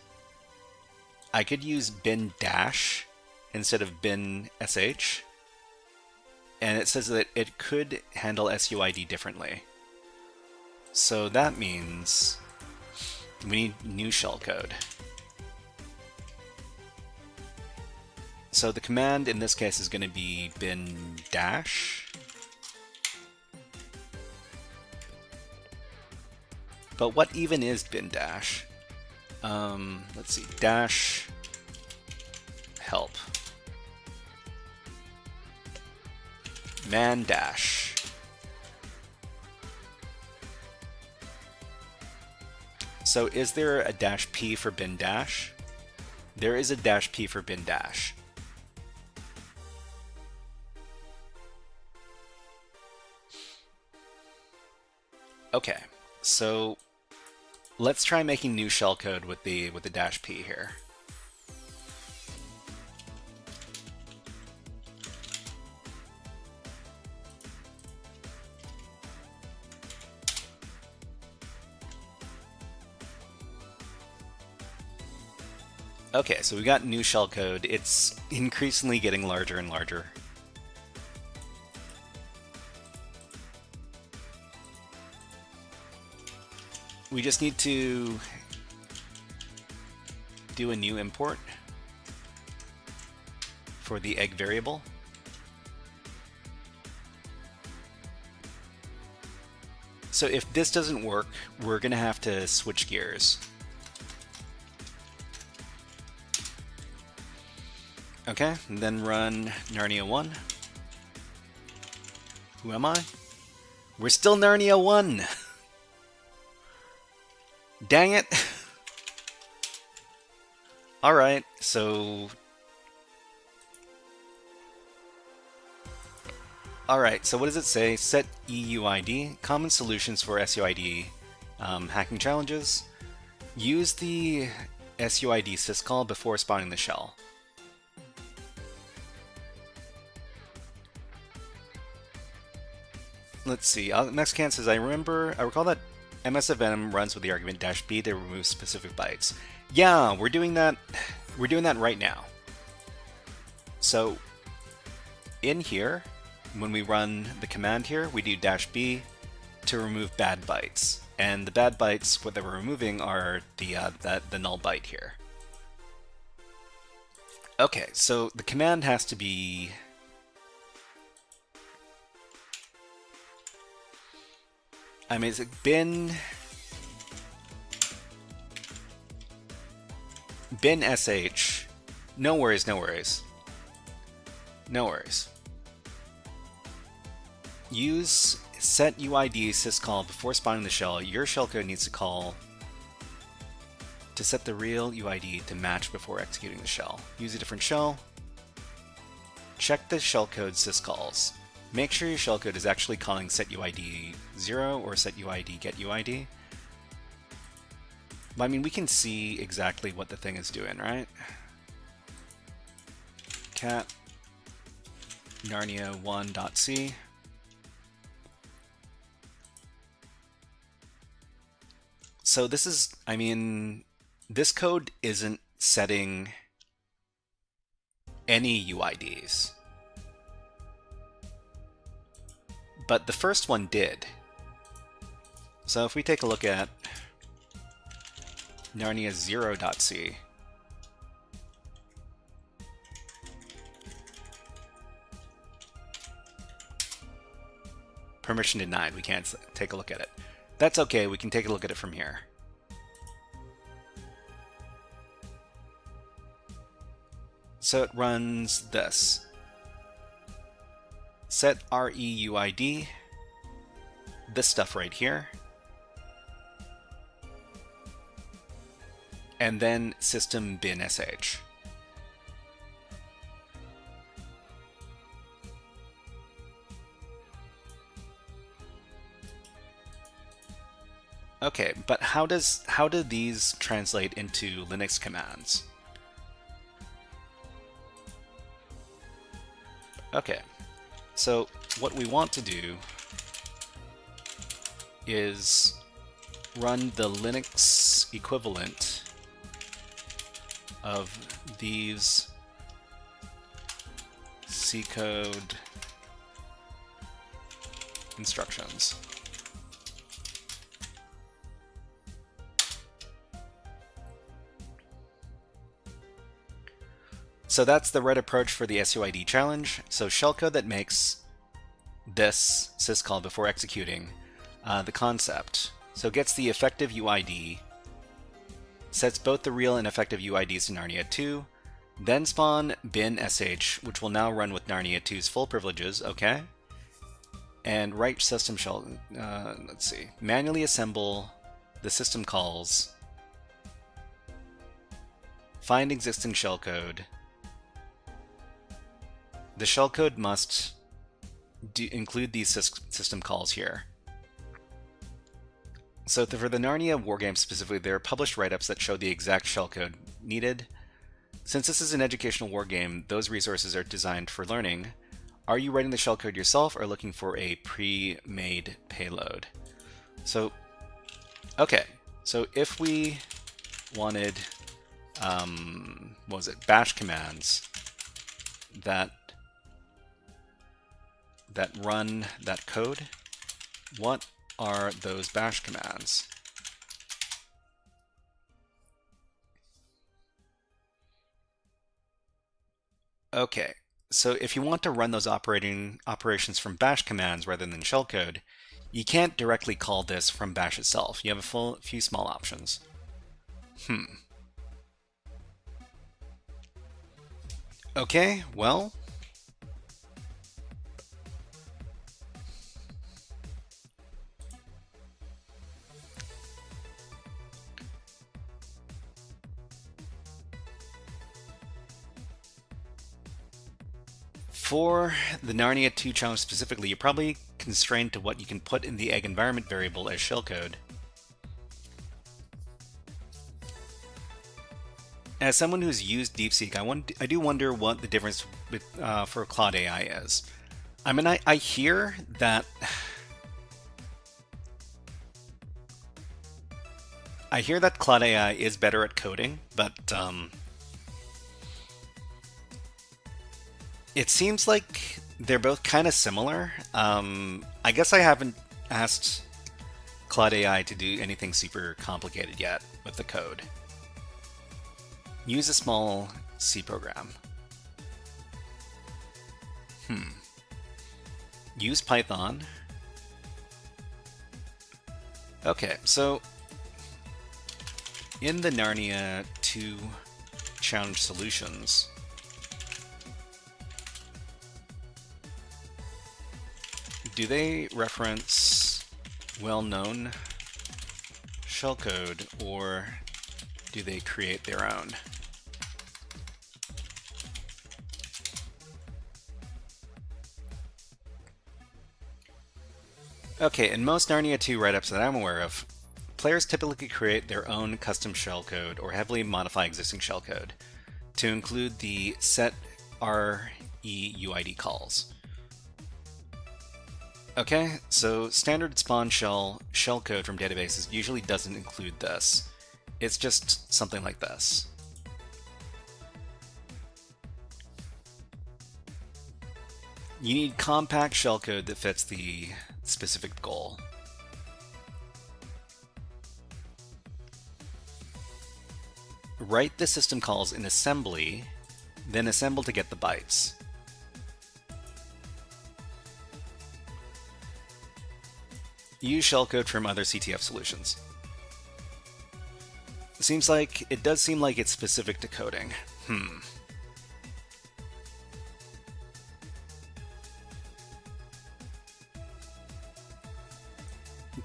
I could use bin dash instead of bin sh, and it says that it could handle SUID differently. So that means we need new shellcode. So the command in this case is going to be bin dash. But what even is bin dash? Let's see, dash help. Man dash. So is there a dash p for bin dash? There is a dash p for bin dash. Okay, so let's try making new shellcode with the dash p here. Okay, so we got new shellcode. It's increasingly getting larger and larger. We just need to do a new import for the egg variable. So if this doesn't work, we're going to have to switch gears. Okay, and then run Narnia 1. Who am I? We're still Narnia 1! Dang it! Alright, so... Alright, so what does it say? Set EUID, common solutions for SUID hacking challenges. Use the SUID syscall before spawning the shell. Let's see, Mexican says, I recall that MSFM runs with the argument -b to remove specific bytes. Yeah, we're doing that right now. So in here, when we run the command here, we do -b to remove bad bytes. And the bad bytes, what that we're removing are the null byte here. Okay, so the command has to be is it bin sh? No worries, no worries. No worries. Use set UID syscall before spawning the shell. Your shellcode needs to call to set the real UID to match before executing the shell. Use a different shell. Check the shellcode syscalls. Make sure your shellcode is actually calling setUID 0 or setUID getUID. But I mean, we can see exactly what the thing is doing, right? Cat Narnia1.c. So this is, I mean, this code isn't setting any UIDs. But the first one did. So if we take a look at Narnia0.c, permission denied, we can't take a look at it. That's okay, we can take a look at it from here. So it runs this. Set REUID, this stuff right here, and then system bin sh. Okay, but how do these translate into Linux commands? Okay. So what we want to do is run the Linux equivalent of these C code instructions. So that's the right approach for the SUID challenge. So shellcode that makes this syscall before executing the concept. So it gets the effective UID, sets both the real and effective UIDs to Narnia 2, then spawn bin sh, which will now run with Narnia 2's full privileges, okay? And write system shell, let's see, manually assemble the system calls, find existing shellcode. The shellcode must include these system calls here. So for the Narnia wargame specifically, there are published write-ups that show the exact shellcode needed. Since this is an educational wargame, those resources are designed for learning. Are you writing the shellcode yourself or looking for a pre-made payload? So, okay, so if we wanted, what was it, bash commands that run that code, what are those bash commands? Okay, so if you want to run those operations from bash commands rather than shellcode, you can't directly call this from bash itself. You have a few small options. Okay, well, for the Narnia 2 challenge specifically, you're probably constrained to what you can put in the egg environment variable as shellcode. As someone who's used DeepSeek, I do wonder what the difference with, for Claude AI is. I mean, I hear that Claude AI is better at coding, but it seems like they're both kind of similar. I guess I haven't asked Claude AI to do anything super complicated yet with the code. Use a small C program. Use Python. Okay, so in the Narnia 2 challenge solutions, do they reference well-known shellcode, or do they create their own? Okay, in most Narnia 2 write-ups that I'm aware of, players typically create their own custom shellcode or heavily modify existing shellcode to include the set REUID calls. Okay, so standard spawn shellcode from databases usually doesn't include this. It's just something like this. You need compact shellcode that fits the specific goal. Write the system calls in assembly, then assemble to get the bytes. Use shellcode from other CTF solutions. It does seem like it's specific to coding.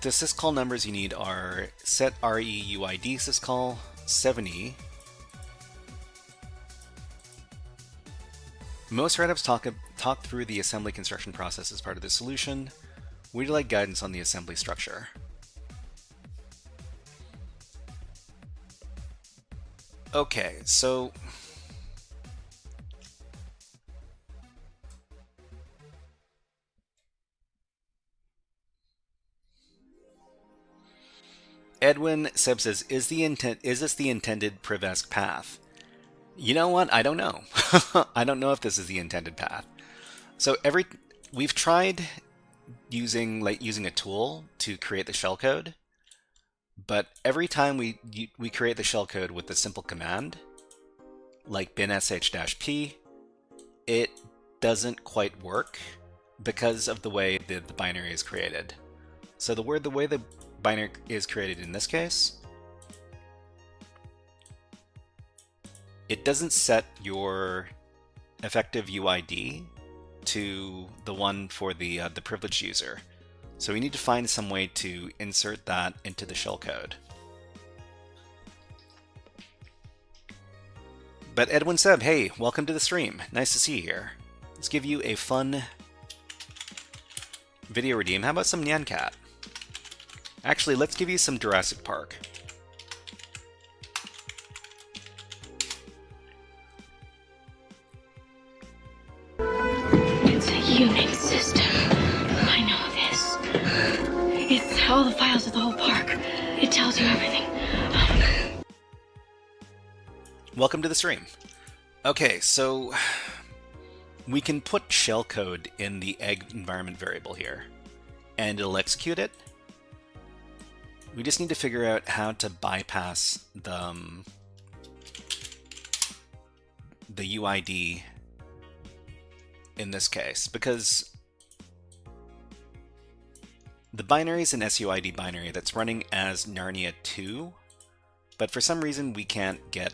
The syscall numbers you need are set REUID syscall 70. Most write-ups talk through the assembly construction process as part of the solution. We'd like guidance on the assembly structure. Okay, so Edwin Seb says, is this the intended Privesc path? You know what? I don't know. I don't know if this is the intended path. So we've tried using a tool to create the shellcode, but every time we create the shellcode with a simple command, like bin sh-p, it doesn't quite work because of the way the binary is created. So the way the binary is created in this case, it doesn't set your effective UID to the one for the privileged user. So we need to find some way to insert that into the shellcode. But Edwin Seb, hey, welcome to the stream. Nice to see you here. Let's give you a fun video redeem. How about some Nyan Cat? Actually, let's give you some Jurassic Park. It's a Unix system. I know this. It's all the files of the whole park. It tells you everything. Welcome to the stream. Okay, so we can put shellcode in the egg environment variable here, and it'll execute it. We just need to figure out how to bypass the UID in this case, because the binary is an SUID binary that's running as Narnia 2, but for some reason we can't get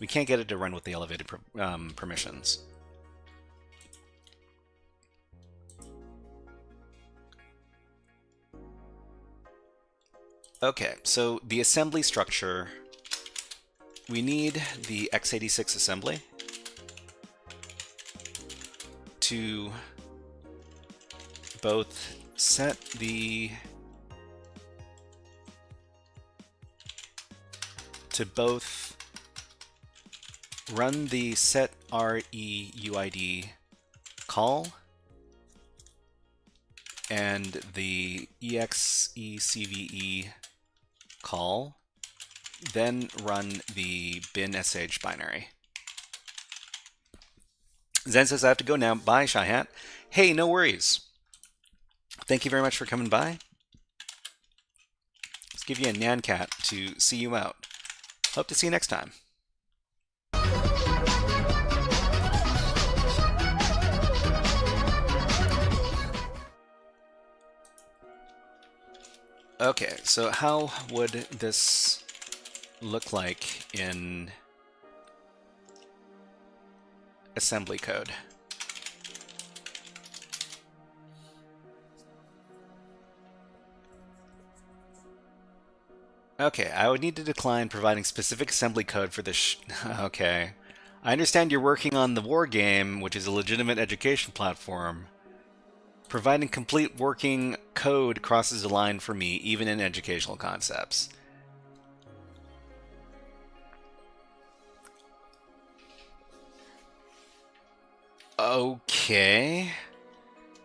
it to run with the elevated permissions. Okay, so the assembly structure, we need the x86 assembly to both set the run the set REUID call and the execve call, then run the bin sh binary. Zen says I have to go now. Bye, Shy Hat. Hey, no worries. Thank you very much for coming by. Let's give you a Nyan Cat to see you out. Hope to see you next time. Okay, so how would this look like in assembly code? Okay, I would need to decline providing specific assembly code for this. Okay. I understand you're working on the war game, which is a legitimate education platform. Providing complete working code crosses the line for me, even in educational concepts. Okay.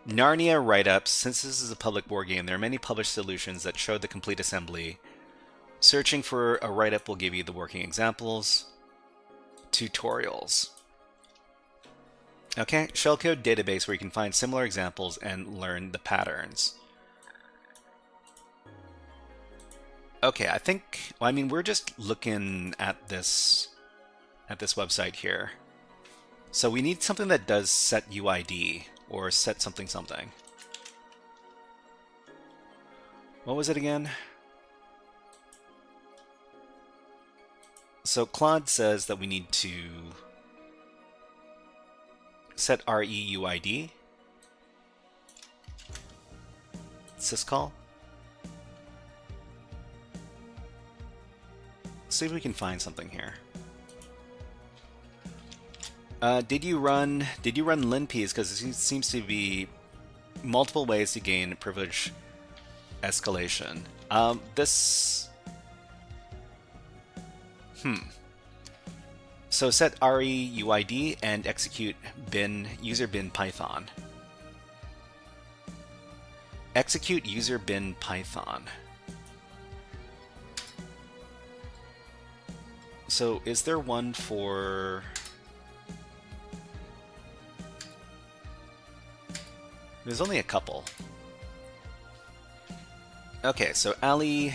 Narnia write-ups. Since this is a public war game, there are many published solutions that show the complete assembly. Searching for a write-up will give you the working examples. Tutorials. Okay, shellcode database where you can find similar examples and learn the patterns. Okay, I think, well, I mean, we're just looking at this website here. So we need something that does set UID or set something something. What was it again? So Claude says that we need to set REUID, syscall. See if we can find something here. Did you run linps? Because there seems to be multiple ways to gain privilege escalation. So set REUID and execute bin user bin python. Execute user bin python. So is there one for There's only a couple. Okay, so Ali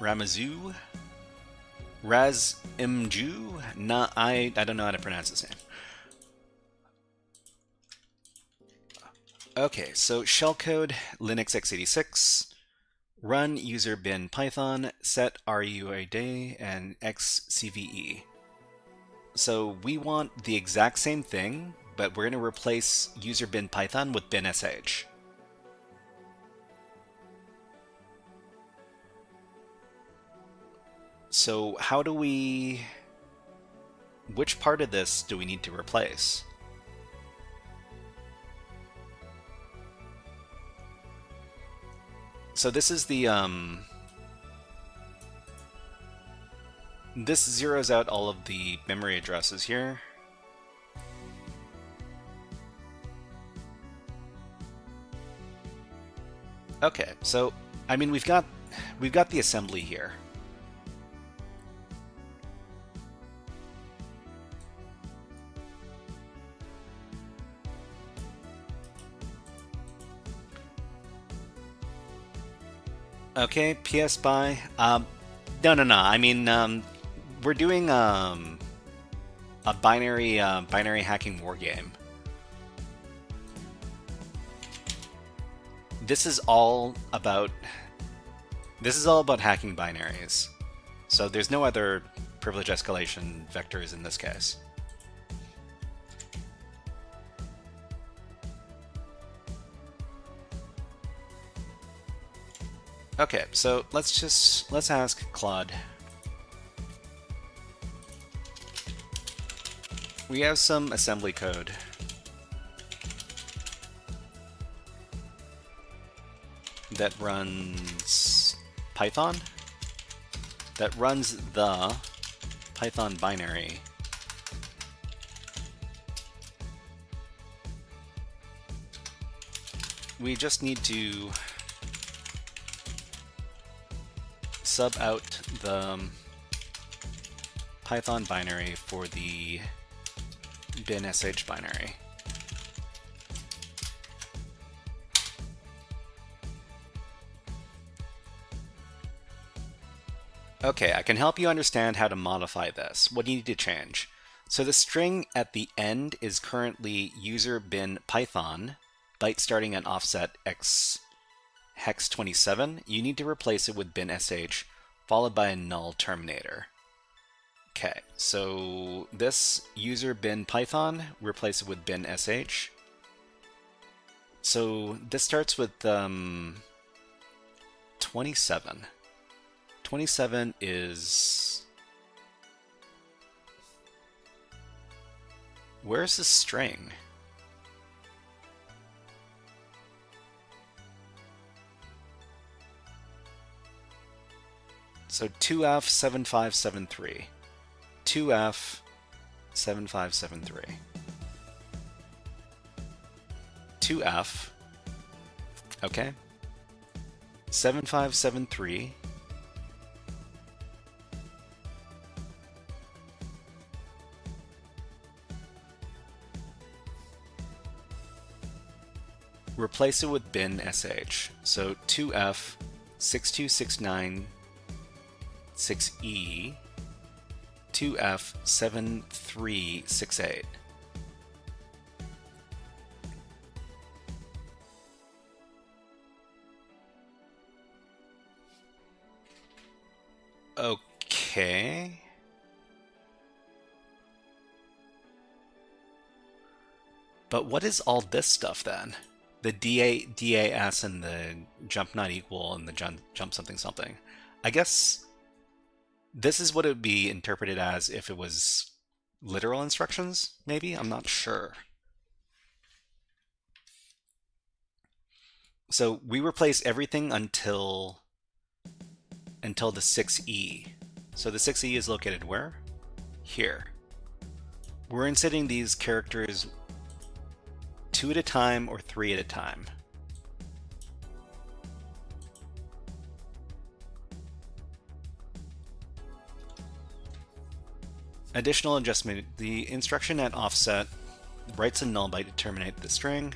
Ramazou, Raz Imju. I don't know how to pronounce his name. Okay, so shellcode Linux x86, run user bin Python, set ruid, and xcve. So we want the exact same thing, but we're going to replace user bin Python with bin sh. So how do we... which part of this do we need to replace? So this is the, this zeroes out all of the memory addresses here. Okay, so, I mean, we've got the assembly here. Okay, PS by. No. I mean, we're doing a binary hacking war game. This is all about hacking binaries. So there's no other privilege escalation vectors in this case. Okay, so let's ask Claude. We have some assembly code. That runs Python. That runs the Python binary. We just need to sub out the Python binary for the bin sh binary. Okay, I can help you understand how to modify this. What do you need to change? So the string at the end is currently user bin Python, byte starting at offset x hex 27. You need to replace it with bin sh followed by a null terminator. Okay, so this user bin Python, replace it with bin sh. So this starts with 27. 27 is... where's the string? So 2F7573. 2F7573. 2F. Okay. 7573. Replace it with bin sh. So 2F 6269 6E 2F 7368. Okay. But what is all this stuff then? The DAS and the jump not equal and the jump something something. I guess this is what it would be interpreted as if it was literal instructions, maybe? I'm not sure. So we replace everything until the 6E. So the 6E is located where? Here. We're inserting these characters 2 at a time or 3 at a time. Additional adjustment. The instruction at offset writes a null byte to terminate the string.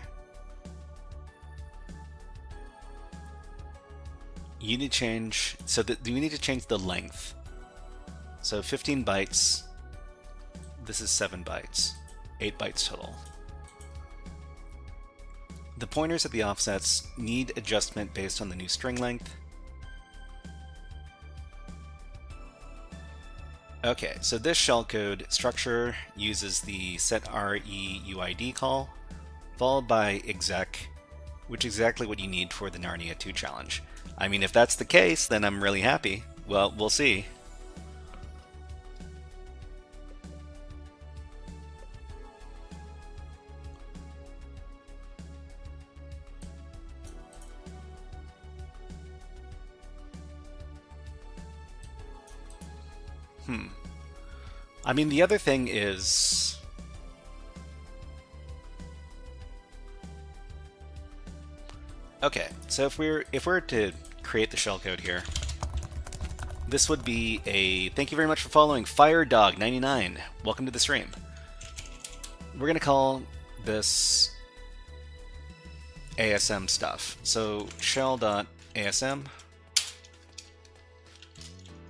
you need to change, so that you need to change the length. So 15 bytes, this is 7 bytes, 8 bytes total. The pointers at the offsets need adjustment based on the new string length. Okay, so this shellcode structure uses the setREUID call, followed by exec, which is exactly what you need for the Narnia 2 challenge. I mean, if that's the case, then I'm really happy. Well, we'll see. I mean, the other thing is... Okay, so if we're to create the shellcode here, this would be a... Thank you very much for following, FireDog99. Welcome to the stream. We're going to call this ASM stuff. So shell.asm.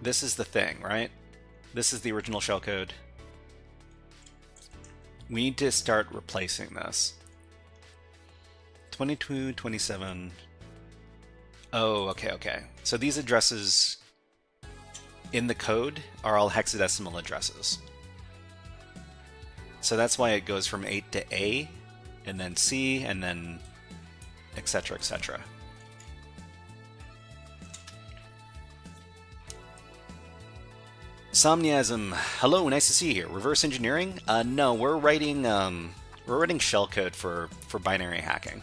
This is the thing, right? This is the original shellcode. We need to start replacing this. 22, 27. Oh, okay. So these addresses in the code are all hexadecimal addresses. So that's why it goes from 8 to A, and then C, and then etc., etc. Somniasm, hello, nice to see you here. Reverse engineering? No, we're writing shellcode for binary hacking.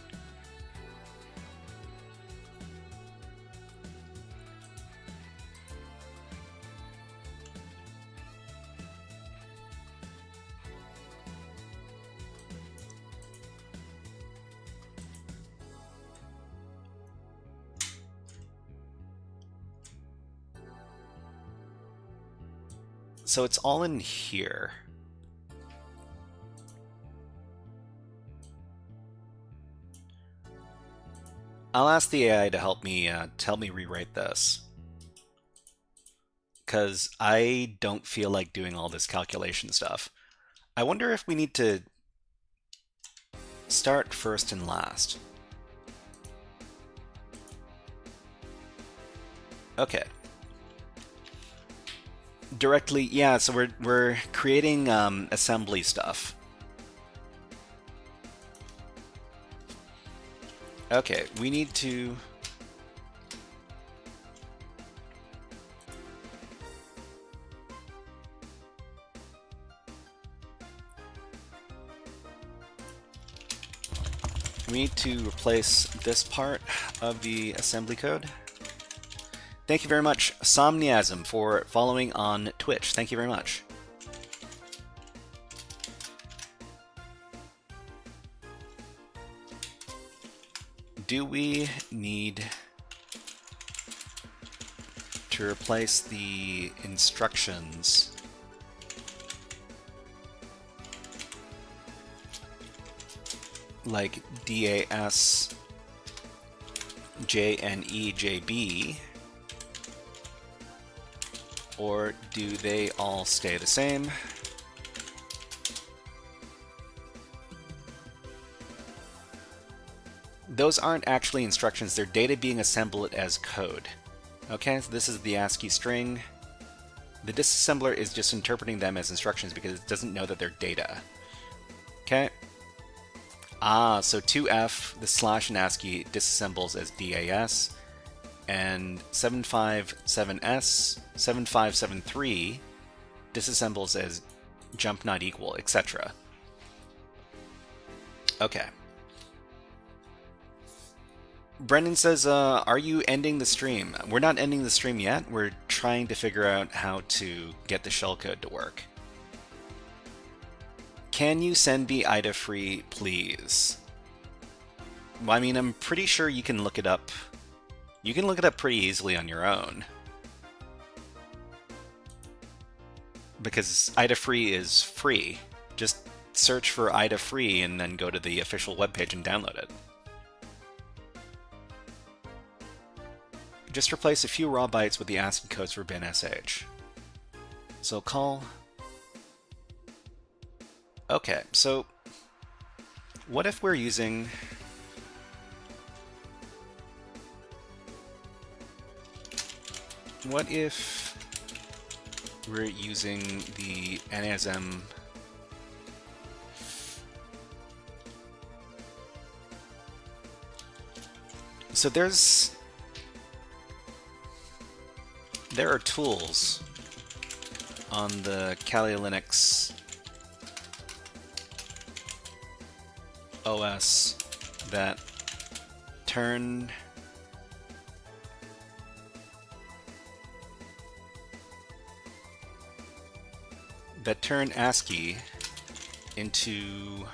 So it's all in here. I'll ask the AI to help me rewrite this, because I don't feel like doing all this calculation stuff. I wonder if we need to start first and last. Okay. Directly, yeah, so we're creating assembly stuff. Okay, we need to... We need to replace this part of the assembly code. Thank you very much, Somniasm, for following on Twitch. Thank you very much. Do we need to replace the instructions like DAS, JNE, JB? Or do they all stay the same? Those aren't actually instructions, they're data being assembled as code. Okay, so this is the ASCII string. The disassembler is just interpreting them as instructions because it doesn't know that they're data. Okay. Ah, so 2F, the slash in ASCII disassembles as DAS, and 757S, 7573 disassembles as jump not equal, etc. Okay. Brendan says, are you ending the stream? We're not ending the stream yet. We're trying to figure out how to get the shellcode to work. Can you send me IDA free, please? Well, I mean, I'm pretty sure you can look it up. You can look it up pretty easily on your own. Because IDA free is free. Just search for IDA free and then go to the official webpage and download it. just replace a few raw bytes with the ASCII codes for bin sh. So call. Okay, so what if we're using the NASM so there are tools on the Kali Linux OS that turn ASCII into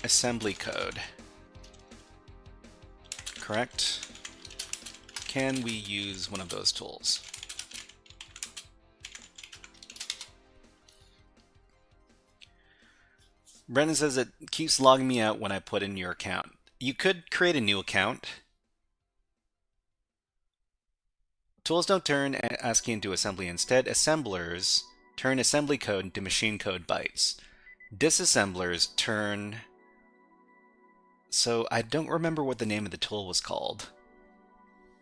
assembly code. Correct? Can we use one of those tools? Brendan says it keeps logging me out when I put in your account. You could create a new account. Tools don't turn ASCII into assembly. Instead, assemblers turn assembly code into machine code bytes. Disassemblers turn... So I don't remember what the name of the tool was called.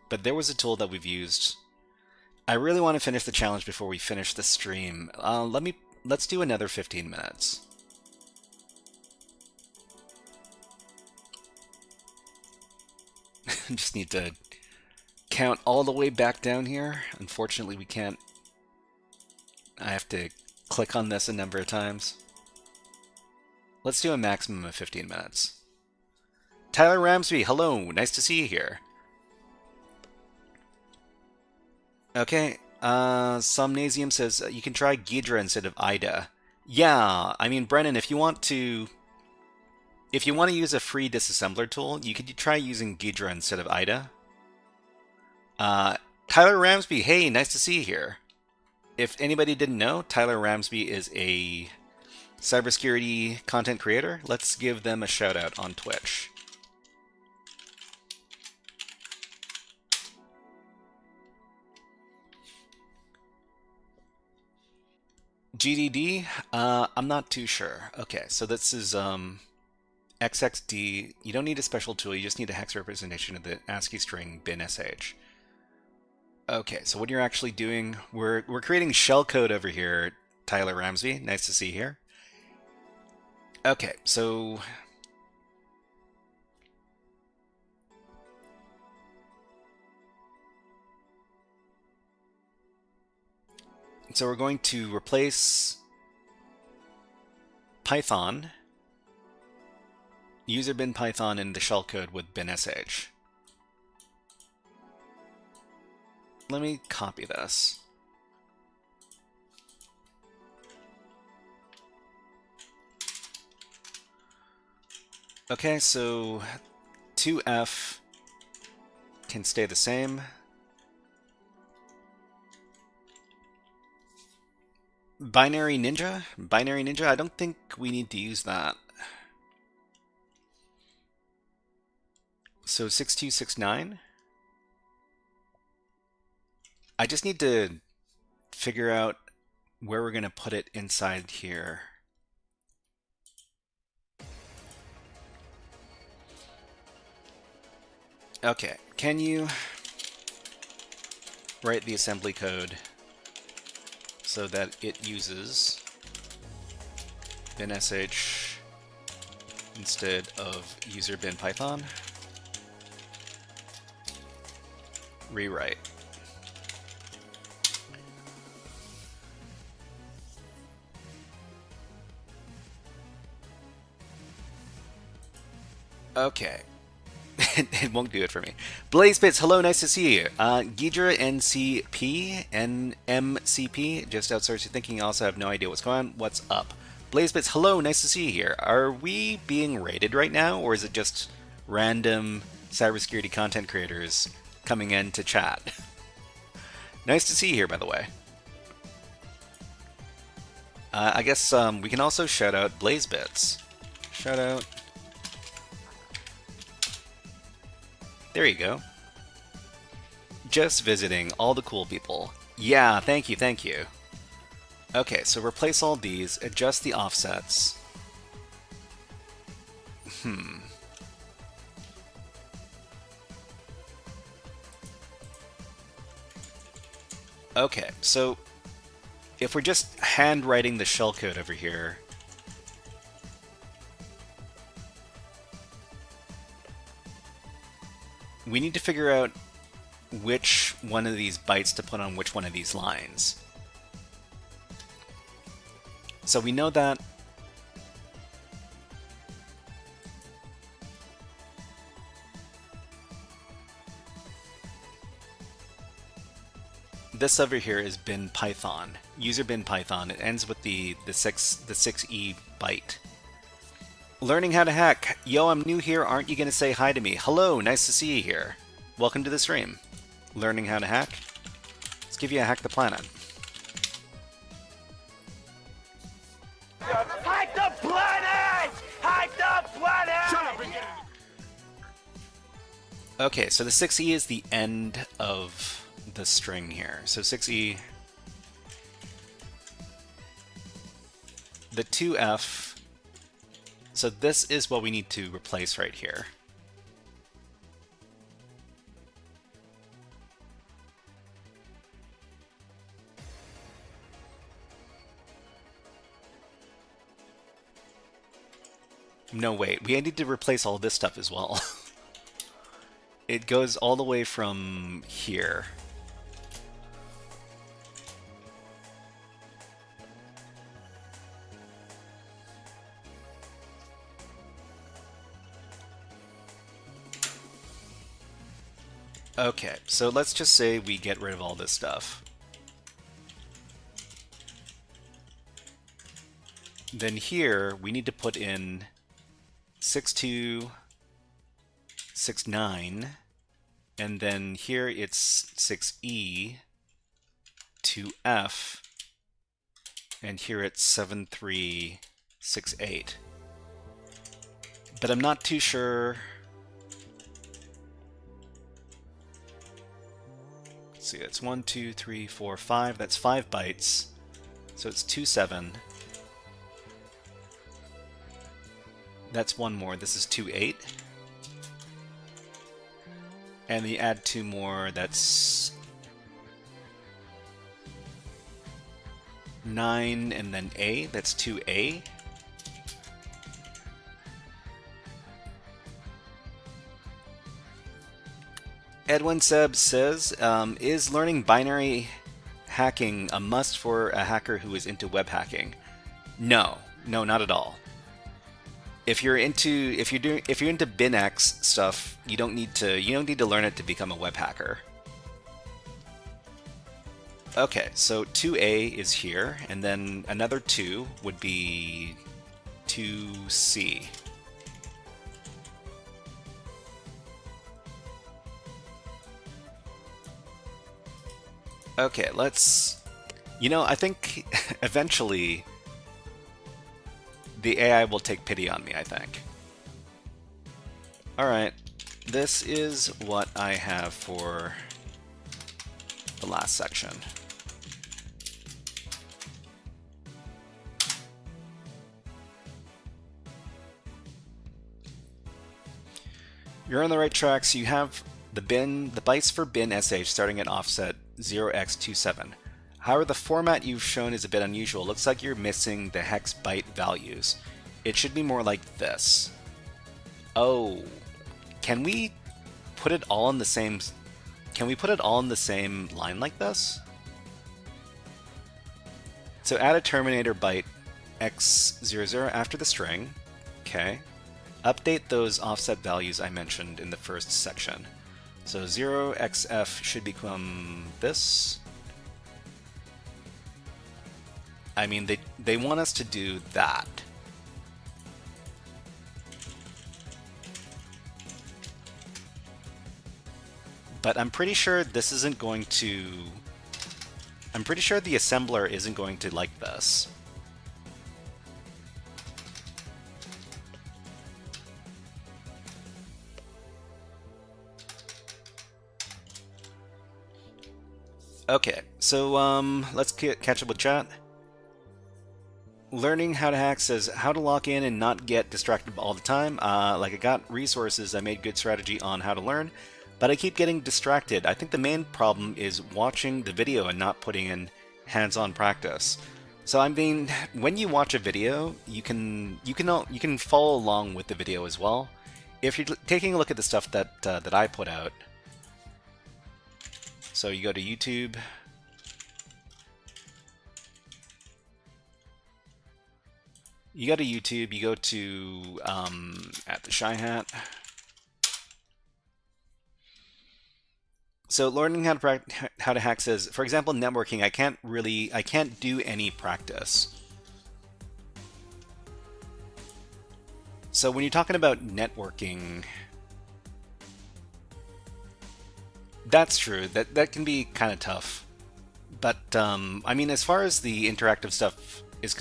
But there was a tool that we've used. I really want to finish the challenge before we finish the stream. Let's do another 15 minutes. Just need to count all the way back down here. Unfortunately, we can't. I have to click on this a number of times. Let's do a maximum of 15 minutes. Tyler Ramsby, hello, nice to see you here. Okay, Somnasium says you can try Ghidra instead of IDA. Yeah, I mean, Brennan, if you want to use a free disassembler tool, you could try using Ghidra instead of IDA. Tyler Ramsby, hey, nice to see you here. If anybody didn't know, Tyler Ramsby is a cybersecurity content creator. Let's give them a shout out on Twitch. GDD? I'm not too sure. Okay, so this is XXD. You don't need a special tool, you just need a hex representation of the ASCII string bin sh. Okay, so what you're actually doing, we're creating shellcode over here, Tyler Ramsby. Nice to see you here. Okay, so we're going to replace Python, user bin Python in the shellcode with bin sh. Let me copy this. Okay, so 2f can stay the same. Binary Ninja? Binary Ninja? I don't think we need to use that. So 6269? I just need to figure out where we're going to put it inside here. Okay, can you write the assembly code so that it uses bin sh instead of user bin Python? Rewrite. Okay. It won't do it for me. Blazebits, hello, nice to see you. Ghidra NCP, NMCP, just outsource your thinking, also have no idea what's going on. What's up? Blazebits, hello, nice to see you here. Are we being rated right now, or is it just random cybersecurity content creators coming in to chat? Nice to see you here, by the way. I guess we can also shout out Blazebits. Shout out There you go. Just visiting all the cool people. Yeah, thank you, thank you. Okay, so replace all these, adjust the offsets. Okay, so if we're just handwriting the shellcode over here, we need to figure out which one of these bytes to put on which one of these lines. So we know that this over here is bin Python, user bin Python. It ends with the 6e byte. Learning how to hack. Yo, I'm new here. Aren't you gonna say hi to me? Hello, nice to see you here. Welcome to the stream. Learning how to hack. Let's give you a hack the planet. Hack the planet! Hack the planet! Shut up and get it! Okay, so the 6e is the end of the string here. So 6e, the 2f, so this is what we need to replace right here. No, wait, we need to replace all this stuff as well. It goes all the way from here. Okay, so let's just say we get rid of all this stuff. Then here, we need to put in 6.2, 6.9, and then here it's 6e, 2f, and here it's 7.3, 6.8. But I'm not too sure. Let's see, that's 1, 2, 3, 4, 5. That's 5 bytes. So it's 2.7. That's one more. This is 2.8. And you add 2 more. That's 9, and then A. That's 2A. Edwin Seb says, is learning binary hacking a must for a hacker who is into web hacking? No, not at all. If you're into BinX stuff, you don't need to learn it to become a web hacker. Okay, so 2A is here, and then another 2 would be 2C. Okay, let's... I think eventually the AI will take pity on me, I think. Alright, this is what I have for the last section. You're on the right track, so you have the bytes for bin sh starting at offset 0x27. However, the format you've shown is a bit unusual. Looks like you're missing the hex byte values. It should be more like this. Oh, can we put it all in the same? Can we put it all in the same line like this? So add a terminator byte x00 after the string. Okay. Update those offset values I mentioned in the first section. So 0xf should become this. I mean, they want us to do that. But I'm pretty sure this isn't going to... I'm pretty sure the assembler isn't going to like this. Okay, so let's catch up with chat. Learning how to hack says how to lock in and not get distracted all the time. Like I got resources, I made good strategy on how to learn, but I keep getting distracted. I think the main problem is watching the video and not putting in hands-on practice. So I mean, when you watch a video, you can follow along with the video as well. If you're taking a look at the stuff that that I put out, so you go to YouTube. You go to YouTube, you go to at the Shy Hat. So learning how to hack says, for example, networking, I can't do any practice. So when you're talking about networking, that's true. That can be kind of tough. But I mean, as far as the interactive stuff is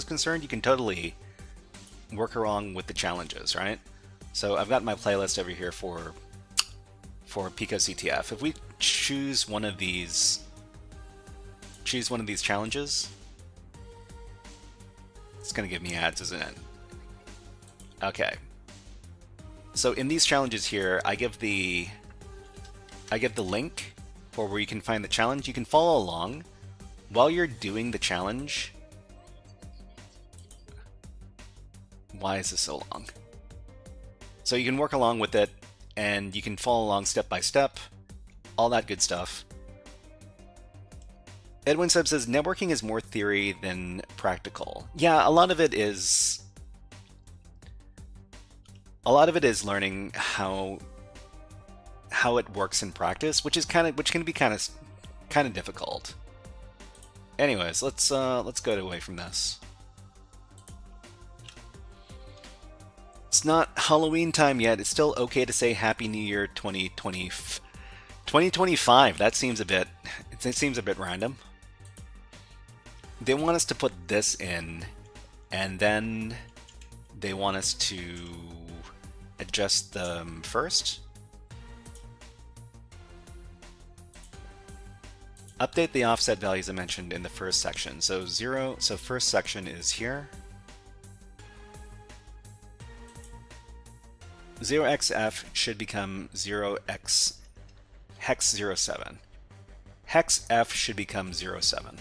concerned, you can totally work along with the challenges, right? So I've got my playlist over here for Pico CTF. If we choose one of these challenges, it's going to give me ads, isn't it? Okay. So in these challenges here, I give the link for where you can find the challenge. You can follow along while you're doing the challenge. Why is this so long? So you can work along with it, and you can follow along step by step, all that good stuff. Edwin Sub says, networking is more theory than practical. Yeah, a lot of it is learning how it works in practice, which can be kind of difficult. Anyways, let's go away from this. It's not Halloween time yet. It's still okay to say Happy New Year 2025. That seems a bit random. They want us to put this in, and then they want us to adjust them first. Update the offset values I mentioned in the first section. So first section is here. 0xf should become 0x hex 07. Hex f should become 07.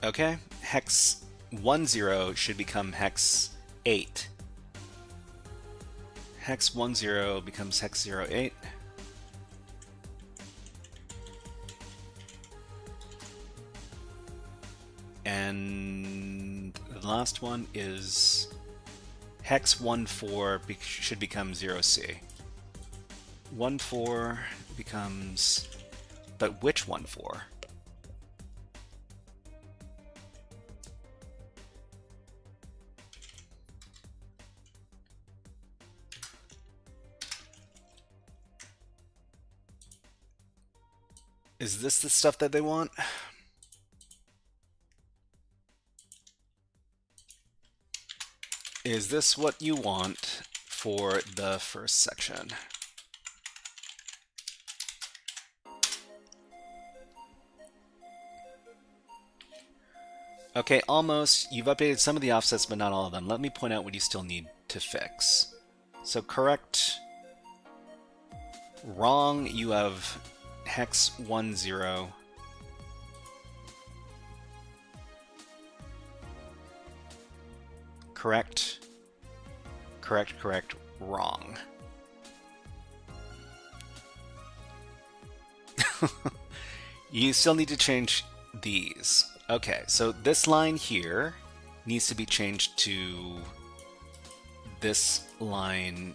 Okay, hex 10 should become hex 8. Hex 10 becomes hex 08. And the last one is hex 14 should become 0C. 14 becomes, but which 14? Is this the stuff that they want? Is this what you want for the first section? Okay, almost. You've updated some of the offsets, but not all of them. Let me point out what you still need to fix. So correct. Wrong, you have hex 10. Correct. Correct, correct, wrong. You still need to change these. Okay, so this line here needs to be changed to this line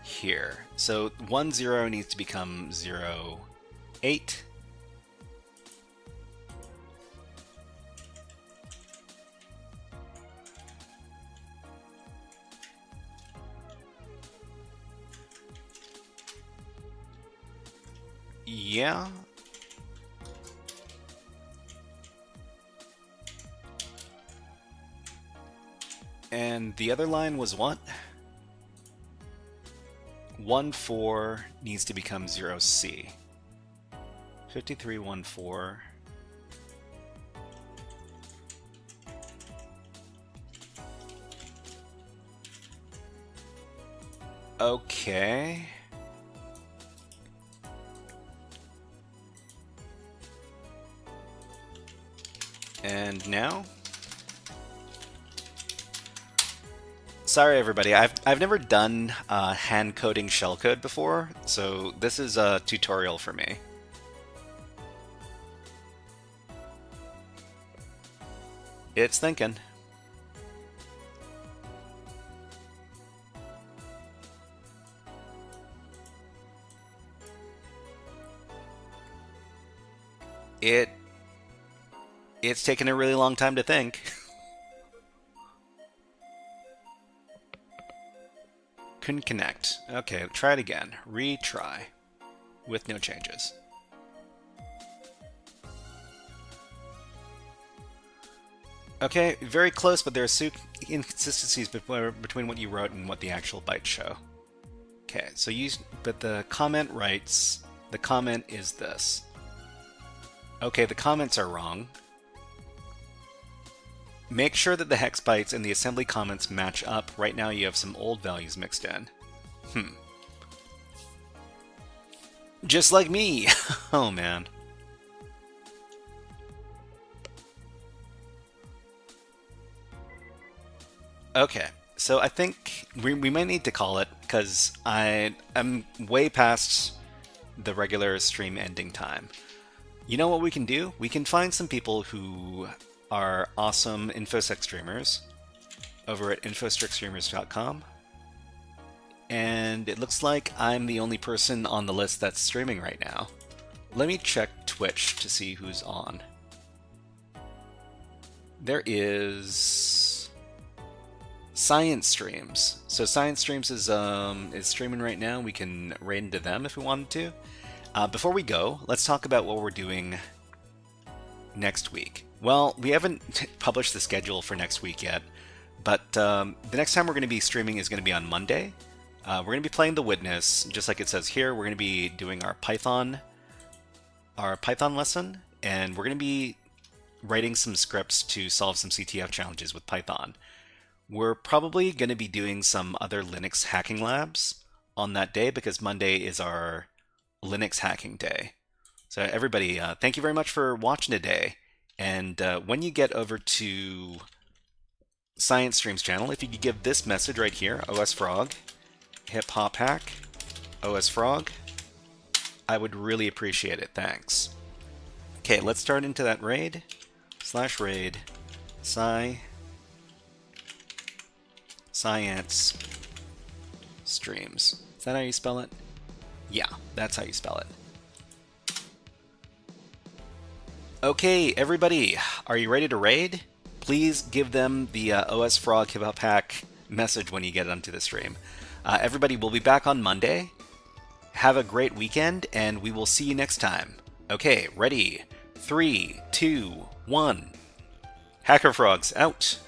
here. So 10 needs to become 08. Yeah. And the other line was what? 1-4 needs to become 0C. 5314. Okay. And now? Sorry everybody, I've never done hand coding shellcode before, so this is a tutorial for me. It's thinking. It's taken a really long time to think. Couldn't connect. Okay, try it again. Retry. With no changes. Okay, very close, but there are inconsistencies between what you wrote and what the actual bytes show. Okay, so but the comment writes, the comment is this. Okay, the comments are wrong. Make sure that the hex bytes and the assembly comments match up. Right now you have some old values mixed in. Just like me! Oh man. Okay, so I think we might need to call it, because I'm way past the regular stream ending time. You know what we can do? We can find some people who are awesome InfoSec streamers over at infosecstreamers.com. And it looks like I'm the only person on the list that's streaming right now. Let me check Twitch to see who's on. There is Science Streams. So Science Streams is streaming right now. We can raid into them if we wanted to. Before we go, let's talk about what we're doing next week. Well, we haven't published the schedule for next week yet, but the next time we're going to be streaming is going to be on Monday. We're going to be playing The Witness, just like it says here. We're going to be doing our Python lesson, and we're going to be writing some scripts to solve some CTF challenges with Python. We're probably going to be doing some other Linux hacking labs on that day, because Monday is our Linux hacking day. So everybody, thank you very much for watching today. And when you get over to Science Stream's channel, if you could give this message right here, OSFrog, hip hop hack, OSFrog, I would really appreciate it. Thanks. Okay, let's start into that raid. /raid Science Streams. Is that how you spell it? Yeah, that's how you spell it. Okay, everybody, are you ready to raid? Please give them the OSFrog Hip Hop Hack message when you get onto the stream. Everybody, we'll be back on Monday. Have a great weekend, and we will see you next time. Okay, ready? 3, 2, 1. HackerFrogs out.